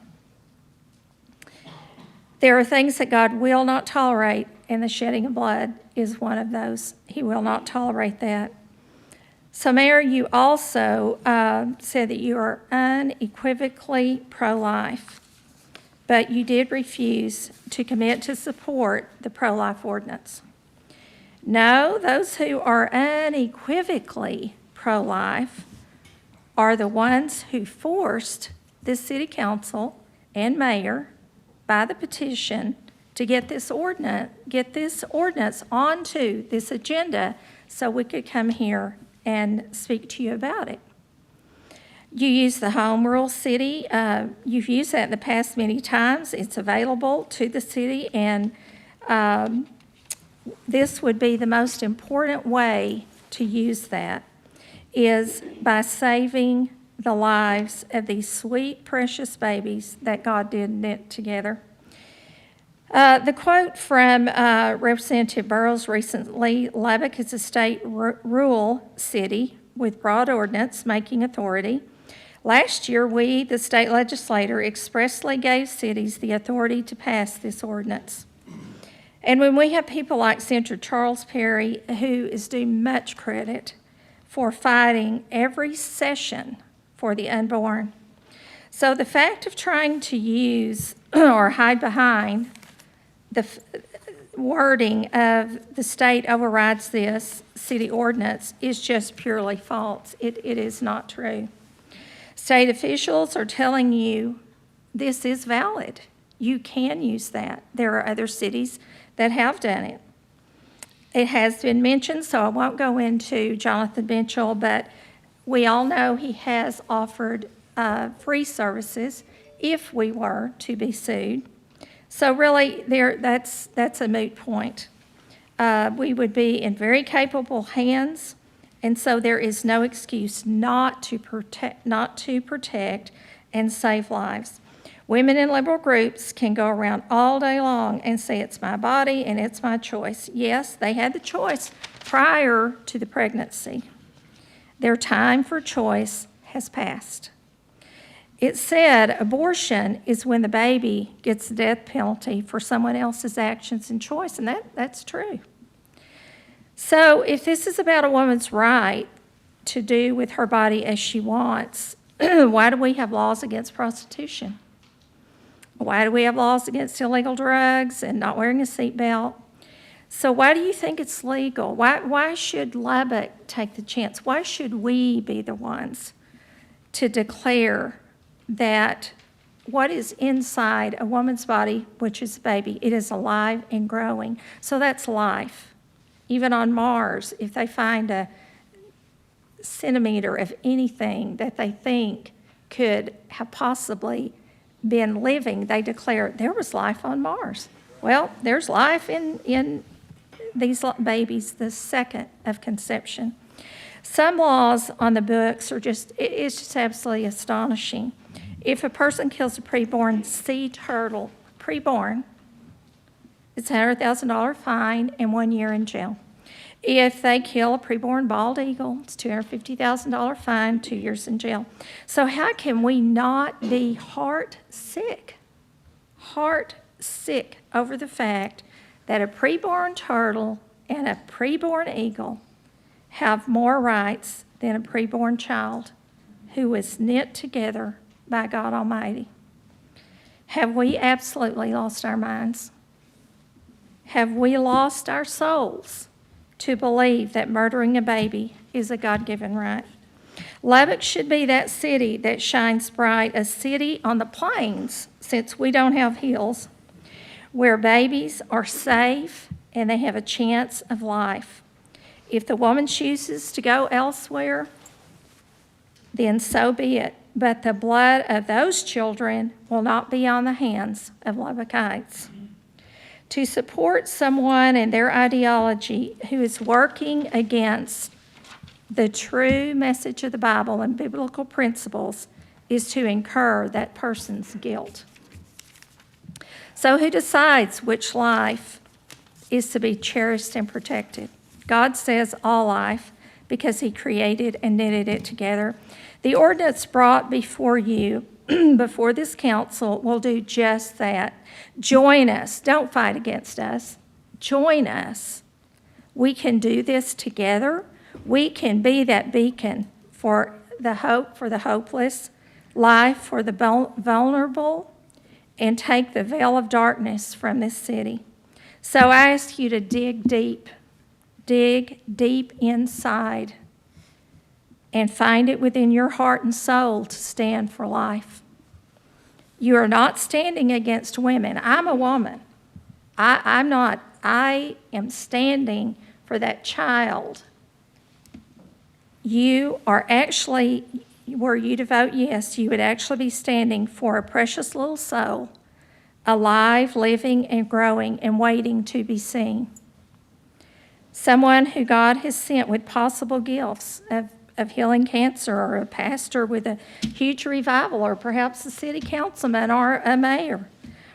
There are things that God will not tolerate, and the shedding of blood is one of those. He will not tolerate that. So, Mayor, you also said that you are unequivocally pro-life, but you did refuse to commit to support the pro-life ordinance. No, those who are unequivocally pro-life are the ones who forced this city council and mayor by the petition to get this ordinance onto this agenda so we could come here and speak to you about it. You use the home rule city. You've used that in the past many times. It's available to the city, and this would be the most important way to use that, is by saving the lives of these sweet, precious babies that God did knit together. The quote from Representative Burrows recently, Lubbock is a state rural city with broad ordinance making authority. Last year, we, the state legislature, expressly gave cities the authority to pass this ordinance. And when we have people like Senator Charles Perry, who is due much credit for fighting every session for the unborn. So the fact of trying to use or hide behind the wording of the state overrides this city ordinance is just purely false. It is not true. State officials are telling you this is valid. You can use that. There are other cities that have done it. It has been mentioned, so I won't go into Jonathan Mitchell, but we all know he has offered free services if we were to be sued. So really, that's a moot point. We would be in very capable hands, and so there is no excuse not to protect and save lives. Women in liberal groups can go around all day long and say it's my body and it's my choice. Yes, they had the choice prior to the pregnancy. Their time for choice has passed. It said abortion is when the baby gets the death penalty for someone else's actions and choice, and that's true. So if this is about a woman's right to do with her body as she wants, why do we have laws against prostitution? Why do we have laws against illegal drugs and not wearing a seatbelt? So why do you think it's legal? Why should Lubbock take the chance? Why should we be the ones to declare that what is inside a woman's body, which is a baby, it is alive and growing? So that's life. Even on Mars, if they find a centimeter of anything that they think could have possibly been living, they declare there was life on Mars. Well, there's life in these babies the second of conception. Some laws on the books are it's just absolutely astonishing. If a person kills a preborn sea turtle, preborn, it's a $100,000 fine and 1 year in jail. If they kill a preborn bald eagle, it's $250,000 fine, 2 years in jail. So how can we not be heart sick over the fact that a preborn turtle and a preborn eagle have more rights than a preborn child who was knit together by God Almighty? Have we absolutely lost our minds? Have we lost our souls to believe that murdering a baby is a God-given right? Lubbock should be that city that shines bright, a city on the plains, since we don't have hills, where babies are safe and they have a chance of life. If the woman chooses to go elsewhere, then so be it. But the blood of those children will not be on the hands of Lubbockites. To support someone and their ideology who is working against the true message of the Bible and biblical principles is to incur that person's guilt. So who decides which life is to be cherished and protected? God says all life because he created and knitted it together. The ordinance brought before you, before this council, will do just that. Join us. Don't fight against us. Join us. We can do this together. We can be that beacon for the hope for the hopeless, life for the vulnerable, and take the veil of darkness from this city. So I ask you to dig deep inside and find it within your heart and soul to stand for life. You are not standing against women. I'm a woman. I'm not. I am standing for that child. You are actually, were you to vote yes, you would actually be standing for a precious little soul, alive, living, and growing, and waiting to be seen. Someone who God has sent with possible gifts of healing cancer, or a pastor with a huge revival, or perhaps a city councilman or a mayor,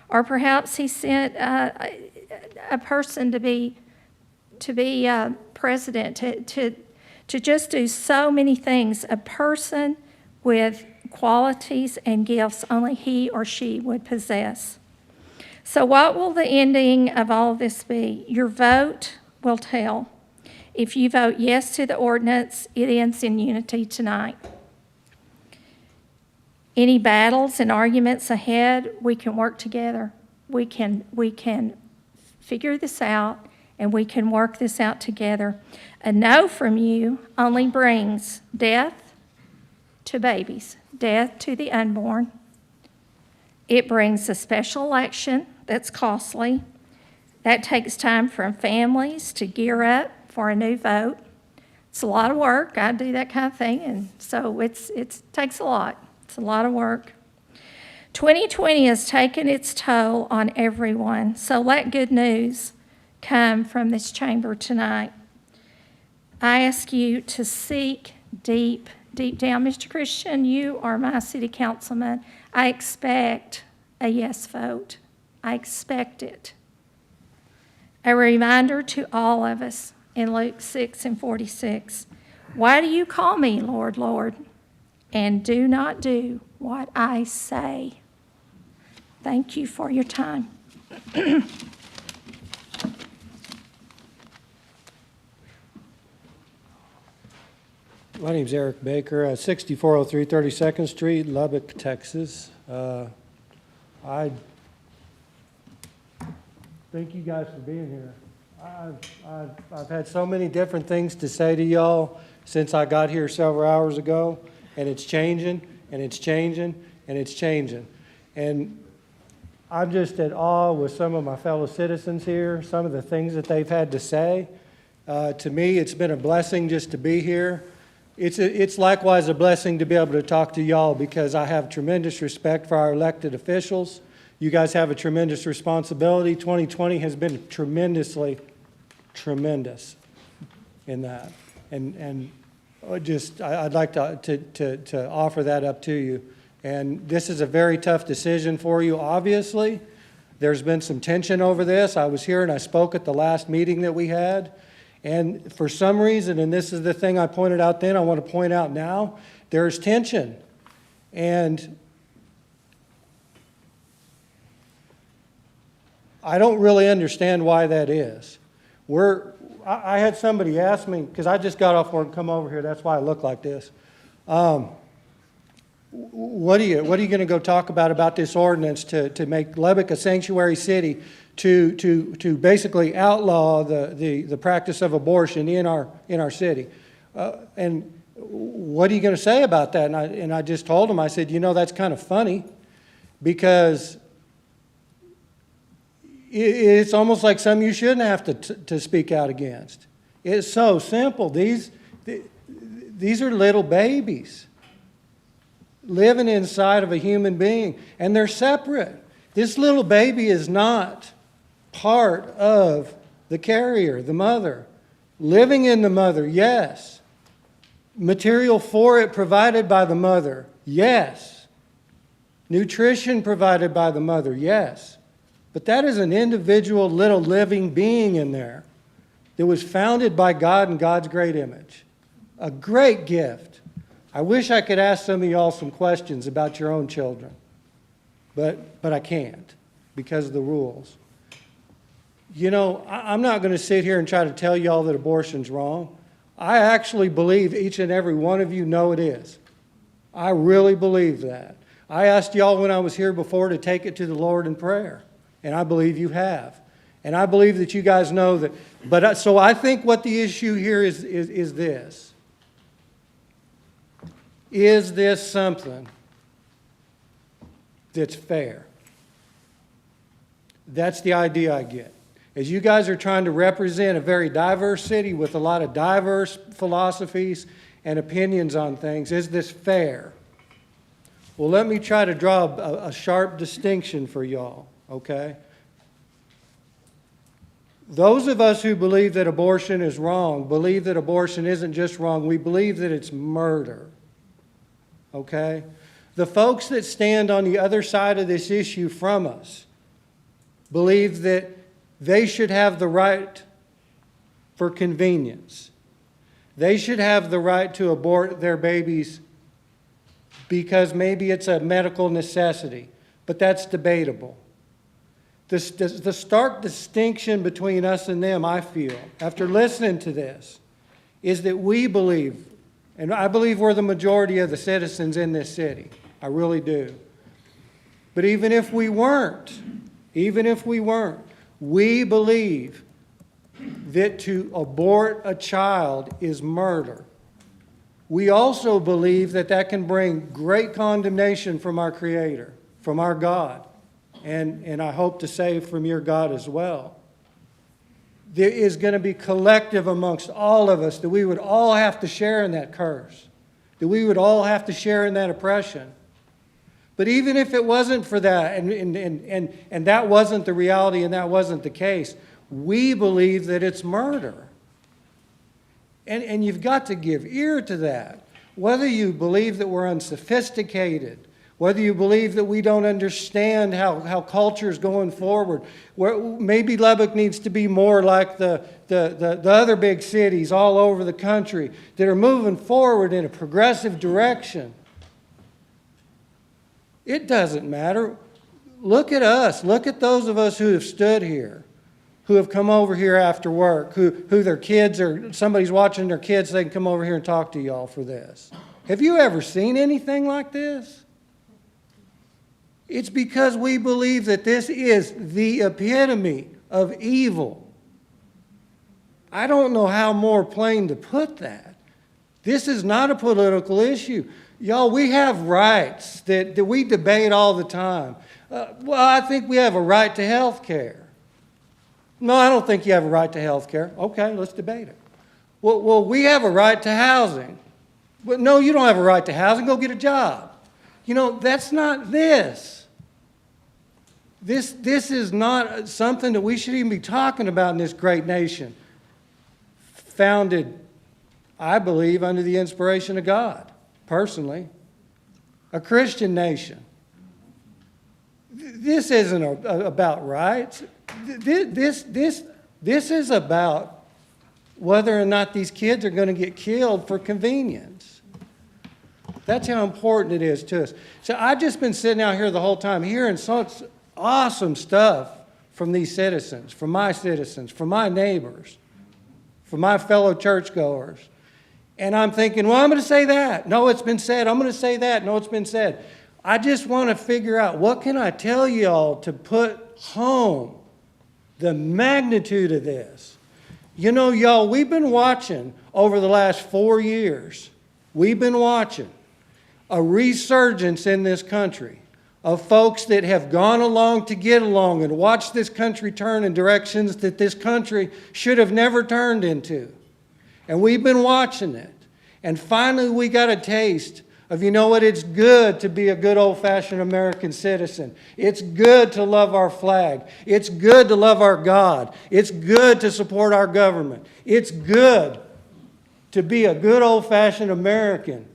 or perhaps he sent a person to be president, to just do so many things, a person with qualities and gifts only he or she would possess. So what will the ending of all of this be? Your vote will tell. If you vote yes to the ordinance, it ends in unity tonight. Any battles and arguments ahead, we can work together. We can figure this out, and we can work this out together. A no from you only brings death to babies, death to the unborn. It brings a special election that's costly. That takes time from families to gear up for a new vote. It's a lot of work. I do that kind of thing, and so it takes a lot. It's a lot of work. 2020 has taken its toll on everyone, so let good news come from this chamber tonight. I ask you to seek deep down. Mr. Christian, you are my city councilman. I expect a yes vote. I expect it. A reminder to all of us in Luke 6:46. Why do you call me Lord, Lord, and do not do what I say? Thank you for your time. My name's Eric Baker, 6403 32nd Street, Lubbock, Texas. I thank you guys for being here. I've had so many different things to say to y'all since I got here several hours ago, and it's changing, and it's changing, and it's changing. And I'm just at awe with some of my fellow citizens here, some of the things that they've had to say. To me, it's been a blessing just to be here. It's likewise a blessing to be able to talk to y'all, because I have tremendous respect for our elected officials. You guys have a tremendous responsibility. 2020 has been tremendous in that. I'd like to offer that up to you. And this is a very tough decision for you, obviously. There's been some tension over this. I was here and I spoke at the last meeting that we had. And for some reason, and this is the thing I pointed out then, I want to point out now, there's tension. And I don't really understand why that is. I had somebody ask me, because I just got off work and come over here, that's why I look like this. What are you going to go talk about this ordinance to make Lubbock a sanctuary city, to basically outlaw the practice of abortion in our city? And what are you going to say about that? And I just told him, I said, that's kind of funny, because it's almost like something you shouldn't have to speak out against. It's so simple. These are little babies living inside of a human being, and they're separate. This little baby is not part of the carrier, the mother. Living in the mother, yes. Material for it provided by the mother, yes. Nutrition provided by the mother, yes. But that is an individual little living being in there that was founded by God in God's great image. A great gift. I wish I could ask some of y'all some questions about your own children, but I can't because of the rules. I'm not going to sit here and try to tell y'all that abortion's wrong. I actually believe each and every one of you know it is. I really believe that. I asked y'all when I was here before to take it to the Lord in prayer. And I believe you have. And I believe that you guys know that. But so I think what the issue here is this. Is this something that's fair? That's the idea I get. As you guys are trying to represent a very diverse city with a lot of diverse philosophies and opinions on things, is this fair? Well, let me try to draw a sharp distinction for y'all. Okay? Those of us who believe that abortion is wrong believe that abortion isn't just wrong, we believe that it's murder. Okay? The folks that stand on the other side of this issue from us believe that they should have the right for convenience. They should have the right to abort their babies because maybe it's a medical necessity, but that's debatable. The stark distinction between us and them, I feel, after listening to this, is that we believe, and I believe we're the majority of the citizens in this city. I really do. But even if we weren't, we believe that to abort a child is murder. We also believe that that can bring great condemnation from our Creator, from our God. And I hope to say from your God as well. There is going to be collective amongst all of us that we would all have to share in that curse, that we would all have to share in that oppression. But even if it wasn't for that, and that wasn't the reality and that wasn't the case, we believe that it's murder. And you've got to give ear to that. Whether you believe that we're unsophisticated, whether you believe that we don't understand how culture is going forward, where maybe Lubbock needs to be more like the other big cities all over the country that are moving forward in a progressive direction. It doesn't matter. Look at us. Look at those of us who have stood here, who have come over here after work, who their kids or somebody's watching their kids, so they can come over here and talk to y'all for this. Have you ever seen anything like this? It's because we believe that this is the epitome of evil. I don't know how more plain to put that. This is not a political issue. Y'all, we have rights that we debate all the time. Well, I think we have a right to health care. No, I don't think you have a right to health care. Okay, let's debate it. Well, we have a right to housing. But no, you don't have a right to housing. Go get a job. That's not this. This is not something that we should even be talking about in this great nation, founded I believe, under the inspiration of God, personally. A Christian nation. This isn't about rights. This is about whether or not these kids are going to get killed for convenience. That's how important it is to us. So I've just been sitting out here the whole time hearing such awesome stuff from these citizens, from my neighbors, from my fellow churchgoers. And I'm thinking, well, I'm going to say that. No, it's been said. I'm going to say that. No, it's been said. I just want to figure out, what can I tell y'all to put home the magnitude of this? You know, y'all, we've been watching over the last 4 years, we've been watching a resurgence in this country of folks that have gone along to get along and watched this country turn in directions that this country should have never turned into. And we've been watching it. And finally we got a taste of, you know what, it's good to be a good old-fashioned American citizen. It's good to love our flag. It's good to love our God. It's good to support our government. It's good to be a good old-fashioned American.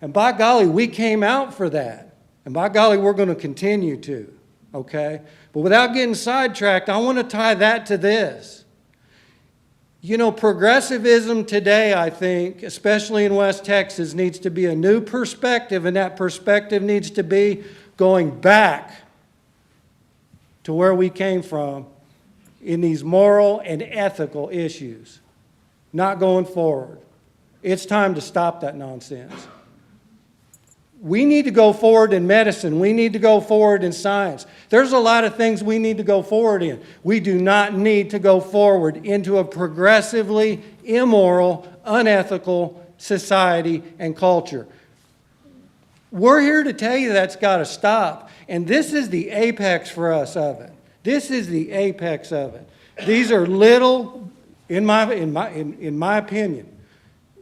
And by golly, we came out for that. And by golly, we're going to continue to, okay? But without getting sidetracked, I want to tie that to this. You know, progressivism today, I think, especially in West Texas, needs to be a new perspective, and that perspective needs to be going back to where we came from in these moral and ethical issues, not going forward. It's time to stop that nonsense. We need to go forward in medicine. We need to go forward in science. There's a lot of things we need to go forward in. We do not need to go forward into a progressively immoral, unethical society and culture. We're here to tell you that's got to stop. And this is the apex for us of it. This is the apex of it. These are little, in my opinion,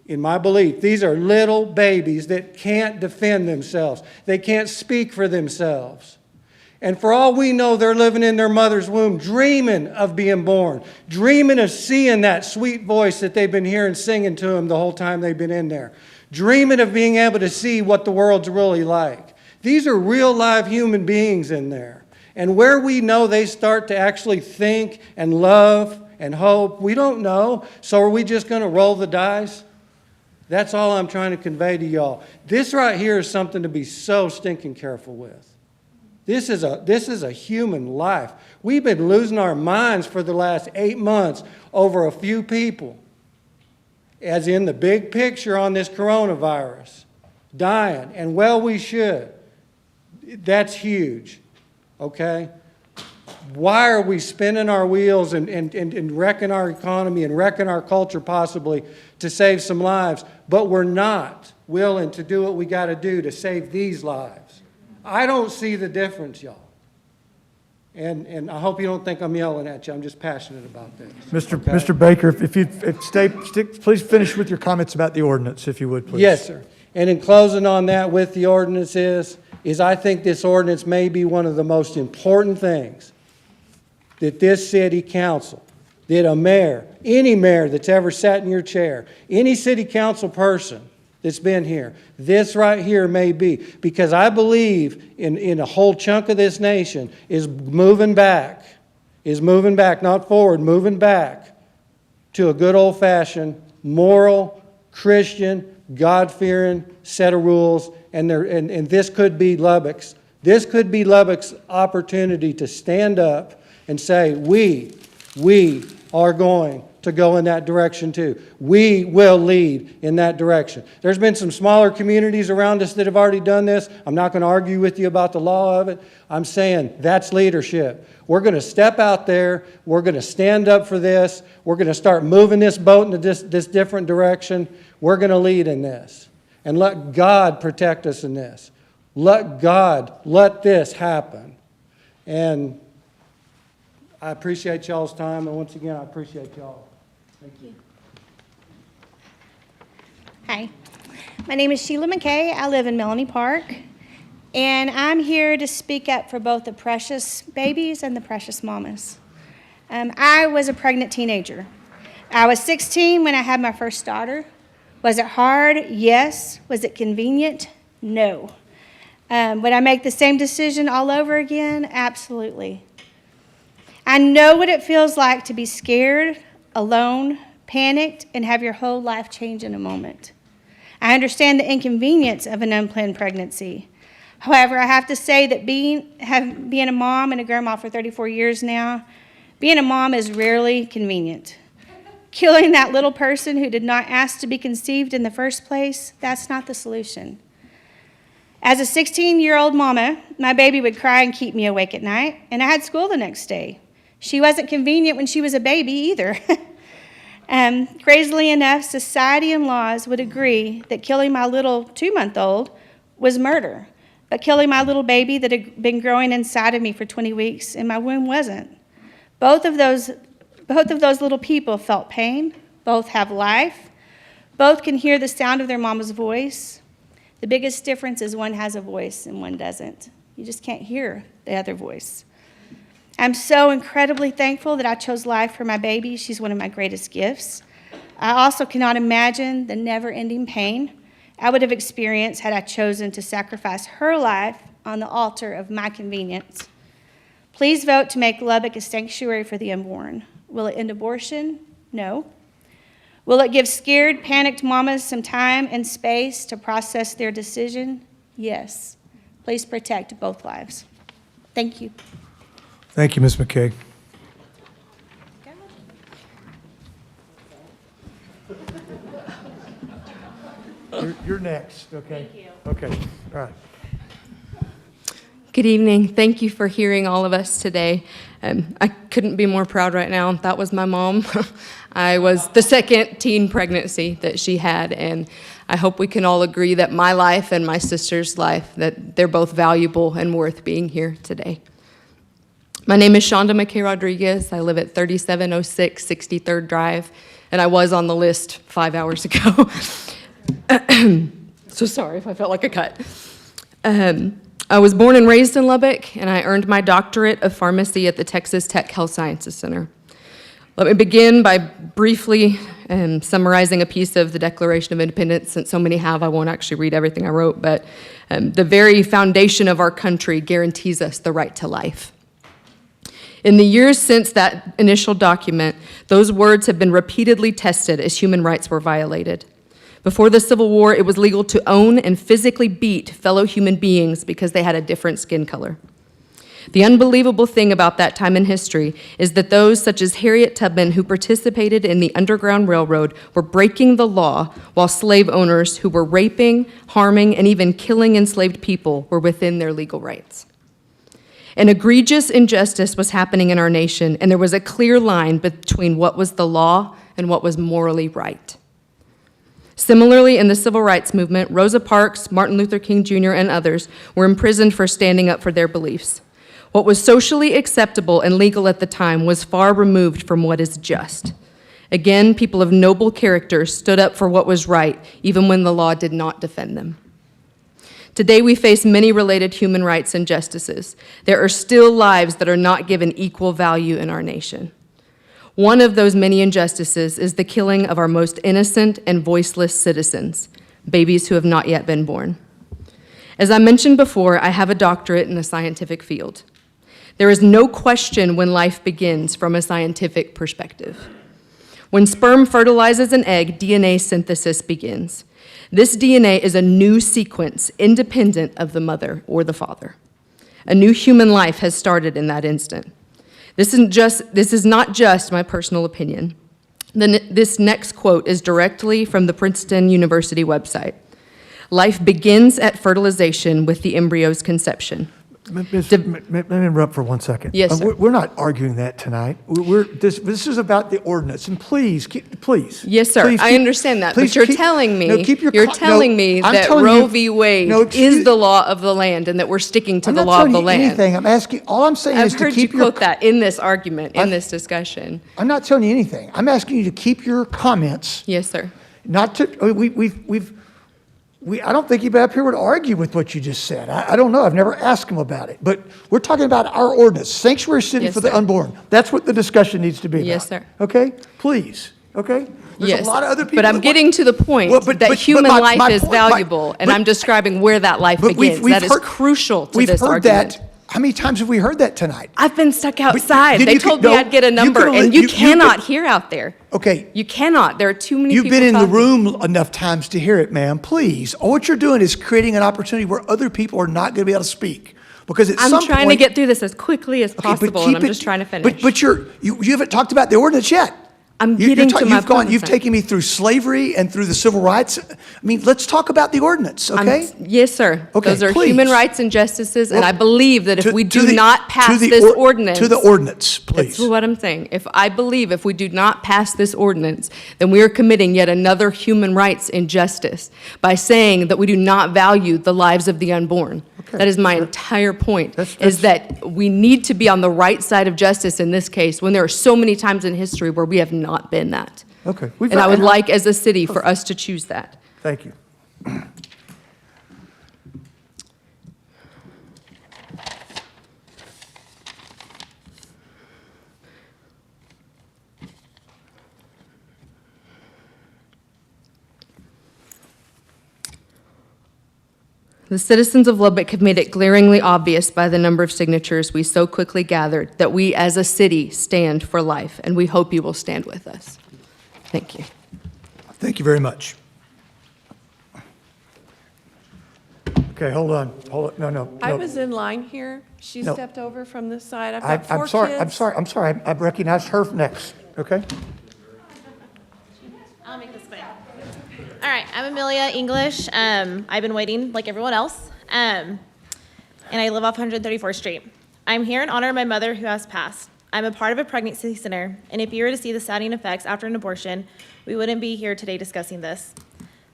in my belief, these are little babies that can't defend themselves. They can't speak for themselves. And for all we know, they're living in their mother's womb, dreaming of being born, dreaming of seeing that sweet voice that they've been hearing singing to them the whole time they've been in there, dreaming of being able to see what the world's really like. These are real live human beings in there. And where we know they start to actually think and love and hope, we don't know. So are we just going to roll the dice? That's all I'm trying to convey to y'all. This right here is something to be so stinking careful with. This is a human life. We've been losing our minds for the last 8 months over a few people, as in the big picture on this coronavirus, dying. And well, we should. That's huge, okay? Why are we spinning our wheels and wrecking our economy and wrecking our culture possibly to save some lives, but we're not willing to do what we got to do to save these lives? I don't see the difference, y'all. And I hope you don't think I'm yelling at you. I'm just passionate about this. Mr. Baker, if you please finish with your comments about the ordinance, if you would, please. Yes, sir. And in closing on that with the ordinance is I think this ordinance may be one of the most important things that this city council, that a mayor, any mayor that's ever sat in your chair, any city council person that's been here, this right here may be. Because I believe in a whole chunk of this nation is moving back, not forward, moving back to a good old-fashioned, moral, Christian, God-fearing set of rules. And this could be Lubbock's. This could be Lubbock's opportunity to stand up and say, we are going to go in that direction too. We will lead in that direction. There's been some smaller communities around us that have already done this. I'm not going to argue with you about the law of it. I'm saying that's leadership. We're going to step out there. We're going to stand up for this. We're going to start moving this boat into this different direction. We're going to lead in this. And let God protect us in this. Let this happen. And I appreciate y'all's time, and once again, I appreciate y'all. Thank you. Hi, my name is Sheila McKay. I live in Melanie Park, and I'm here to speak up for both the precious babies and the precious mamas. I was a pregnant teenager. I was 16 when I had my first daughter. Was it hard? Yes. Was it convenient? No. Would I make the same decision all over again? Absolutely. I know what it feels like to be scared, alone, panicked, and have your whole life change in a moment. I understand the inconvenience of an unplanned pregnancy. However, I have to say that being a mom and a grandma for 34 years now, being a mom is rarely convenient. Killing that little person who did not ask to be conceived in the first place, that's not the solution. As a 16-year-old mama, my baby would cry and keep me awake at night, and I had school the next day. She wasn't convenient when she was a baby either. Crazily enough, society and laws would agree that killing my little 2-month-old was murder, but killing my little baby that had been growing inside of me for 20 weeks in my womb wasn't. Both of those little people felt pain. Both have life. Both can hear the sound of their mama's voice. The biggest difference is one has a voice and one doesn't. You just can't hear the other voice. I'm so incredibly thankful that I chose life for my baby. She's one of my greatest gifts. I also cannot imagine the never-ending pain I would have experienced had I chosen to sacrifice her life on the altar of my convenience. Please vote to make Lubbock a sanctuary for the unborn. Will it end abortion? No. Will it give scared, panicked mamas some time and space to process their decision? Yes. Please protect both lives. Thank you. Thank you, Ms. McKay. You're next, okay? Thank you. Okay, all right. Good evening. Thank you for hearing all of us today. I couldn't be more proud right now. That was my mom. I was the second teen pregnancy that she had, and I hope we can all agree that my life and my sister's life, that they're both valuable and worth being here today. My name is Shonda McKay Rodriguez. I live at 3706 63rd Drive, and I was on the list 5 hours ago. So sorry if I felt like a cut. I was born and raised in Lubbock, and I earned my doctorate of pharmacy at the Texas Tech Health Sciences Center. Let me begin by briefly summarizing a piece of the Declaration of Independence. Since so many have, I won't actually read everything I wrote, but the very foundation of our country guarantees us the right to life. In the years since that initial document, those words have been repeatedly tested as human rights were violated. Before the Civil War, it was legal to own and physically beat fellow human beings because they had a different skin color. The unbelievable thing about that time in history is that those such as Harriet Tubman who participated in the Underground Railroad were breaking the law, while slave owners who were raping, harming, and even killing enslaved people were within their legal rights. An egregious injustice was happening in our nation, and there was a clear line between what was the law and what was morally right. Similarly, in the civil rights movement, Rosa Parks, Martin Luther King Jr., and others were imprisoned for standing up for their beliefs. What was socially acceptable and legal at the time was far removed from what is just. Again, people of noble character stood up for what was right, even when the law did not defend them. Today, we face many related human rights injustices. There are still lives that are not given equal value in our nation. One of those many injustices is the killing of our most innocent and voiceless citizens, babies who have not yet been born. As I mentioned before, I have a doctorate in the scientific field. There is no question when life begins from a scientific perspective. When sperm fertilizes an egg, DNA synthesis begins. This DNA is a new sequence independent of the mother or the father. A new human life has started in that instant. This is not just my personal opinion. This next quote is directly from the Princeton University website. Life begins at fertilization with the embryo's conception. Let me interrupt for 1 second. Yes, sir. We're not arguing that tonight. This is about the ordinance, and please. Yes, sir. I understand that, but you're telling me that Roe v. Wade is the law of the land and that we're sticking to the law of the land. Anything. I'm asking. All I'm saying is to keep I've heard you quote that in this argument, in this discussion. I'm not telling you anything. I'm asking you to keep your comments. Yes, sir. Not to. I don't think anybody up here would argue with what you just said. I don't know. I've never asked them about it. But we're talking about our ordinance, sanctuary city for the unborn. That's what the discussion needs to be about. Yes, sir. Okay? Please. okay? There's Yes, a lot of other people. but I'm that getting want- to the point Well, but that human my life is point- valuable, and but- I'm describing where that life but begins. That is heard- crucial to we've this heard argument. that. How many times have we heard that tonight? I've been stuck outside. then They you could- told me no, I'd get a you number, could- and you you could- cannot hear out there. Okay, You cannot. There are too many you've people been in the talking. room enough times to hear it, ma'am. Please, all what you're doing is creating an opportunity where other people are not going to be able to speak. Because at I'm some trying to point- get through this as quickly as Okay, but possible, and keep I'm it- just trying to finish. But you haven't talked about the ordinance yet. I'm You're getting ta- to my you've gone, point, you've sir. taken me through slavery and through the civil rights. I mean, let's talk about the ordinance, okay? Yes, sir. Okay, Those are please. human rights and justices, and Well, I believe that if to- we to do the- not to pass the this or- ordinance. to the ordinance, please. That's what I'm saying. If we do not pass this ordinance, then we are committing yet another human rights injustice by saying that we do not value the lives of the unborn. Okay. That is my entire point, That's- is that we need to be on the right side of justice in this case, when there are so many times in history where we have not been that. Okay. And I would like, as a city, for us to choose that. Thank you. The citizens of Lubbock have made it glaringly obvious by the number of signatures we so quickly gathered that we as a city stand for life, and we hope you will stand with us. Thank you. Thank you very much. Okay, hold on. No. I was in line here. She No. stepped over from this side. I've got 4 I'm sorry, kids. I'm sorry. I recognize her next, okay? I'll make this quick. All right, I'm Amelia English. I've been waiting like everyone else. And I live off 134th Street. I'm here in honor of my mother who has passed. I'm a part of a pregnancy center, and if you were to see the saddening effects after an abortion, we wouldn't be here today discussing this.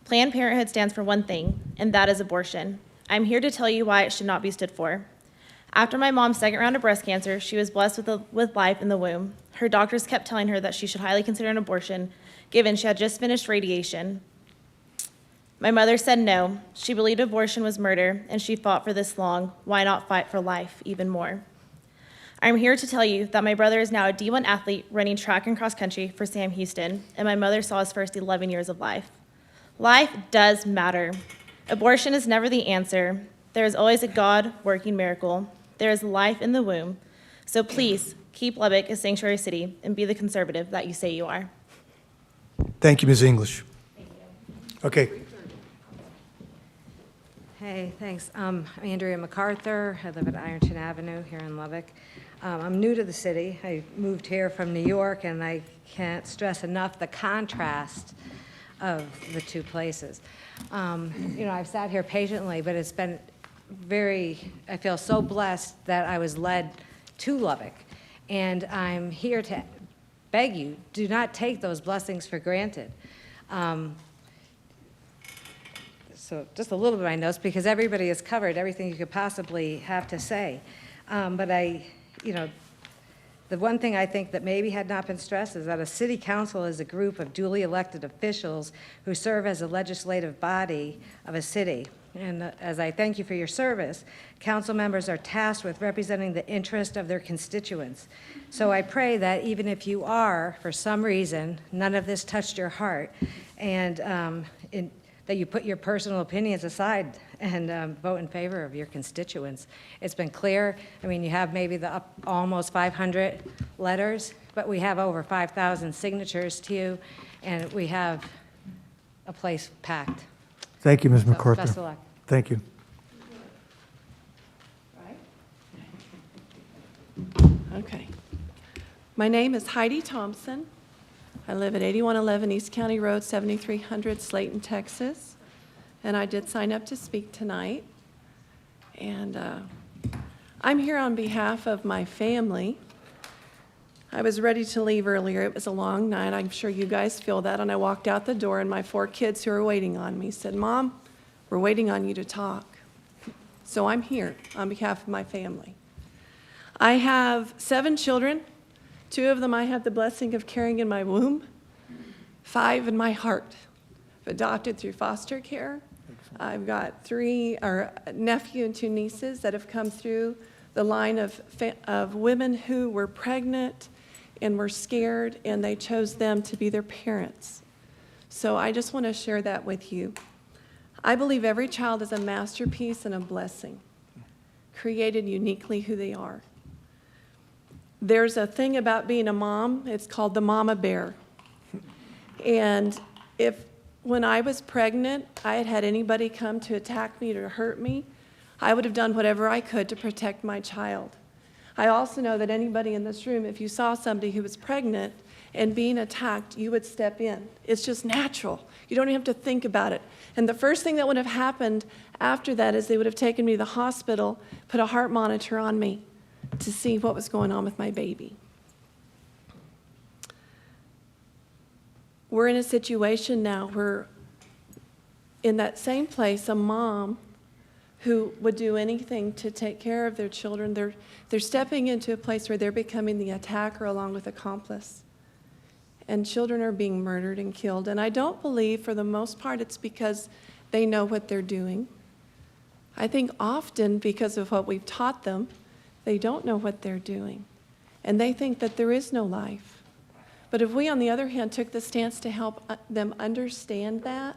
Planned Parenthood stands for one thing, and that is abortion. I'm here to tell you why it should not be stood for. After my mom's second round of breast cancer, she was blessed with life in the womb. Her doctors kept telling her that she should highly consider an abortion, given she had just finished radiation. My mother said no. She believed abortion was murder, and she fought for this long. Why not fight for life even more? I'm here to tell you that my brother is now a D1 athlete running track and cross country for Sam Houston, and my mother saw his first 11 years of life. Life does matter. Abortion is never the answer. There is always a God-working miracle. There is life in the womb. So please, keep Lubbock a sanctuary city and be the conservative that you say you are. Thank you, Ms. English. Okay, Hey, thanks. I'm Andrea MacArthur. I live at Ironton Avenue here in Lubbock. I'm new to the city. I moved here from New York, and I can't stress enough the contrast of the two places. I've sat here patiently, but it's been I feel so blessed that I was led to Lubbock. And I'm here to beg you, do not take those blessings for granted. So just a little bit of my notes, because everybody has covered everything you could possibly have to say. But the one thing I think that maybe had not been stressed is that a city council is a group of duly elected officials who serve as a legislative body of a city. And as I thank you for your service, council members are tasked with representing the interest of their constituents. So I pray that even if you are, for some reason, none of this touched your heart, and that you put your personal opinions aside and vote in favor of your constituents. It's been clear. I mean, you have maybe almost 500 letters, but we have over 5,000 signatures to you, and we have a place packed. thank you, Ms. So, MacArthur. best of luck. Thank you. Okay. My name is Heidi Thompson. I live at 8111 East County Road, 7300 Slayton, Texas. And I did sign up to speak tonight. And I'm here on behalf of my family. I was ready to leave earlier. It was a long night. I'm sure you guys feel that. And I walked out the door, and my 4 kids who are waiting on me said, "Mom, we're waiting on you to talk." So I'm here on behalf of my family. I have 7 children. 2 of them I have the blessing of carrying in my womb, 5 in my heart. I've adopted through foster care. I've got 3, or a nephew and 2 nieces that have come through the line of women who were pregnant and were scared, and they chose them to be their parents. So I just want to share that with you. I believe every child is a masterpiece and a blessing, created uniquely who they are. There's a thing about being a mom, it's called the mama bear. And when I was pregnant, I had had anybody come to attack me or to hurt me, I would have done whatever I could to protect my child. I also know that anybody in this room, if you saw somebody who was pregnant and being attacked, you would step in. It's just natural. You don't even have to think about it. And the first thing that would have happened after that is they would have taken me to the hospital, put a heart monitor on me to see what was going on with my baby. We're in a situation now where in that same place, a mom who would do anything to take care of their children, they're stepping into a place where they're becoming the attacker along with accomplice. And children are being murdered and killed. And I don't believe, for the most part, it's because they know what they're doing. I think often, because of what we've taught them, they don't know what they're doing. And they think that there is no life. But if we, on the other hand, took the stance to help them understand that,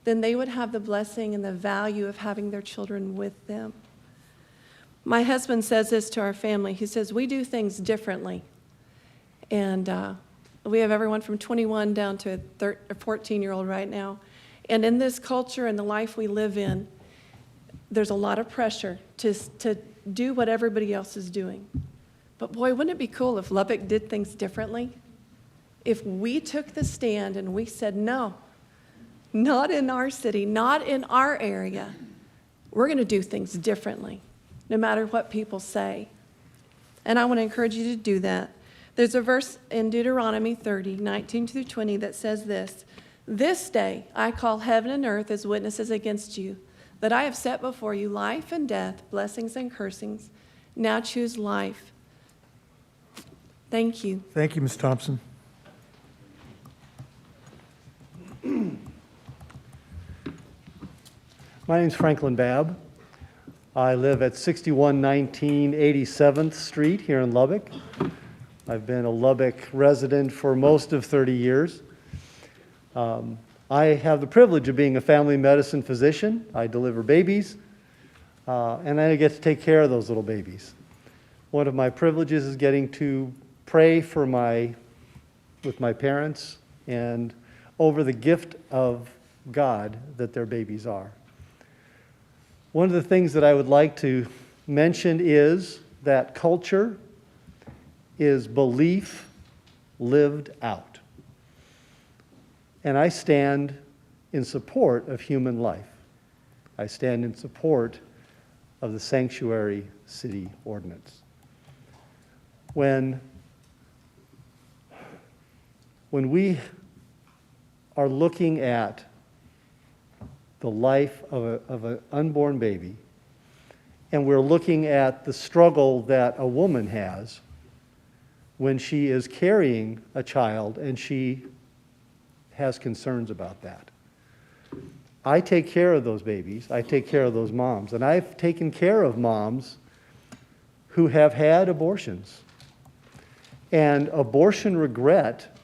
then they would have the blessing and the value of having their children with them. My husband says this to our family. He says, we do things differently. And we have everyone from 21 down to a 14-year-old right now. And in this culture and the life we live in, there's a lot of pressure to do what everybody else is doing. But boy, wouldn't it be cool if Lubbock did things differently? If we took the stand and we said, no, not in our city, not in our area. We're going to do things differently, no matter what people say. And I want to encourage you to do that. There's a verse in Deuteronomy 30, 19 through 20 that says this, this day I call heaven and earth as witnesses against you, that I have set before you life and death, blessings and cursings. Now choose life. Thank you. Thank you, Ms. Thompson. My name's Franklin Babb. I live at 6119 87th Street here in Lubbock. I've been a Lubbock resident for most of 30 years. I have the privilege of being a family medicine physician. I deliver babies, and I get to take care of those little babies. One of my privileges is getting to pray with my parents and over the gift of God that their babies are. One of the things that I would like to mention is that culture is belief lived out. And I stand in support of human life. I stand in support of the sanctuary city ordinance. When we are looking at the life of an unborn baby, and we're looking at the struggle that a woman has when she is carrying a child and she has concerns about that. I take care of those babies, I take care of those moms, and I've taken care of moms who have had abortions. And abortion regret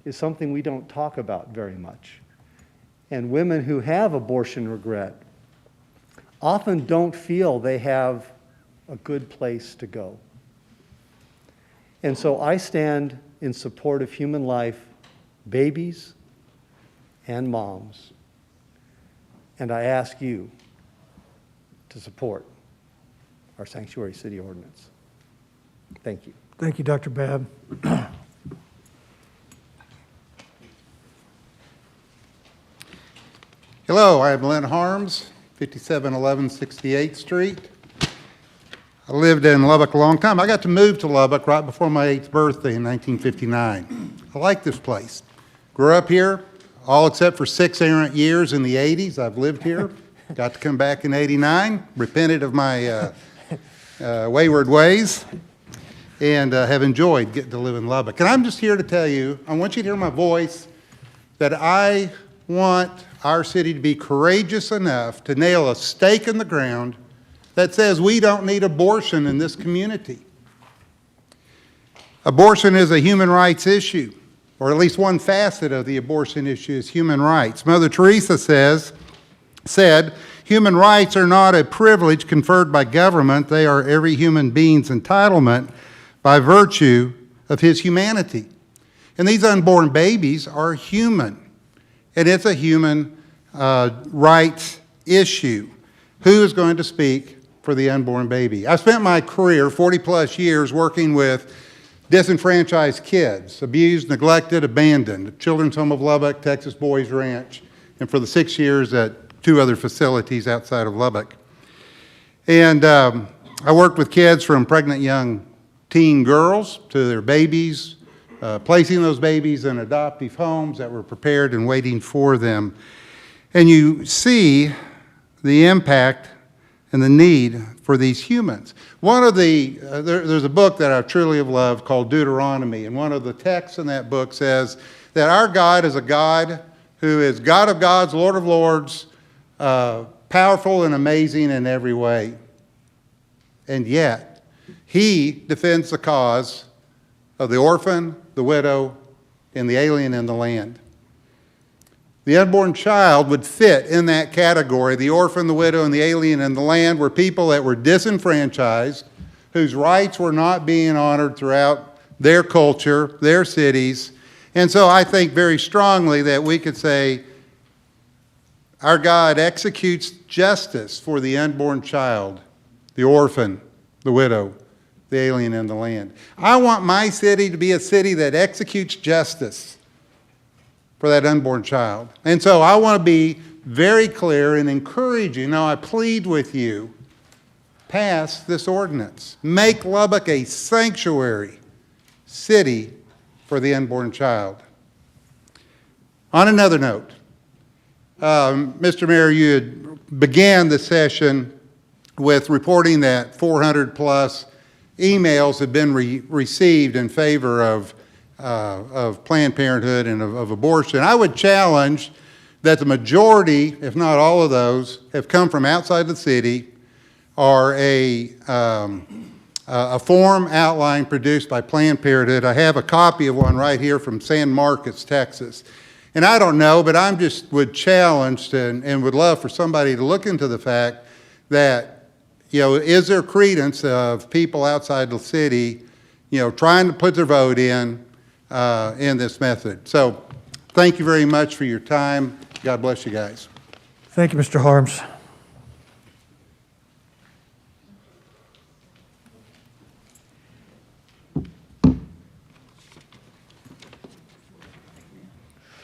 is something we don't talk about very much. And women who have abortion regret often don't feel they have a good place to go. And so I stand in support of human life, babies and moms. And I ask you to support our sanctuary city ordinance. Thank you. Thank you, Dr. Babb. Hello, I am Lynn Harms, 5711 68th Street. I lived in Lubbock a long time. I got to move to Lubbock right before my 8th birthday in 1959. I like this place. Grew up here, all except for 6 errant years in the 80s. I've lived here. Got to come back in 89, repented of my wayward ways, and have enjoyed getting to live in Lubbock. And I'm just here to tell you, I want you to hear my voice, that I want our city to be courageous enough to nail a stake in the ground that says we don't need abortion in this community. Abortion is a human rights issue, or at least one facet of the abortion issue is human rights. Mother Teresa said, human rights are not a privilege conferred by government, they are every human being's entitlement by virtue of his humanity. And these unborn babies are human, and it's a human rights issue. Who is going to speak for the unborn baby? I spent my career, 40 plus years, working with disenfranchised kids, abused, neglected, abandoned, at Children's Home of Lubbock, Texas Boys Ranch, and for the 6 years at 2 other facilities outside of Lubbock. And I worked with kids from pregnant young teen girls to their babies, placing those babies in adoptive homes that were prepared and waiting for them. And you see the impact and the need for these humans. One of the, there's a book that I truly have loved called Deuteronomy, and one of the texts in that book says that our God is a God who is God of gods, Lord of lords, powerful and amazing in every way. And yet, he defends the cause of the orphan, the widow, and the alien in the land. The unborn child would fit in that category. The orphan, the widow, and the alien in the land were people that were disenfranchised, whose rights were not being honored throughout their culture, their cities. And so I think very strongly that we could say our God executes justice for the unborn child, the orphan, the widow, the alien in the land. I want my city to be a city that executes justice for that unborn child. And so I want to be very clear and encouraging. Now I plead with you, pass this ordinance. Make Lubbock a sanctuary city for the unborn child. On another note, Mr. Mayor, you had began the session with reporting that 400 plus emails have been received in favor of Planned Parenthood and of abortion. I would challenge that the majority, if not all of those, have come from outside the city, are a form outline produced by Planned Parenthood. I have a copy of one right here from San Marcos, Texas. And I don't know, but I'm just would challenge and would love for somebody to look into the fact that, you know, is there credence of people outside the city, you know, trying to put their vote in this method. So thank you very much for your time. God bless you guys. Thank you, Mr. Harms.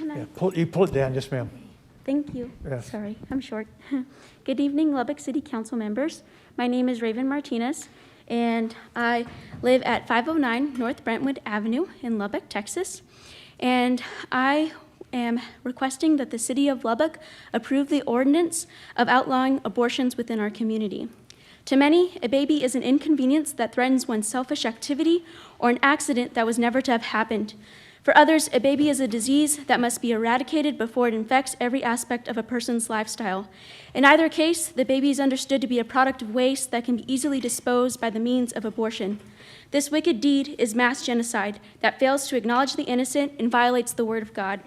Yeah, you pull it down, yes, ma'am. Thank you. Yes. Sorry, I'm short. Good evening, Lubbock City Council members. My name is Raven Martinez, and I live at 509 North Brentwood Avenue in Lubbock, Texas. And I am requesting that the City of Lubbock approve the ordinance of outlawing abortions within our community. To many, a baby is an inconvenience that threatens one's selfish activity or an accident that was never to have happened. For others, a baby is a disease that must be eradicated before it infects every aspect of a person's lifestyle. In either case, the baby is understood to be a product of waste that can be easily disposed by the means of abortion. This wicked deed is mass genocide that fails to acknowledge the innocent and violates the word of God.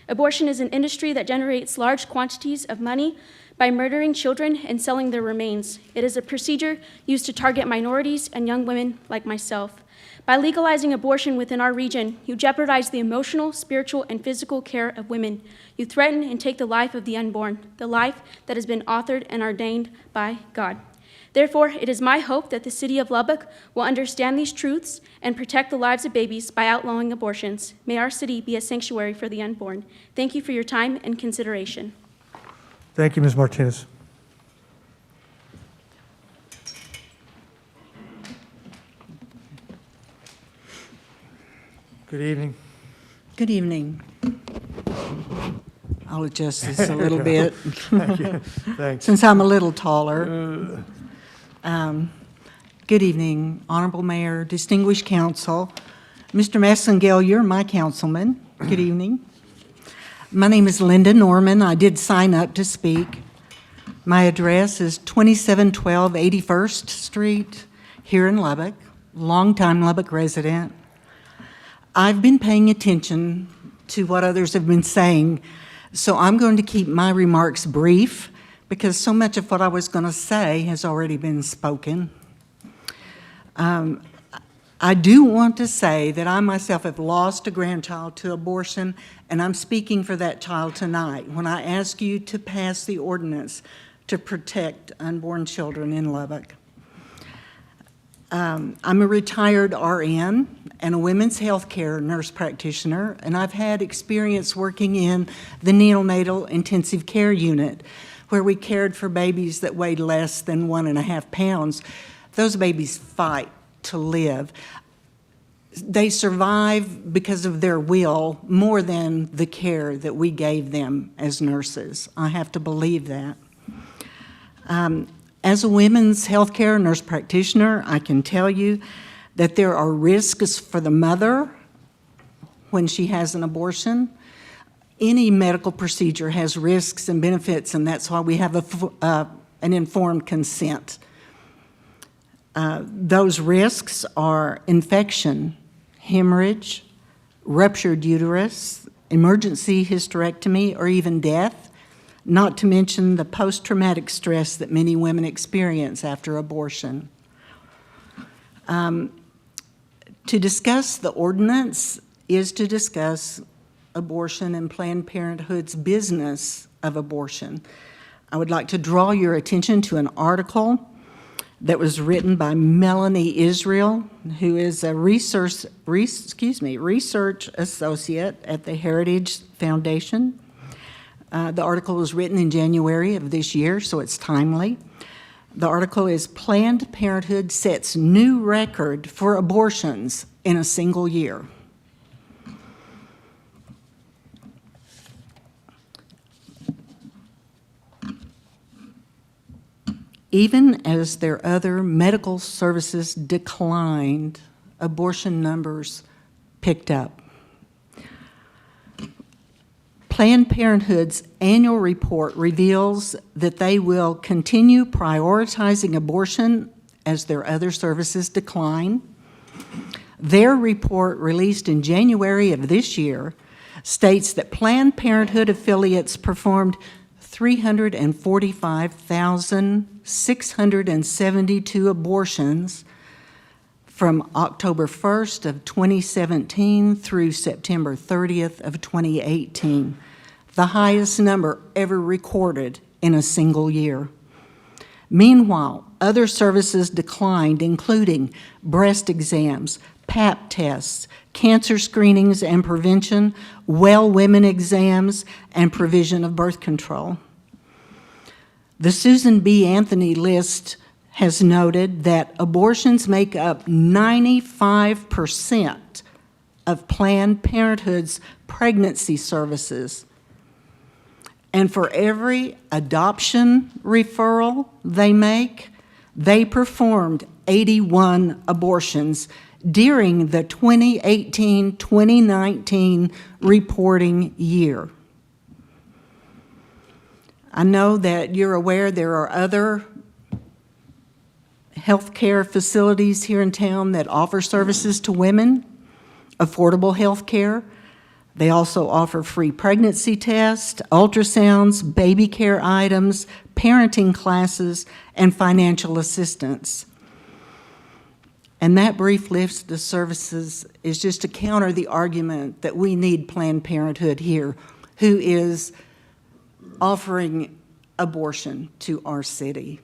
Abortion is an industry that generates large quantities of money by murdering children and selling their remains. It is a procedure used to target minorities and young women like myself. By legalizing abortion within our region, you jeopardize the emotional, spiritual, and physical care of women. You threaten and take the life of the unborn, the life that has been authored and ordained by God. Therefore, it is my hope that the City of Lubbock will understand these truths and protect the lives of babies by outlawing abortions. May our city be a sanctuary for the unborn. Thank you for your time and consideration. Thank you, Ms. Martinez. Good evening. Good evening. I'll adjust this a little bit. Thank you. Thanks. Since I'm a little taller. Good evening, Honorable Mayor, distinguished council. Mr. Messingale, you're my councilman. Good evening. My name is Linda Norman. I did sign up to speak. My address is 2712 81st Street here in Lubbock, longtime Lubbock resident. I've been paying attention to what others have been saying, so I'm going to keep my remarks brief because so much of what I was going to say has already been spoken. I do want to say that I myself have lost a grandchild to abortion, and I'm speaking for that child tonight when I ask you to pass the ordinance to protect unborn children in Lubbock. I'm a retired RN and a women's health care nurse practitioner, and I've had experience working in the neonatal intensive care unit where we cared for babies that weighed less than 1.5 pounds. Those babies fight to live. They survive because of their will more than the care that we gave them as nurses. I have to believe that. As a women's healthcare nurse practitioner, I can tell you that there are risks for the mother when she has an abortion. Any medical procedure has risks and benefits, and that's why we have an informed consent. Those risks are infection, hemorrhage, ruptured uterus, emergency hysterectomy, or even death, not to mention the post-traumatic stress that many women experience after abortion. To discuss the ordinance is to discuss abortion and Planned Parenthood's business of abortion. I would like to draw your attention to an article that was written by Melanie Israel, who is a research associate at the Heritage Foundation. The article was written in January of this year, so it's timely. The article is Planned Parenthood Sets New Record for Abortions in a Single Year. Even as their other medical services declined, abortion numbers picked up. Planned Parenthood's annual report reveals that they will continue prioritizing abortion as their other services decline. Their report, released in January of this year, states that Planned Parenthood affiliates performed 345,672 abortions from October 1st of 2017 through September 30th of 2018, the highest number ever recorded in a single year. Meanwhile, other services declined, including breast exams, Pap tests, cancer screenings and prevention, well women exams, and provision of birth control. The Susan B. Anthony list has noted that abortions make up 95% of Planned Parenthood's pregnancy services. And for every adoption referral they make, they performed 81 abortions during the 2018-2019 reporting year. I know that you're aware there are other healthcare facilities here in town that offer services to women, affordable health care. They also offer free pregnancy tests, ultrasounds, baby care items, parenting classes, and financial assistance. And that brief list of services is just to counter the argument that we need Planned Parenthood here, who is offering abortion to our city.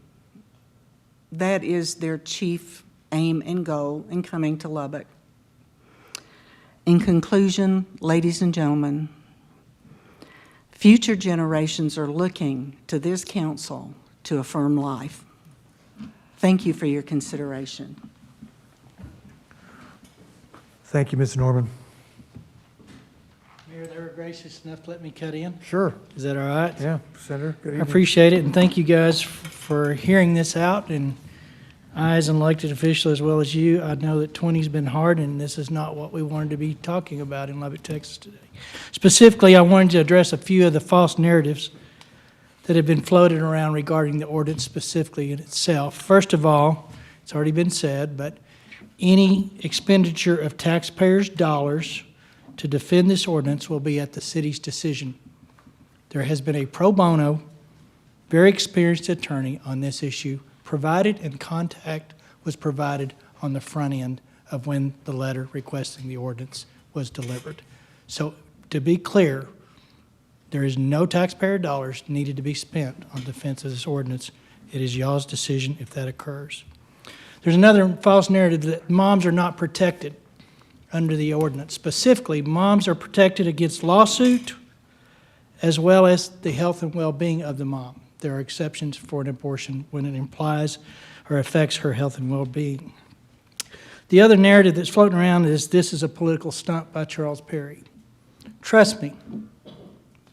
That is their chief aim and goal in coming to Lubbock. In conclusion, ladies and gentlemen, future generations are looking to this council to affirm life. Thank you for your consideration. Thank you, Ms. Norman. Mayor, they were gracious enough to let me cut in. Sure. Is that all right? Yeah, Senator, good I evening. appreciate it, and thank you guys for hearing this out. And I, as an elected official, as well as you, I know that 20's been hard, and this is not what we wanted to be talking about in Lubbock, Texas today. Specifically, I wanted to address a few of the false narratives that have been floated around regarding the ordinance specifically in itself. First of all, it's already been said, but any expenditure of taxpayers' dollars to defend this ordinance will be at the city's decision. There has been a pro bono, very experienced attorney on this issue provided, and contact was provided on the front end of when the letter requesting the ordinance was delivered. So to be clear, there is no taxpayer dollars needed to be spent on defense of this ordinance. It is y'all's decision if that occurs. There's another false narrative that moms are not protected under the ordinance. Specifically, moms are protected against lawsuit as well as the health and well-being of the mom. There are exceptions for an abortion when it implies or affects her health and well-being. The other narrative that's floating around is this is a political stunt by Charles Perry. Trust me,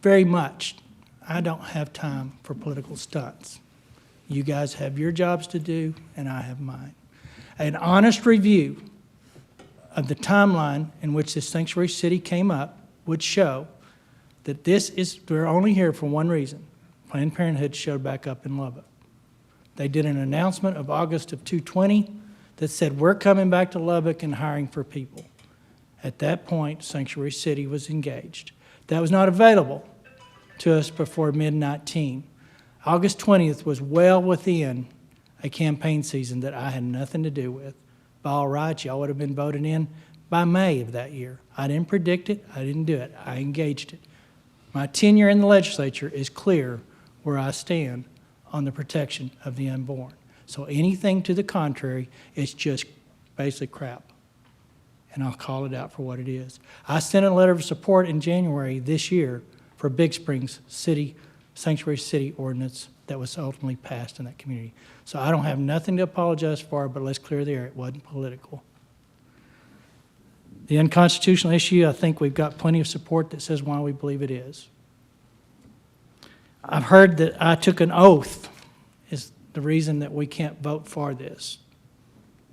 very much, I don't have time for political stunts. You guys have your jobs to do, and I have mine. An honest review of the timeline in which this sanctuary city came up would show that we're only here for one reason. Planned Parenthood showed back up in Lubbock. They did an announcement of August of 2020 that said, we're coming back to Lubbock and hiring for people. At that point, Sanctuary City was engaged. That was not available to us before mid-19. August 20th was well within a campaign season that I had nothing to do with. By all rights, y'all would have been voted in by May of that year. I didn't predict it. I didn't do it. I engaged it. My tenure in the legislature is clear where I stand on the protection of the unborn. So anything to the contrary is just basically crap. And I'll call it out for what it is. I sent a letter of support in January this year for Big Springs City, Sanctuary City ordinance that was ultimately passed in that community. So I don't have nothing to apologize for, but let's clear the air. It wasn't political. The unconstitutional issue, I think we've got plenty of support that says why we believe it is. I've heard that I took an oath is the reason that we can't vote for this.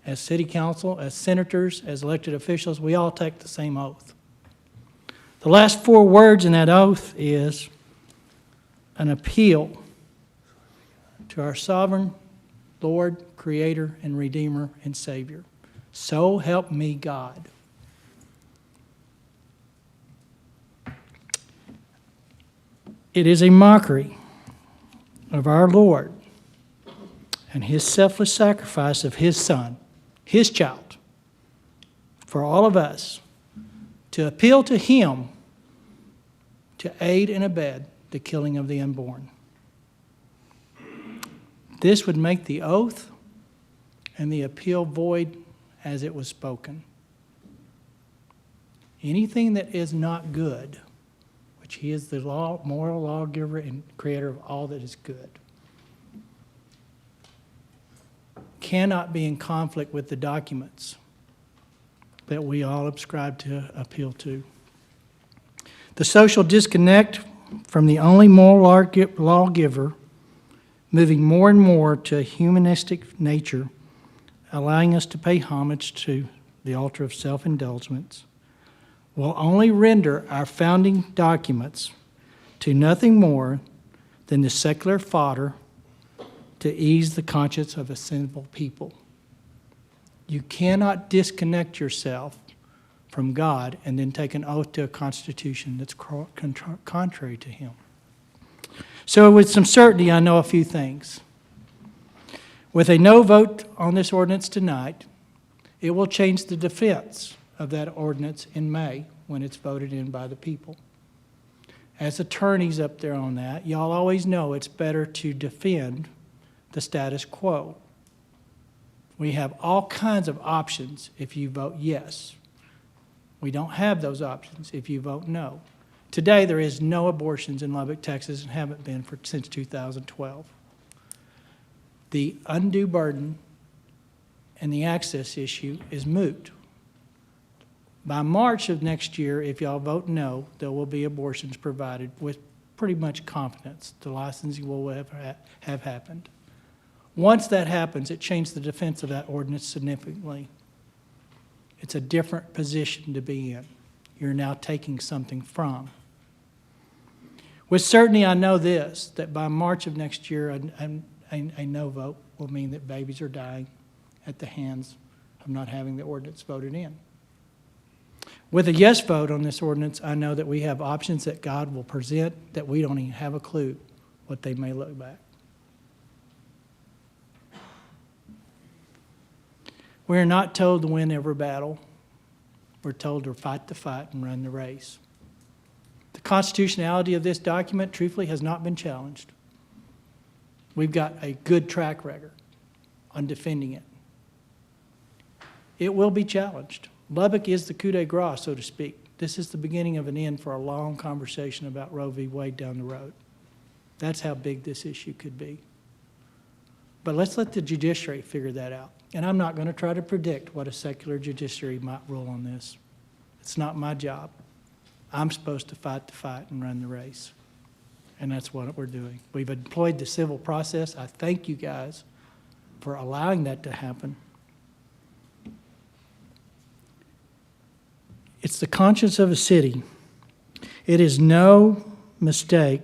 As city council, as senators, as elected officials, we all take the same oath. The last 4 words in that oath is an appeal to our sovereign Lord, Creator, and Redeemer, and Savior. So help me God. It is a mockery of our Lord and His selfless sacrifice of His Son, His child, for all of us to appeal to Him to aid and abet the killing of the unborn. This would make the oath and the appeal void as it was spoken. Anything that is not good, which He is the moral lawgiver and creator of all that is good, cannot be in conflict with the documents that we all subscribe to appeal to. The social disconnect from the only moral lawgiver, moving more and more to a humanistic nature, allowing us to pay homage to the altar of self-indulgence, will only render our founding documents to nothing more than the secular fodder to ease the conscience of a sinful people. You cannot disconnect yourself from God and then take an oath to a constitution that's contrary to Him. So with some certainty, I know a few things. With a no vote on this ordinance tonight, it will change the defense of that ordinance in May when it's voted in by the people. As attorneys up there on that, y'all always know it's better to defend the status quo. We have all kinds of options if you vote yes. We don't have those options if you vote no. Today, there is no abortions in Lubbock, Texas, and haven't been since 2012. The undue burden and the access issue is moot. By March of next year, if y'all vote no, there will be abortions provided with pretty much confidence. The licensing will have happened. Once that happens, it changes the defense of that ordinance significantly. It's a different position to be in. You're now taking something from. With certainty, I know this, that by March of next year, a no vote will mean that babies are dying at the hands of not having the ordinance voted in. With a yes vote on this ordinance, I know that we have options that God will present that we don't even have a clue what they may look back. We're not told to win every battle. We're told to fight the fight and run the race. The constitutionality of this document, truthfully, has not been challenged. We've got a good track record on defending it. It will be challenged. Lubbock is the coup de grace, so to speak. This is the beginning of an end for a long conversation about Roe v. Wade down the road. That's how big this issue could be. But let's let the judiciary figure that out. And I'm not going to try to predict what a secular judiciary might rule on this. It's not my job. I'm supposed to fight the fight and run the race. And that's what we're doing. We've employed the civil process. I thank you guys for allowing that to happen. It's the conscience of a city. It is no mistake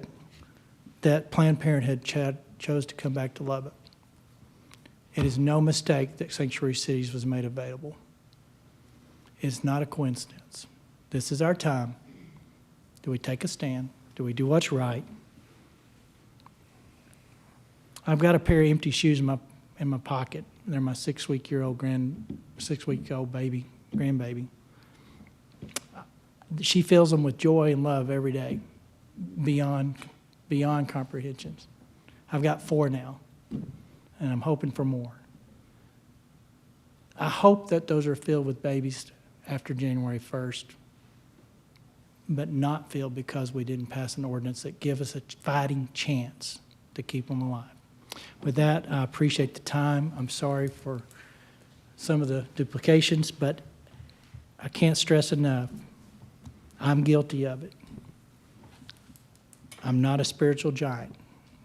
that Planned Parenthood chose to come back to Lubbock. It is no mistake that Sanctuary Cities was made available. It's not a coincidence. This is our time. Do we take a stand? Do we do what's right? I've got a pair of empty shoes in my pocket. They're my 6-week-old grandbaby. She fills them with joy and love every day, beyond comprehensions. I've got 4 now, and I'm hoping for more. I hope that those are filled with babies after January 1st, but not filled because we didn't pass an ordinance that gives us a fighting chance to keep them alive. With that, I appreciate the time. I'm sorry for some of the duplications, but I can't stress enough, I'm guilty of it. I'm not a spiritual giant.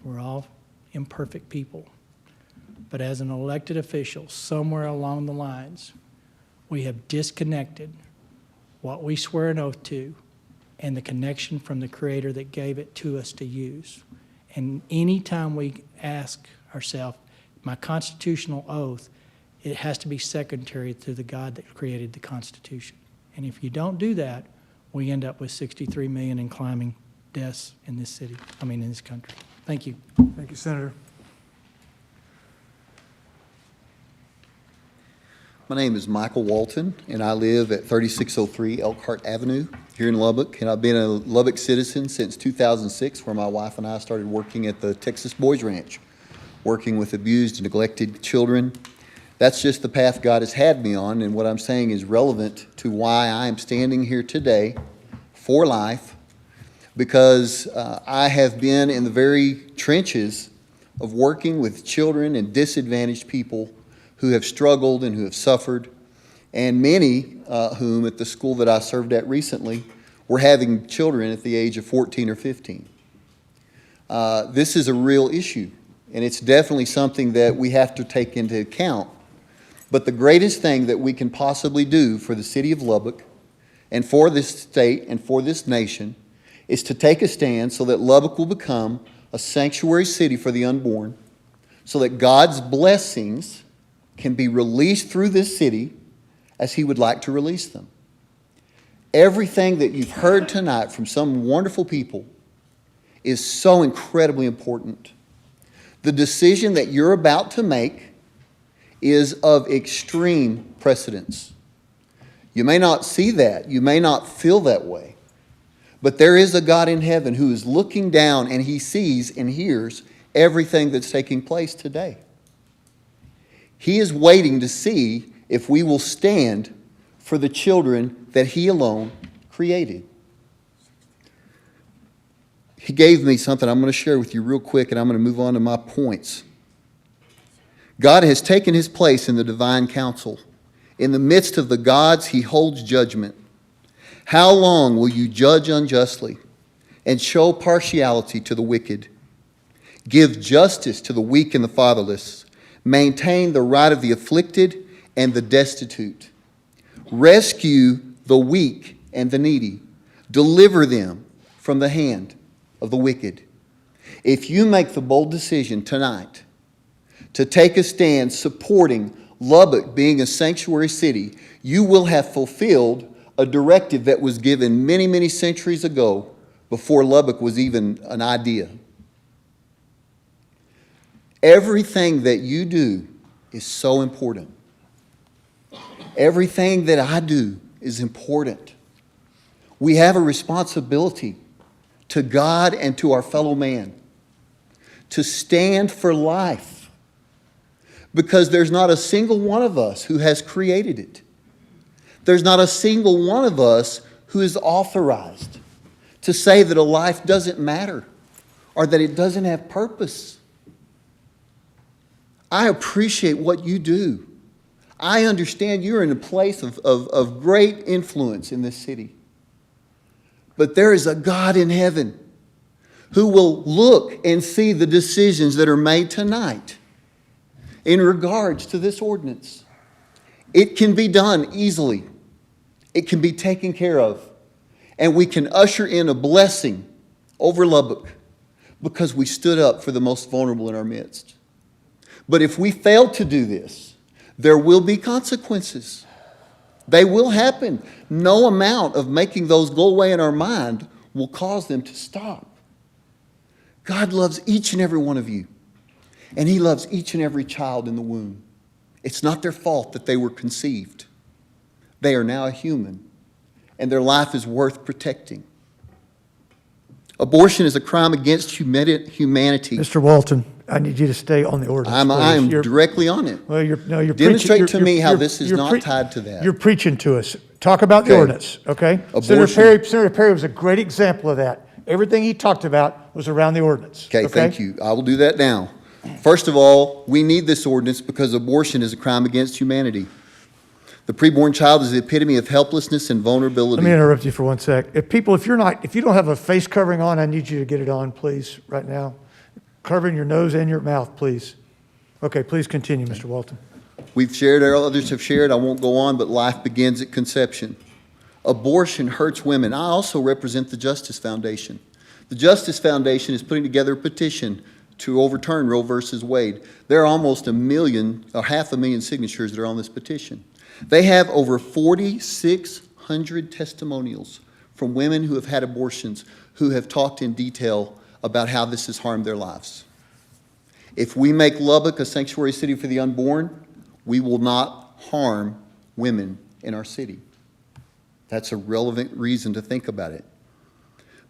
We're all imperfect people. But as an elected official, somewhere along the lines, we have disconnected what we swear an oath to and the connection from the Creator that gave it to us to use. And any time we ask ourselves, my constitutional oath, it has to be secondary to the God that created the Constitution. And if you don't do that, we end up with 63 million and climbing deaths in this city, in this country. Thank you. Thank you, Senator. My name is Michael Walton, and I live at 3603 Elkhart Avenue here in Lubbock. And I've been a Lubbock citizen since 2006, where my wife and I started working at the Texas Boys Ranch, working with abused and neglected children. That's just the path God has had me on, and what I'm saying is relevant to why I am standing here today for life, because I have been in the very trenches of working with children and disadvantaged people who have struggled and who have suffered, and many whom at the school that I served at recently were having children at the age of 14 or 15. This is a real issue, and it's definitely something that we have to take into account. But the greatest thing that we can possibly do for the city of Lubbock and for this state and for this nation is to take a stand so that Lubbock will become a sanctuary city for the unborn, so that God's blessings can be released through this city as He would like to release them. Everything that you've heard tonight from some wonderful people is so incredibly important. The decision that you're about to make is of extreme precedence. You may not see that, you may not feel that way, but there is a God in heaven who is looking down, and He sees and hears everything that's taking place today. He is waiting to see if we will stand for the children that He alone created. He gave me something I'm going to share with you real quick, and I'm going to move on to my points. God has taken His place in the divine council. In the midst of the gods, He holds judgment. How long will you judge unjustly and show partiality to the wicked? Give justice to the weak and the fatherless. Maintain the right of the afflicted and the destitute. Rescue the weak and the needy. Deliver them from the hand of the wicked. If you make the bold decision tonight to take a stand supporting Lubbock being a sanctuary city, you will have fulfilled a directive that was given many, many centuries ago before Lubbock was even an idea. Everything that you do is so important. Everything that I do is important. We have a responsibility to God and to our fellow man to stand for life, because there's not a single one of us who has created it. There's not a single one of us who is authorized to say that a life doesn't matter or that it doesn't have purpose. I appreciate what you do. I understand you're in a place of great influence in this city. But there is a God in heaven who will look and see the decisions that are made tonight in regards to this ordinance. It can be done easily. It can be taken care of. And we can usher in a blessing over Lubbock because we stood up for the most vulnerable in our midst. But if we fail to do this, there will be consequences. They will happen. No amount of making those go away in our mind will cause them to stop. God loves each and every one of you, and He loves each and every child in the womb. It's not their fault that they were conceived. They are now a human, and their life is worth protecting. Abortion is a crime against humanity. Mr. Walton, I need you to stay on the ordinance. I am You're- directly on it. Well, you're Demonstrate preaching- to me how you're- this is you're not pre- tied to that. You're preaching to us. Talk about the Okay. ordinance, okay? Abortion. Senator Perry was a great example of that. Everything he talked about was around the ordinance. Okay, thank you. I will do that now. First of all, we need this ordinance because abortion is a crime against humanity. The preborn child is the epitome of helplessness and vulnerability. Let me interrupt you for one sec. If you don't have a face covering on, I need you to get it on, please, right now. Covering your nose and your mouth, please. Okay, please continue, Mr. Walton. We've shared, others have shared, I won't go on, but life begins at conception. Abortion hurts women. I also represent the Justice Foundation. The Justice Foundation is putting together a petition to overturn Roe versus Wade. There are almost 1 million, or 500,000 signatures that are on this petition. They have over 4,600 testimonials from women who have had abortions, who have talked in detail about how this has harmed their lives. If we make Lubbock a sanctuary city for the unborn, we will not harm women in our city. That's a relevant reason to think about it.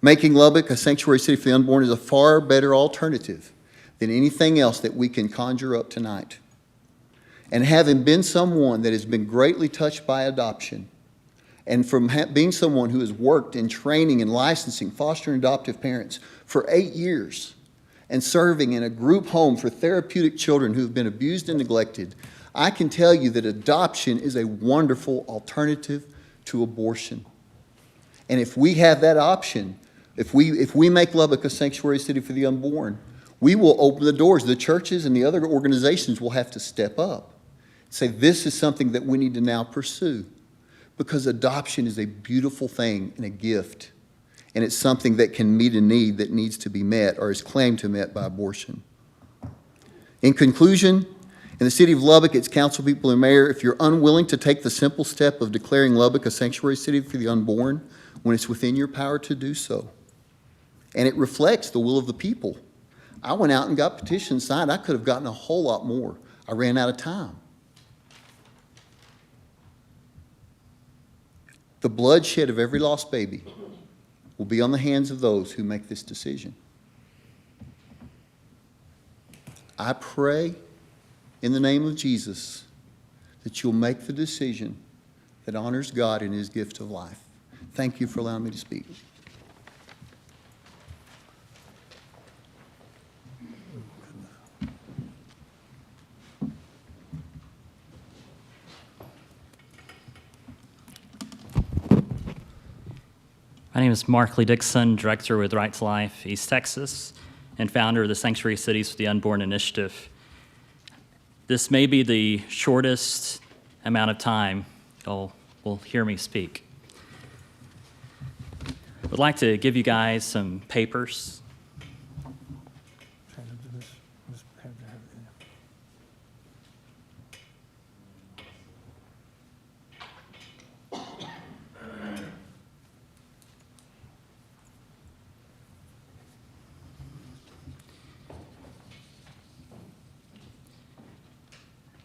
Making Lubbock a sanctuary city for the unborn is a far better alternative than anything else that we can conjure up tonight. And having been someone that has been greatly touched by adoption, and from being someone who has worked in training and licensing foster and adoptive parents for 8 years, and serving in a group home for therapeutic children who have been abused and neglected, I can tell you that adoption is a wonderful alternative to abortion. And if we have that option, if we make Lubbock a sanctuary city for the unborn, we will open the doors. The churches and the other organizations will have to step up. Say, this is something that we need to now pursue, because adoption is a beautiful thing and a gift, and it's something that can meet a need that needs to be met or is claimed to be met by abortion. In conclusion, in the city of Lubbock, its council people and mayor, if you're unwilling to take the simple step of declaring Lubbock a sanctuary city for the unborn, when it's within your power to do so, and it reflects the will of the people. I went out and got petitions signed. I could have gotten a whole lot more. I ran out of time. The bloodshed of every lost baby will be on the hands of those who make this decision. I pray in the name of Jesus that you'll make the decision that honors God and His gift of life. Thank you for allowing me to speak. My name is Mark Lee Dixon, Director with Right to Life East Texas, and founder of the Sanctuary Cities for the Unborn Initiative. This may be the shortest amount of time you'll hear me speak. I would like to give you guys some papers.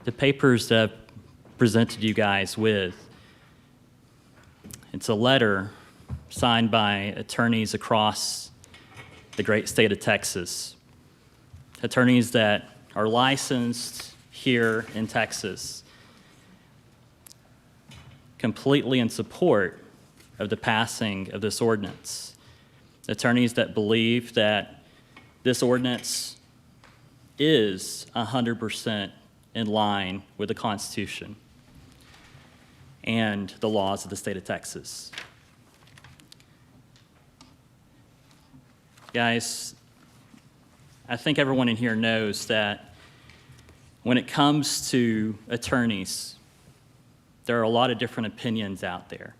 the papers that I've presented you guys with, it's a letter signed by attorneys across the great state of Texas, attorneys that are licensed here in Texas, completely in support of the passing of this ordinance. Attorneys that believe that this ordinance is 100% in line with the Constitution and the laws of the state of Texas. Guys, I think everyone in here knows that when it comes to attorneys, there are a lot of different opinions out there.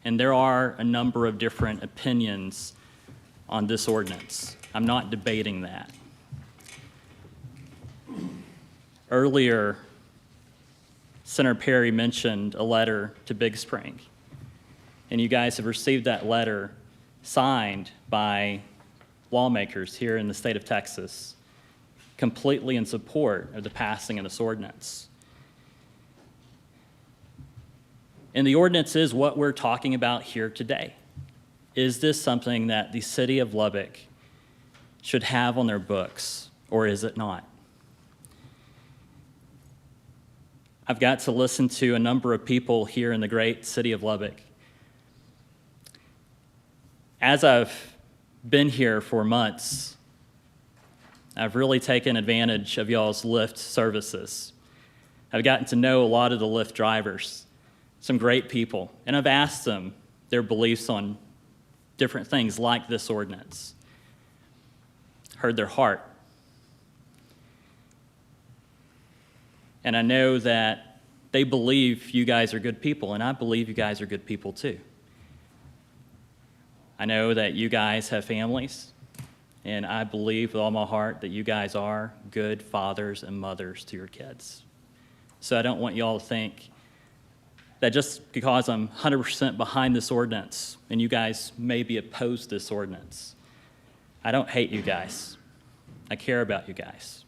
And there are a number of different opinions on this ordinance. I'm not debating that. Earlier, Senator Perry mentioned a letter to Big Spring. And you guys have received that letter signed by lawmakers here in the state of Texas, completely in support of the passing of this ordinance. And the ordinance is what we're talking about here today. Is this something that the city of Lubbock should have on their books, or is it not? I've got to listen to a number of people here in the great city of Lubbock. As I've been here for months, I've really taken advantage of y'all's Lyft services. I've gotten to know a lot of the Lyft drivers, some great people, and I've asked them their beliefs on different things like this ordinance. Heard their heart. And I know that they believe you guys are good people, and I believe you guys are good people too. I know that you guys have families, and I believe with all my heart that you guys are good fathers and mothers to your kids. So I don't want y'all to think that just because I'm 100% behind this ordinance and you guys maybe oppose this ordinance, I don't hate you guys. I care about you guys.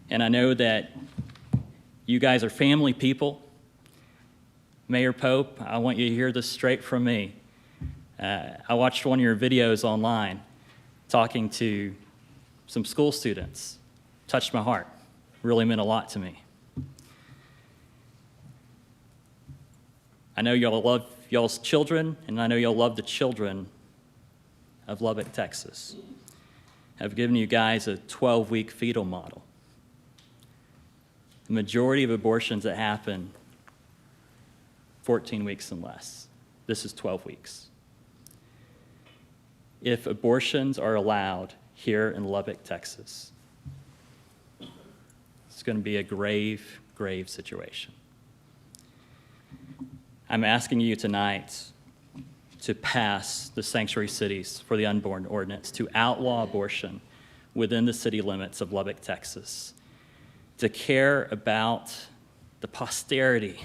And I know that you guys are family people. Mayor Pope, I want you to hear this straight from me. I watched one of your videos online talking to some school students. Touched my heart. Really meant a lot to me. I know y'all love y'all's children, and I know y'all love the children of Lubbock, Texas. I've given you guys a 12-week fetal model. The majority of abortions that happen 14 weeks and less. This is 12 weeks. If abortions are allowed here in Lubbock, Texas, it's going to be a grave, grave situation. I'm asking you tonight to pass the Sanctuary Cities for the Unborn ordinance, to outlaw abortion within the city limits of Lubbock, Texas, to care about the posterity,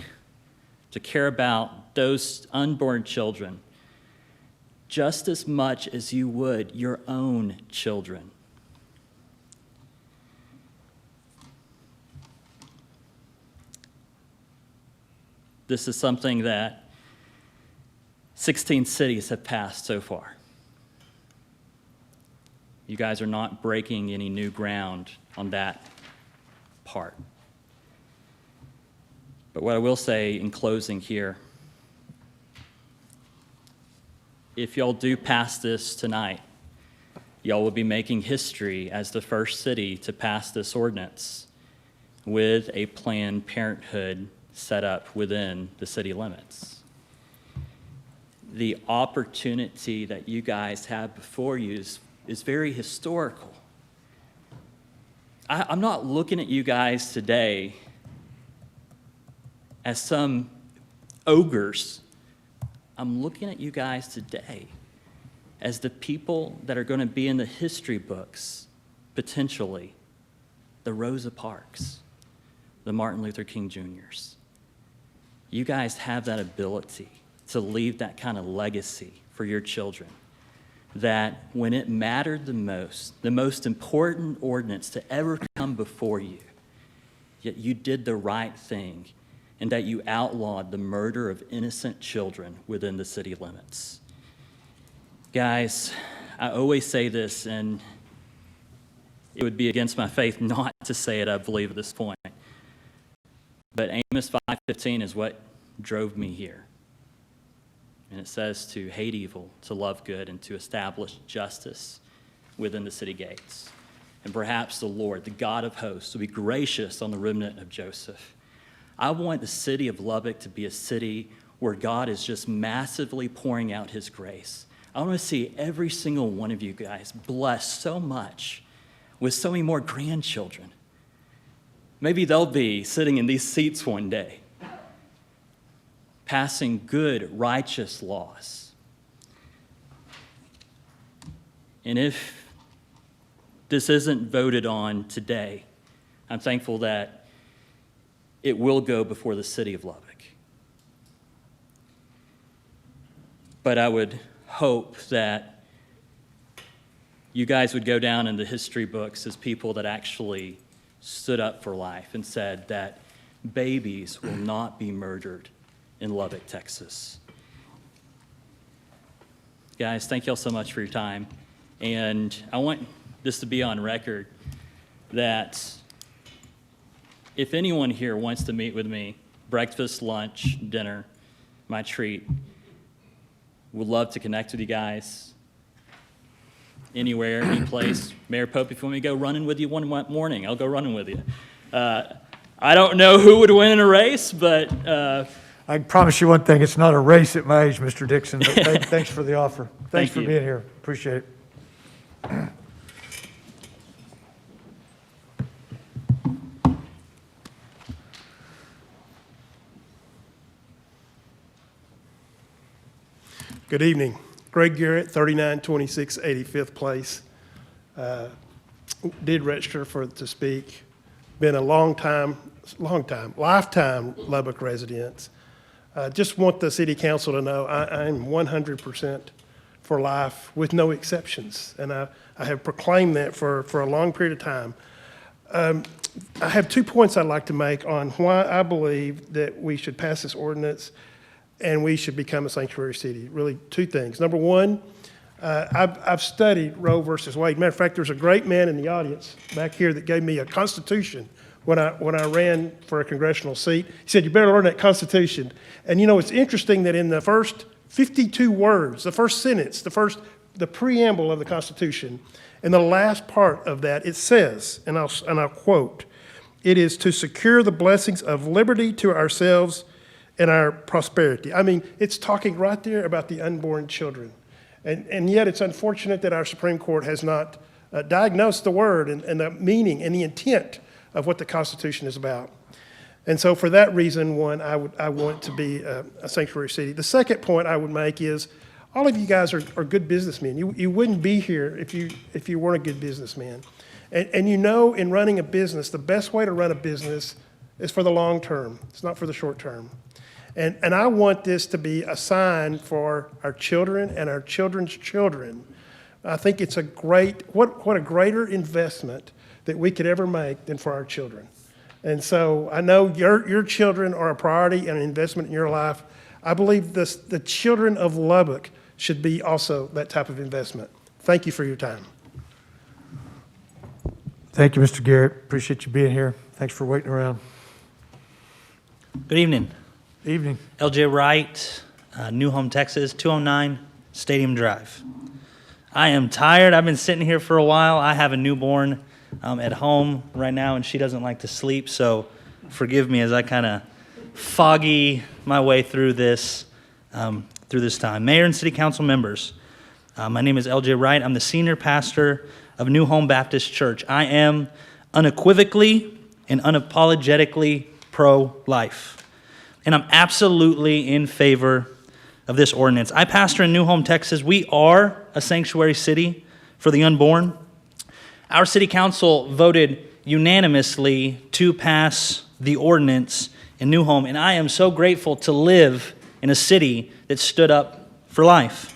to care about those unborn children just as much as you would your own children. This is something that 16 cities have passed so far. You guys are not breaking any new ground on that part. But what I will say in closing here, if y'all do pass this tonight, y'all will be making history as the first city to pass this ordinance with a Planned Parenthood set up within the city limits. The opportunity that you guys have before you is very historical. I'm not looking at you guys today as some ogres. I'm looking at you guys today as the people that are going to be in the history books, potentially, the Rosa Parks, the Martin Luther King Jr.'s. You guys have that ability to leave that kind of legacy for your children, that when it mattered the most important ordinance to ever come before you, yet you did the right thing, and that you outlawed the murder of innocent children within the city limits. Guys, I always say this, and it would be against my faith not to say it, I believe, at this point. But Amos 5:15 is what drove me here. And it says to hate evil, to love good, and to establish justice within the city gates. And perhaps the Lord, the God of hosts, will be gracious on the remnant of Joseph. I want the city of Lubbock to be a city where God is just massively pouring out his grace. I want to see every single one of you guys blessed so much with so many more grandchildren. Maybe they'll be sitting in these seats one day, passing good, righteous laws. And if this isn't voted on today, I'm thankful that it will go before the city of Lubbock. But I would hope that you guys would go down in the history books as people that actually stood up for life and said that babies will not be murdered in Lubbock, Texas. Guys, thank y'all so much for your time. And I want this to be on record that if anyone here wants to meet with me, breakfast, lunch, dinner, my treat, would love to connect with you guys anywhere, any place. Mayor Pope, if you want me to go running with you one morning, I'll go running with you. I don't know who would win in a race, but I can promise you one thing, it's not a race at my age, Mr. Dixon, but thanks for the offer. Thanks for being here. Appreciate it. Good evening. Greg Garrett, 3926 85th Place. Did register to speak. Been a lifetime Lubbock resident. Just want the city council to know I'm 100% for life with no exceptions. And I have proclaimed that for a long period of time. I have 2 points I'd like to make on why I believe that we should pass this ordinance and we should become a sanctuary city. Really, 2 things. Number one, I've studied Roe versus Wade. Matter of fact, there's a great man in the audience back here that gave me a Constitution when I ran for a congressional seat. He said, "You better learn that Constitution." And you know, it's interesting that in the first 52 words, the first sentence, the preamble of the Constitution, in the last part of that, it says, and I'll quote, "It is to secure the blessings of liberty to ourselves and our prosperity." I mean, it's talking right there about the unborn children. And yet it's unfortunate that our Supreme Court has not diagnosed the word and the meaning and the intent of what the Constitution is about. And so for that reason, one, I want to be a sanctuary city. The second point I would make is all of you guys are good businessmen. You wouldn't be here if you weren't a good businessman. And you know, in running a business, the best way to run a business is for the long term. It's not for the short term. And I want this to be a sign for our children and our children's children. I think it's a great, what a greater investment that we could ever make than for our children. And so I know your children are a priority and an investment in your life. I believe the children of Lubbock should be also that type of investment. Thank you for your time. Thank you, Mr. Garrett. Appreciate you being here. Thanks for waiting around. Good evening. Evening. LJ Wright, New Home, Texas, 209 Stadium Drive. I am tired. I've been sitting here for a while. I have a newborn at home right now, and she doesn't like to sleep, so forgive me as I kind of foggy my way through this time. Mayor and City Council members, my name is LJ Wright. I'm the senior pastor of New Home Baptist Church. I am unequivocally and unapologetically pro-life. And I'm absolutely in favor of this ordinance. I pastor in New Home, Texas. We are a sanctuary city for the unborn. Our city council voted unanimously to pass the ordinance in New Home, and I am so grateful to live in a city that stood up for life.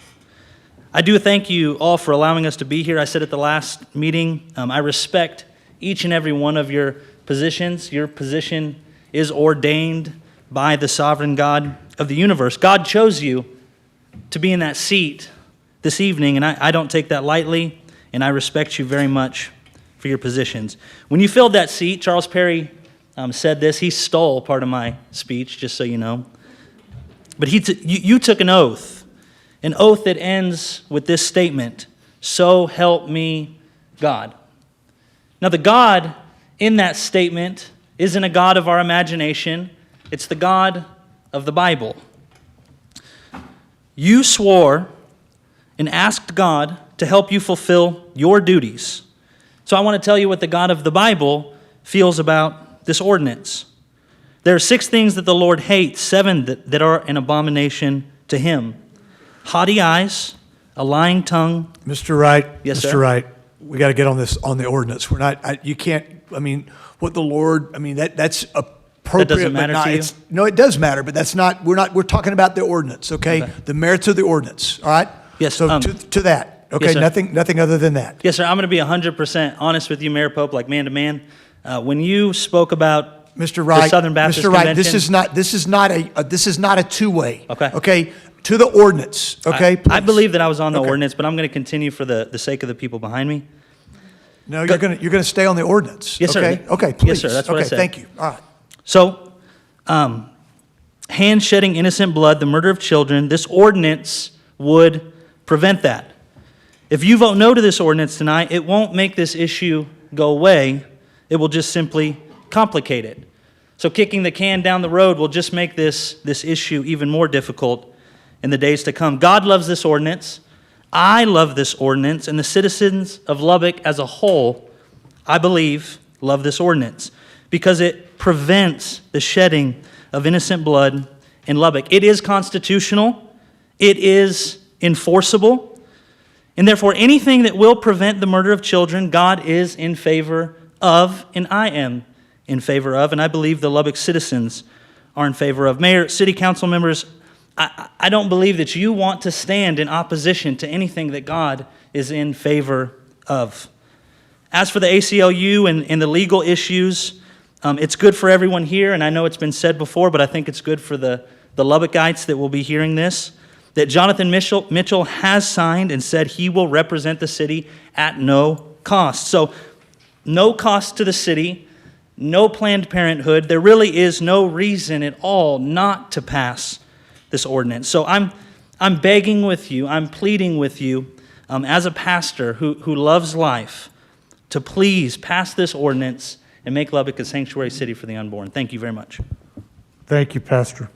I do thank you all for allowing us to be here. I said at the last meeting, I respect each and every one of your positions. Your position is ordained by the sovereign God of the universe. God chose you to be in that seat this evening, and I don't take that lightly, and I respect you very much for your positions. When you filled that seat, Charles Perry said this. He stole part of my speech, just so you know. But you took an oath that ends with this statement, "So help me God." Now, the God in that statement isn't a God of our imagination. It's the God of the Bible. You swore and asked God to help you fulfill your duties. So I want to tell you what the God of the Bible feels about this ordinance. There are 6 things that the Lord hates, 7 that are an abomination to him. Haughty eyes, a lying tongue. Mr. Wright. Yes, Mr. sir. Wright, we got to get on the ordinance. We're not, you can't, what the Lord, that's appropriate. That doesn't matter but not, to you? No, it does matter, but that's not, we're talking about the ordinance, okay? The merits of the ordinance, all right? Yes, So to that, okay? yes, sir. Nothing other than that. Yes, sir. I'm going to be 100% honest with you, Mayor Pope, like man to man. When you spoke about Mr. Wright, the Southern Baptist Mr. Wright, Convention, this is not a two-way. Okay. Okay, to the ordinance. Okay, I please. believe that I was on the Okay. ordinance, but I'm going to continue for the sake of the people behind me. No, you're gonna stay on the ordinance. Yes, sir. Okay, okay, please. Yes, sir. That's what I okay, said. thank you. All right. So, hand shedding innocent blood, the murder of children, this ordinance would prevent that. If you vote no to this ordinance tonight, it won't make this issue go away. It will just simply complicate it. So kicking the can down the road will just make this issue even more difficult in the days to come. God loves this ordinance. I love this ordinance, and the citizens of Lubbock as a whole, I believe, love this ordinance because it prevents the shedding of innocent blood in Lubbock. It is constitutional. It is enforceable. And therefore, anything that will prevent the murder of children, God is in favor of, and I am in favor of, and I believe the Lubbock citizens are in favor of. Mayor, city council members, I don't believe that you want to stand in opposition to anything that God is in favor of. As for the ACLU and the legal issues, it's good for everyone here, and I know it's been said before, but I think it's good for the Lubbockites that will be hearing this, that Jonathan Mitchell has signed and said he will represent the city at no cost. So, no cost to the city, no Planned Parenthood. There really is no reason at all not to pass this ordinance. So I'm begging with you, I'm pleading with you as a pastor who loves life to please pass this ordinance and make Lubbock a sanctuary city for the unborn. Thank you very much. Thank you, Pastor.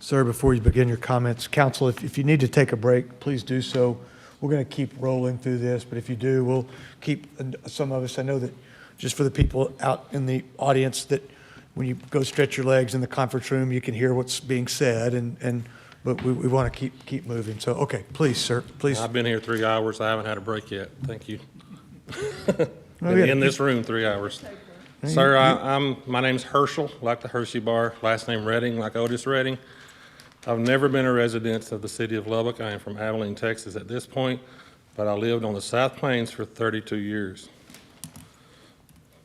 Sir, before you begin your comments, council, if you need to take a break, please do so. We're going to keep rolling through this, but if you do, we'll keep some of us. I know that just for the people out in the audience, that when you go stretch your legs in the conference room, you can hear what's being said, but we want to keep moving. So, okay, please, sir, please. I've been here 3 hours. I haven't had a break yet. Thank you. Oh, Been yeah. in this room 3 hours. Sir, my name's Herschel, like the Hershey bar. Last name Redding, like Otis Redding. I've never been a resident of the city of Lubbock. I am from Abilene, Texas at this point, but I lived on the South Plains for 32 years.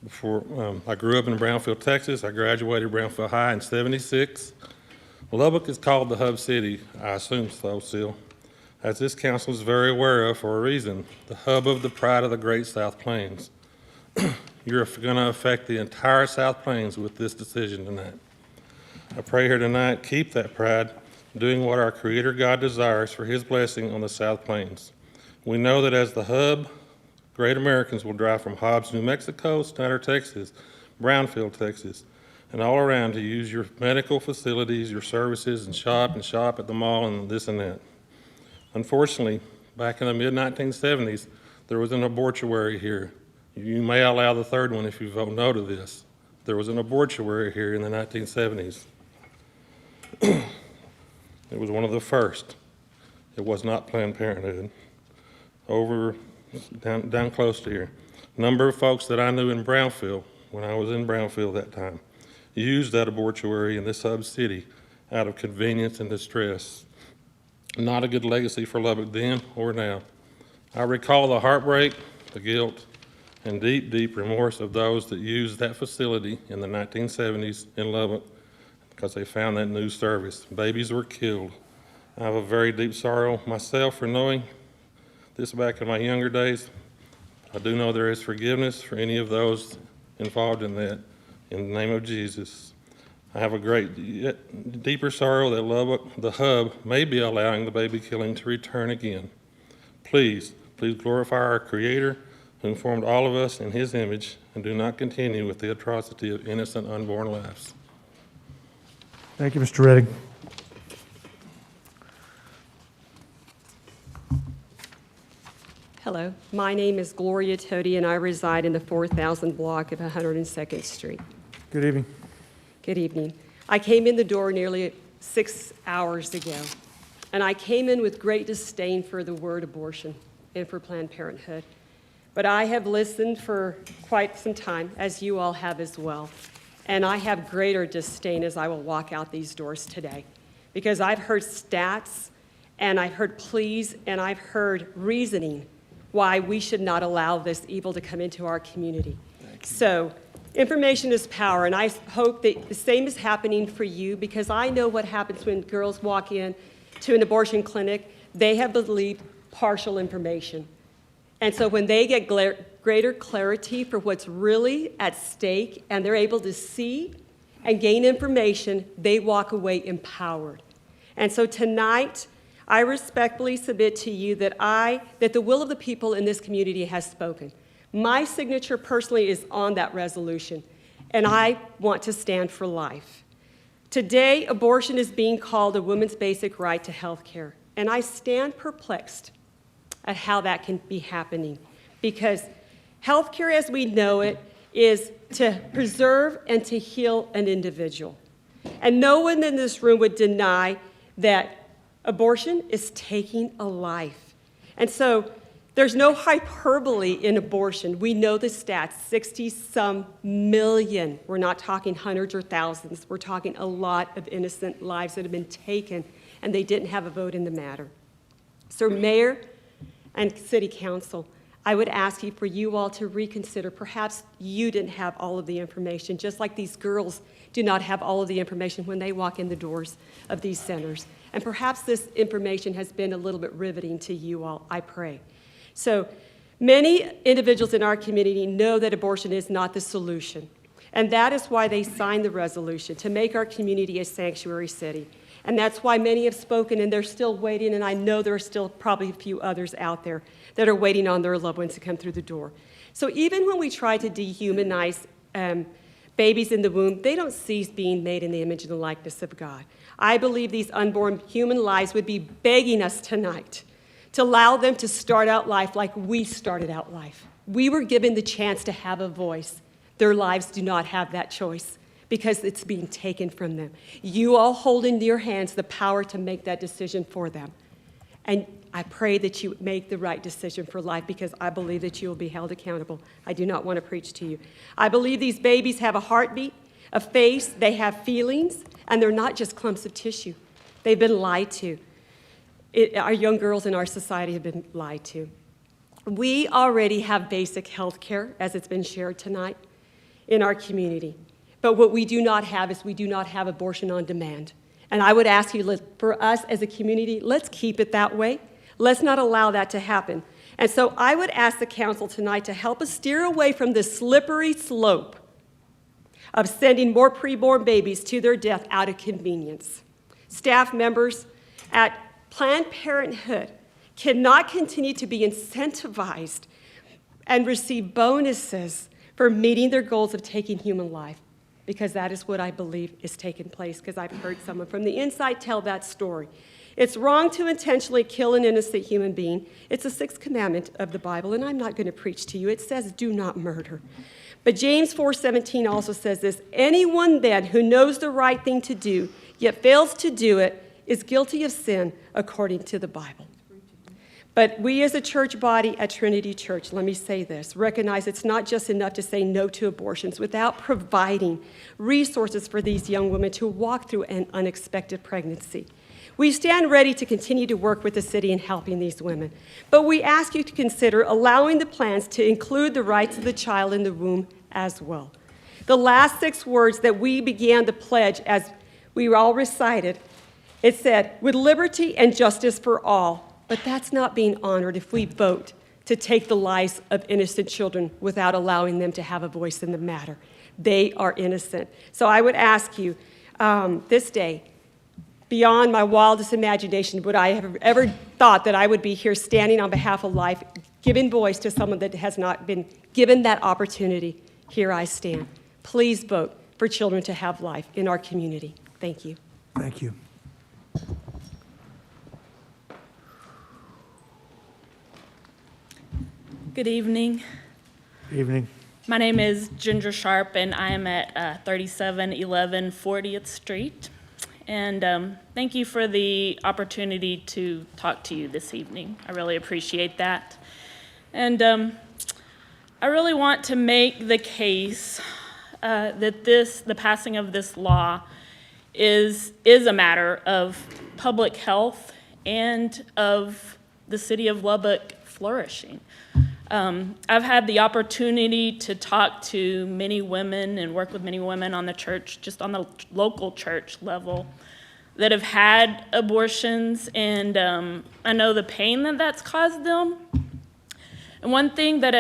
Before I grew up in Brownfield, Texas. I graduated Brownfield High in '76. Lubbock is called the hub city. I assume so still, as this council is very aware of for a reason, the hub of the pride of the great South Plains. You're going to affect the entire South Plains with this decision tonight. I pray here tonight, keep that pride, doing what our Creator God desires for His blessing on the South Plains. We know that as the hub, great Americans will drive from Hobbs, New Mexico, Snyder, Texas, Brownfield, Texas, and all around to use your medical facilities, your services, and shop at the mall and this and that. Unfortunately, back in the mid-1970s, there was an abortuary here. You may allow the third one if you vote no to this. There was an abortuary here in the 1970s. It was one of the first. It was not Planned Parenthood. Down close to here. A number of folks that I knew in Brownfield, when I was in Brownfield that time, used that abortuary in this hub city out of convenience and distress. Not a good legacy for Lubbock then or now. I recall the heartbreak, the guilt, and deep, deep remorse of those that used that facility in the 1970s in Lubbock because they found that new service. Babies were killed. I have a very deep sorrow myself for knowing this back in my younger days. I do know there is forgiveness for any of those involved in that, in the name of Jesus. I have a great, yet deeper sorrow that Lubbock, the hub, may be allowing the baby killing to return again. Please glorify our Creator who formed all of us in His image, and do not continue with the atrocity of innocent unborn lives. Thank you, Mr. Redding. Hello, my name is Gloria Tody, and I reside in the 4000 block of 102nd Street. Good evening. Good evening. I came in the door nearly 6 hours ago, and I came in with great disdain for the word abortion and for Planned Parenthood. But I have listened for quite some time, as you all have as well, and I have greater disdain as I will walk out these doors today, because I've heard stats, and I've heard pleas, and I've heard reasoning why we should not allow this evil to come into our community. So information is power, and I hope that the same is happening for you, because I know what happens when girls walk in to an abortion clinic. They have believed partial information. And so when they get greater clarity for what's really at stake, and they're able to see and gain information, they walk away empowered. And so tonight, I respectfully submit to you that the will of the people in this community has spoken. My signature personally is on that resolution, and I want to stand for life. Today, abortion is being called a woman's basic right to health care, and I stand perplexed at how that can be happening, because health care as we know it is to preserve and to heal an individual. And no one in this room would deny that abortion is taking a life. And so there's no hyperbole in abortion. We know the stats, 60-some million. We're not talking hundreds or thousands. We're talking a lot of innocent lives that have been taken, and they didn't have a vote in the matter. So Mayor and City Council, I would ask you for you all to reconsider. Perhaps you didn't have all of the information, just like these girls do not have all of the information when they walk in the doors of these centers. And perhaps this information has been a little bit riveting to you all, I pray. So many individuals in our community know that abortion is not the solution. And that is why they signed the resolution, to make our community a sanctuary city. And that's why many have spoken, and they're still waiting, and I know there are still probably a few others out there that are waiting on their loved ones to come through the door. So even when we try to dehumanize babies in the womb, they don't cease being made in the image and the likeness of God. I believe these unborn human lives would be begging us tonight to allow them to start out life like we started out life. We were given the chance to have a voice. Their lives do not have that choice, because it's being taken from them. You all hold in your hands the power to make that decision for them. And I pray that you make the right decision for life, because I believe that you will be held accountable. I do not want to preach to you. I believe these babies have a heartbeat, a face, they have feelings, and they're not just clumps of tissue. They've been lied to. Our young girls in our society have been lied to. We already have basic health care, as it's been shared tonight, in our community. But what we do not have is we do not have abortion on demand. And I would ask you, for us as a community, let's keep it that way. Let's not allow that to happen. And so I would ask the council tonight to help us steer away from this slippery slope of sending more preborn babies to their death out of convenience. Staff members at Planned Parenthood cannot continue to be incentivized and receive bonuses for meeting their goals of taking human life, because that is what I believe is taking place, because I've heard someone from the inside tell that story. It's wrong to intentionally kill an innocent human being. It's the 6th commandment of the Bible, and I'm not going to preach to you. It says, do not murder. But James 4:17 also says this: anyone then who knows the right thing to do, yet fails to do it, is guilty of sin according to the Bible. But we as a church body at Trinity Church, let me say this, recognize it's not just enough to say no to abortions without providing resources for these young women to walk through an unexpected pregnancy. We stand ready to continue to work with the city in helping these women, but we ask you to consider allowing the plans to include the rights of the child in the womb as well. The last 6 words that we began to pledge as we all recited, it said, with liberty and justice for all, but that's not being honored if we vote to take the lives of innocent children without allowing them to have a voice in the matter. They are innocent. So I would ask you this day, beyond my wildest imagination, would I have ever thought that I would be here standing on behalf of life, giving voice to someone that has not been given that opportunity? Here I stand. Please vote for children to have life in our community. Thank you. Thank you. Good evening. Evening. My name is Ginger Sharp, and I am at 3711 40th Street. And thank you for the opportunity to talk to you this evening. I really appreciate that. And I really want to make the case that the passing of this law is a matter of public health and of the city of Lubbock flourishing. I've had the opportunity to talk to many women and work with many women on the church, just on the local church level, that have had abortions, and I know the pain that that's caused them. And one thing that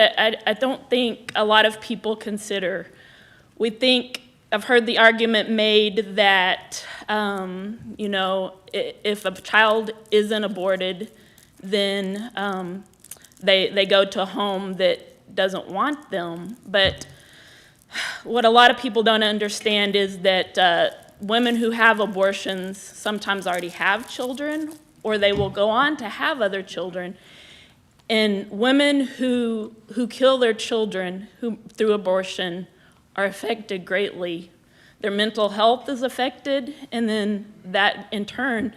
I don't think a lot of people consider, I've heard the argument made that, if a child isn't aborted, then they go to a home that doesn't want them. But what a lot of people don't understand is that women who have abortions sometimes already have children, or they will go on to have other children. And women who kill their children through abortion are affected greatly. Their mental health is affected, and then that in turn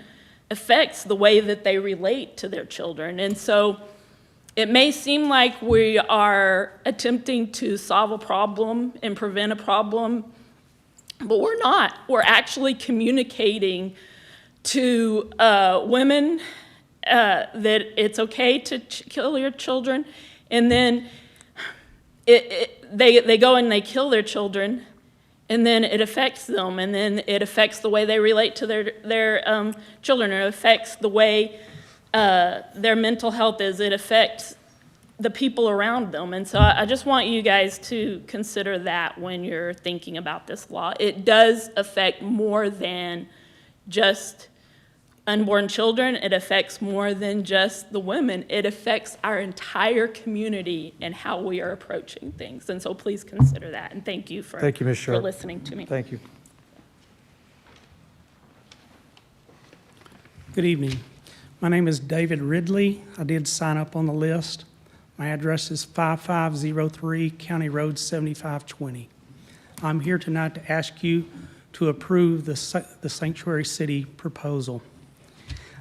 affects the way that they relate to their children. And so it may seem like we are attempting to solve a problem and prevent a problem, but we're not. We're actually communicating to women that it's okay to kill your children, and then they go and they kill their children, and then it affects them, and then it affects the way they relate to their children. It affects the way their mental health is. It affects the people around them. And so I just want you guys to consider that when you're thinking about this law. It does affect more than just unborn children. It affects more than just the women. It affects our entire community and how we are approaching things. And so please consider that. And thank you for Ms. Sharp. listening to me. Thank you. Good evening. My name is David Ridley. I did sign up on the list. My address is 5503 County Road 7520. I'm here tonight to ask you to approve the Sanctuary City proposal.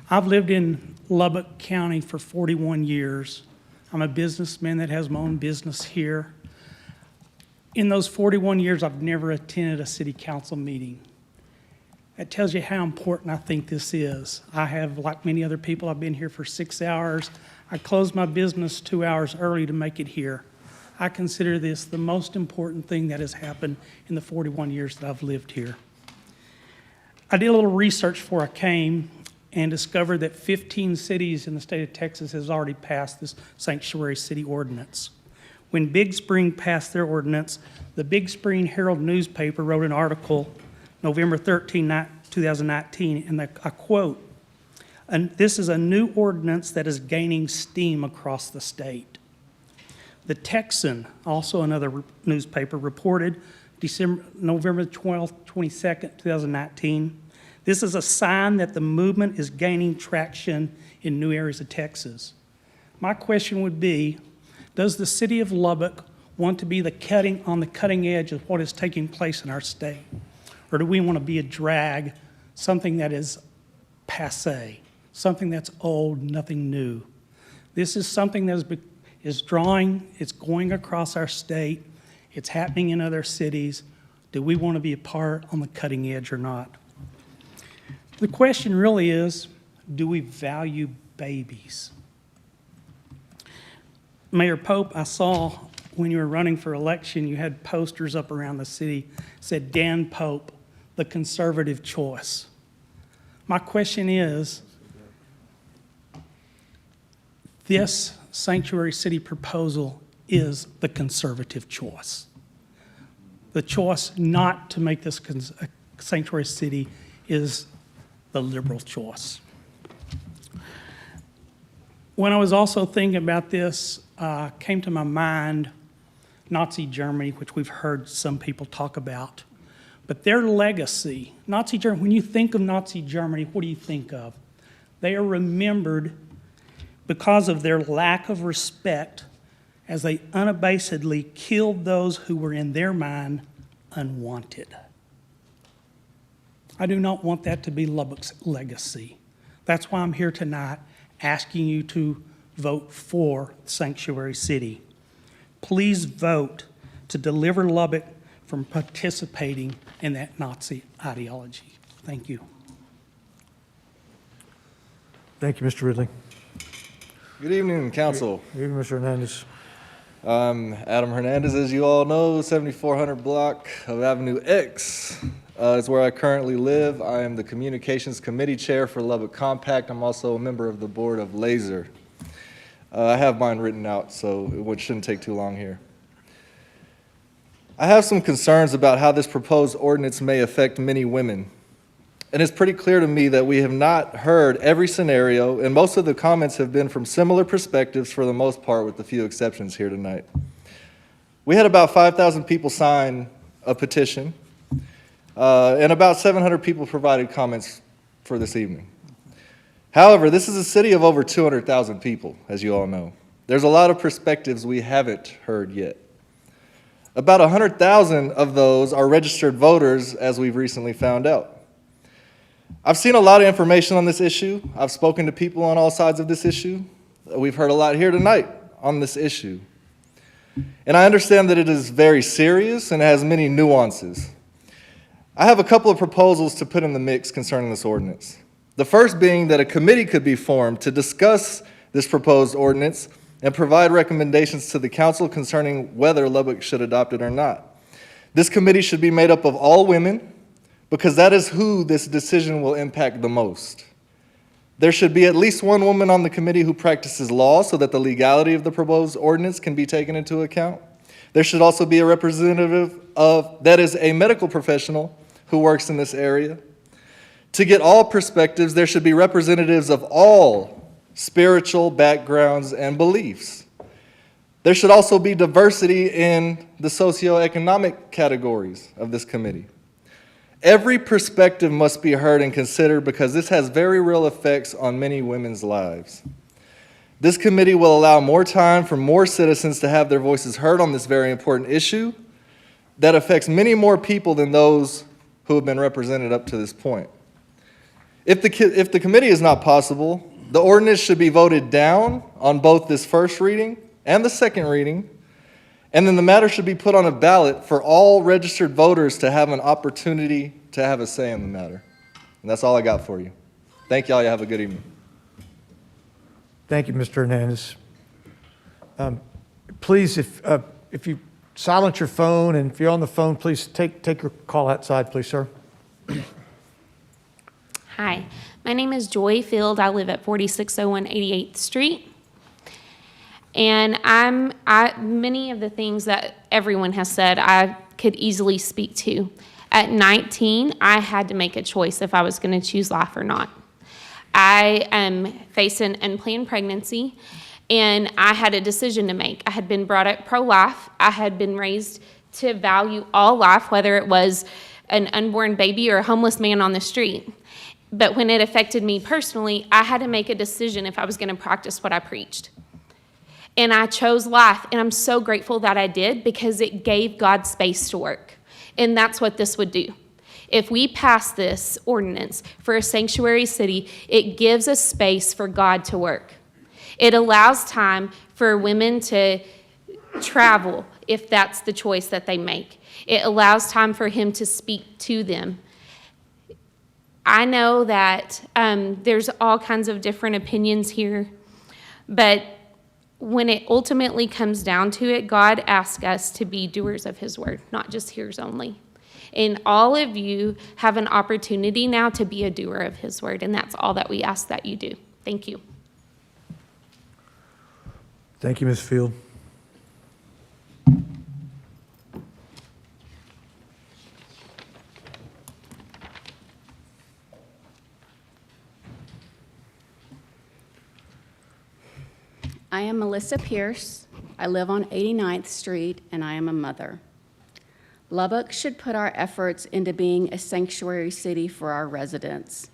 I've lived in Lubbock County for 41 years. I'm a businessman that has my own business here. In those 41 years, I've never attended a city council meeting. That tells you how important I think this is. I have, like many other people, I've been here for 6 hours. I closed my business 2 hours early to make it here. I consider this the most important thing that has happened in the 41 years that I've lived here. I did a little research before I came and discovered that 15 cities in the state of Texas has already passed this Sanctuary City ordinance. When Big Spring passed their ordinance, the Big Spring Herald newspaper wrote an article November 13, 2019, and I quote, "And this is a new ordinance that is gaining steam across the state." The Texan, also another newspaper, reported November 12, 22nd, 2019, "This is a sign that the movement is gaining traction in new areas of Texas." My question would be, does the city of Lubbock want to be on the cutting edge of what is taking place in our state? Or do we want to be a drag, something that is passé, something that's old, nothing new? This is something that is it's going across our state, it's happening in other cities. Do we want to be a part on the cutting edge or not? The question really is, do we value babies? Mayor Pope, I saw when you were running for election, you had posters up around the city, said Dan Pope, the conservative choice. My question is, this sanctuary city proposal is the conservative choice. The choice not to make this a sanctuary city is the liberal choice. When I was also thinking about this, came to my mind Nazi Germany, which we've heard some people talk about. But their legacy, Nazi Germany, when you think of Nazi Germany, what do you think of? They are remembered because of their lack of respect as they unabashedly killed those who were in their mind unwanted. I do not want that to be Lubbock's legacy. That's why I'm here tonight asking you to vote for Sanctuary City. Please vote to deliver Lubbock from participating in that Nazi ideology. Thank you. Thank you, Mr. Ridley. Good evening, Council. Good evening, Mr. Hernandez. I'm Adam Hernandez, as you all know, 7400 block of Avenue X is where I currently live. I am the Communications Committee Chair for Lubbock Compact. I'm also a member of the Board of Laser. I have mine written out, so it shouldn't take too long here. I have some concerns about how this proposed ordinance may affect many women. And it's pretty clear to me that we have not heard every scenario, and most of the comments have been from similar perspectives for the most part, with a few exceptions here tonight. We had about 5,000 people sign a petition, and about 700 people provided comments for this evening. However, this is a city of over 200,000 people, as you all know. There's a lot of perspectives we haven't heard yet. About 100,000 of those are registered voters, as we've recently found out. I've seen a lot of information on this issue. I've spoken to people on all sides of this issue. We've heard a lot here tonight on this issue. And I understand that it is very serious and has many nuances. I have a couple of proposals to put in the mix concerning this ordinance. The first being that a committee could be formed to discuss this proposed ordinance and provide recommendations to the council concerning whether Lubbock should adopt it or not. This committee should be made up of all women, because that is who this decision will impact the most. There should be at least one woman on the committee who practices law so that the legality of the proposed ordinance can be taken into account. There should also be a representative that is a medical professional who works in this area. To get all perspectives, there should be representatives of all spiritual backgrounds and beliefs. There should also be diversity in the socioeconomic categories of this committee. Every perspective must be heard and considered because this has very real effects on many women's lives. This committee will allow more time for more citizens to have their voices heard on this very important issue that affects many more people than those who have been represented up to this point. If the committee is not possible, the ordinance should be voted down on both this first reading and the second reading, and then the matter should be put on a ballot for all registered voters to have an opportunity to have a say in the matter. And that's all I got for you. Thank y'all. You have a good evening. Thank you, Mr. Hernandez. Please, if you silence your phone, and if you're on the phone, please take your call outside, please, sir. Hi, my name is Joy Field. I live at 4601 88th Street. And many of the things that everyone has said, I could easily speak to. At 19, I had to make a choice if I was going to choose life or not. I am facing an unplanned pregnancy, and I had a decision to make. I had been brought up pro-life. I had been raised to value all life, whether it was an unborn baby or a homeless man on the street. But when it affected me personally, I had to make a decision if I was going to practice what I preached. And I chose life, and I'm so grateful that I did because it gave God space to work. And that's what this would do. If we pass this ordinance for a sanctuary city, it gives a space for God to work. It allows time for women to travel if that's the choice that they make. It allows time for Him to speak to them. I know that there's all kinds of different opinions here, but when it ultimately comes down to it, God asks us to be doers of his word, not just hearers only. And all of you have an opportunity now to be a doer of his word, and that's all that we ask that you do. Thank you. Thank you, Ms. Field. I am Melissa Pierce. I live on 89th Street, and I am a mother. Lubbock should put our efforts into being a sanctuary city for our residents.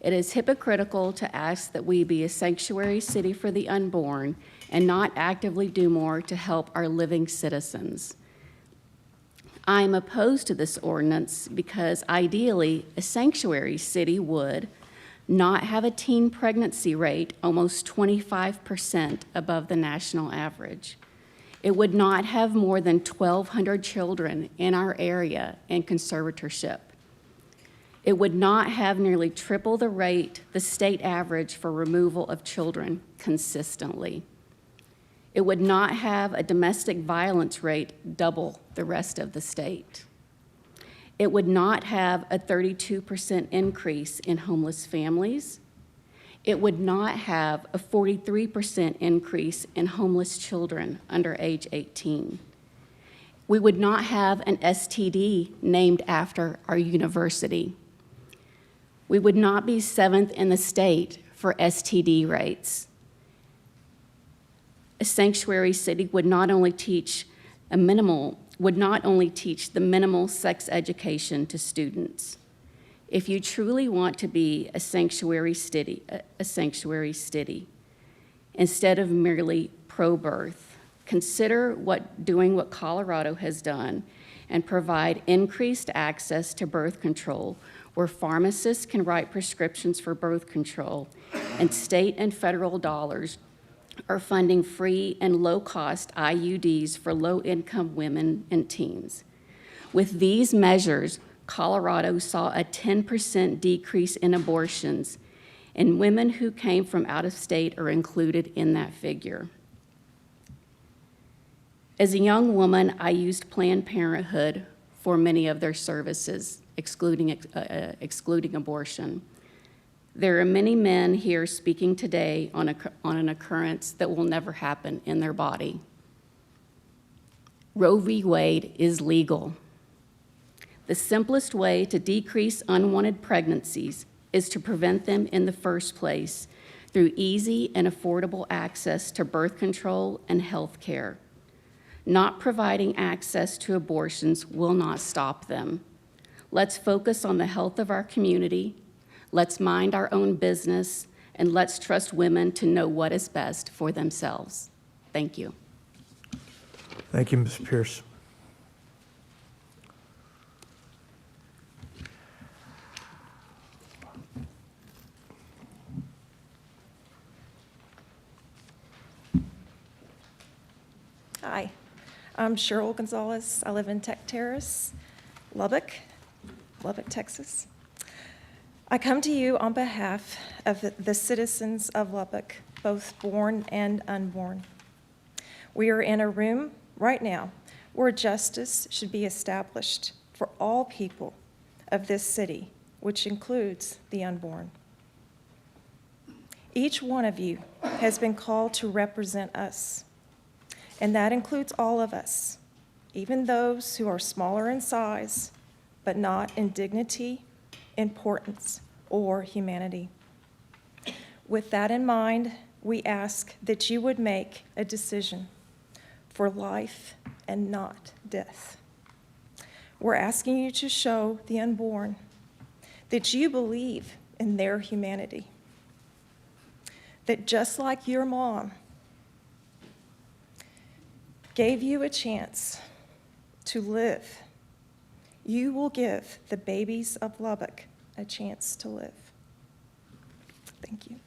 It is hypocritical to ask that we be a sanctuary city for the unborn and not actively do more to help our living citizens. I am opposed to this ordinance because ideally, a sanctuary city would not have a teen pregnancy rate almost 25% above the national average. It would not have more than 1,200 children in our area in conservatorship. It would not have nearly triple the rate, the state average for removal of children consistently. It would not have a domestic violence rate double the rest of the state. It would not have a 32% increase in homeless families. It would not have a 43% increase in homeless children under age 18. We would not have an STD named after our university. We would not be 7th in the state for STD rates. A sanctuary city would not only teach the minimal sex education to students. If you truly want to be a sanctuary city, instead of merely pro-birth, consider doing what Colorado has done and provide increased access to birth control, where pharmacists can write prescriptions for birth control, and state and federal dollars are funding free and low-cost IUDs for low-income women and teens. With these measures, Colorado saw a 10% decrease in abortions, and women who came from out of state are included in that figure. As a young woman, I used Planned Parenthood for many of their services, excluding abortion. There are many men here speaking today on an occurrence that will never happen in their body. Roe v. Wade is legal. The simplest way to decrease unwanted pregnancies is to prevent them in the first place through easy and affordable access to birth control and health care. Not providing access to abortions will not stop them. Let's focus on the health of our community. Let's mind our own business, and let's trust women to know what is best for themselves. Thank you. Thank you, Ms. Pierce. Hi, I'm Cheryl Gonzalez. I live in Tech Terrace, Lubbock, Texas. I come to you on behalf of the citizens of Lubbock, both born and unborn. We are in a room right now where justice should be established for all people of this city, which includes the unborn. Each one of you has been called to represent us, and that includes all of us, even those who are smaller in size, but not in dignity, importance, or humanity. With that in mind, we ask that you would make a decision for life and not death. We're asking you to show the unborn that you believe in their humanity, that just like your mom gave you a chance to live, you will give the babies of Lubbock a chance to live. Thank you.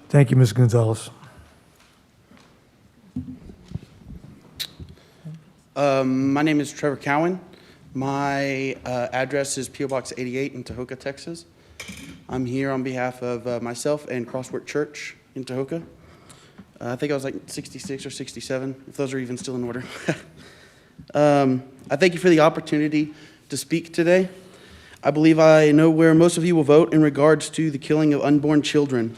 Thank you, Ms. Gonzalez. My name is Trevor Cowan. My address is P.O. Box 88 in Tahoka, Texas. I'm here on behalf of myself and Crosswork Church in Tahoka. I think I was like 66 or 67, if those are even still in order. I thank you for the opportunity to speak today. I believe I know where most of you will vote in regards to the killing of unborn children.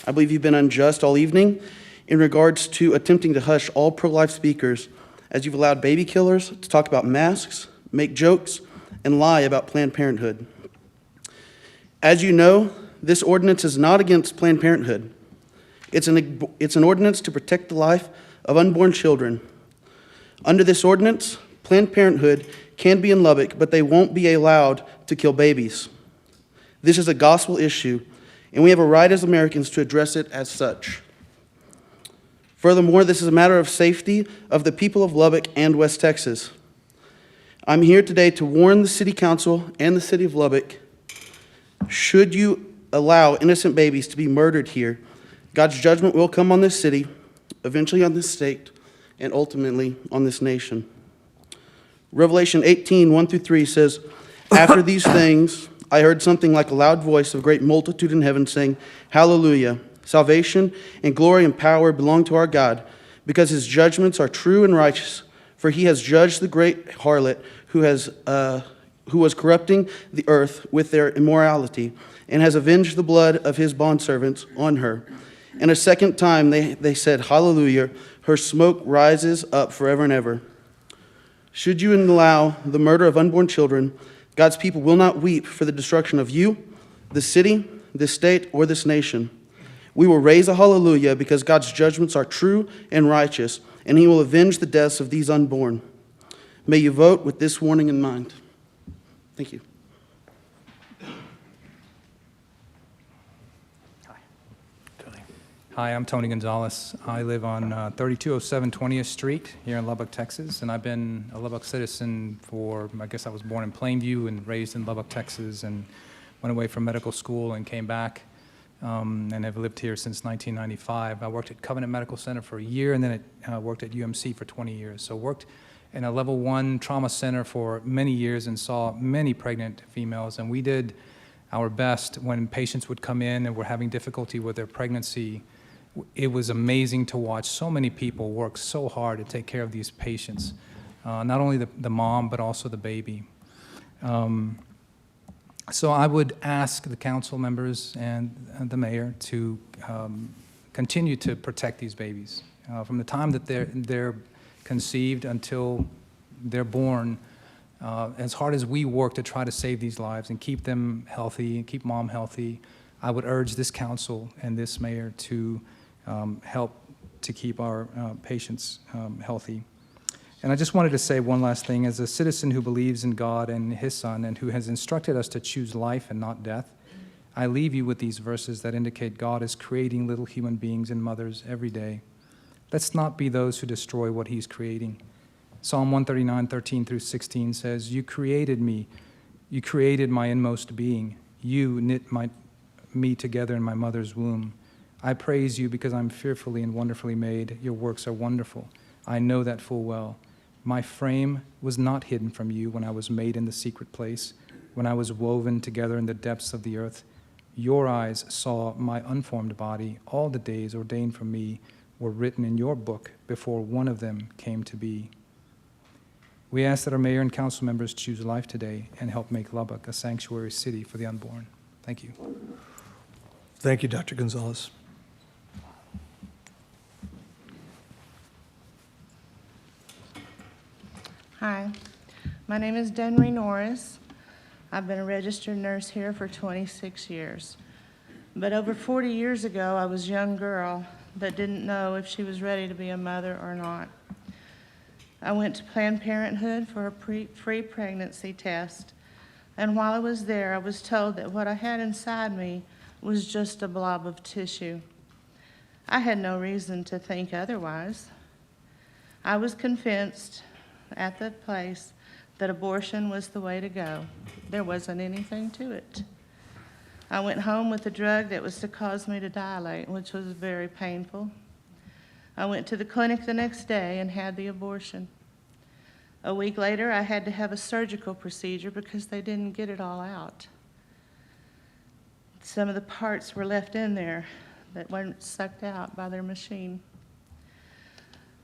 I believe you've been unjust all evening in regards to attempting to hush all pro-life speakers, as you've allowed baby killers to talk about masks, make jokes, and lie about Planned Parenthood. As you know, this ordinance is not against Planned Parenthood. It's an ordinance to protect the life of unborn children. Under this ordinance, Planned Parenthood can be in Lubbock, but they won't be allowed to kill babies. This is a gospel issue, and we have a right as Americans to address it as such. Furthermore, this is a matter of safety of the people of Lubbock and West Texas. I'm here today to warn the City Council and the City of Lubbock, should you allow innocent babies to be murdered here, God's judgment will come on this city, eventually on this state, and ultimately on this nation. Revelation 18, 1-3 says, "After these things, I heard something like a loud voice of a great multitude in heaven saying, 'Hallelujah! Salvation and glory and power belong to our God, because his judgments are true and righteous. For he has judged the great harlot who was corrupting the earth with their immorality, and has avenged the blood of his bondservants on her.' And a second time they said, 'Hallelujah! Her smoke rises up forever and ever.'" Should you allow the murder of unborn children, God's people will not weep for the destruction of you, the city, this state, or this nation. We will raise a hallelujah because God's judgments are true and righteous, and he will avenge the deaths of these unborn. May you vote with this warning in mind. Thank you. Hi, I'm Tony Gonzalez. I live on 3207 20th Street here in Lubbock, Texas, and I've been a Lubbock citizen for, I guess I was born in Plainview and raised in Lubbock, Texas, and went away from medical school and came back, and have lived here since 1995. I worked at Covenant Medical Center for a year, and then worked at UMC for 20 years. So worked in a level 1 trauma center for many years and saw many pregnant females, and we did our best when patients would come in and were having difficulty with their pregnancy. It was amazing to watch so many people work so hard to take care of these patients, not only the mom, but also the baby. So I would ask the council members and the mayor to continue to protect these babies. From the time that they're conceived until they're born, as hard as we work to try to save these lives and keep them healthy and keep mom healthy, I would urge this council and this mayor to help to keep our patients healthy. And I just wanted to say one last thing. As a citizen who believes in God and his Son and who has instructed us to choose life and not death, I leave you with these verses that indicate God is creating little human beings and mothers every day. Let's not be those who destroy what he's creating. Psalm 139, 13-16 says, "You created me. You created my inmost being. You knit me together in my mother's womb. I praise you because I'm fearfully and wonderfully made. Your works are wonderful. I know that full well. My frame was not hidden from you when I was made in the secret place, when I was woven together in the depths of the earth. Your eyes saw my unformed body. All the days ordained for me were written in your book before one of them came to be." We ask that our mayor and council members choose life today and help make Lubbock a sanctuary city for the unborn. Thank you. Thank you, Dr. Gonzalez. Hi, my name is Denry Norris. I've been a registered nurse here for 26 years. But over 40 years ago, I was a young girl that didn't know if she was ready to be a mother or not. I went to Planned Parenthood for a free pregnancy test, and while I was there, I was told that what I had inside me was just a blob of tissue. I had no reason to think otherwise. I was convinced at the place that abortion was the way to go. There wasn't anything to it. I went home with a drug that was to cause me to dilate, which was very painful. I went to the clinic the next day and had the abortion. A week later, I had to have a surgical procedure because they didn't get it all out. Some of the parts were left in there that weren't sucked out by their machine.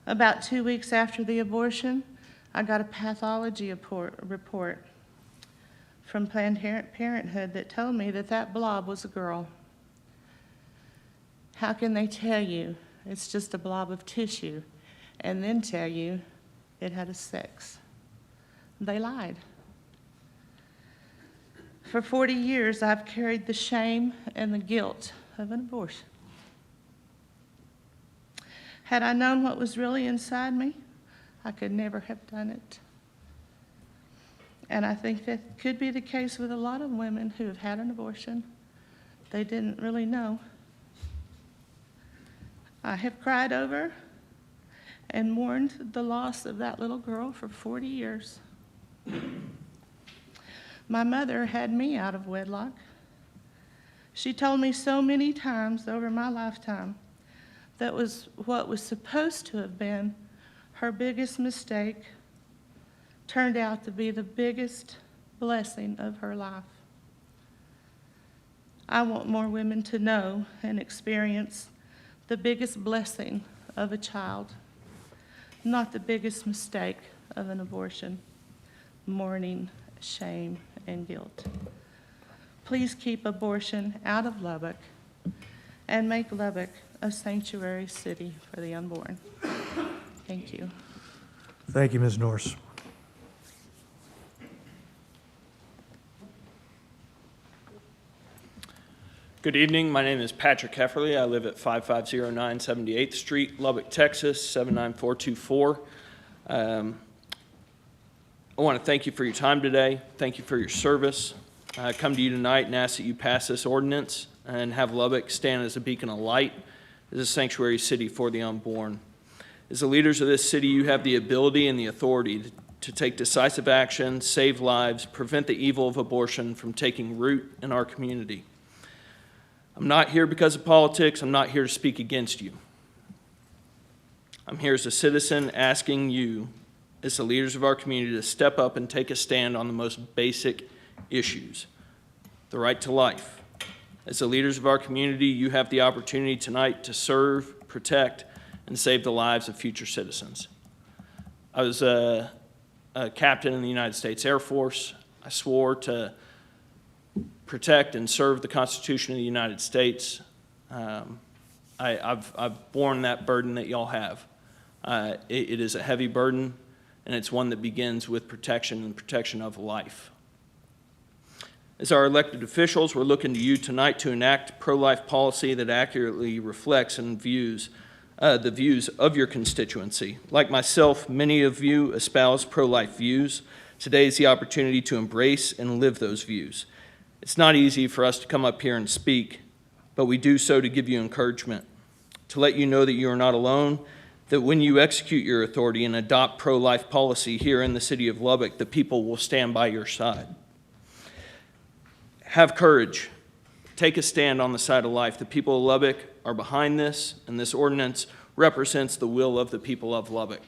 About 2 weeks after the abortion, I got a pathology report from Planned Parenthood that told me that that blob was a girl. How can they tell you it's just a blob of tissue and then tell you it had a sex? They lied. For 40 years, I've carried the shame and the guilt of an abortion. Had I known what was really inside me, I could never have done it. And I think that could be the case with a lot of women who have had an abortion. They didn't really know. I have cried over and mourned the loss of that little girl for 40 years. My mother had me out of wedlock. She told me so many times over my lifetime that was what was supposed to have been her biggest mistake turned out to be the biggest blessing of her life. I want more women to know and experience the biggest blessing of a child, not the biggest mistake of an abortion, mourning, shame, and guilt. Please keep abortion out of Lubbock and make Lubbock a sanctuary city for the unborn. Thank you. Thank you, Ms. Norris. Good evening. My name is Patrick Hefferly. I live at 5509 78th Street, Lubbock, Texas, 79424. I want to thank you for your time today. Thank you for your service. I come to you tonight and ask that you pass this ordinance and have Lubbock stand as a beacon of light, as a sanctuary city for the unborn. As the leaders of this city, you have the ability and the authority to take decisive action, save lives, prevent the evil of abortion from taking root in our community. I'm not here because of politics. I'm not here to speak against you. I'm here as a citizen asking you, as the leaders of our community, to step up and take a stand on the most basic issues, the right to life. As the leaders of our community, you have the opportunity tonight to serve, protect, and save the lives of future citizens. I was a captain in the United States Air Force. I swore to protect and serve the Constitution of the United States. I've borne that burden that y'all have. It is a heavy burden, and it's one that begins with protection and protection of life. As our elected officials, we're looking to you tonight to enact pro-life policy that accurately reflects and views the views of your constituency. Like myself, many of you espouse pro-life views. Today is the opportunity to embrace and live those views. It's not easy for us to come up here and speak, but we do so to give you encouragement, to let you know that you are not alone, that when you execute your authority and adopt pro-life policy here in the city of Lubbock, the people will stand by your side. Have courage. Take a stand on the side of life. The people of Lubbock are behind this, and this ordinance represents the will of the people of Lubbock.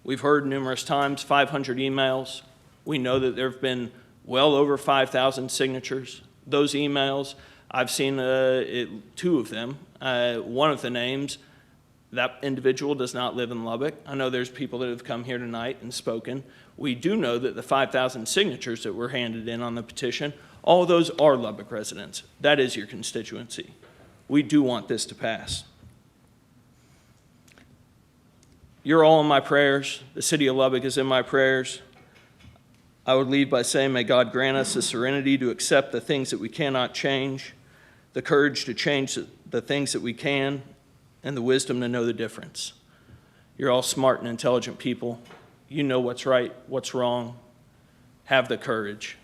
We've heard numerous times, 500 emails. We know that there have been well over 5,000 signatures. Those emails, I've seen two of them. One of the names, that individual does not live in Lubbock. I know there's people that have come here tonight and spoken. We do know that the 5,000 signatures that were handed in on the petition, all of those are Lubbock residents. That is your constituency. We do want this to pass. You're all in my prayers. The city of Lubbock is in my prayers. I would leave by saying, may God grant us the serenity to accept the things that we cannot change, the courage to change the things that we can, and the wisdom to know the difference. You're all smart and intelligent people. You know what's right, what's wrong. Have the courage.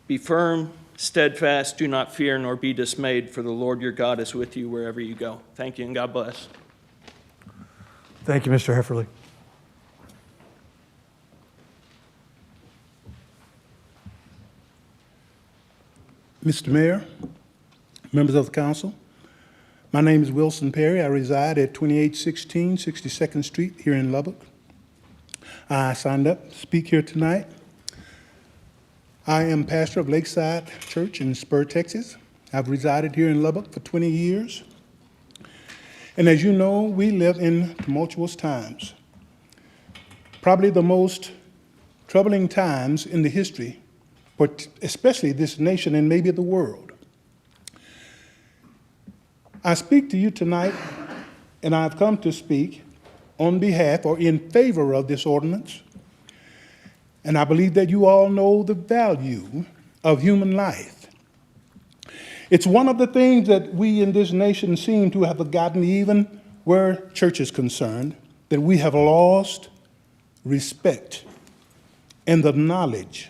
Be firm, steadfast, do not fear, nor be dismayed, for the Lord your God is with you wherever you go. Thank you, and God bless. Thank you, Mr. Hefferly. Mr. Mayor, members of the council, my name is Wilson Perry. I reside at 2816 62nd Street here in Lubbock. I signed up to speak here tonight. I am pastor of Lakeside Church in Spur, Texas. I've resided here in Lubbock for 20 years. And as you know, we live in tumultuous times. Probably the most troubling times in the history, but especially this nation and maybe the world. I speak to you tonight, and I've come to speak on behalf or in favor of this ordinance. And I believe that you all know the value of human life. It's one of the things that we in this nation seem to have forgotten, even where church is concerned, that we have lost respect and the knowledge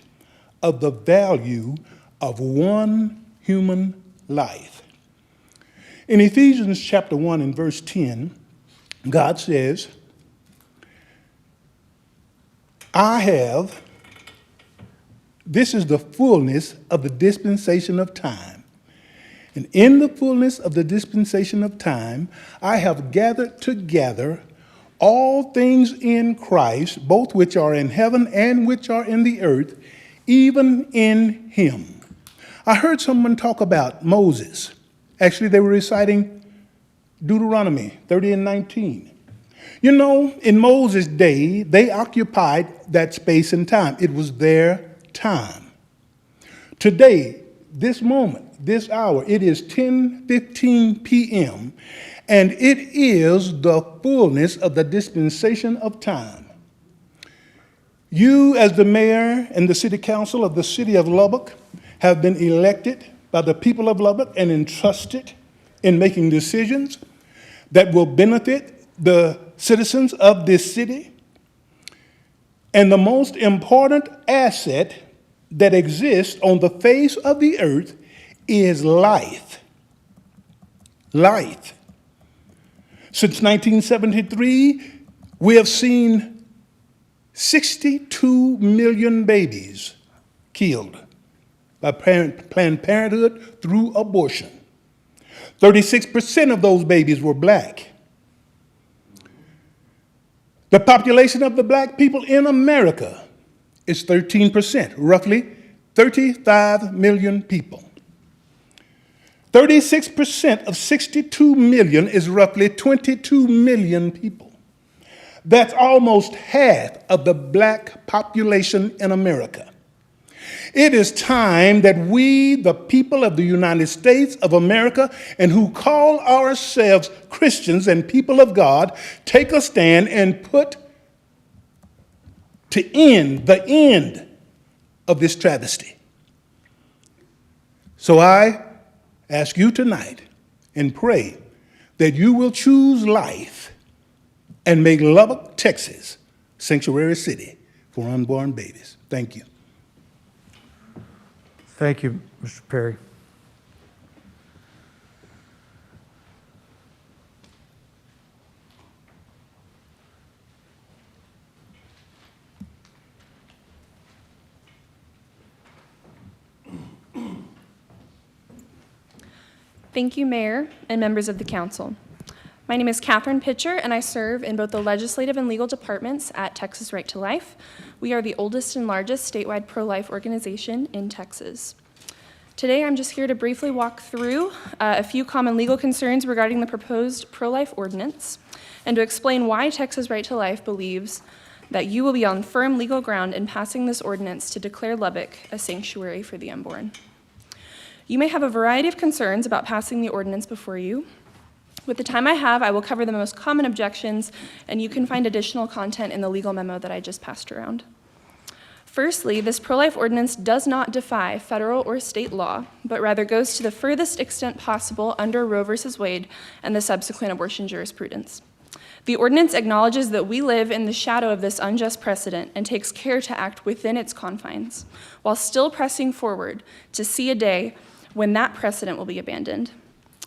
of the value of one human life. In Ephesians chapter 1 and verse 10, God says, this is the fullness of the dispensation of time. And in the fullness of the dispensation of time, I have gathered together all things in Christ, both which are in heaven and which are in the earth, even in him. I heard someone talk about Moses. Actually, they were reciting Deuteronomy 30 and 19. You know, in Moses' day, they occupied that space and time. It was their time. Today, this moment, this hour, it is 10:15 p.m., and it is the fullness of the dispensation of time. You, as the mayor and the city council of the city of Lubbock, have been elected by the people of Lubbock and entrusted in making decisions that will benefit the citizens of this city. And the most important asset that exists on the face of the earth is life. Life. Since 1973, we have seen 62 million babies killed by Planned Parenthood through abortion. 36% of those babies were black. The population of the black people in America is 13%, roughly 35 million people. 36% of 62 million is roughly 22 million people. That's almost half of the black population in America. It is time that we, the people of the United States of America, and who call ourselves Christians and people of God, take a stand and put to the end of this travesty. So I ask you tonight and pray that you will choose life and make Lubbock, Texas, sanctuary city for unborn babies. Thank you. Thank you, Mr. Perry. Thank you, Mayor and members of the council. My name is Catherine Pitcher, and I serve in both the legislative and legal departments at Texas Right to Life. We are the oldest and largest statewide pro-life organization in Texas. Today, I'm just here to briefly walk through a few common legal concerns regarding the proposed pro-life ordinance and to explain why Texas Right to Life believes that you will be on firm legal ground in passing this ordinance to declare Lubbock a sanctuary for the unborn. You may have a variety of concerns about passing the ordinance before you. With the time I have, I will cover the most common objections, and you can find additional content in the legal memo that I just passed around. Firstly, this pro-life ordinance does not defy federal or state law, but rather goes to the furthest extent possible under Roe v. Wade and the subsequent abortion jurisprudence. The ordinance acknowledges that we live in the shadow of this unjust precedent and takes care to act within its confines, while still pressing forward to see a day when that precedent will be abandoned.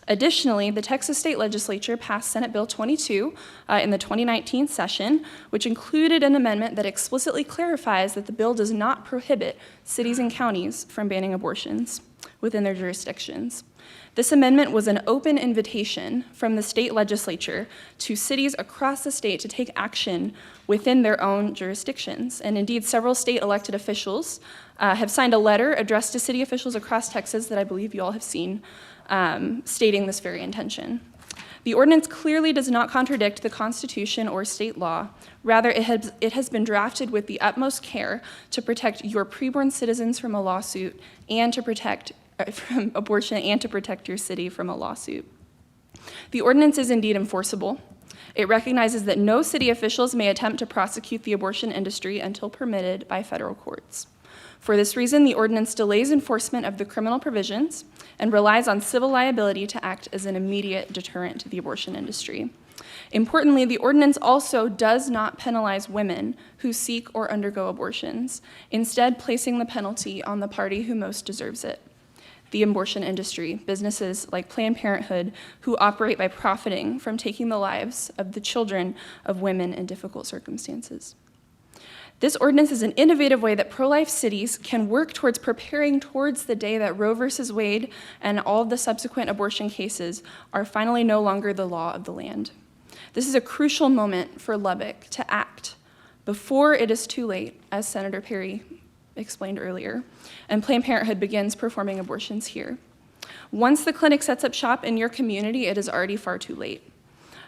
Additionally, the Texas State Legislature passed Senate Bill 22 in the 2019 session, which included an amendment that explicitly clarifies that the bill does not prohibit cities and counties from banning abortions. within their jurisdictions. This amendment was an open invitation from the state legislature to cities across the state to take action within their own jurisdictions. And indeed, several state elected officials have signed a letter addressed to city officials across Texas that I believe you all have seen, stating this very intention. The ordinance clearly does not contradict the Constitution or state law. Rather, it has been drafted with the utmost care to protect your preborn citizens from a lawsuit and to protect from abortion and to protect your city from a lawsuit. The ordinance is indeed enforceable. It recognizes that no city officials may attempt to prosecute the abortion industry until permitted by federal courts. For this reason, the ordinance delays enforcement of the criminal provisions and relies on civil liability to act as an immediate deterrent to the abortion industry. Importantly, the ordinance also does not penalize women who seek or undergo abortions, instead placing the penalty on the party who most deserves it, the abortion industry, businesses like Planned Parenthood who operate by profiting from taking the lives of the children of women in difficult circumstances. This ordinance is an innovative way that pro-life cities can work towards preparing towards the day that Roe v. Wade and all of the subsequent abortion cases are finally no longer the law of the land. This is a crucial moment for Lubbock to act before it is too late, as Senator Perry explained earlier, and Planned Parenthood begins performing abortions here. Once the clinic sets up shop in your community, it is already far too late.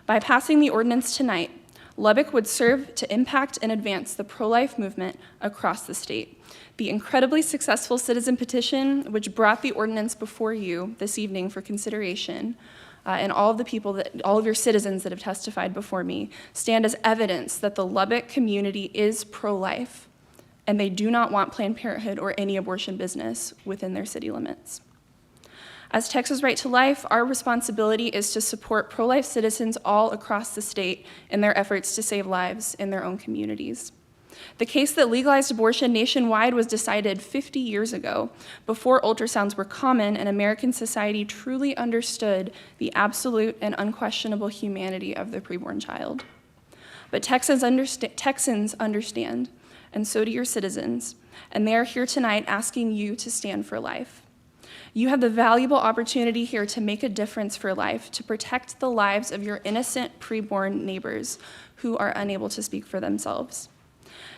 By passing the ordinance tonight, Lubbock would serve to impact and advance the pro-life movement across the state. The incredibly successful citizen petition, which brought the ordinance before you this evening for consideration, and all of your citizens that have testified before me, stand as evidence that the Lubbock community is pro-life, and they do not want Planned Parenthood or any abortion business within their city limits. As Texas Right to Life, our responsibility is to support pro-life citizens all across the state in their efforts to save lives in their own communities. The case that legalized abortion nationwide was decided 50 years ago, before ultrasounds were common and American society truly understood the absolute and unquestionable humanity of the preborn child. But Texans understand, and so do your citizens, and they are here tonight asking you to stand for life. You have the valuable opportunity here to make a difference for life, to protect the lives of your innocent preborn neighbors who are unable to speak for themselves.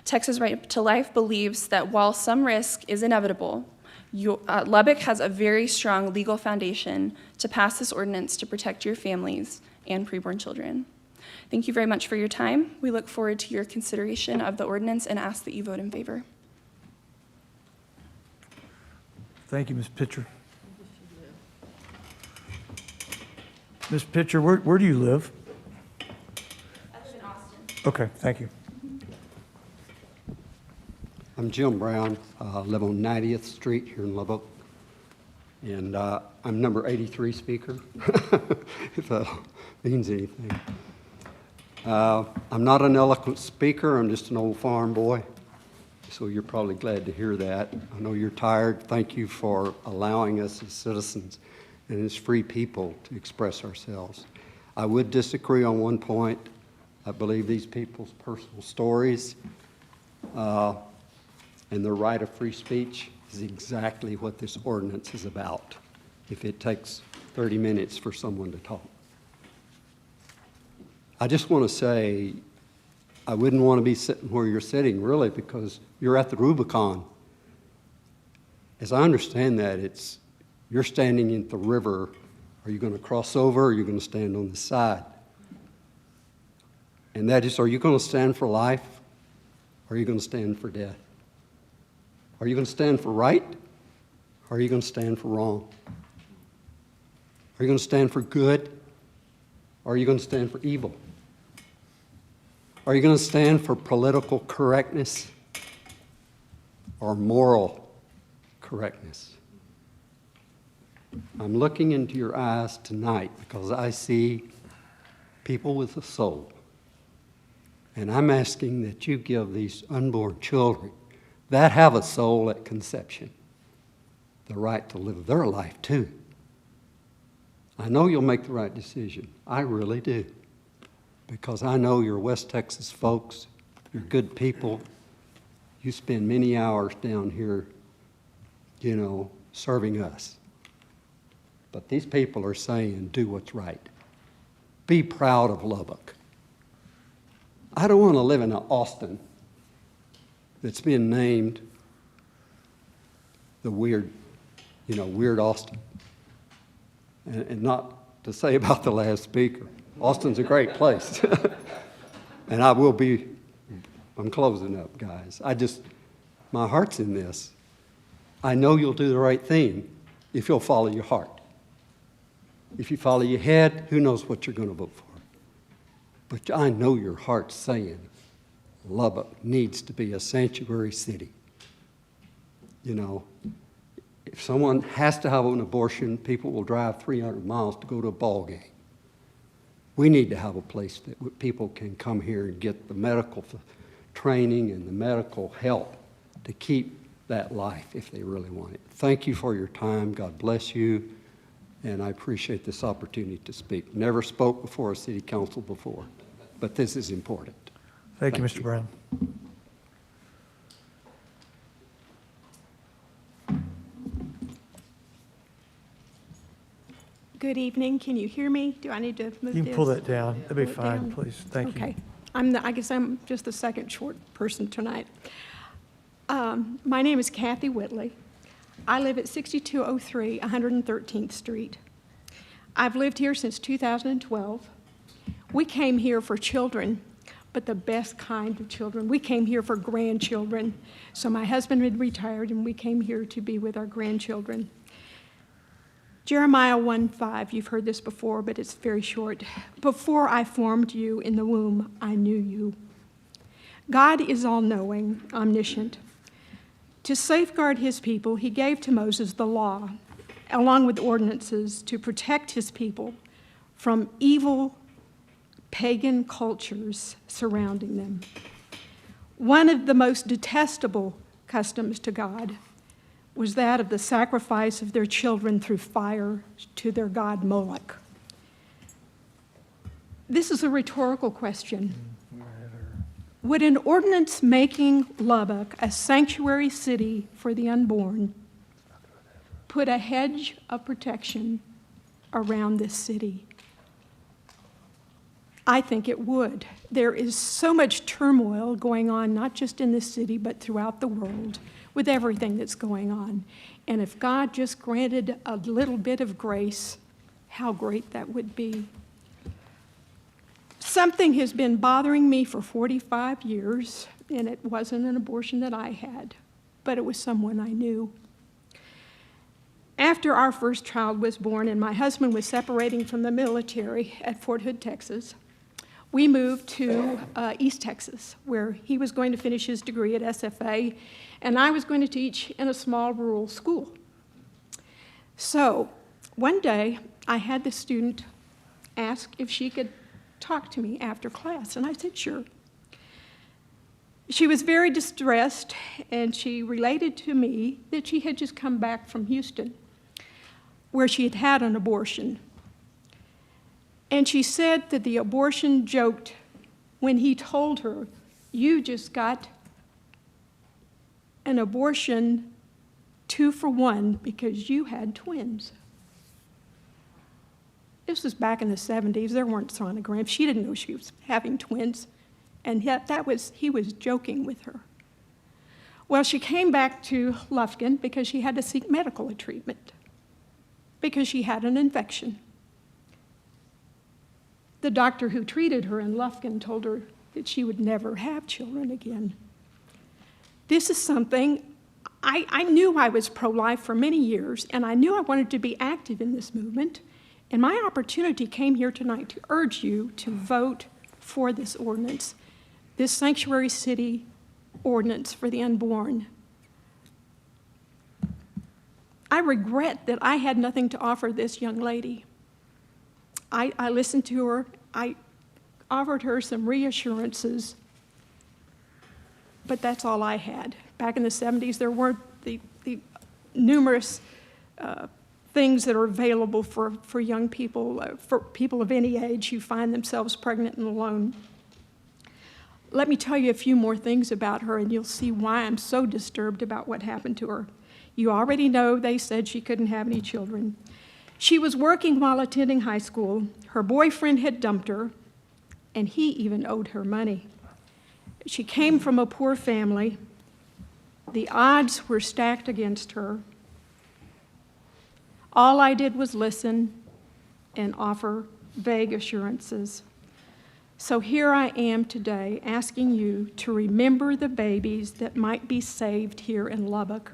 Texas Right to Life believes that while some risk is inevitable, Lubbock has a very strong legal foundation to pass this ordinance to protect your families and preborn children. Thank you very much for your time. We look forward to your consideration of the ordinance and ask that you vote in favor. Thank you, Ms. Pitcher. Ms. Pitcher, where do you live? I live in Austin. Okay, thank you. I'm Jim Brown. I live on 90th Street here in Lubbock. And I'm number 83 speaker, if that means anything. I'm not an eloquent speaker. I'm just an old farm boy. So you're probably glad to hear that. I know you're tired. Thank you for allowing us as citizens and as free people to express ourselves. I would disagree on one point. I believe these people's personal stories and their right of free speech is exactly what this ordinance is about, if it takes 30 minutes for someone to talk. I just want to say, I wouldn't want to be sitting where you're sitting, really, because you're at the Rubicon. As I understand that, you're standing in the river. Are you going to cross over, or are you going to stand on the side? And that is, are you going to stand for life, or are you going to stand for death? Are you going to stand for right, or are you going to stand for wrong? Are you going to stand for good, or are you going to stand for evil? Are you going to stand for political correctness or moral correctness? I'm looking into your eyes tonight because I see people with a soul. And I'm asking that you give these unborn children that have a soul at conception the right to live their life too. I know you'll make the right decision. I really do. Because I know you're West Texas folks, you're good people. You spend many hours down here, serving us. But these people are saying, do what's right. Be proud of Lubbock. I don't want to live in an Austin that's been named the weird Austin. And not to say about the last speaker, Austin's a great place. And I'm closing up, guys. My heart's in this. I know you'll do the right thing if you'll follow your heart. If you follow your head, who knows what you're going to vote for. But I know your heart's saying Lubbock needs to be a sanctuary city. You know, if someone has to have an abortion, people will drive 300 miles to go to a ball game. We need to have a place that people can come here and get the medical training and the medical help to keep that life if they really want it. Thank you for your time. God bless you. And I appreciate this opportunity to speak. Never spoke before a city council before, but this is important. Thank you, Mr. Brown. Good evening. Can you hear me? Do I need to move this? You can pull that down. That'd be Pull it fine, down? please. Thank you. Okay. I guess I'm just the second short person tonight. My name is Kathy Whitley. I live at 6203 113th Street. I've lived here since 2012. We came here for children, but the best kind of children. We came here for grandchildren. So my husband had retired, and we came here to be with our grandchildren. Jeremiah 1:5, you've heard this before, but it's very short. Before I formed you in the womb, I knew you. God is all-knowing, omniscient. To safeguard his people, he gave to Moses the law, along with ordinances, to protect his people from evil pagan cultures surrounding them. One of the most detestable customs to God was that of the sacrifice of their children through fire to their god Moloch. This is a rhetorical question. Would an ordinance making Lubbock a sanctuary city for the unborn put a hedge of protection around this city? I think it would. There is so much turmoil going on, not just in this city, but throughout the world, with everything that's going on. And if God just granted a little bit of grace, how great that would be. Something has been bothering me for 45 years, and it wasn't an abortion that I had, but it was someone I knew. After our first child was born and my husband was separating from the military at Fort Hood, Texas, we moved to East Texas, where he was going to finish his degree at SFA, and I was going to teach in a small rural school. So one day, I had the student ask if she could talk to me after class, and I said, sure. She was very distressed, and she related to me that she had just come back from Houston, where she had had an abortion. And she said that the abortion joked when he told her, you just got an abortion 2 for 1 because you had twins. This was back in the 70s. There weren't sonograms. She didn't know she was having twins. And yet he was joking with her. Well, she came back to Lufkin because she had to seek medical treatment because she had an infection. The doctor who treated her in Lufkin told her that she would never have children again. This is something, I knew I was pro-life for many years, and I knew I wanted to be active in this movement, and my opportunity came here tonight to urge you to vote for this ordinance, this sanctuary city ordinance for the unborn. I regret that I had nothing to offer this young lady. I listened to her. I offered her some reassurances, but that's all I had. Back in the 70s, there weren't the numerous things that are available for young people, for people of any age who find themselves pregnant and alone. Let me tell you a few more things about her, and you'll see why I'm so disturbed about what happened to her. You already know they said she couldn't have any children. She was working while attending high school. Her boyfriend had dumped her, and he even owed her money. She came from a poor family. The odds were stacked against her. All I did was listen and offer vague assurances. So here I am today asking you to remember the babies that might be saved here in Lubbock.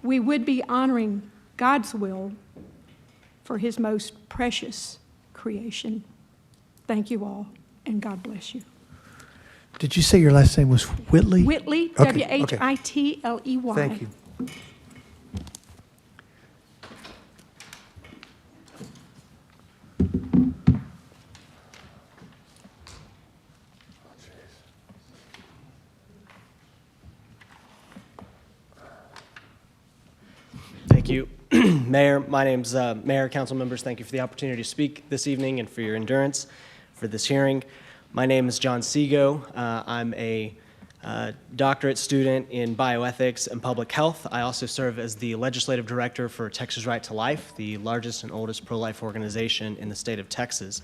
We would be honoring God's will for his most precious creation. Thank you all, and God bless you. Did you say your last name was Whitley? Whitley, Okay, W-H-I-T-L-E-Y. Thank you. Thank you. Mayor, my name's Mayor, council members, thank you for the opportunity to speak this evening and for your endurance for this hearing. My name is John Sego. I'm a doctorate student in bioethics and public health. I also serve as the legislative director for Texas Right to Life, the largest and oldest pro-life organization in the state of Texas.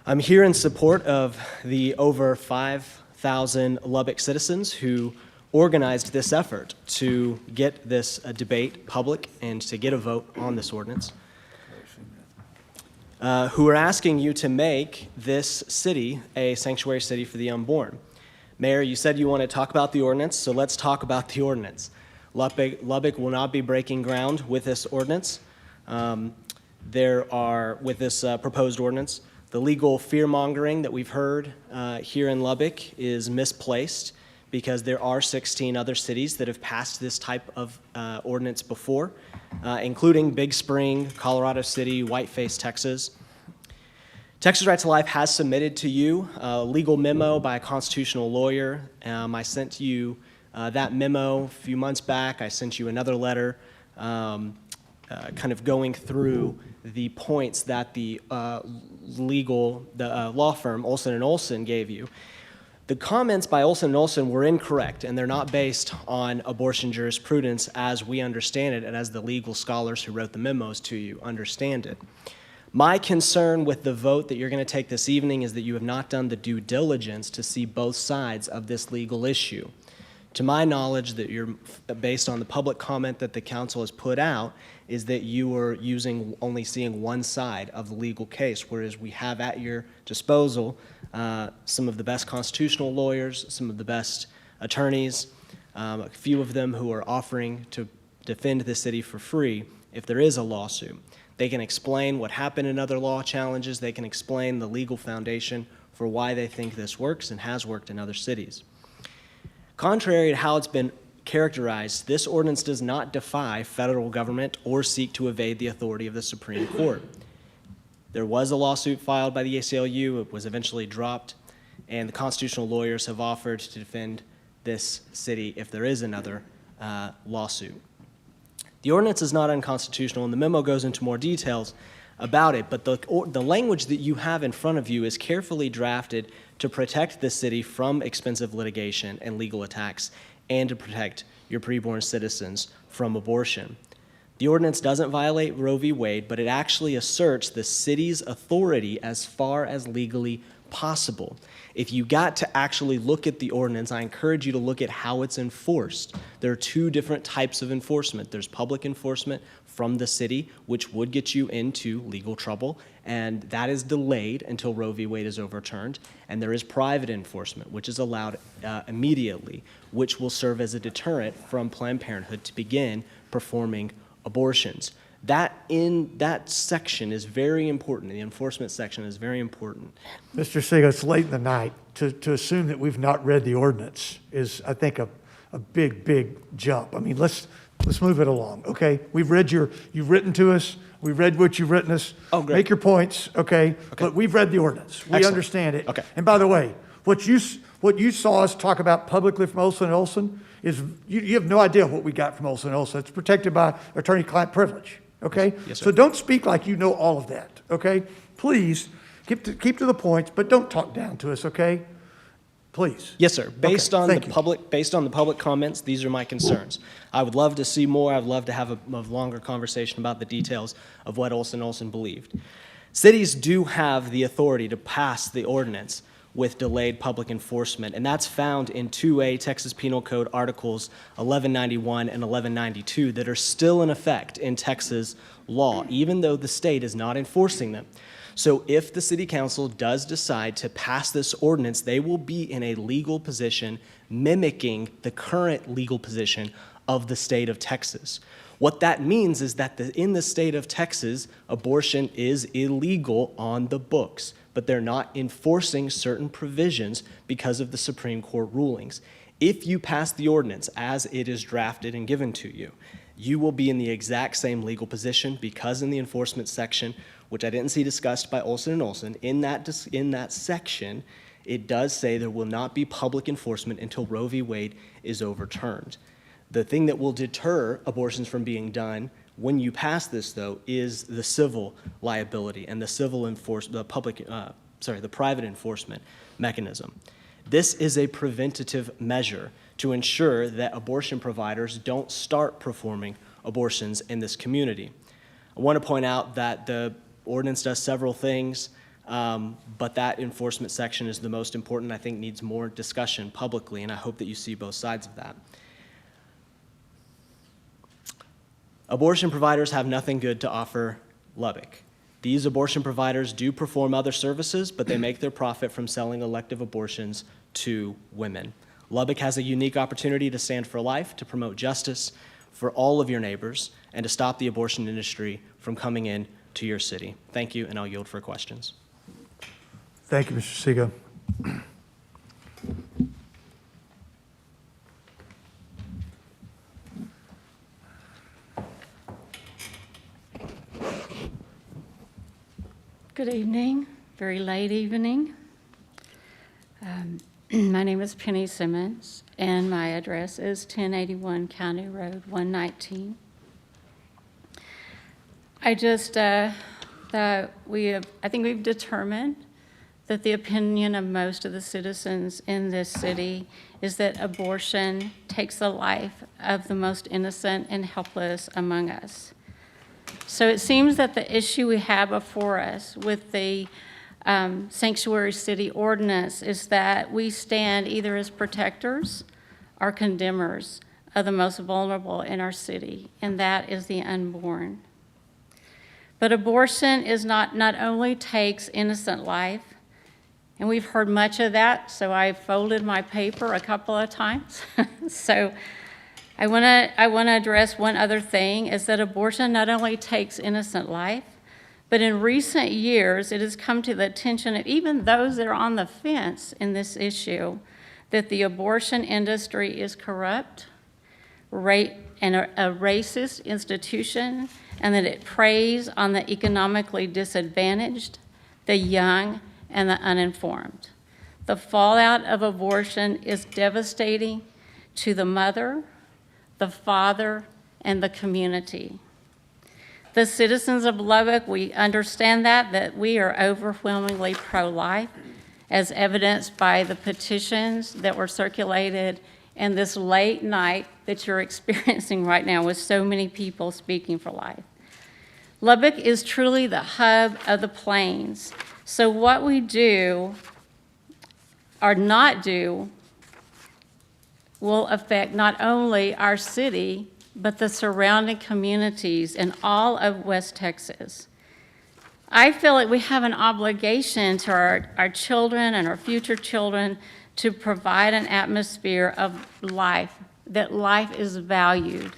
I'm here in support of the over 5,000 Lubbock citizens who organized this effort to get this debate public and to get a vote on this ordinance, who are asking you to make this city a sanctuary city for the unborn. Mayor, you said you want to talk about the ordinance, so let's talk about the ordinance. Lubbock will not be breaking ground with this ordinance. With this proposed ordinance, the legal fear-mongering that we've heard here in Lubbock is misplaced, because there are 16 other cities that have passed this type of ordinance before, including Big Spring, Colorado City, Whiteface, Texas. Texas Right to Life has submitted to you a legal memo by a constitutional lawyer. I sent you that memo a few months back. I sent you another letter kind of going through the points that the law firm Olson & Olson gave you. The comments by Olson & Olson were incorrect, and they're not based on abortion jurisprudence as we understand it and as the legal scholars who wrote the memos to you understand it. My concern with the vote that you're going to take this evening is that you have not done the due diligence to see both sides of this legal issue. To my knowledge, that you're based on the public comment that the council has put out, is that you are only seeing one side of the legal case, whereas we have at your disposal some of the best constitutional lawyers, some of the best attorneys, a few of them who are offering to defend the city for free if there is a lawsuit. They can explain what happened in other law challenges. They can explain the legal foundation for why they think this works and has worked in other cities. Contrary to how it's been characterized, this ordinance does not defy federal government or seek to evade the authority of the Supreme Court. There was a lawsuit filed by the ACLU. It was eventually dropped, and the constitutional lawyers have offered to defend this city if there is another lawsuit. The ordinance is not unconstitutional, and the memo goes into more details about it, but the language that you have in front of you is carefully drafted to protect the city from expensive litigation and legal attacks, and to protect your preborn citizens from abortion. The ordinance doesn't violate Roe v. Wade, but it actually asserts the city's authority as far as legally possible. If you got to actually look at the ordinance, I encourage you to look at how it's enforced. There are two different types of enforcement. There's public enforcement from the city, which would get you into legal trouble, and that is delayed until Roe v. Wade is overturned. And there is private enforcement, which is allowed immediately, which will serve as a deterrent from Planned Parenthood to begin performing abortions. That section is very important. The enforcement section is very important. Mr. Segal, it's late in the night. To assume that we've not read the ordinance is, I think, a big jump. I mean, let's move it along, okay? You've written to us. We read what you've written us. Oh, great. Make your points, okay? But we've read the ordinance. We Excellent. understand it. Okay. And by the way, what you saw us talk about publicly from Olson & Olson is, you have no idea what we got from Olson & Olson. It's protected by attorney-client privilege, okay? Yes, sir. So don't speak like you know all of that, okay? Please, keep to the points, but don't talk down to us, okay? Please. Yes, sir. Based on thank the you. public comments, these are my concerns. I would love to see more. I'd love to have a longer conversation about the details of what Olson believed. Cities do have the authority to pass the ordinance with delayed public enforcement, and that's found in 2A Texas Penal Code Articles 1191 and 1192 that are still in effect in Texas law, even though the state is not enforcing them. So if the city council does decide to pass this ordinance, they will be in a legal position mimicking the current legal position of the state of Texas. What that means is that in the state of Texas, abortion is illegal on the books, but they're not enforcing certain provisions because of the Supreme Court rulings. If you pass the ordinance as it is drafted and given to you, you will be in the exact same legal position because in the enforcement section, which I didn't see discussed by Olson, in that section, it does say there will not be public enforcement until Roe v. Wade is overturned. The thing that will deter abortions from being done when you pass this, though, is the civil liability and the private enforcement mechanism. This is a preventative measure to ensure that abortion providers don't start performing abortions in this community. I want to point out that the ordinance does several things, but that enforcement section is the most important, I think needs more discussion publicly, and I hope that you see both sides of that. Abortion providers have nothing good to offer Lubbock. These abortion providers do perform other services, but they make their profit from selling elective abortions to women. Lubbock has a unique opportunity to stand for life, to promote justice for all of your neighbors, and to stop the abortion industry from coming in to your city. Thank you, and I'll yield for questions. Thank you, Mr. Siga. Good evening, very late evening. My name is Penny Simmons, and my address is 1081 County Road 119. I think we've determined that the opinion of most of the citizens in this city is that abortion takes the life of the most innocent and helpless among us. So it seems that the issue we have before us with the sanctuary city ordinance is that we stand either as protectors or condemners of the most vulnerable in our city, and that is the unborn. But abortion is not only takes innocent life, and we've heard much of that, so I folded my paper a couple of times. So I want to address one other thing, is that abortion not only takes innocent life, but in recent years, it has come to the attention of even those that are on the fence in this issue, that the abortion industry is corrupt, and a racist institution, and that it preys on the economically disadvantaged, the young, and the uninformed. The fallout of abortion is devastating to the mother, the father, and the community. The citizens of Lubbock, we understand that we are overwhelmingly pro-life, as evidenced by the petitions that were circulated and this late night that you're experiencing right now with so many people speaking for life. Lubbock is truly the hub of the plains. So what we do or not do will affect not only our city, but the surrounding communities in all of West Texas. I feel like we have an obligation to our children and our future children to provide an atmosphere of life, that life is valued.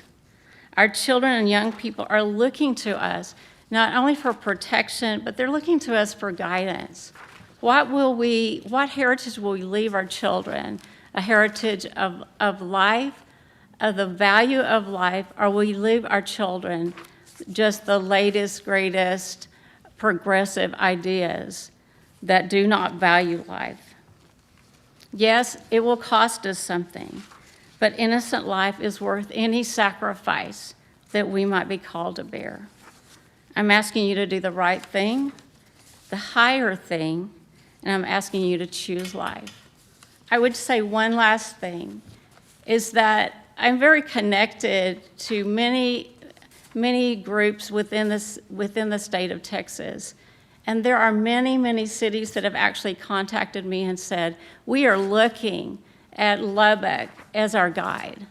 Our children and young people are looking to us not only for protection, but they're looking to us for guidance. What heritage will we leave our children? A heritage of life, of the value of life, or will we leave our children just the latest, greatest progressive ideas that do not value life? Yes, it will cost us something, but innocent life is worth any sacrifice that we might be called to bear. I'm asking you to do the right thing, the higher thing, and I'm asking you to choose life. I would say one last thing, is that I'm very connected to many groups within the state of Texas. And there are many, many cities that have actually contacted me and said, we are looking at Lubbock as our guide.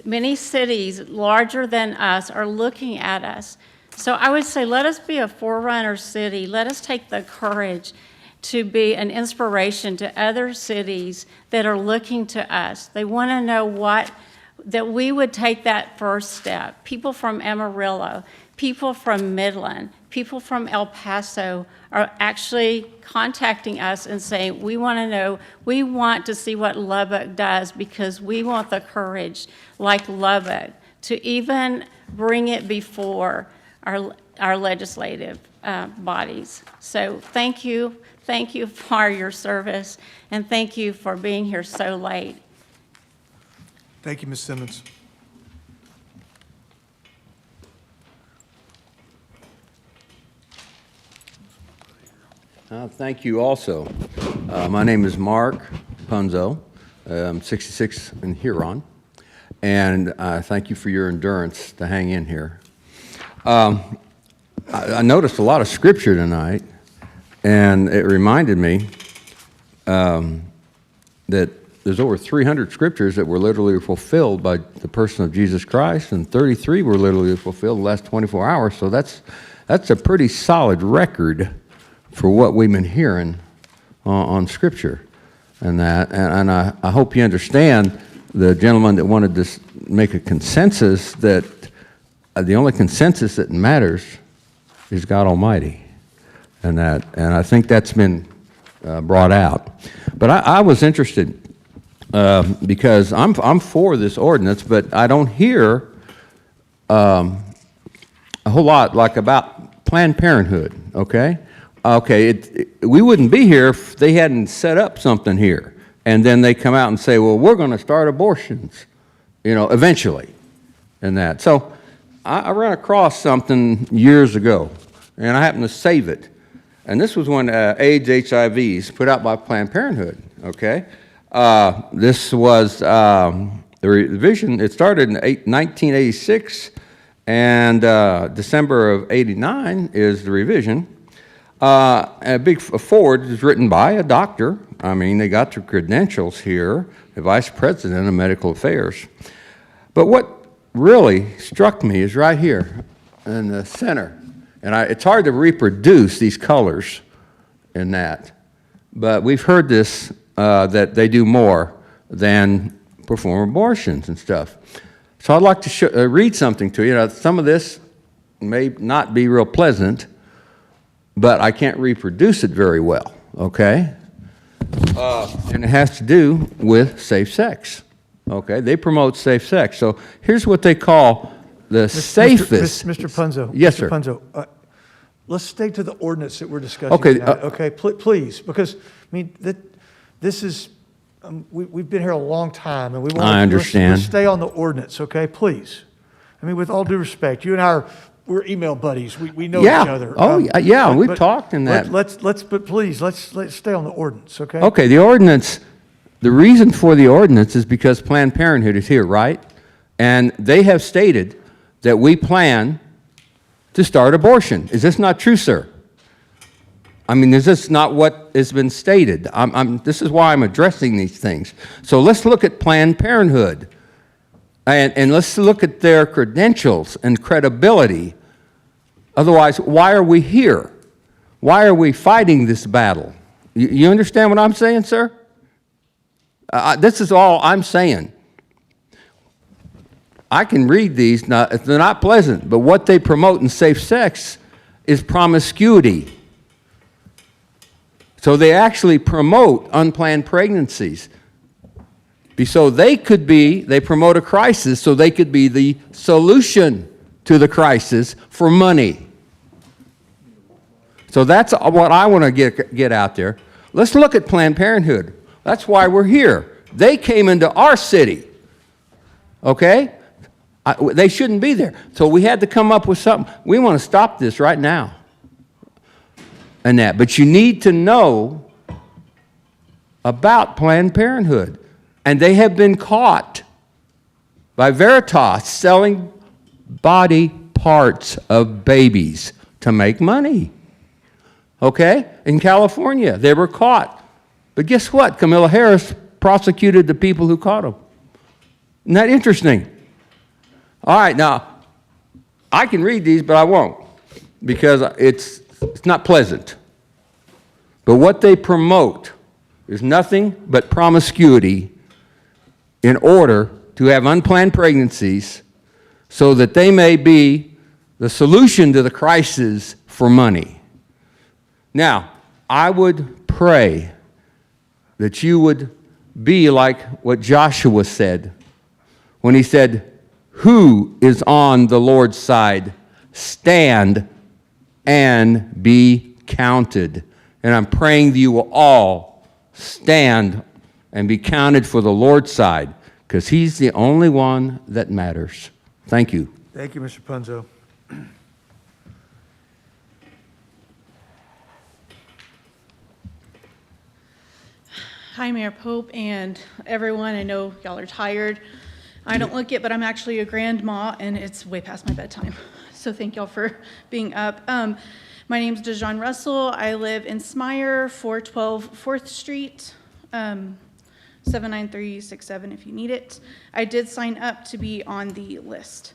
Many cities larger than us are looking at us. So I would say, let us be a forerunner city. Let us take the courage to be an inspiration to other cities that are looking to us. They want to know that we would take that first step. People from Amarillo, people from Midland, people from El Paso are actually contacting us and saying, we want to know, we want to see what Lubbock does because we want the courage, like Lubbock, to even bring it before our legislative bodies. So thank you for your service, and thank you for being here so late. Thank you, Ms. Simmons. Thank you also. My name is Mark Punzo. I'm 66 in Huron, and thank you for your endurance to hang in here. I noticed a lot of scripture tonight, and it reminded me that there's over 300 scriptures that were literally fulfilled by the person of Jesus Christ, and 33 were literally fulfilled in the last 24 hours. So that's a pretty solid record for what we've been hearing on Scripture and that. And I hope you understand the gentleman that wanted to make a consensus that the only consensus that matters is God Almighty, and that. And I think that's been brought out. But I was interested because I'm for this ordinance, but I don't hear a whole lot like about Planned Parenthood. Okay. Okay, we wouldn't be here if they hadn't set up something here. And then they come out and say, well, we're going to start abortions, eventually, and that. So I ran across something years ago, and I happened to save it. And this was when AIDS, HIVs put out by Planned Parenthood, okay? This was the revision. It started in 1986, and December of 89 is the revision. A big forward is written by a doctor. I mean, they got their credentials here, the vice president of medical affairs. But what really struck me is right here in the center. And it's hard to reproduce these colors in that. But we've heard this, that they do more than perform abortions and stuff. So I'd like to read something to you. Now, some of this may not be real pleasant, but I can't reproduce it very well, okay? And it has to do with safe sex, okay? They promote safe sex. So here's what they call the safest. Mr. Punzo. Yes, Mr. sir. Punzo, let's stay to the ordinance that we're discussing Okay, tonight, okay? Please, because, this is, we've been here a long time, and we want to I understand. stay on the ordinance, okay? Please. With all due respect, you and we're email buddies. We know each other. We've talked in that. But please, let's stay on the ordinance, okay? Okay, the ordinance, the reason for the ordinance is because Planned Parenthood is here, right? And they have stated that we plan to start abortion. Is this not true, sir? Is this not what has been stated? This is why I'm addressing these things. So let's look at Planned Parenthood. And let's look at their credentials and credibility. Otherwise, why are we here? Why are we fighting this battle? You understand what I'm saying, sir? This is all I'm saying. I can read these. Now, they're not pleasant, but what they promote in safe sex is promiscuity. So they actually promote unplanned pregnancies. So they promote a crisis so they could be the solution to the crisis for money. So that's what I want to get out there. Let's look at Planned Parenthood. That's why we're here. They came into our city, okay? They shouldn't be there. So we had to come up with something. We want to stop this right now. But you need to know about Planned Parenthood. And they have been caught by Veritas selling body parts of babies to make money. Okay? In California, they were caught. But guess what? Kamala Harris prosecuted the people who caught them. Isn't that interesting? All right, now, I can read these, but I won't, because it's not pleasant. But what they promote is nothing but promiscuity in order to have unplanned pregnancies so that they may be the solution to the crisis for money. Now, I would pray that you would be like what Joshua said when he said, "Who is on the Lord's side? Stand and be counted." And I'm praying that you will all stand and be counted for the Lord's side, because he's the only one that matters. Thank you. Thank you, Mr. Punzo. Hi, Mayor Pope and everyone. I know y'all are tired. I don't look it, but I'm actually a grandma, and it's way past my bedtime. So thank y'all for being up. My name's DeJean Russell. I live in Smyer, 412 4th Street, 79367 if you need it. I did sign up to be on the list.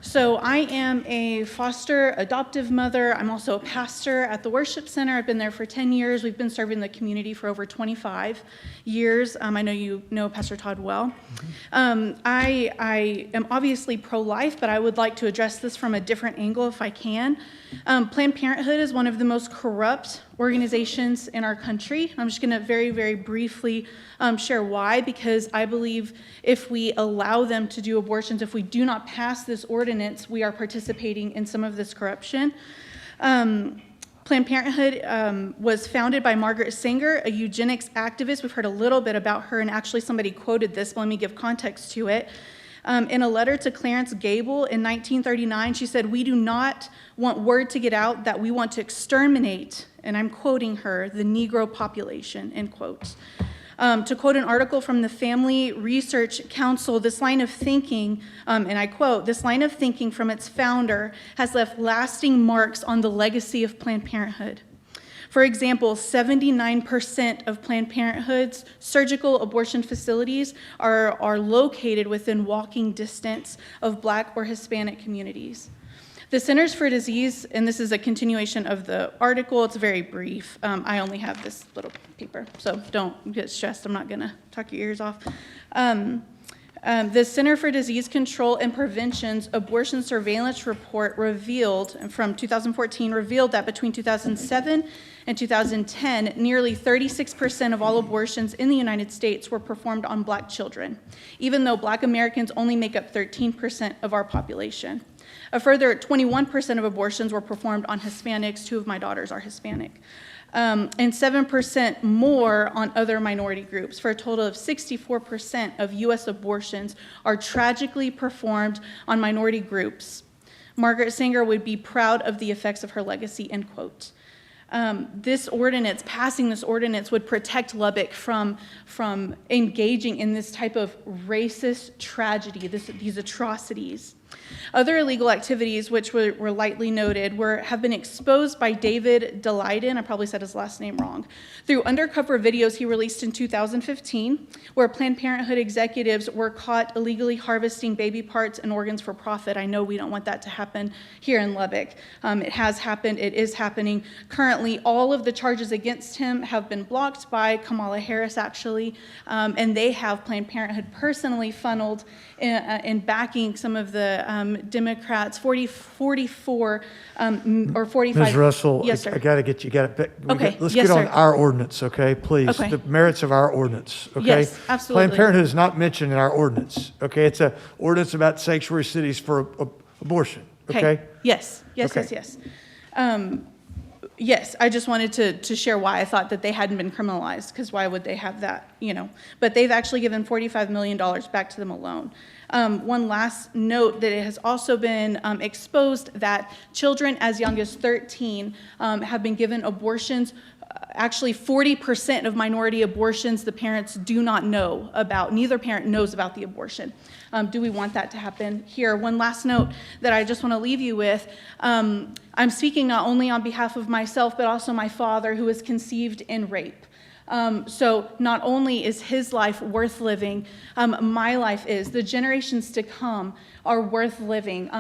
So I am a foster adoptive mother. I'm also a pastor at the worship center. I've been there for 10 years. We've been serving the community for over 25 years. I know you know Pastor Todd well. I am obviously pro-life, but I would like to address this from a different angle if I can. Planned Parenthood is one of the most corrupt organizations in our country. I'm just going to very, very briefly share why, because I believe if we allow them to do abortions, if we do not pass this ordinance, we are participating in some of this corruption. Planned Parenthood was founded by Margaret Sanger, a eugenics activist. We've heard a little bit about her, and actually somebody quoted this, but let me give context to it. In a letter to Clarence Gable in 1939, she said, "We do not want word to get out that we want to exterminate," and I'm quoting her, "the Negro population," end quote. To quote an article from the Family Research Council, this line of thinking, and I quote, "This line of thinking from its founder has left lasting marks on the legacy of Planned Parenthood." For example, 79% of Planned Parenthood's surgical abortion facilities are located within walking distance of Black or Hispanic communities. The Centers for Disease, and this is a continuation of the article, it's very brief. I only have this little paper, so don't get stressed. I'm not going to talk your ears off. The Center for Disease Control and Prevention's abortion surveillance report revealed, from 2014, revealed that between 2007 and 2010, nearly 36% of all abortions in the United States were performed on Black children, even though Black Americans only make up 13% of our population. A further 21% of abortions were performed on Hispanics. 2 of my daughters are Hispanic. And 7% more on other minority groups, for a total of 64% of U.S. abortions are tragically performed on minority groups. Margaret Sanger would be proud of the effects of her legacy, end quote. This ordinance, passing this ordinance, would protect Lubbock from engaging in this type of racist tragedy, these atrocities. Other illegal activities, which were lightly noted, have been exposed by David Daleiden, I probably said his last name wrong, through undercover videos he released in 2015, where Planned Parenthood executives were caught illegally harvesting baby parts and organs for profit. I know we don't want that to happen here in Lubbock. It has happened. It is happening. Currently, all of the charges against him have been blocked by Kamala Harris, actually, and they have Planned Parenthood personally funneled in backing some of the Democrats, 44 or 45. Ms. Russell, Yes, sir. I got to get you, Okay. let's Yes, get on sir. our ordinance, okay, please? Okay. The merits of our ordinance, okay? Yes, absolutely. Planned Parenthood is not mentioned in our ordinance, okay? It's an ordinance about sanctuary cities for abortion, okay? Yes, yes, Okay. yes, yes. Yes, I just wanted to share why I thought that they hadn't been criminalized, because why would they have that, but they've actually given $45 million back to them alone. One last note that it has also been exposed that children as young as 13 have been given abortions. Actually, 40% of minority abortions the parents do not know about. Neither parent knows about the abortion. Do we want that to happen here? One last note that I just want to leave you with. I'm speaking not only on behalf of myself, but also my father, who was conceived in rape. So not only is his life worth living, my life is. The generations to come are worth living.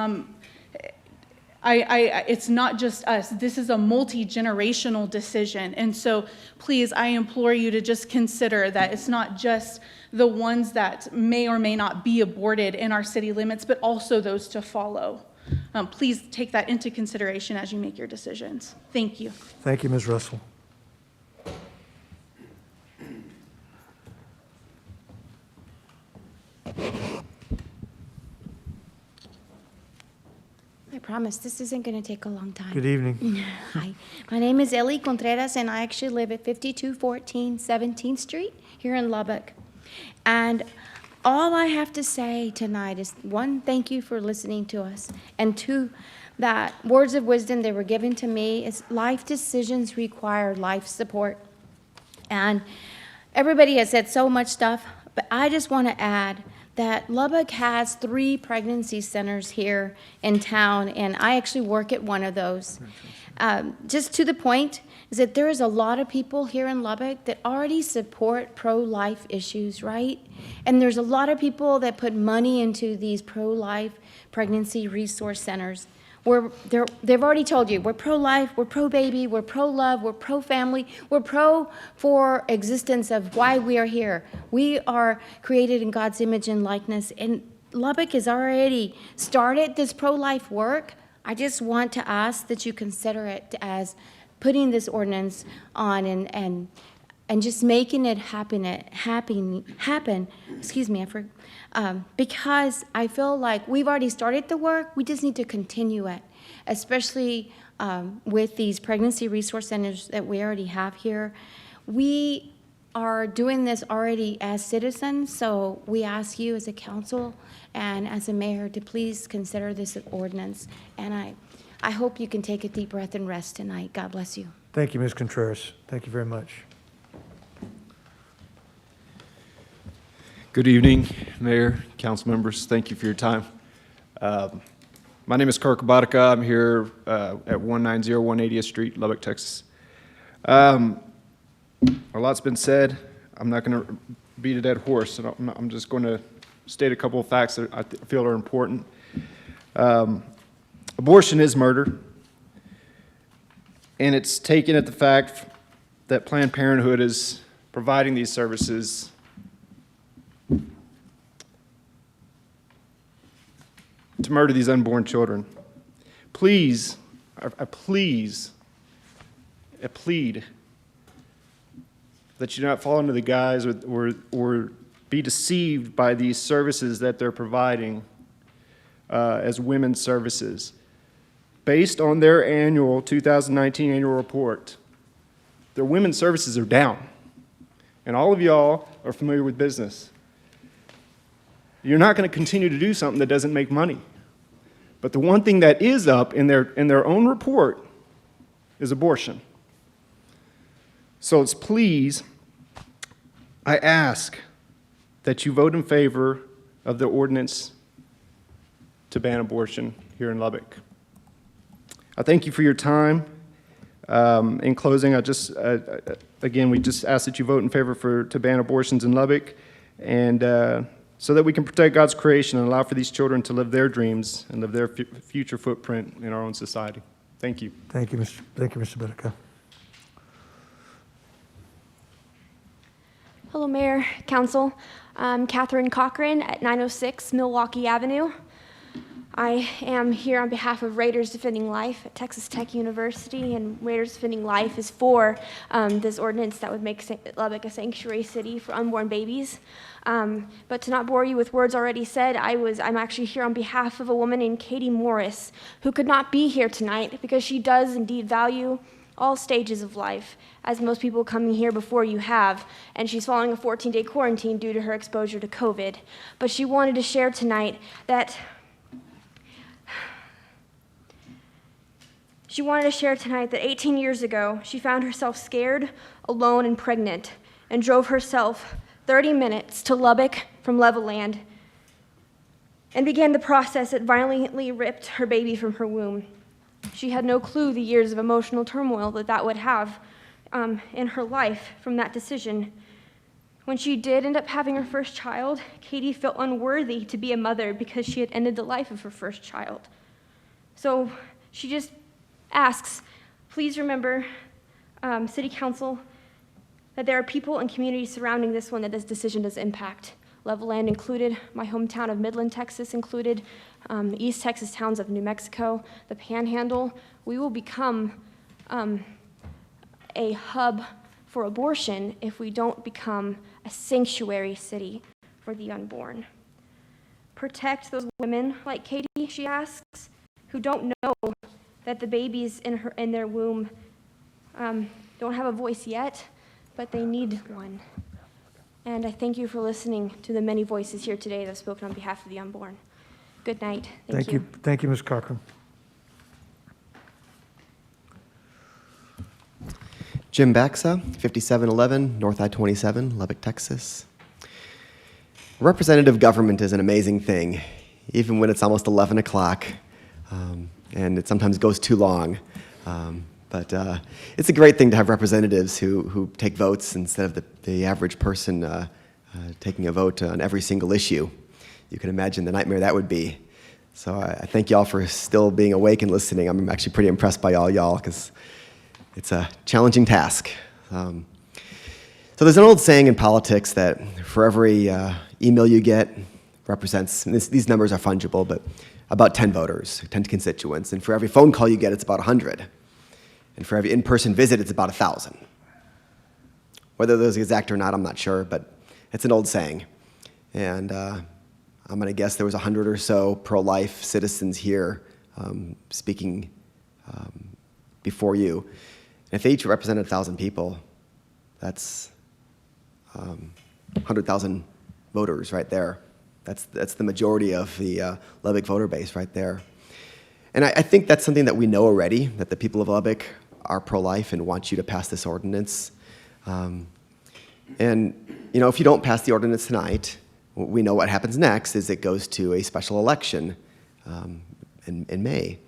It's not just us. This is a multi-generational decision. And so please, I implore you to just consider that it's not just the ones that may or may not be aborted in our city limits, but also those to follow. Please take that into consideration as you make your decisions. Thank you. Thank you, Ms. Russell. I promise this isn't going to take a long time. Good evening. Hi, my name is Ellie Contreras, and I actually live at 5214 17th Street here in Lubbock. And all I have to say tonight is, one, thank you for listening to us, and two, that words of wisdom that were given to me is life decisions require life support. And everybody has said so much stuff, but I just want to add that Lubbock has 3 pregnancy centers here in town, and I actually work at one of those. Just to the point is that there is a lot of people here in Lubbock that already support pro-life issues, right? And there's a lot of people that put money into these pro-life pregnancy resource centers. They've already told you, we're pro-life, we're pro-baby, we're pro-love, we're pro-family, we're pro for existence of why we are here. We are created in God's image and likeness, and Lubbock has already started this pro-life work. I just want to ask that you consider it as putting this ordinance on and just making it happen. Excuse me, because I feel like we've already started the work. We just need to continue it, especially with these pregnancy resource centers that we already have here. We are doing this already as citizens, so we ask you as a council and as a mayor to please consider this an ordinance. And I hope you can take a deep breath and rest tonight. God bless you. Thank you, Ms. Contreras. Thank you very much. Good evening, Mayor, council members. Thank you for your time. My name is Kirk Abadica. I'm here at 190 180th Street, Lubbock, Texas. A lot's been said. I'm not going to beat a dead horse. I'm just going to state a couple of facts that I feel are important. Abortion is murder, and it's taken at the fact that Planned Parenthood is providing these services to murder these unborn children. Please, I plead that you not fall into the guise or be deceived by these services that they're providing as women's services. Based on their annual 2019 annual report, their women's services are down. And all of y'all are familiar with business. You're not going to continue to do something that doesn't make money. But the one thing that is up in their own report is abortion. So it's please, I ask that you vote in favor of the ordinance to ban abortion here in Lubbock. I thank you for your time. In closing, again, we just ask that you vote in favor to ban abortions in Lubbock, and so that we can protect God's creation and allow for these children to live their dreams and live their future footprint in our own society. Thank you. Thank you, Mr. Abadica. Hello, Mayor, Council. I'm Catherine Cochran at 906 Milwaukee Avenue. I am here on behalf of Raiders Defending Life at Texas Tech University, and Raiders Defending Life is for this ordinance that would make Lubbock a sanctuary city for unborn babies. But to not bore you with words already said, I'm actually here on behalf of a woman named Katie Morris, who could not be here tonight because she does indeed value all stages of life, as most people coming here before you have, and she's following a 14-day quarantine due to her exposure to COVID. But she wanted to share tonight that 18 years ago, she found herself scared, alone, and pregnant, and drove herself 30 minutes to Lubbock from Levelland and began the process that violently ripped her baby from her womb. She had no clue the years of emotional turmoil that would have in her life from that decision. When she did end up having her first child, Katie felt unworthy to be a mother because she had ended the life of her first child. So she just asks, please remember, City Council, that there are people and communities surrounding this one that this decision does impact. Levelland included, my hometown of Midland, Texas included, the East Texas towns of New Mexico, the Panhandle. We will become a hub for abortion if we don't become a sanctuary city for the unborn. Protect those women like Katie, she asks, who don't know that the babies in their womb don't have a voice yet, but they need one. And I thank you for listening to the many voices here today that have spoken on behalf of the unborn. Good night. Thank you. Thank you, Ms. Cochran. Jim Baxa, 5711 North I-27, Lubbock, Texas. Representative government is an amazing thing, even when it's almost 11 o'clock, and it sometimes goes too long. But it's a great thing to have representatives who take votes instead of the average person taking a vote on every single issue. You can imagine the nightmare that would be. So I thank y'all for still being awake and listening. I'm actually pretty impressed by all y'all because it's a challenging task. So there's an old saying in politics that for every email you get represents, and these numbers are fungible, but about 10 voters, 10 constituents. And for every phone call you get, it's about 100. And for every in-person visit, it's about 1,000. Whether those are exact or not, I'm not sure, but it's an old saying. And I'm going to guess there was 100 or so pro-life citizens here speaking before you. And if they each represented 1,000 people, that's 100,000 voters right there. That's the majority of the Lubbock voter base right there. And I think that's something that we know already, that the people of Lubbock are pro-life and want you to pass this ordinance. And, you know, if you don't pass the ordinance tonight, we know what happens next is it goes to a special election in May.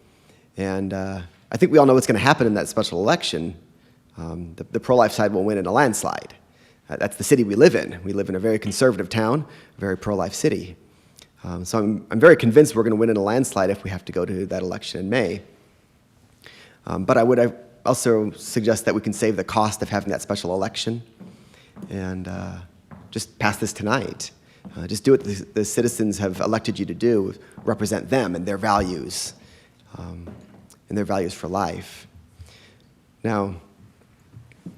And I think we all know what's going to happen in that special election. The pro-life side will win in a landslide. That's the city we live in. We live in a very conservative town, a very pro-life city. So I'm very convinced we're going to win in a landslide if we have to go to that election in May. But I would also suggest that we can save the cost of having that special election and just pass this tonight. Just do what the citizens have elected you to do, represent them and their values for life. Now,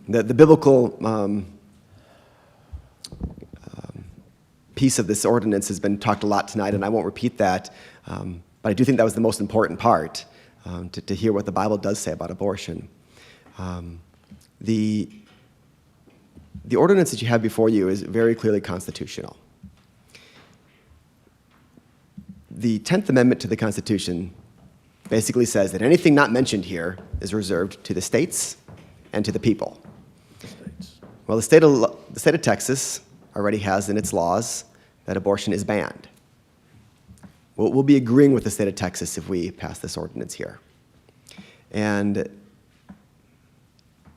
the biblical piece of this ordinance has been talked a lot tonight, and I won't repeat that, but I do think that was the most important part, to hear what the Bible does say about abortion. The ordinance that you have before you is very clearly constitutional. The 10th Amendment to the Constitution basically says that anything not mentioned here is reserved to the states and to the people. Well, the state of Texas already has in its laws that abortion is banned. We'll be agreeing with the state of Texas if we pass this ordinance here. And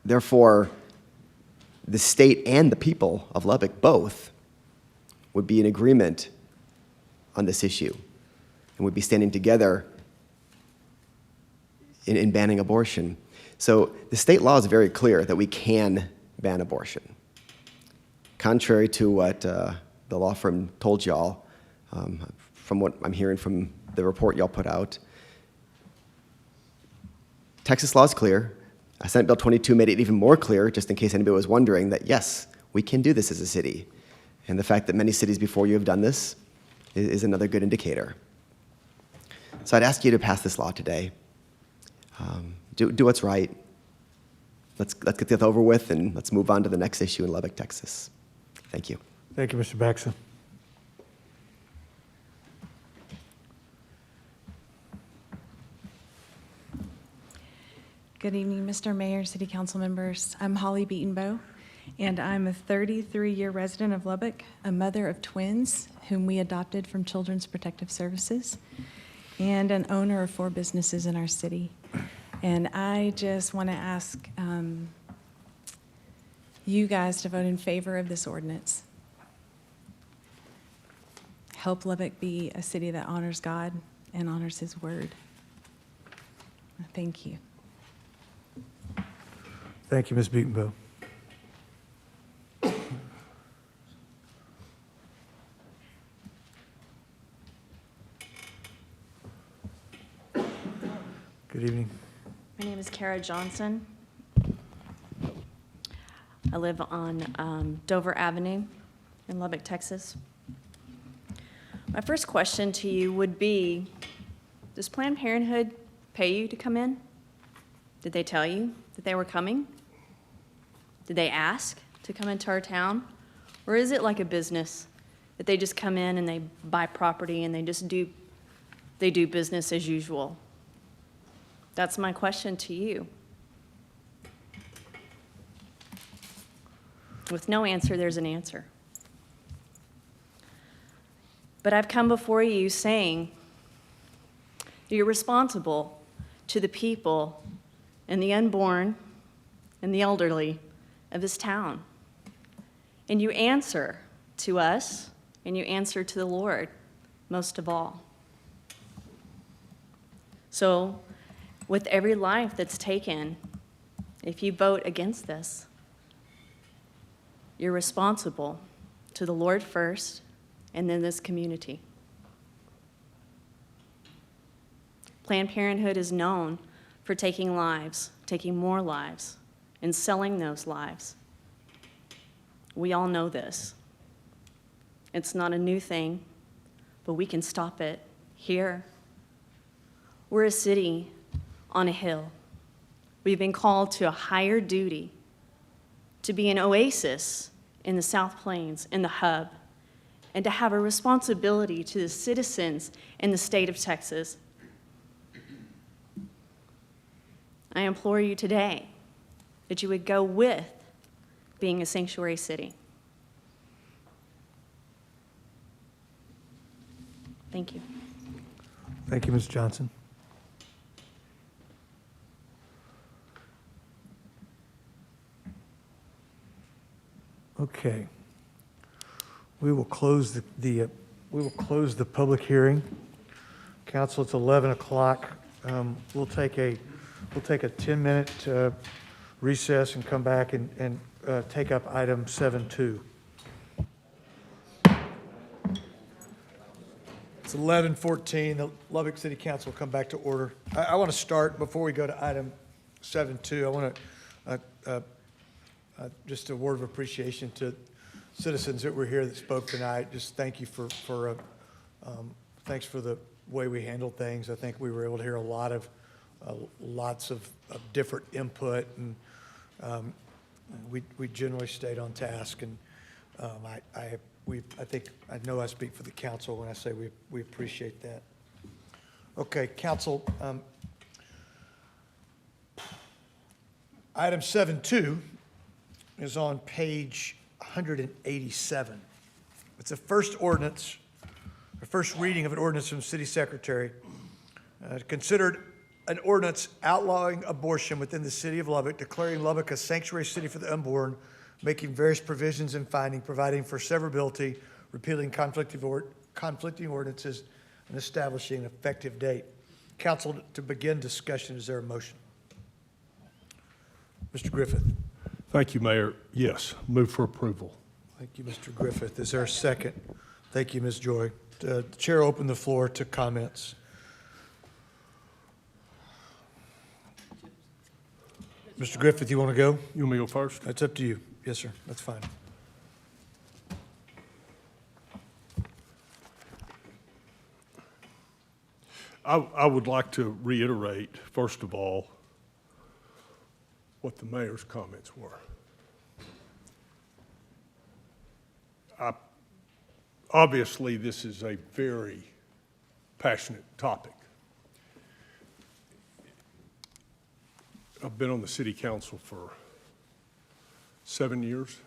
therefore, the state and the people of Lubbock both would be in agreement on this issue and would be standing together in banning abortion. So the state law is very clear that we can ban abortion. Contrary to what the law firm told y'all, from what I'm hearing from the report y'all put out, Texas law is clear. Senate Bill 22 made it even more clear, just in case anybody was wondering, that yes, we can do this as a city. And the fact that many cities before you have done this is another good indicator. So I'd ask you to pass this law today. Do what's right. let's get this over with and let's move on to the next issue in Lubbock, Texas. Thank you. Thank you, Mr. Baxter. Good evening, Mr. Mayor, City Council members. I'm Holly Beatonbow, and I'm a 33-year resident of Lubbock, a mother of twins whom we adopted from Children's Protective Services, and an owner of 4 businesses in our city. And I just want to ask you guys to vote in favor of this ordinance. Help Lubbock be a city that honors God and honors His word. Thank you. Thank you, Ms. Beatonbow. Good evening. My name is Kara Johnson. I live on Dover Avenue in Lubbock, Texas. My first question to you would be, does Planned Parenthood pay you to come in? Did they tell you that they were coming? Did they ask to come into our town? Or is it like a business that they just come in and they buy property and they do business as usual? That's my question to you. With no answer, there's an answer. But I've come before you saying you're responsible to the people and the unborn and the elderly of this town. And you answer to us, and you answer to the Lord most of all. So, with every life that's taken, if you vote against this, you're responsible to the Lord first, and then this community. Planned Parenthood is known for taking lives, taking more lives, and selling those lives. We all know this. It's not a new thing, but we can stop it here. We're a city on a hill. We've been called to a higher duty, to be an oasis in the South Plains, in the hub, and to have a responsibility to the citizens in the state of Texas. I implore you today that you would go with being a sanctuary city. Thank you. Thank you, Ms. Johnson. Okay. We will close the public hearing. Council, it's 11 o'clock. We'll take a 10-minute recess and come back and take up item 7.2. It's 11:14. The Lubbock City Council will come back to order. I want to start, before we go to item 7.2, I want to just a word of appreciation to citizens that were here that spoke tonight. Just thank you for thanks for the way we handled things. I think we were able to hear a lot of lots of different input, and we generally stayed on task. And I know I speak for the council when I say we appreciate that. Okay, council. Item 7.2 is on page 187. It's a first ordinance, a first reading of an ordinance from the city secretary. Considered an ordinance outlawing abortion within the city of Lubbock, declaring Lubbock a sanctuary city for the unborn, making various provisions and providing for severability, repealing conflicting ordinances, and establishing an effective date. Council, to begin discussion, is there a motion? Mr. Griffith. Thank you, Mayor. Yes, move for approval. Thank you, Mr. Griffith. Is there a second? Thank you, Ms. Joy. The chair opened the floor to comments. Mr. Griffith, you want to go? You want me to go first? That's up to you. Yes, sir. That's fine. I would like to reiterate, first of all, what the mayor's comments were. Obviously, this is a very passionate topic. I've been on the city council for 7 years,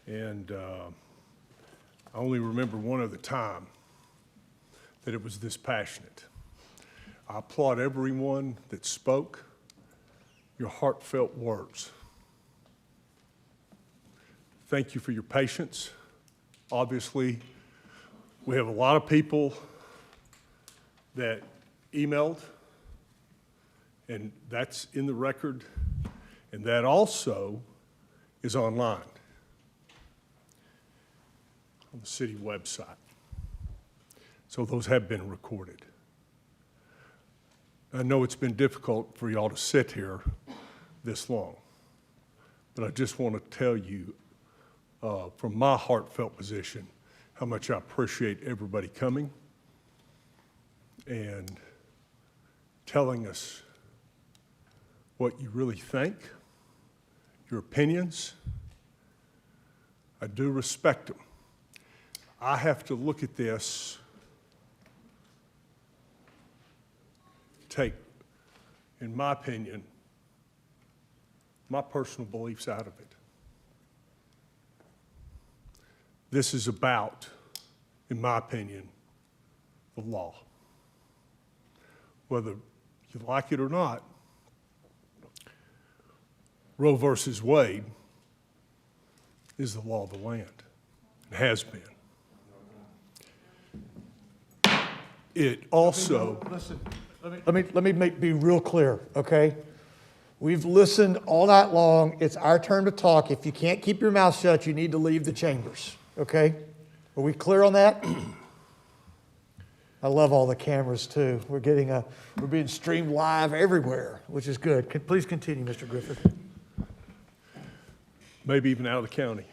and I only remember one other time that it was this passionate. I applaud everyone that spoke your heartfelt words. Thank you for your patience. Obviously, we have a lot of people that emailed, and that's in the record, and that also is online on the city website. So those have been recorded. I know it's been difficult for y'all to sit here this long, but I just want to tell you from my heartfelt position how much I appreciate everybody coming and telling us what you really think, your opinions. I do respect them. I have to look at this, take, in my opinion, my personal beliefs out of it. This is about, in my opinion, the law. Whether you like it or not, Roe versus Wade is the law of the land. It has been. It also... Listen, let me be real clear, okay? We've listened all night long. It's our turn to talk. If you can't keep your mouth shut, you need to leave the chambers, okay? Are we clear on that? I love all the cameras too. We're being streamed live everywhere, which is good. Please continue, Mr. Griffith. Maybe even out of the county.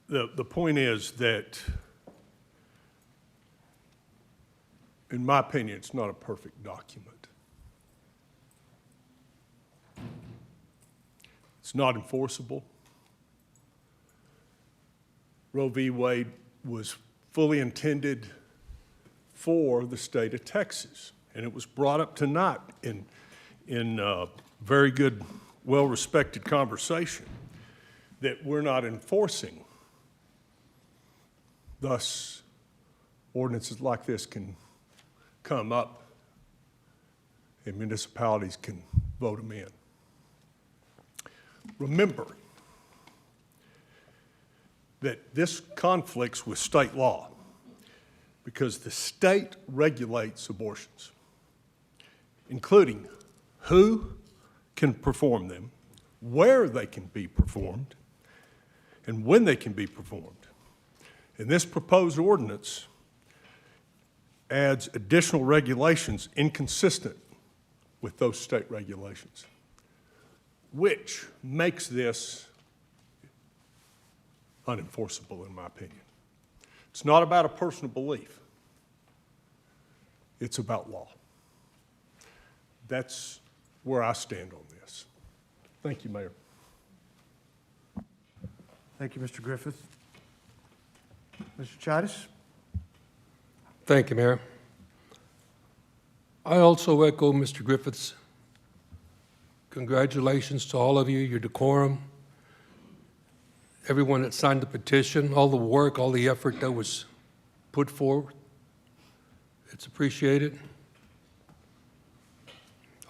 The point is that, in my opinion, it's not a perfect document. It's not enforceable. Roe v. Wade was fully intended for the state of Texas, and it was brought up tonight in very good, well-respected conversation that we're not enforcing. Thus, ordinances like this can come up and municipalities can vote them in. Remember that this conflicts with state law because the state regulates abortions, including who can perform them, where they can be performed, and when they can be performed. And this proposed ordinance adds additional regulations inconsistent with those state regulations, which makes this unenforceable, in my opinion. It's not about a personal belief. It's about law. That's where I stand on this. Thank you, Mayor. Thank you, Mr. Griffith. Mr. Childis? Thank you, Mayor. I also echo Mr. Griffith's congratulations to all of you, your decorum, everyone that signed the petition, all the work, all the effort that was put forward. It's appreciated.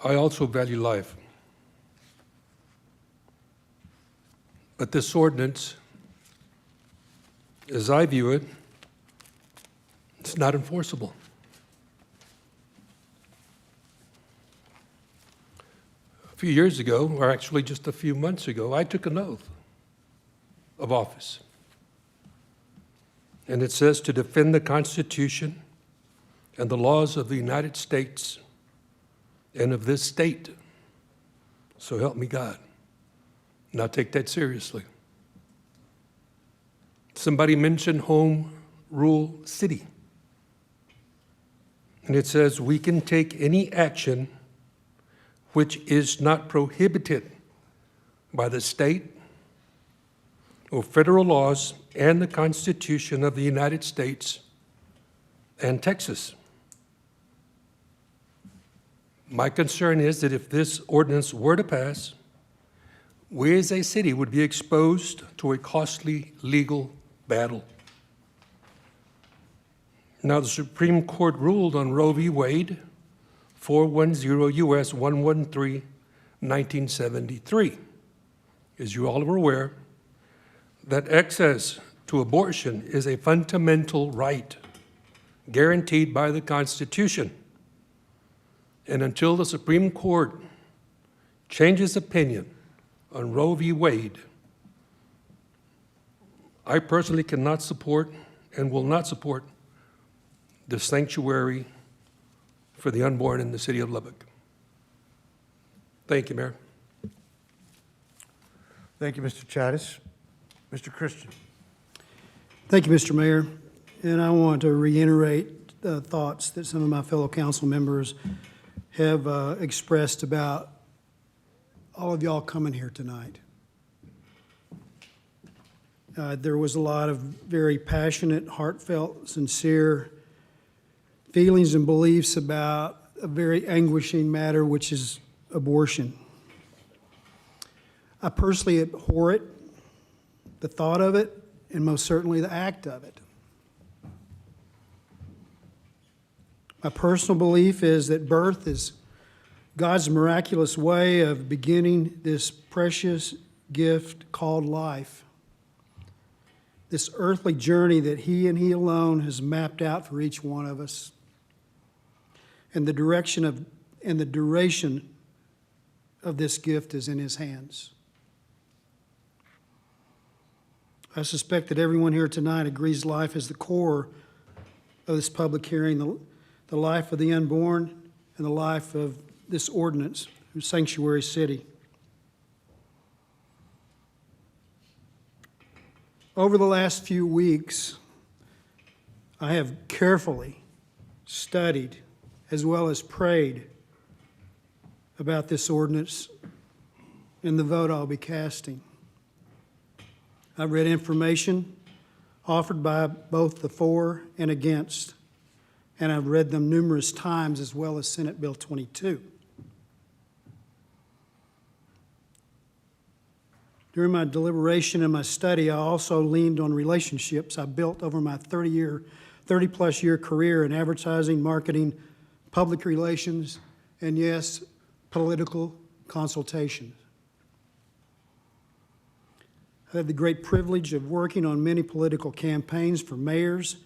I also value life. But this ordinance, as I view it, it's not enforceable. A few years ago, or actually just a few months ago, I took an oath of office. And it says to defend the Constitution and the laws of the United States and of this state. So help me God. And I take that seriously. Somebody mentioned home rule city. And it says we can take any action which is not prohibited by the state or federal laws and the Constitution of the United States and Texas. My concern is that if this ordinance were to pass, we as a city would be exposed to a costly legal battle. Now, the Supreme Court ruled on Roe v. Wade, 410 U.S. 113, 1973. As you all are aware, that access to abortion is a fundamental right guaranteed by the Constitution. And until the Supreme Court changes opinion on Roe v. Wade, I personally cannot support and will not support the sanctuary for the unborn in the city of Lubbock. Thank you, Mayor. Thank you, Mr. Chattis. Mr. Christian. Thank you, Mr. Mayor. And I want to reiterate the thoughts that some of my fellow council members have expressed about all of y'all coming here tonight. There was a lot of very passionate, heartfelt, sincere feelings and beliefs about a very anguishing matter, which is abortion. I personally abhor it, the thought of it, and most certainly the act of it. My personal belief is that birth is God's miraculous way of beginning this precious gift called life. This earthly journey that He and He alone has mapped out for each one of us. And the direction of and the duration of this gift is in His hands. I suspect that everyone here tonight agrees life is the core of this public hearing, the life of the unborn and the life of this ordinance, Sanctuary City. Over the last few weeks, I have carefully studied as well as prayed about this ordinance and the vote I'll be casting. I've read information offered by both the for and against, and I've read them numerous times, as well as Senate Bill 22. During my deliberation and my study, I also leaned on relationships I built over my 30-plus year career in advertising, marketing, public relations, and yes, political consultation. I had the great privilege of working on many political campaigns for mayors,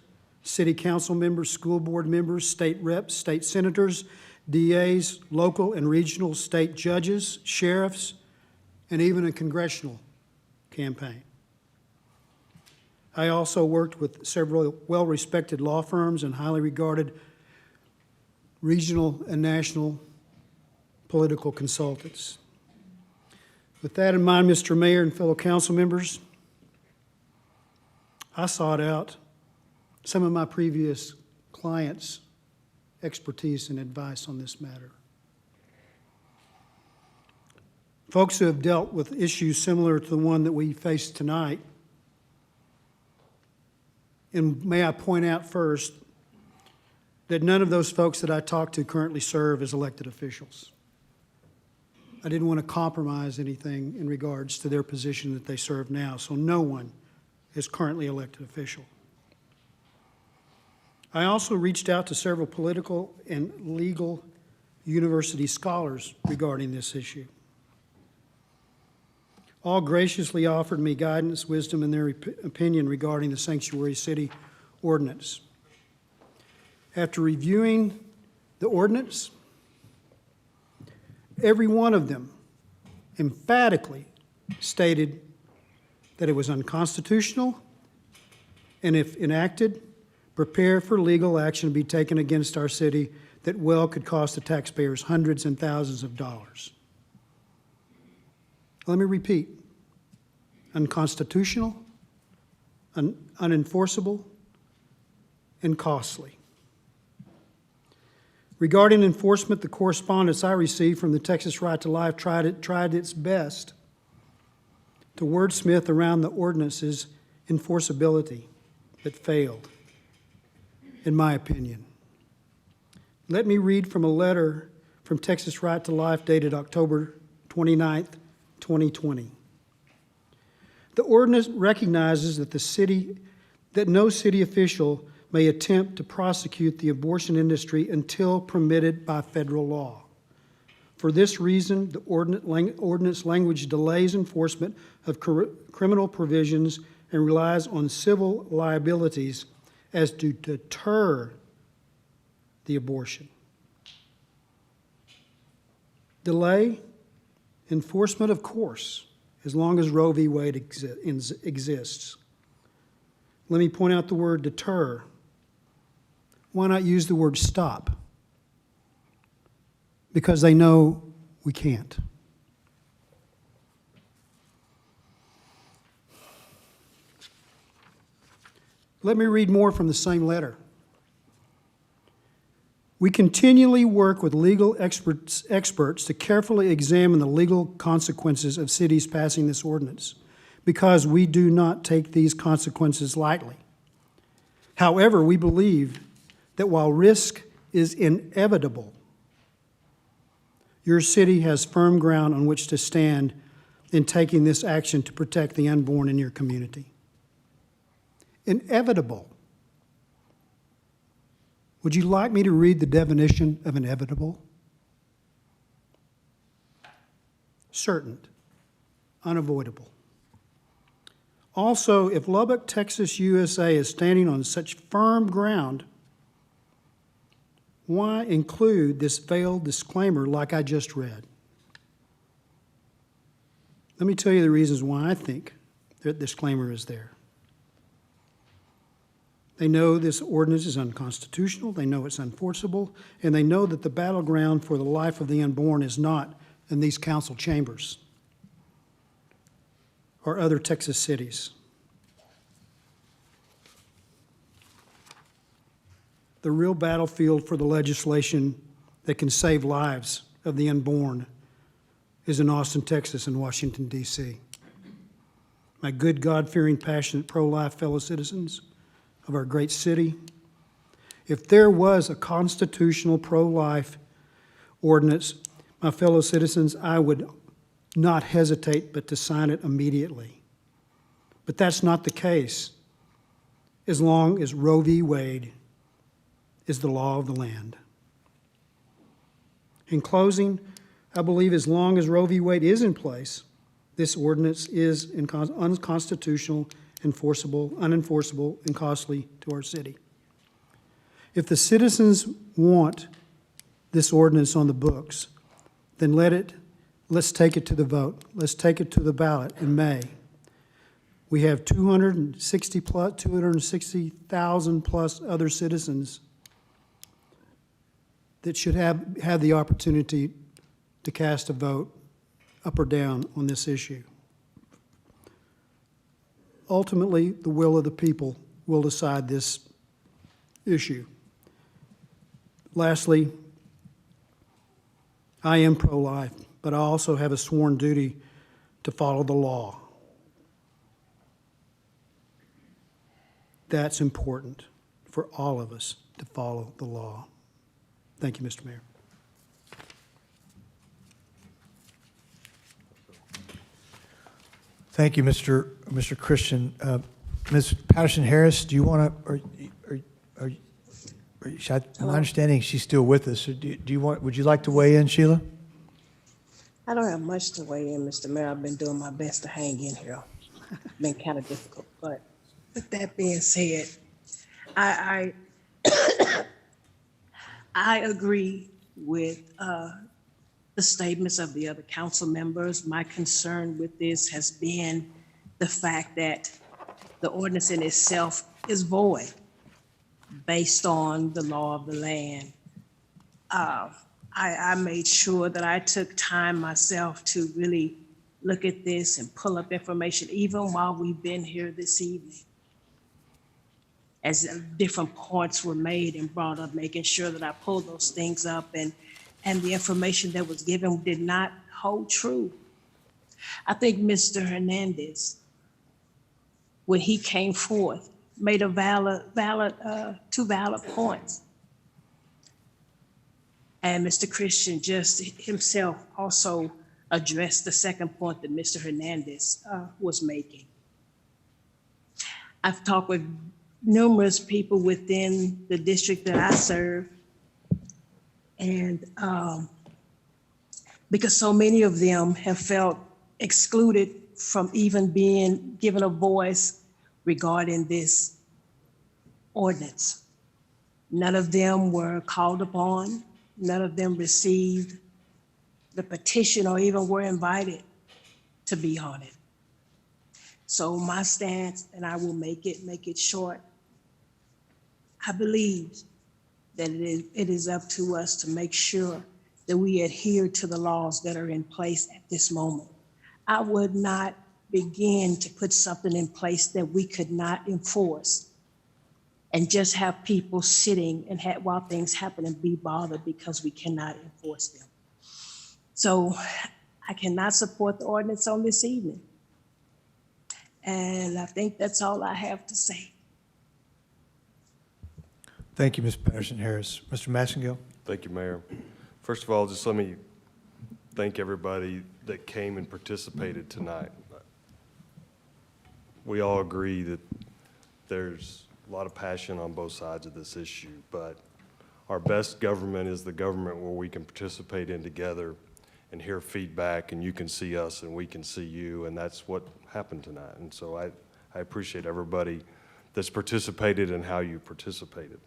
city council members, school board members, state reps, state senators, DAs, local and regional state judges, sheriffs, and even a congressional campaign. I also worked with several well-respected law firms and highly regarded regional and national political consultants. With that in mind, Mr. Mayor and fellow council members, I sought out some of my previous clients' expertise and advice on this matter. Folks who have dealt with issues similar to the one that we face tonight. And may I point out first that none of those folks that I talked to currently serve as elected officials. I didn't want to compromise anything in regards to their position that they serve now, so no one is currently elected official. I also reached out to several political and legal university scholars regarding this issue. All graciously offered me guidance, wisdom, and their opinion regarding the Sanctuary City ordinance. After reviewing the ordinance, every one of them emphatically stated that it was unconstitutional, and if enacted, prepare for legal action to be taken against our city that well could cost the taxpayers hundreds and thousands of dollars. Let me repeat: unconstitutional, unenforceable, and costly. Regarding enforcement, the correspondence I received from the Texas Right to Life tried its best to wordsmith around the ordinance's enforceability, but failed, in my opinion. Let me read from a letter from Texas Right to Life dated October 29th, 2020. The ordinance recognizes that no city official may attempt to prosecute the abortion industry until permitted by federal law. For this reason, the ordinance language delays enforcement of criminal provisions and relies on civil liabilities as to deter the abortion. Delay enforcement, of course, as long as Roe v. Wade exists. Let me point out the word deter. Why not use the word stop? Because they know we can't. Let me read more from the same letter. We continually work with legal experts to carefully examine the legal consequences of cities passing this ordinance, because we do not take these consequences lightly. However, we believe that while risk is inevitable, your city has firm ground on which to stand in taking this action to protect the unborn in your community. Inevitable. Would you like me to read the definition of inevitable? Certain, unavoidable. Also, if Lubbock, Texas, USA is standing on such firm ground, why include this veiled disclaimer like I just read? Let me tell you the reasons why I think that disclaimer is there. They know this ordinance is unconstitutional, they know it's unenforceable, and they know that the battleground for the life of the unborn is not in these council chambers or other Texas cities. The real battlefield for the legislation that can save lives of the unborn is in Austin, Texas, and Washington, D.C. My good, God-fearing, passionate, pro-life fellow citizens of our great city, if there was a constitutional pro-life ordinance, my fellow citizens, I would not hesitate but to sign it immediately. But that's not the case as long as Roe v. Wade is the law of the land. In closing, I believe as long as Roe v. Wade is in place, this ordinance is unconstitutional, unenforceable, and costly to our city. If the citizens want this ordinance on the books, then let's take it to the vote. Let's take it to the ballot in May. We have 260,000 plus other citizens that should have the opportunity to cast a vote up or down on this issue. Ultimately, the will of the people will decide this issue. Lastly, I am pro-life, but I also have a sworn duty to follow the law. That's important for all of us to follow the law. Thank you, Mr. Mayor. Thank you, Mr. Christian. Ms. Patterson-Harris, do you want to, my understanding she's still with us. Would you like to weigh in, Sheila? I don't have much to weigh in, Mr. Mayor. I've been doing my best to hang in here. It's been kind of difficult, but with that being said, I agree with the statements of the other council members. My concern with this has been the fact that the ordinance in itself is void based on the law of the land. I made sure that I took time myself to really look at this and pull up information, even while we've been here this evening. as different points were made and brought up, making sure that I pulled those things up, and the information that was given did not hold true. I think Mr. Hernandez, when he came forth, made a two valid points. And Mr. Christian just himself also addressed the second point that Mr. Hernandez was making. I've talked with numerous people within the district that I serve, and because so many of them have felt excluded from even being given a voice regarding this ordinance. None of them were called upon. None of them received the petition or even were invited to be on it. So my stance, and I will make it short, I believe that it is up to us to make sure that we adhere to the laws that are in place at this moment. I would not begin to put something in place that we could not enforce and just have people sitting and while things happen and be bothered because we cannot enforce them. So I cannot support the ordinance on this evening. And I think that's all I have to say. Thank you, Ms. Patterson-Harris. Mr. Massengill? Thank you, Mayor. First of all, just let me thank everybody that came and participated tonight. We all agree that there's a lot of passion on both sides of this issue, but our best government is the government where we can participate in together and hear feedback, and you can see us and we can see you, and that's what happened tonight. And so I appreciate everybody that's participated and how you participated.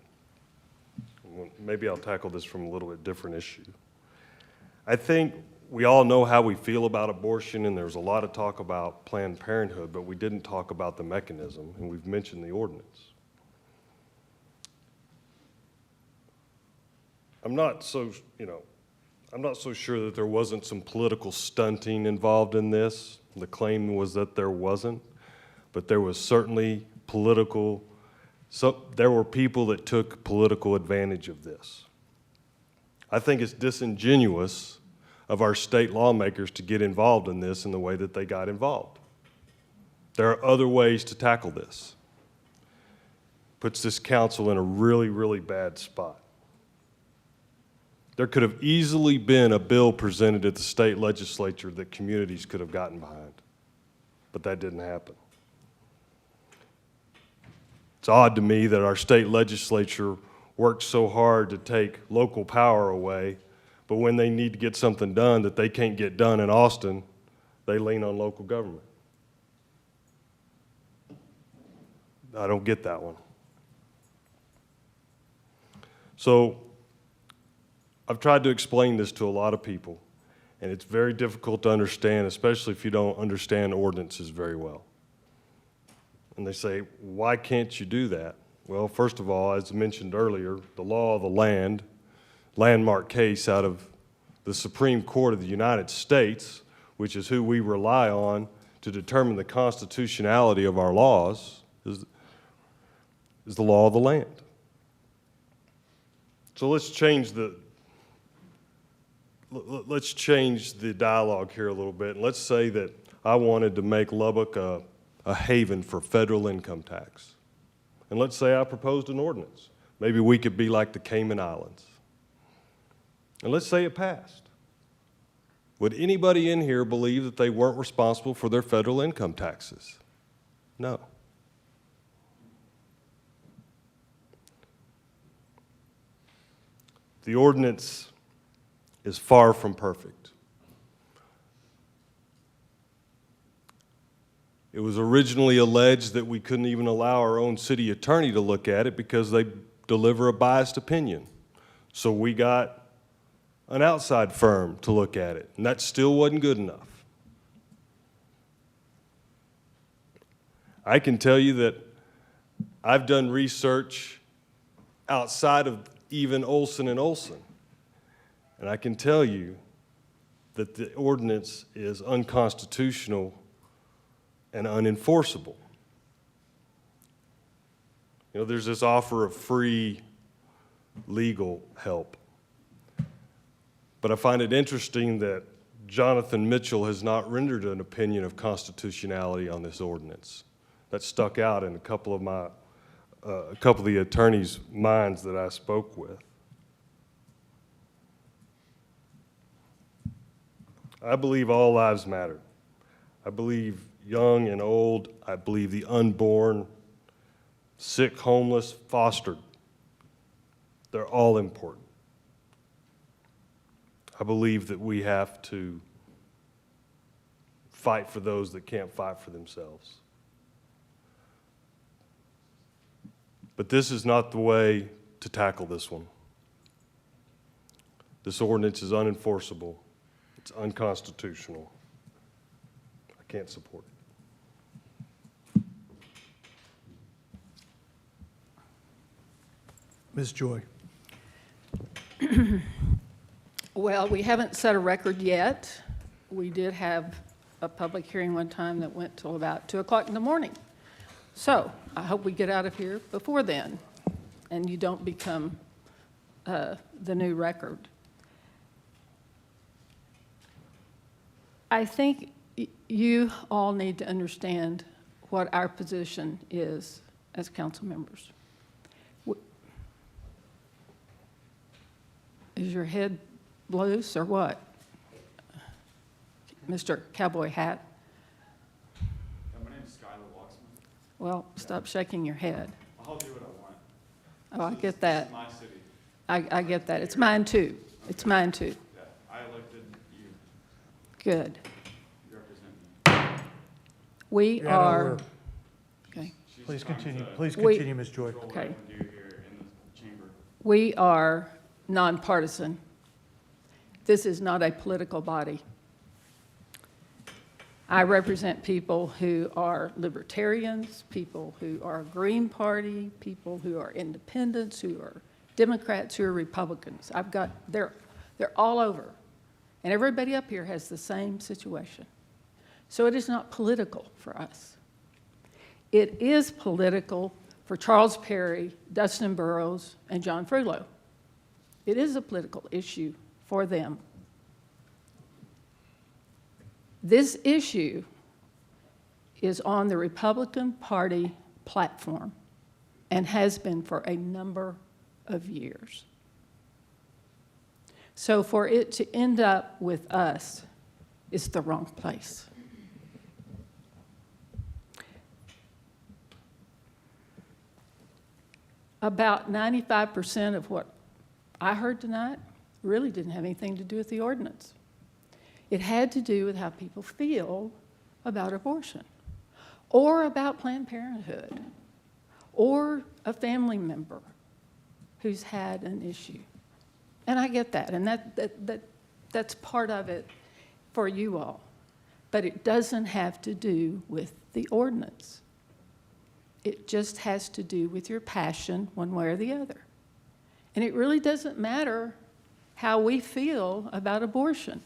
Maybe I'll tackle this from a little bit different issue. I think we all know how we feel about abortion, and there's a lot of talk about Planned Parenthood, but we didn't talk about the mechanism, and we've mentioned the ordinance. I'm not so sure that there wasn't some political stunting involved in this. The claim was that there wasn't, but there was certainly political. So there were people that took political advantage of this. I think it's disingenuous of our state lawmakers to get involved in this in the way that they got involved. There are other ways to tackle this. Puts this council in a really, really bad spot. There could have easily been a bill presented at the state legislature that communities could have gotten behind, but that didn't happen. It's odd to me that our state legislature works so hard to take local power away, but when they need to get something done that they can't get done in Austin, they lean on local government. I don't get that one. So I've tried to explain this to a lot of people, and it's very difficult to understand, especially if you don't understand ordinances very well. And they say, why can't you do that? Well, first of all, as mentioned earlier, the law of the land, landmark case out of the Supreme Court of the United States, which is who we rely on to determine the constitutionality of our laws, is the law of the land. So let's change the dialogue here a little bit. And let's say that I wanted to make Lubbock a haven for federal income tax. And let's say I proposed an ordinance. Maybe we could be like the Cayman Islands. And let's say it passed. Would anybody in here believe that they weren't responsible for their federal income taxes? No. The ordinance is far from perfect. It was originally alleged that we couldn't even allow our own city attorney to look at it because they deliver a biased opinion. So we got an outside firm to look at it, and that still wasn't good enough. I can tell you that I've done research outside of even Olson and Olson, and I can tell you that the ordinance is unconstitutional and unenforceable. You know, there's this offer of free legal help. But I find it interesting that Jonathan Mitchell has not rendered an opinion of constitutionality on this ordinance. That stuck out in a couple of the attorneys' minds that I spoke with. I believe all lives matter. I believe young and old. I believe the unborn, sick, homeless, fostered. They're all important. I believe that we have to fight for those that can't fight for themselves. But this is not the way to tackle this one. This ordinance is unenforceable. It's unconstitutional. I can't support it. Ms. Joy. Well, we haven't set a record yet. We did have a public hearing one time that went till about 2 o'clock in the morning. So I hope we get out of here before then and you don't become the new record. I think you all need to understand what our position is as council members. Is your head loose or what? Mr. Cowboy Hat? My name is Skylar Waxman. Well, stop shaking your head. I'll do what I want. Oh, I get that. This is my city. I get that. It's mine too. It's mine too. Yeah, I elected you. Good. You represent me. We You're out of are, order. okay. Please continue. Please We- continue, Ms. Joy. Control what I Okay. can do here in the chamber. We are nonpartisan. This is not a political body. I represent people who are libertarians, people who are Green Party, people who are independents, who are Democrats, who are Republicans. They're all over. And everybody up here has the same situation. So it is not political for us. It is political for Charles Perry, Dustin Burrows, and John Frullo. It is a political issue for them. This issue is on the Republican Party platform and has been for a number of years. So for it to end up with us is the wrong place. About 95% of what I heard tonight really didn't have anything to do with the ordinance. It had to do with how people feel about abortion, or about Planned Parenthood, or a family member who's had an issue. And I get that, and that's part of it for you all. But it doesn't have to do with the ordinance. It just has to do with your passion one way or the other. And it really doesn't matter how we feel about abortion.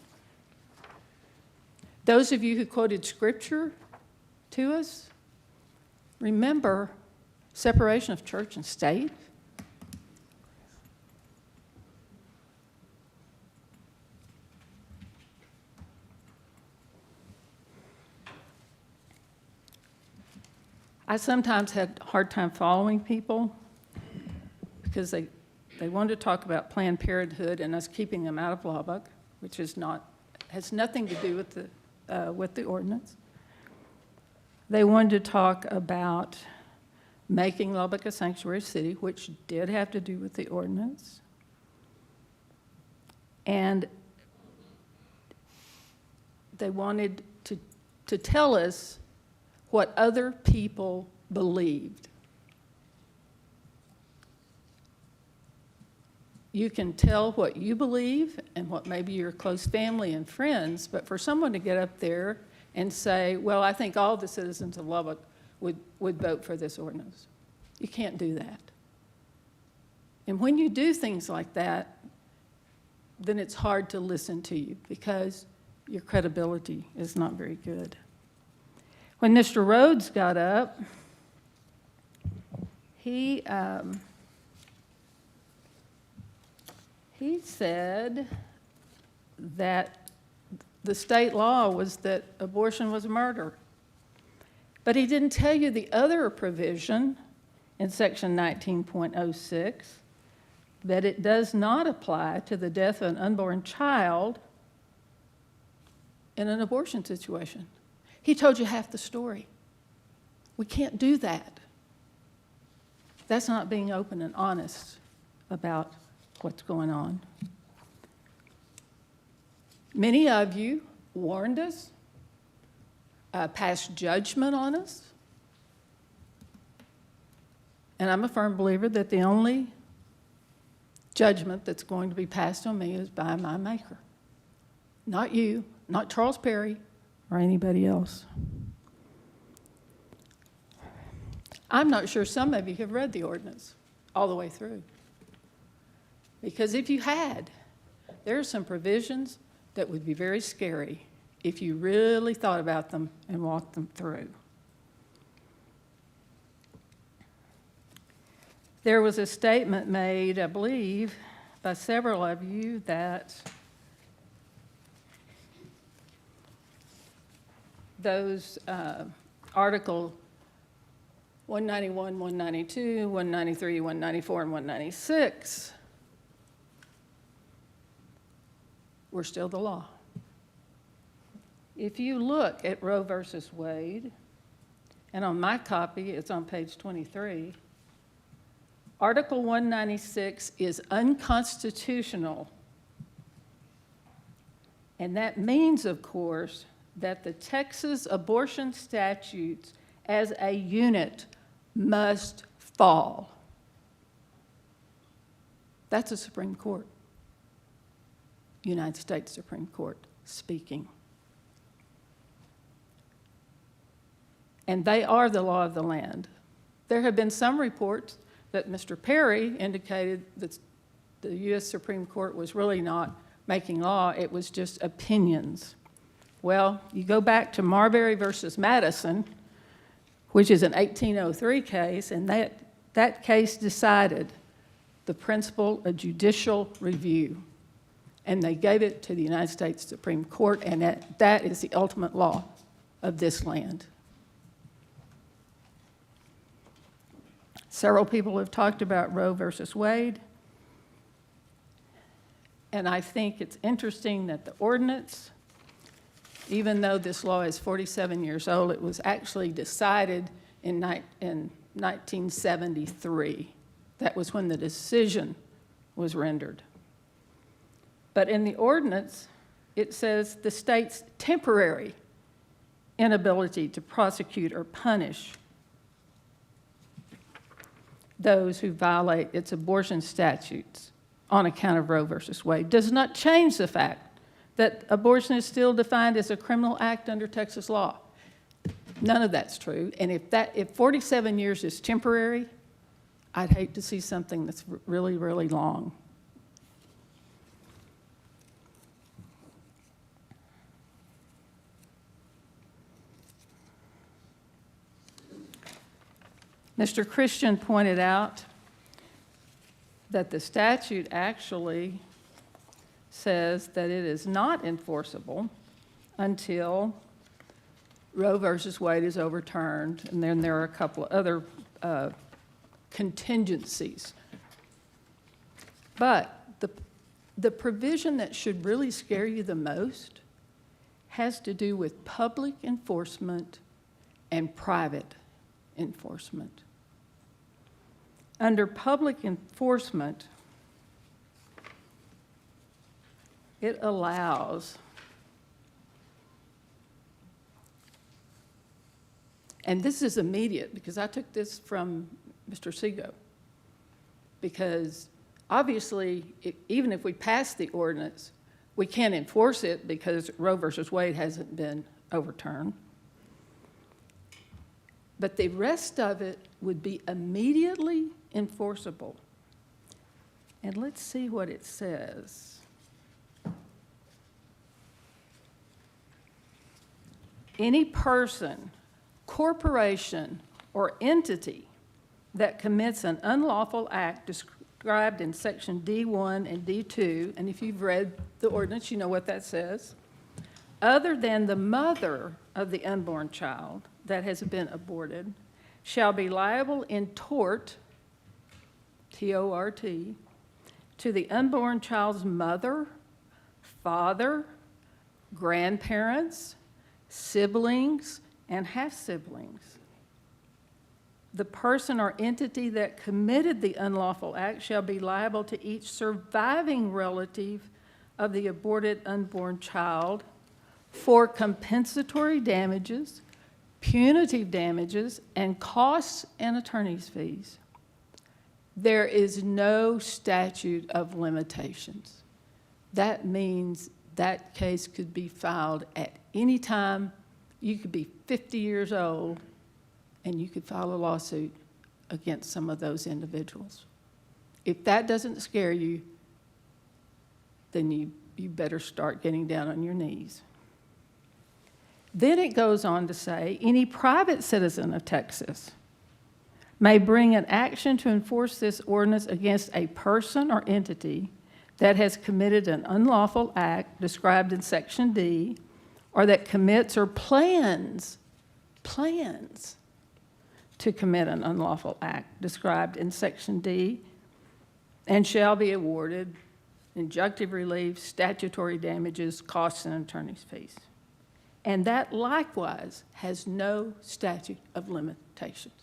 Those of you who quoted scripture to us, remember separation of church and state. I sometimes had a hard time following people because they wanted to talk about Planned Parenthood and us keeping them out of Lubbock, which has nothing to do with the ordinance. They wanted to talk about making Lubbock a sanctuary city, which did have to do with the ordinance. And they wanted to tell us what other people believed. You can tell what you believe and what maybe your close family and friends, but for someone to get up there and say, well, I think all the citizens of Lubbock would vote for this ordinance. You can't do that. And when you do things like that, then it's hard to listen to you because your credibility is not very good. When Mr. Rhodes got up, He said that the state law was that abortion was murder. But he didn't tell you the other provision in section 19.06, that it does not apply to the death of an unborn child in an abortion situation. He told you half the story. We can't do that. That's not being open and honest about what's going on. Many of you warned us, passed judgment on us, and I'm a firm believer that the only judgment that's going to be passed on me is by my Maker. Not you, not Charles Perry, or anybody else. I'm not sure some of you have read the ordinance all the way through. Because if you had, there are some provisions that would be very scary if you really thought about them and walked them through. There was a statement made, I believe, by several of you that those Article 191, 192, 193, 194, and 196 were still the law. If you look at Roe versus Wade, and on my copy, it's on page 23, Article 196 is unconstitutional. And that means, of course, that the Texas abortion statutes as a unit must fall. That's the Supreme Court, United States Supreme Court speaking. And they are the law of the land. There have been some reports that Mr. Perry indicated that the U.S. Supreme Court was really not making law, it was just opinions. Well, you go back to Marbury versus Madison, which is an 1803 case, and that case decided the principle of judicial review. And they gave it to the United States Supreme Court, and that is the ultimate law of this land. Several people have talked about Roe versus Wade, and I think it's interesting that the ordinance, even though this law is 47 years old, it was actually decided in 1973. That was when the decision was rendered. But in the ordinance, it says the state's temporary inability to prosecute or punish those who violate its abortion statutes on account of Roe versus Wade does not change the fact that abortion is still defined as a criminal act under Texas law. None of that's true. And if 47 years is temporary, I'd hate to see something that's really, really long. Mr. Christian pointed out that the statute actually says that it is not enforceable until Roe versus Wade is overturned, and then there are a couple of other contingencies. But the provision that should really scare you the most has to do with public enforcement and private enforcement. Under public enforcement, it allows, and this is immediate because I took this from Mr. Sego, because obviously, even if we pass the ordinance, we can't enforce it because Roe versus Wade hasn't been overturned. But the rest of it would be immediately enforceable. And let's see what it says. Any person, corporation, or entity that commits an unlawful act described in section D1 and D2, and if you've read the ordinance, you know what that says, other than the mother of the unborn child that has been aborted, shall be liable in tort, T-O-R-T, to the unborn child's mother, father, grandparents, siblings, and half-siblings. The person or entity that committed the unlawful act shall be liable to each surviving relative of the aborted unborn child for compensatory damages, punitive damages, and costs and attorney's fees. There is no statute of limitations. That means that case could be filed at any time. You could be 50 years old and you could file a lawsuit against some of those individuals. If that doesn't scare you, then you better start getting down on your knees. Then it goes on to say, any private citizen of Texas may bring an action to enforce this ordinance against a person or entity that has committed an unlawful act described in Section D, or that commits or plans to commit an unlawful act described in Section D, and shall be awarded injunctive relief, statutory damages, costs, and attorney's fees. And that likewise has no statute of limitations.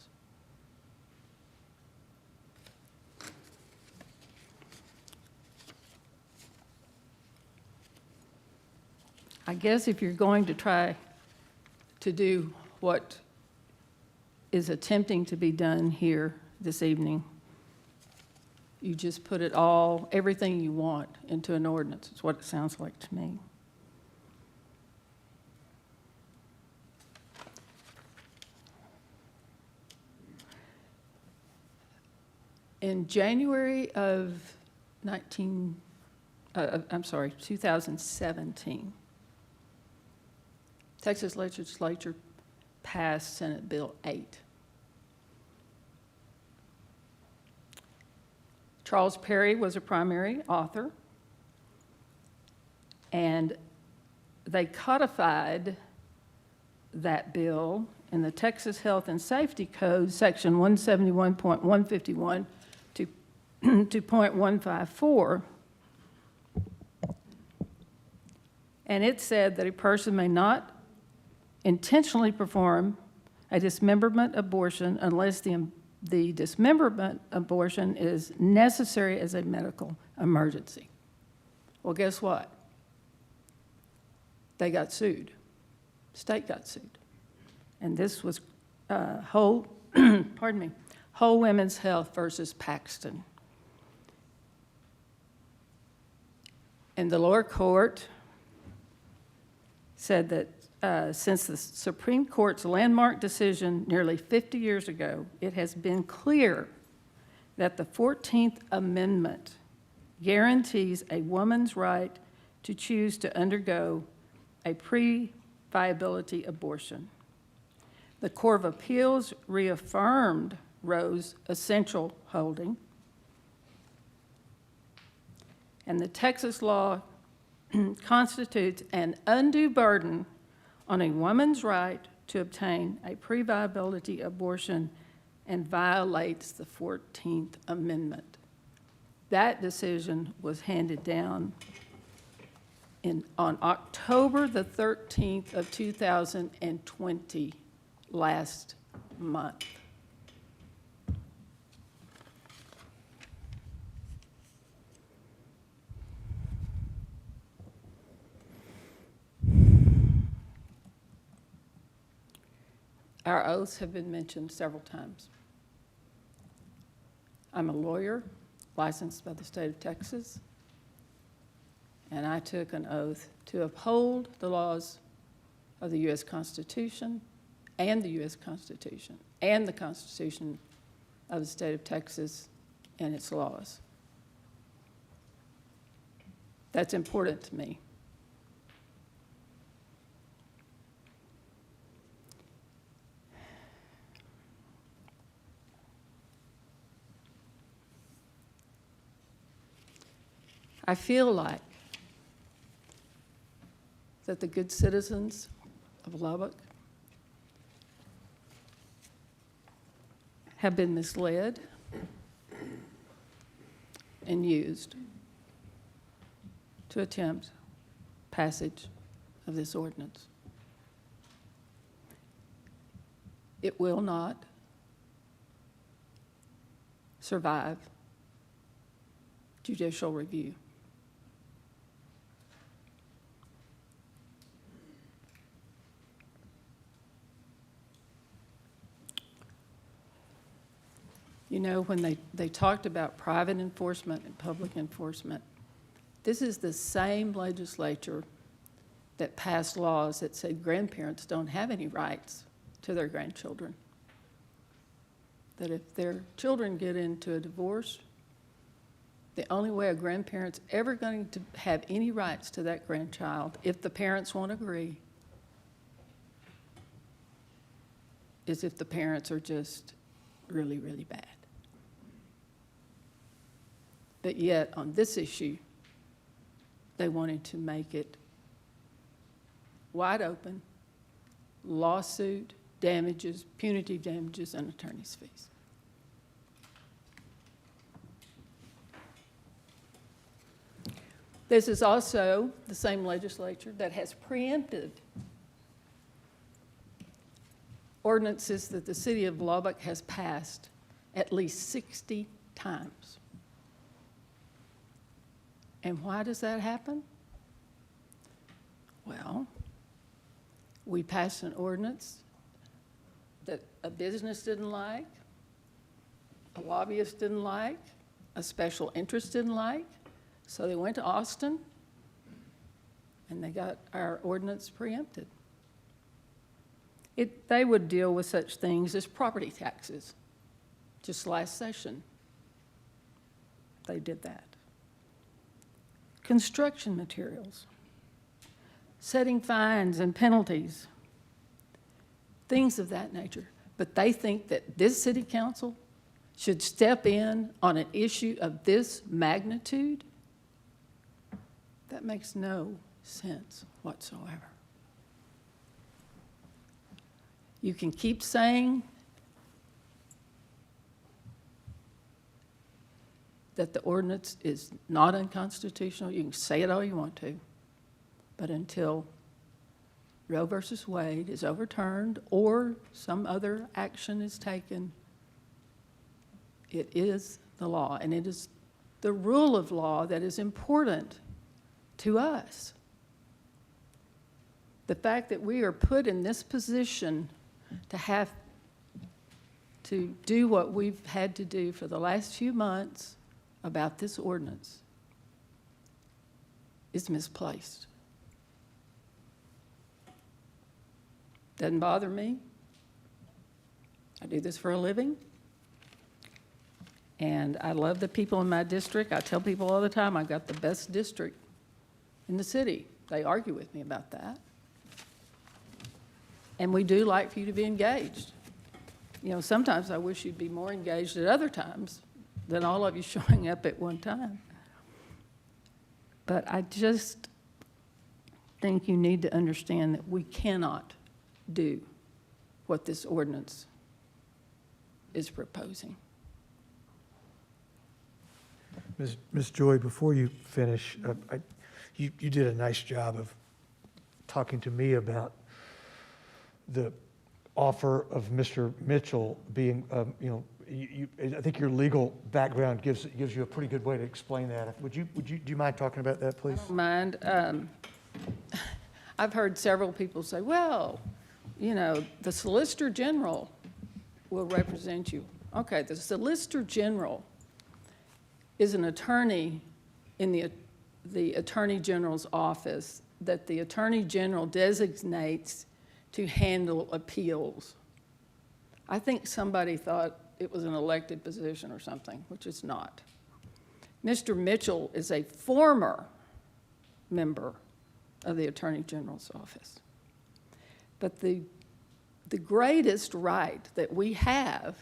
I guess if you're going to try to do what is attempting to be done here this evening, you just put it all, everything you want, into an ordinance. It's what it sounds like to me. In January of 2017, Texas legislature passed Senate Bill 8. Charles Perry was a primary author, and they codified that bill in the Texas Health and Safety Code, section 171.151 to .154. And it said that a person may not intentionally perform a dismemberment abortion unless the dismemberment abortion is necessary as a medical emergency. Well, guess what? They got sued. State got sued. And this was Whole Women's Health versus Paxton. And the lower court said that since the Supreme Court's landmark decision nearly 50 years ago, it has been clear that the 14th Amendment guarantees a woman's right to choose to undergo a pre-viability abortion. The Court of Appeals reaffirmed Roe's essential holding, and the Texas law constitutes an undue burden on a woman's right to obtain a pre-viability abortion and violates the 14th Amendment. That decision was handed down on October the 13th of 2020, last month. Our oaths have been mentioned several times. I'm a lawyer licensed by the state of Texas, and I took an oath to uphold the laws of the U.S. Constitution and the U.S. Constitution and the Constitution of the state of Texas and its laws. That's important to me. I feel like that the good citizens of Lubbock have been misled and used to attempt passage of this ordinance. It will not survive judicial review. You know, when they talked about private enforcement and public enforcement, this is the same legislature that passed laws that said grandparents don't have any rights to their grandchildren. That if their children get into a divorce, the only way a grandparent's ever going to have any rights to that grandchild, if the parents won't agree, is if the parents are just really, really bad. But yet, on this issue, they wanted to make it wide open, lawsuit, damages, punitive damages, and attorney's fees. This is also the same legislature that has preempted ordinances that the city of Lubbock has passed at least 60 times. And why does that happen? Well, we passed an ordinance that a business didn't like, a lobbyist didn't like, a special interest didn't like, so they went to Austin and they got our ordinance preempted. They would deal with such things as property taxes. Just last session, they did that. Construction materials, setting fines and penalties, things of that nature. But they think that this city council should step in on an issue of this magnitude? That makes no sense whatsoever. You can keep saying that the ordinance is not unconstitutional. You can say it all you want to, but until Roe versus Wade is overturned or some other action is taken, it is the law, and it is the rule of law that is important to us. The fact that we are put in this position to have to do what we've had to do for the last few months about this ordinance is misplaced. Doesn't bother me. I do this for a living. And I love the people in my district. I tell people all the time I've got the best district in the city. They argue with me about that. And we do like for you to be engaged. You know, sometimes I wish you'd be more engaged at other times than all of you showing up at one time. But I just think you need to understand that we cannot do what this ordinance is proposing. Ms. Joy, before you finish, you did a nice job of talking to me about the offer of Mr. Mitchell being, I think your legal background gives you a pretty good way to explain that. Do you mind talking about that, please? I don't mind. I've heard several people say, well, the Solicitor General will represent you. Okay, the Solicitor General is an attorney in the Attorney General's office that the Attorney General designates to handle appeals. I think somebody thought it was an elected position or something, which it's not. Mr. Mitchell is a former member of the Attorney General's office. But the greatest right that we have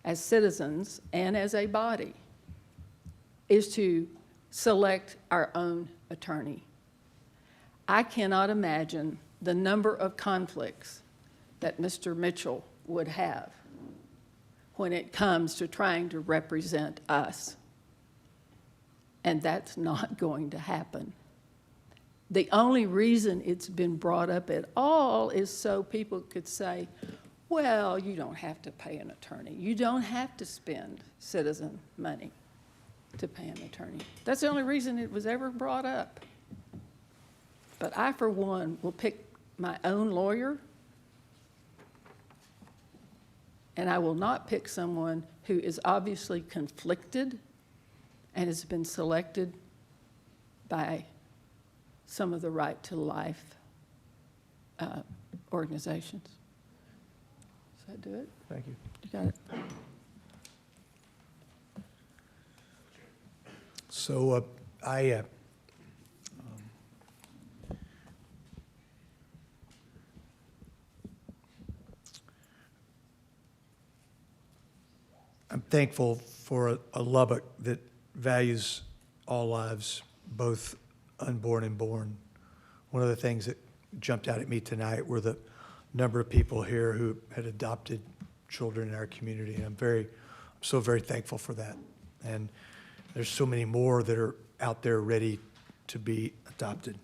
as citizens and as a body is to select our own attorney. I cannot imagine the number of conflicts that Mr. Mitchell would have when it comes to trying to represent us. And that's not going to happen. The only reason it's been brought up at all is so people could say, well, you don't have to pay an attorney. You don't have to spend citizen money to pay an attorney. That's the only reason it was ever brought up. But I, for one, will pick my own lawyer, and I will not pick someone who is obviously conflicted and has been selected by some of the Right to Life organizations. Does that do it? Thank you. You got it? So I'm thankful for a Lubbock that values all lives, both unborn and born. One of the things that jumped out at me tonight were the number of people here who had adopted children in our community, and I'm so very thankful for that. And there's so many more that are out there ready to be adopted.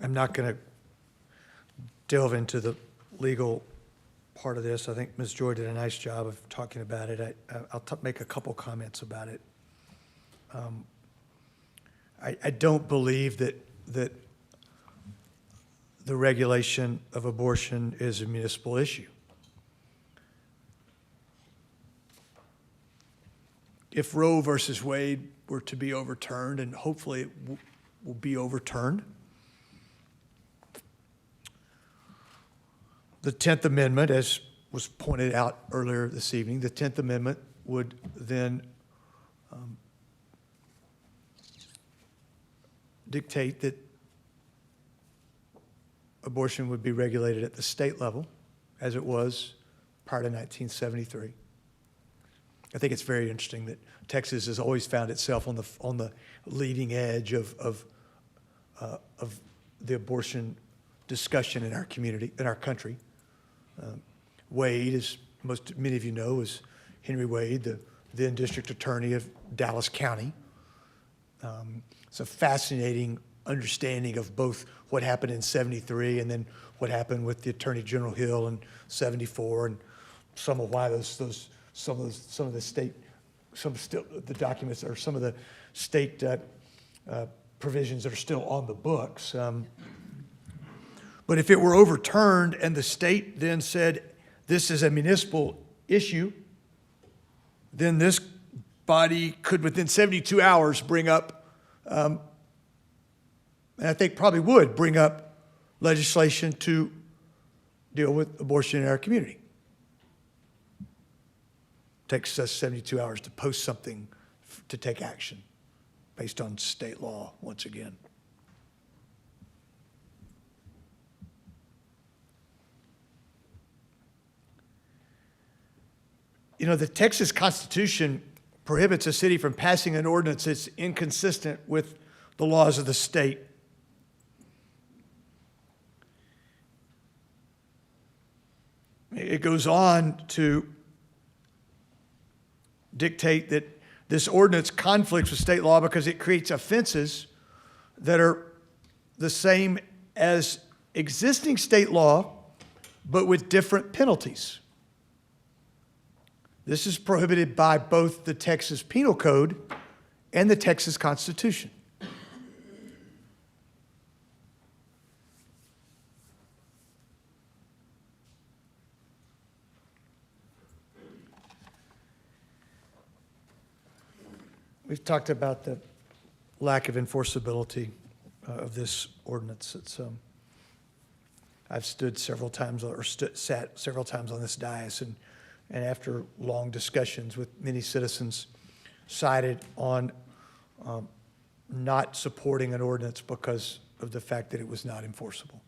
I'm not going to delve into the legal part of this. I think Ms. Joy did a nice job of talking about it. I'll make a couple comments about it. I don't believe that the regulation of abortion is a municipal issue. If Roe versus Wade were to be overturned, and hopefully it will be overturned, the 10th Amendment, as was pointed out earlier this evening, the 10th Amendment would then dictate that abortion would be regulated at the state level, as it was prior to 1973. I think it's very interesting that Texas has always found itself on the leading edge of the abortion discussion in our community, in our country. Wade, as many of you know, is Henry Wade, the then district attorney of Dallas County. It's a fascinating understanding of both what happened in '73 and then what happened with the Attorney General Hill in '74, and some of why some of the state, the documents or some of the state provisions that are still on the books. But if it were overturned and the state then said this is a municipal issue, then this body could within 72 hours bring up, and I think probably would bring up legislation to deal with abortion in our community. It takes us 72 hours to post something to take action based on state law once again. You know, the Texas Constitution prohibits a city from passing an ordinance that's inconsistent with the laws of the state. It goes on to dictate that this ordinance conflicts with state law because it creates offenses that are the same as existing state law, but with different penalties. This is prohibited by both the Texas Penal Code and the Texas Constitution. We've talked about the lack of enforceability of this ordinance. I've stood several times or sat several times on this dais and after long discussions with many citizens, sided on not supporting an ordinance because of the fact that it was not enforceable.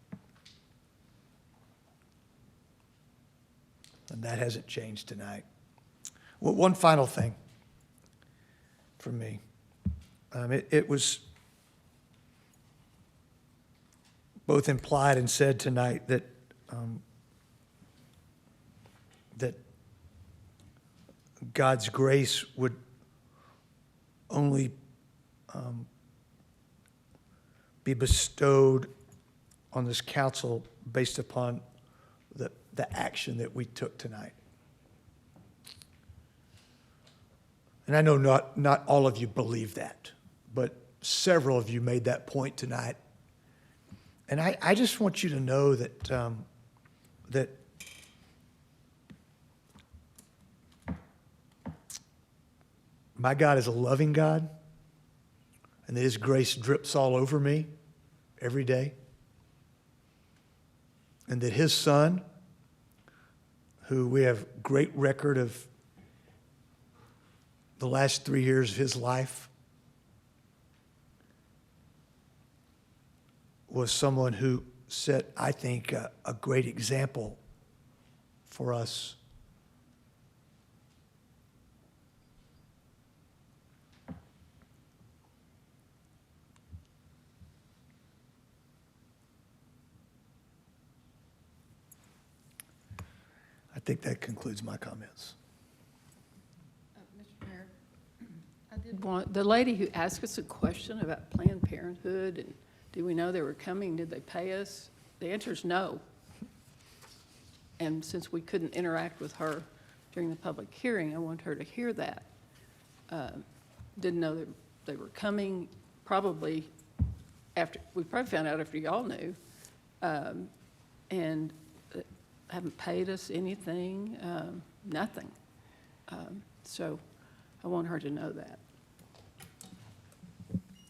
And that hasn't changed tonight. Well, one final thing from me. It was both implied and said tonight that that God's grace would only be bestowed on this council based upon the action that we took tonight. And I know not all of you believe that, but several of you made that point tonight. And I just want you to know that that my God is a loving God, and that His grace drips all over me every day, and that His Son, who we have great record of the last 3 years of His life, was someone who set, I think, a great example for us. I think that concludes my comments. Mr. Mayor, I did want, the lady who asked us a question about Planned Parenthood and do we know they were coming, did they pay us? The answer is no. And since we couldn't interact with her during the public hearing, I wanted her to hear that. Didn't know that they were coming, probably after, we probably found out after y'all knew. And haven't paid us anything, nothing. So I want her to know that.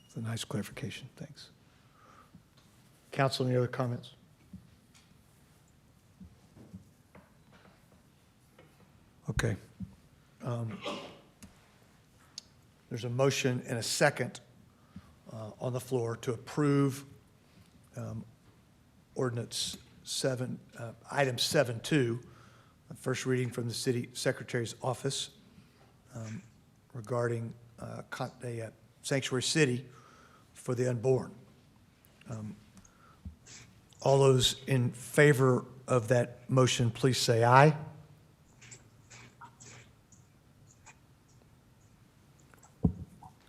It's a nice clarification, thanks. Council, any other comments? Okay. There's a motion and a second on the floor to approve ordinance item 7.2, first reading from the city secretary's office regarding a sanctuary city for the unborn. All those in favor of that motion, please say aye.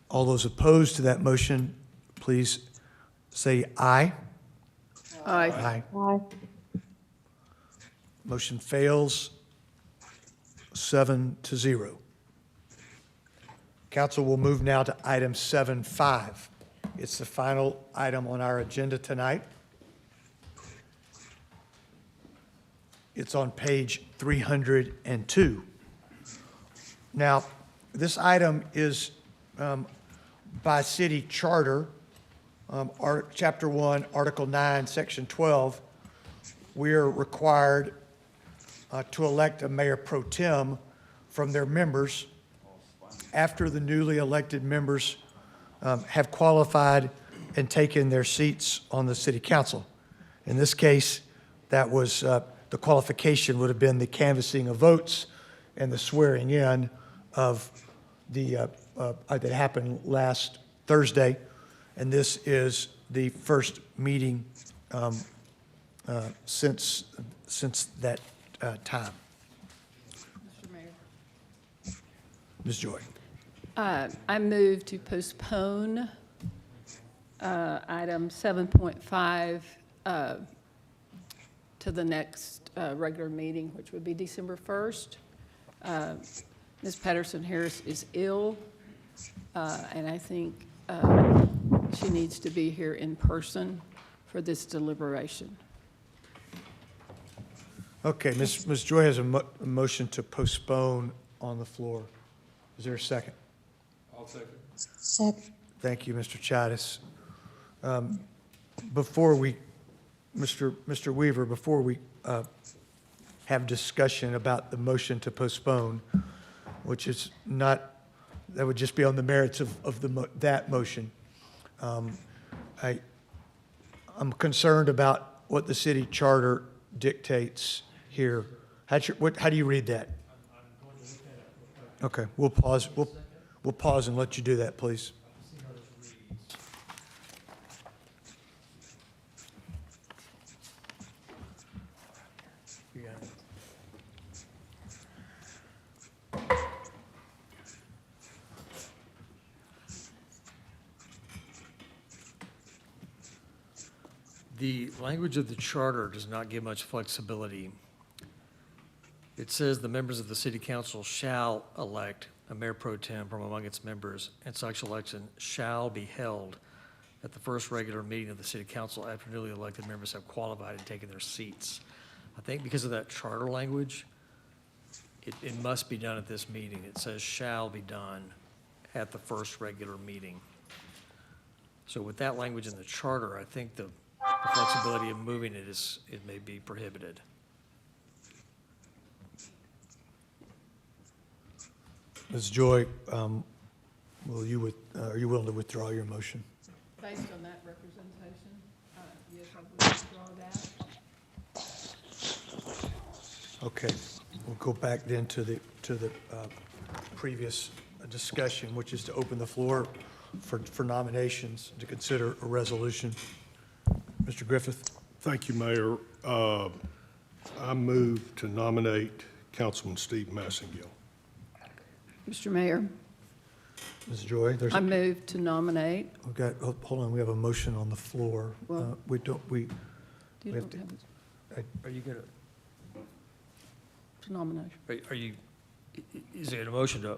All those opposed to that motion, please say aye. Aye. Aye. Motion fails 7-0. Council will move now to item 7.5. It's the final item on our agenda tonight. It's on page 302. Now, this item is by city charter, Chapter 1, Article 9, Section 12. We are required to elect a mayor pro tem from their members after the newly elected members have qualified and taken their seats on the city council. In this case, that was the qualification would have been the canvassing of votes and the swearing in of the that happened last Thursday, and this is the first meeting since that time. Mr. Mayor. Ms. Joy. I move to postpone item 7.5 to the next regular meeting, which would be December 1st. Ms. Patterson-Harris is ill, and I think she needs to be here in person for this deliberation. Okay, Ms. Joy has a motion to postpone on the floor. Is there a second? I'll second. Second. Thank you, Mr. Chattis. Before we, Mr. Weaver, before we have discussion about the motion to postpone, which is not, that would just be on the merits of that motion. I'm concerned about what the city charter dictates here. How do you read that? Okay, we'll pause, we'll pause and let you do that, please. The language of the charter does not give much flexibility. It says the members of the city council shall elect a mayor pro tem from among its members, and such election shall be held at the first regular meeting of the city council after newly elected members have qualified and taken their seats. I think because of that charter language, it must be done at this meeting. It says shall be done at the first regular meeting. So with that language in the charter, I think the flexibility of moving it may be prohibited. Ms. Joy, are you willing to withdraw your motion? Based on that representation, yes, I would withdraw that. Okay, we'll go back then to the previous discussion, which is to open the floor for nominations to consider a resolution. Mr. Griffith? Thank you, Mayor. I move to nominate Councilman Steve Massengill. Mr. Mayor, Ms. Joy? I move to nominate. We've got, hold on, we have a motion on the floor. Well, We have to. Are you going To nomination. is it a motion to,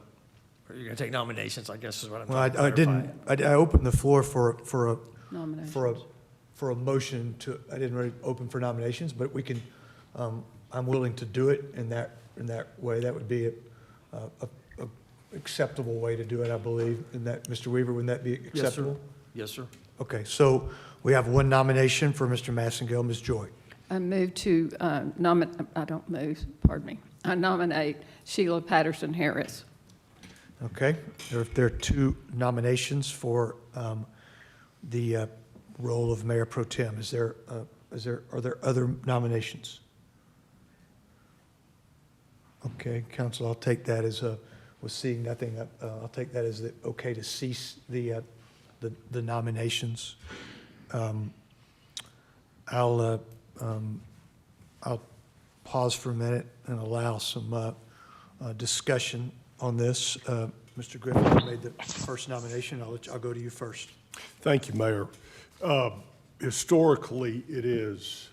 are you going to take nominations, I guess is what I'm Well, trying to clarify. I opened the floor for Nominations. a motion to, I didn't really open for nominations, but we can, I'm willing to do it in that way. That would be a acceptable way to do it, I believe. In that, Mr. Weaver, wouldn't that be acceptable? Yes, sir. Okay, so we have one nomination for Mr. Massengill. Ms. Joy? I move to nominate, I don't move, pardon me. I nominate Sheila Patterson Harris. Okay, there are two nominations for the role of Mayor Pro Tem. Are there other nominations? Okay, Council, I'll take that as seeing nothing, I'll take that as okay to cease the nominations. I'll pause for a minute and allow some discussion on this. Mr. Griffin, you made the first nomination. I'll go to you first. Thank you, Mayor. Historically, it is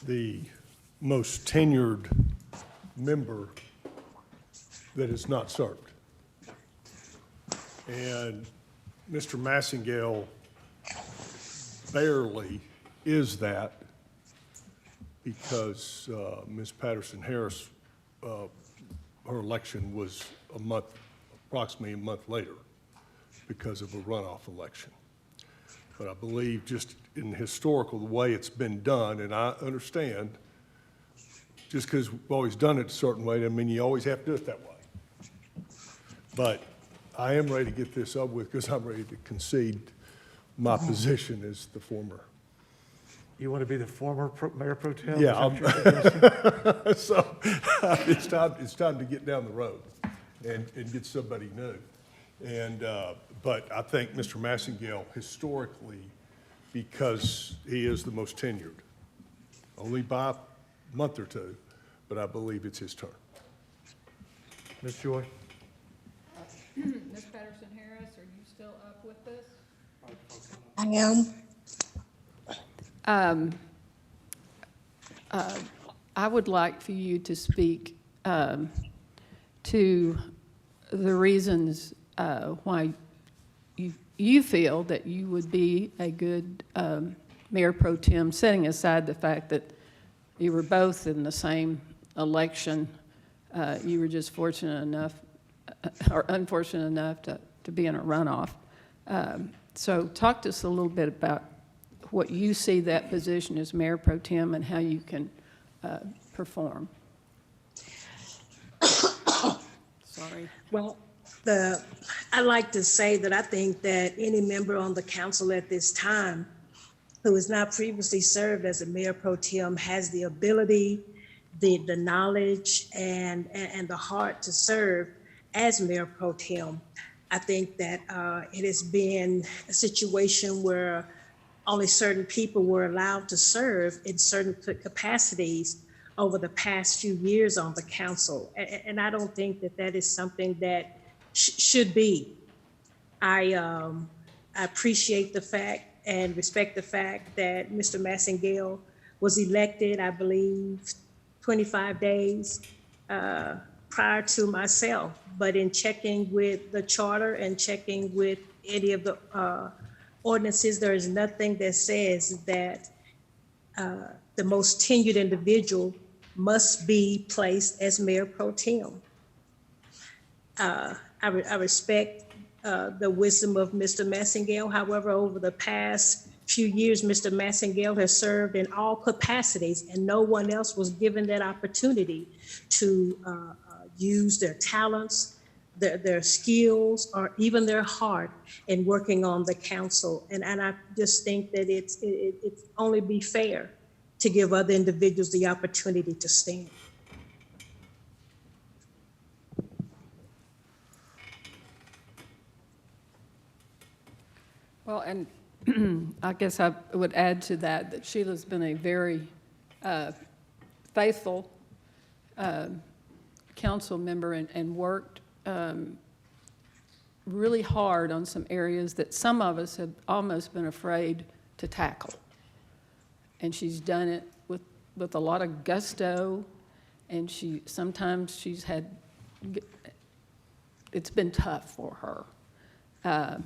the most tenured member that is not served. And Mr. Massengill barely is that because Ms. Patterson Harris, her election was approximately a month later because of a runoff election. But I believe just in historical, the way it's been done, and I understand, just because we've always done it a certain way, doesn't mean you always have to do it that way. But I am ready to get this over with because I'm ready to concede my position as the former. You want to be the former Mayor Pro Tem? Yeah, so it's time to get down the road and get somebody new. And, but I think Mr. Massengill historically, because he is the most tenured, only by a month or two, but I believe it's his turn. Ms. Joy? Ms. Patterson Harris, are you still up with this? I am. I would like for you to speak to the reasons why you feel that you would be a good Mayor Pro Tem, setting aside the fact that you were both in the same election. You were just fortunate enough, or unfortunate enough to be in a runoff. So talk to us a little bit about what you see that position as Mayor Pro Tem and how you can perform. Sorry. Well, I like to say that I think that any member on the council at this time who has not previously served as a Mayor Pro Tem has the ability the knowledge and the heart to serve as Mayor Pro Tem. I think that it has been a situation where only certain people were allowed to serve in certain capacities over the past few years on the council. And I don't think that that is something that should be. I appreciate the fact and respect the fact that Mr. Massengale was elected, I believe, 25 days prior to myself. But in checking with the charter and checking with any of the ordinances, there is nothing that says that the most tenured individual must be placed as Mayor Pro Tem. I respect the wisdom of Mr. Massengale. However, over the past few years, Mr. Massengale has served in all capacities, and no one else was given that opportunity to use their talents, their skills, or even their heart in working on the council. And I just think that it's only be fair to give other individuals the opportunity to stand. Well, and I guess I would add to that that Sheila's been a very faithful council member and worked really hard on some areas that some of us have almost been afraid to tackle. And she's done it with a lot of gusto, and sometimes she's had, it's been tough for her.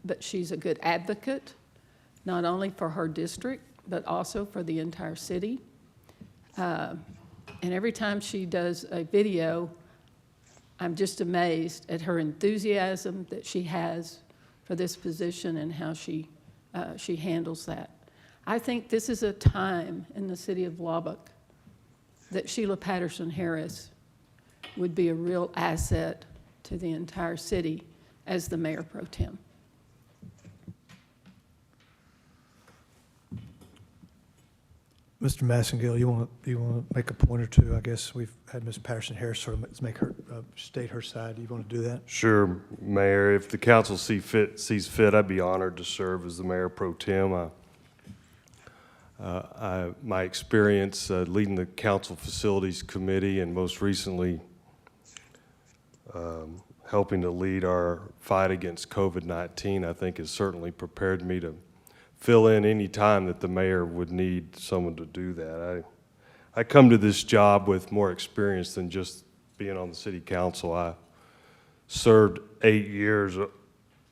But she's a good advocate, not only for her district, but also for the entire city. And every time she does a video, I'm just amazed at her enthusiasm that she has for this position and how she handles that. I think this is a time in the city of Lubbock that Sheila Patterson Harris would be a real asset to the entire city as the Mayor Pro Tem. Mr. Massengale, you want to make a point or two? I guess we've had Ms. Patterson Harris sort of make her state her side. Do you want to do that? Sure, Mayor. If the council sees fit, I'd be honored to serve as the Mayor Pro Tem. My experience leading the Council Facilities Committee and most recently helping to lead our fight against COVID-19, I think has certainly prepared me to fill in any time that the mayor would need someone to do that. I come to this job with more experience than just being on the city council. I served 8 years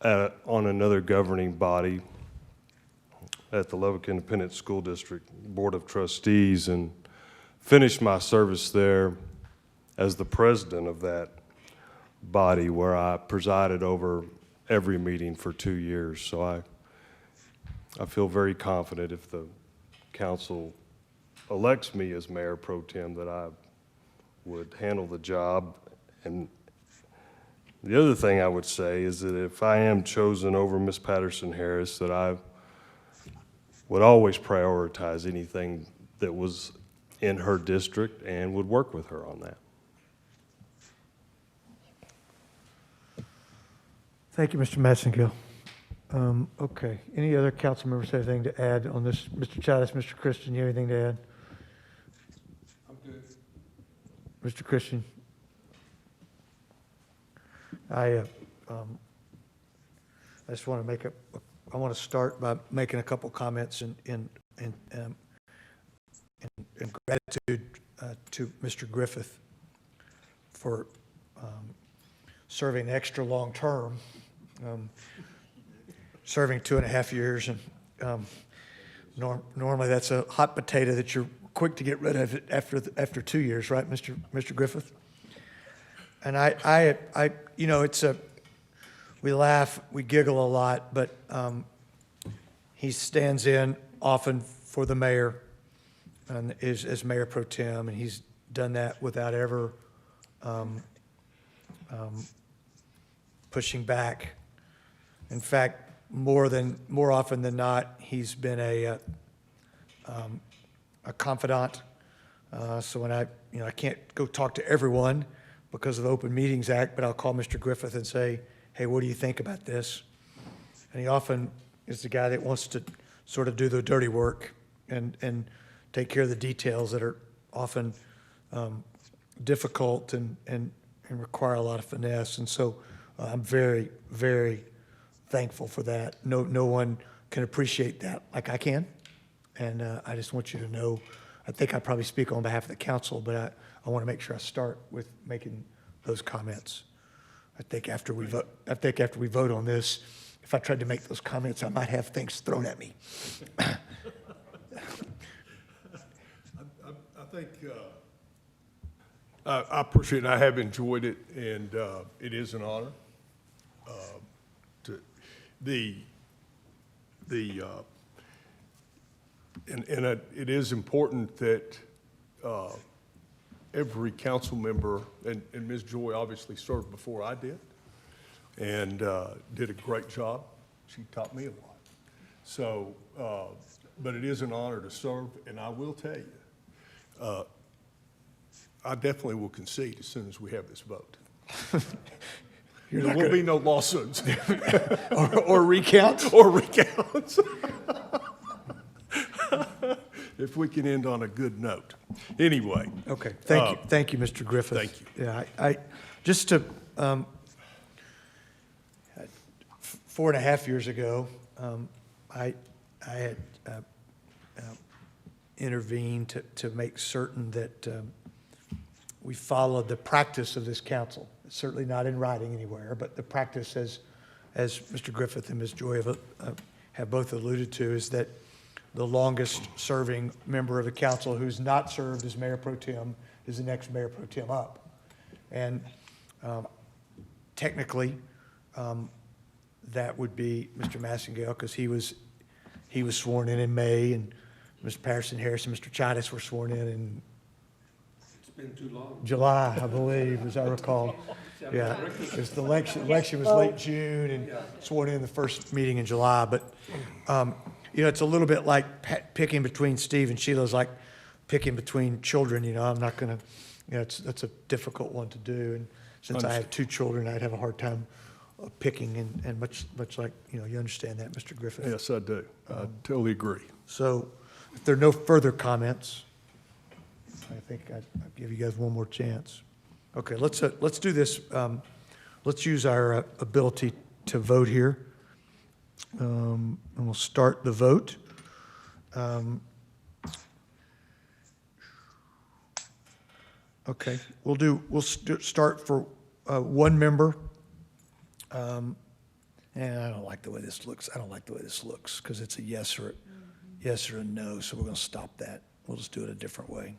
on another governing body at the Lubbock Independent School District Board of Trustees and finished my service there as the president of that body, where I presided over every meeting for 2 years. So I feel very confident if the council elects me as Mayor Pro Tem that I would handle the job. And the other thing I would say is that if I am chosen over Ms. Patterson Harris, that I would always prioritize anything that was in her district and would work with her on that. Thank you, Mr. Massengale. Okay, any other council members have anything to add on this? Mr. Chavez, Mr. Christian, you have anything to add? I'm good. Mr. Christian? I just want to I want to start by making a couple comments in gratitude to Mr. Griffith for serving extra long term. Serving 2.5 years, and normally that's a hot potato that you're quick to get rid of after 2 years, right, Mr. Griffith? And I you know, we laugh, we giggle a lot, but he stands in often for the mayor and as Mayor Pro Tem, and he's done that without ever pushing back. In fact, more often than not, he's been a confidant So when I can't go talk to everyone because of the Open Meetings Act, but I'll call Mr. Griffith and say, hey, what do you think about this? And he often is the guy that wants to sort of do the dirty work and take care of the details that are often difficult and require a lot of finesse. And so I'm very, very thankful for that. No one can appreciate that like I can. And I just want you to know, I think I probably speak on behalf of the council, but I want to make sure I start with making those comments. I think after we vote on this, if I tried to make those comments, I might have things thrown at me. I think I appreciate it. I have enjoyed it, and it is an honor. It is important that every council member, and Ms. Joy obviously served before I did, and did a great job. She taught me a lot. So, but it is an honor to serve, and I will tell you, I definitely will concede as soon as we have this vote. There will be no lawsuits. or recounts? Or recounts. If we can end on a good note. Anyway. Okay, thank you. Thank you, Mr. Griffith. Thank you. Yeah, I just to, 4.5 years ago, I had intervened to make certain that we followed the practice of this council. It's certainly not in writing anywhere, but the practice, as Mr. Griffith and Ms. Joy have both alluded to, is that the longest-serving member of the council who's not served as mayor pro tem is the next mayor pro tem up. And technically, that would be Mr. Massengale, because he was sworn in May, and Mr. Patterson Harris and Mr. Childis were sworn in It's been too long. July, I believe, as I recall. Yeah, because the election was late June and sworn in the first meeting in July. But, it's a little bit like picking between Steve and Sheila's like picking between children. I'm not going to, that's a difficult one to do. And since I have 2 children, I'd have a hard time picking, and much like, you understand that, Mr. Griffith. Yes, I do. I totally agree. So if there are no further comments, I think I'll give you guys one more chance. Okay, let's do this. Let's use our ability to vote here. And we'll start the vote. Okay, we'll start for one member. And I don't like the way this looks. Because it's a yes or a no, so we're going to stop that. We'll just do it a different way.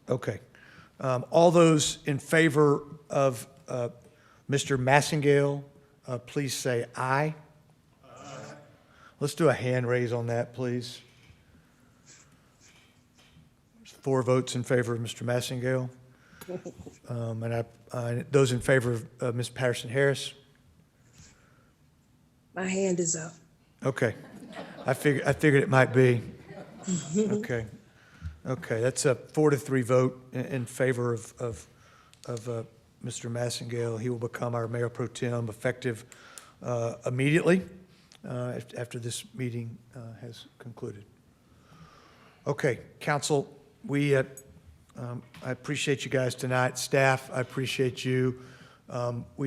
Okay. All those in favor of Mr. Massengale, please say aye. Aye. Let's do a hand raise on that, please. There's 4 votes in favor of Mr. Massengale. And those in favor of Ms. Patterson Harris? My hand is up. Okay. I figured it might be. Okay. Okay, that's a 4-3 vote in favor of Mr. Massengale. He will become our mayor pro tem effective immediately after this meeting has concluded. Okay, council, I appreciate you guys tonight. Staff, I appreciate you.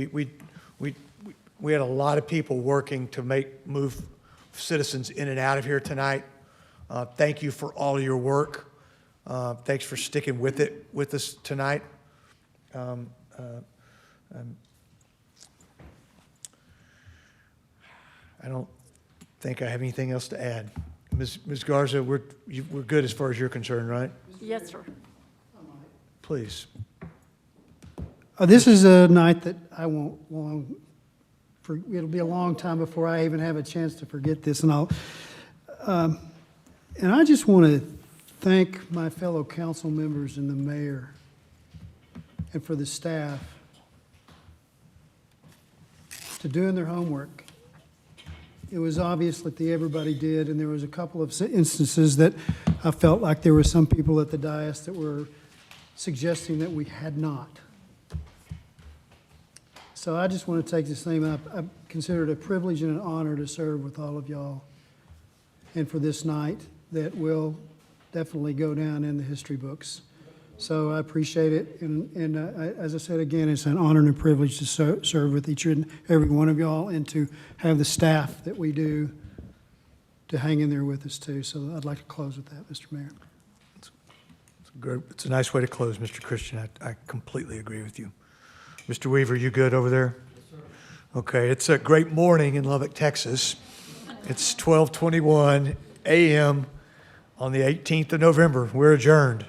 We had a lot of people working to move citizens in and out of here tonight. Thank you for all your work. Thanks for sticking with us tonight. I don't think I have anything else to add. Ms. Garza, we're good as far as you're concerned, right? Yes, sir. Please. This is a night that I won't it'll be a long time before I even have a chance to forget this, and I just want to thank my fellow council members and the mayor and for the staff to doing their homework It was obvious that everybody did, and there was a couple of instances that I felt like there were some people at the dais that were suggesting that we had not. So I just want to take this thing up. I consider it a privilege and an honor to serve with all of y'all, and for this night that will definitely go down in the history books. So I appreciate it, and as I said again, it's an honor and a privilege to serve with each and every one of y'all, and to have the staff that we do to hang in there with us too. So I'd like to close with that, Mr. Mayor. It's a nice way to close, Mr. Christian. I completely agree with you. Mr. Weaver, you good over there? Yes, sir. Okay, it's a great morning in Lubbock, Texas. It's 12:21 a.m. on the 18th of November. We're adjourned.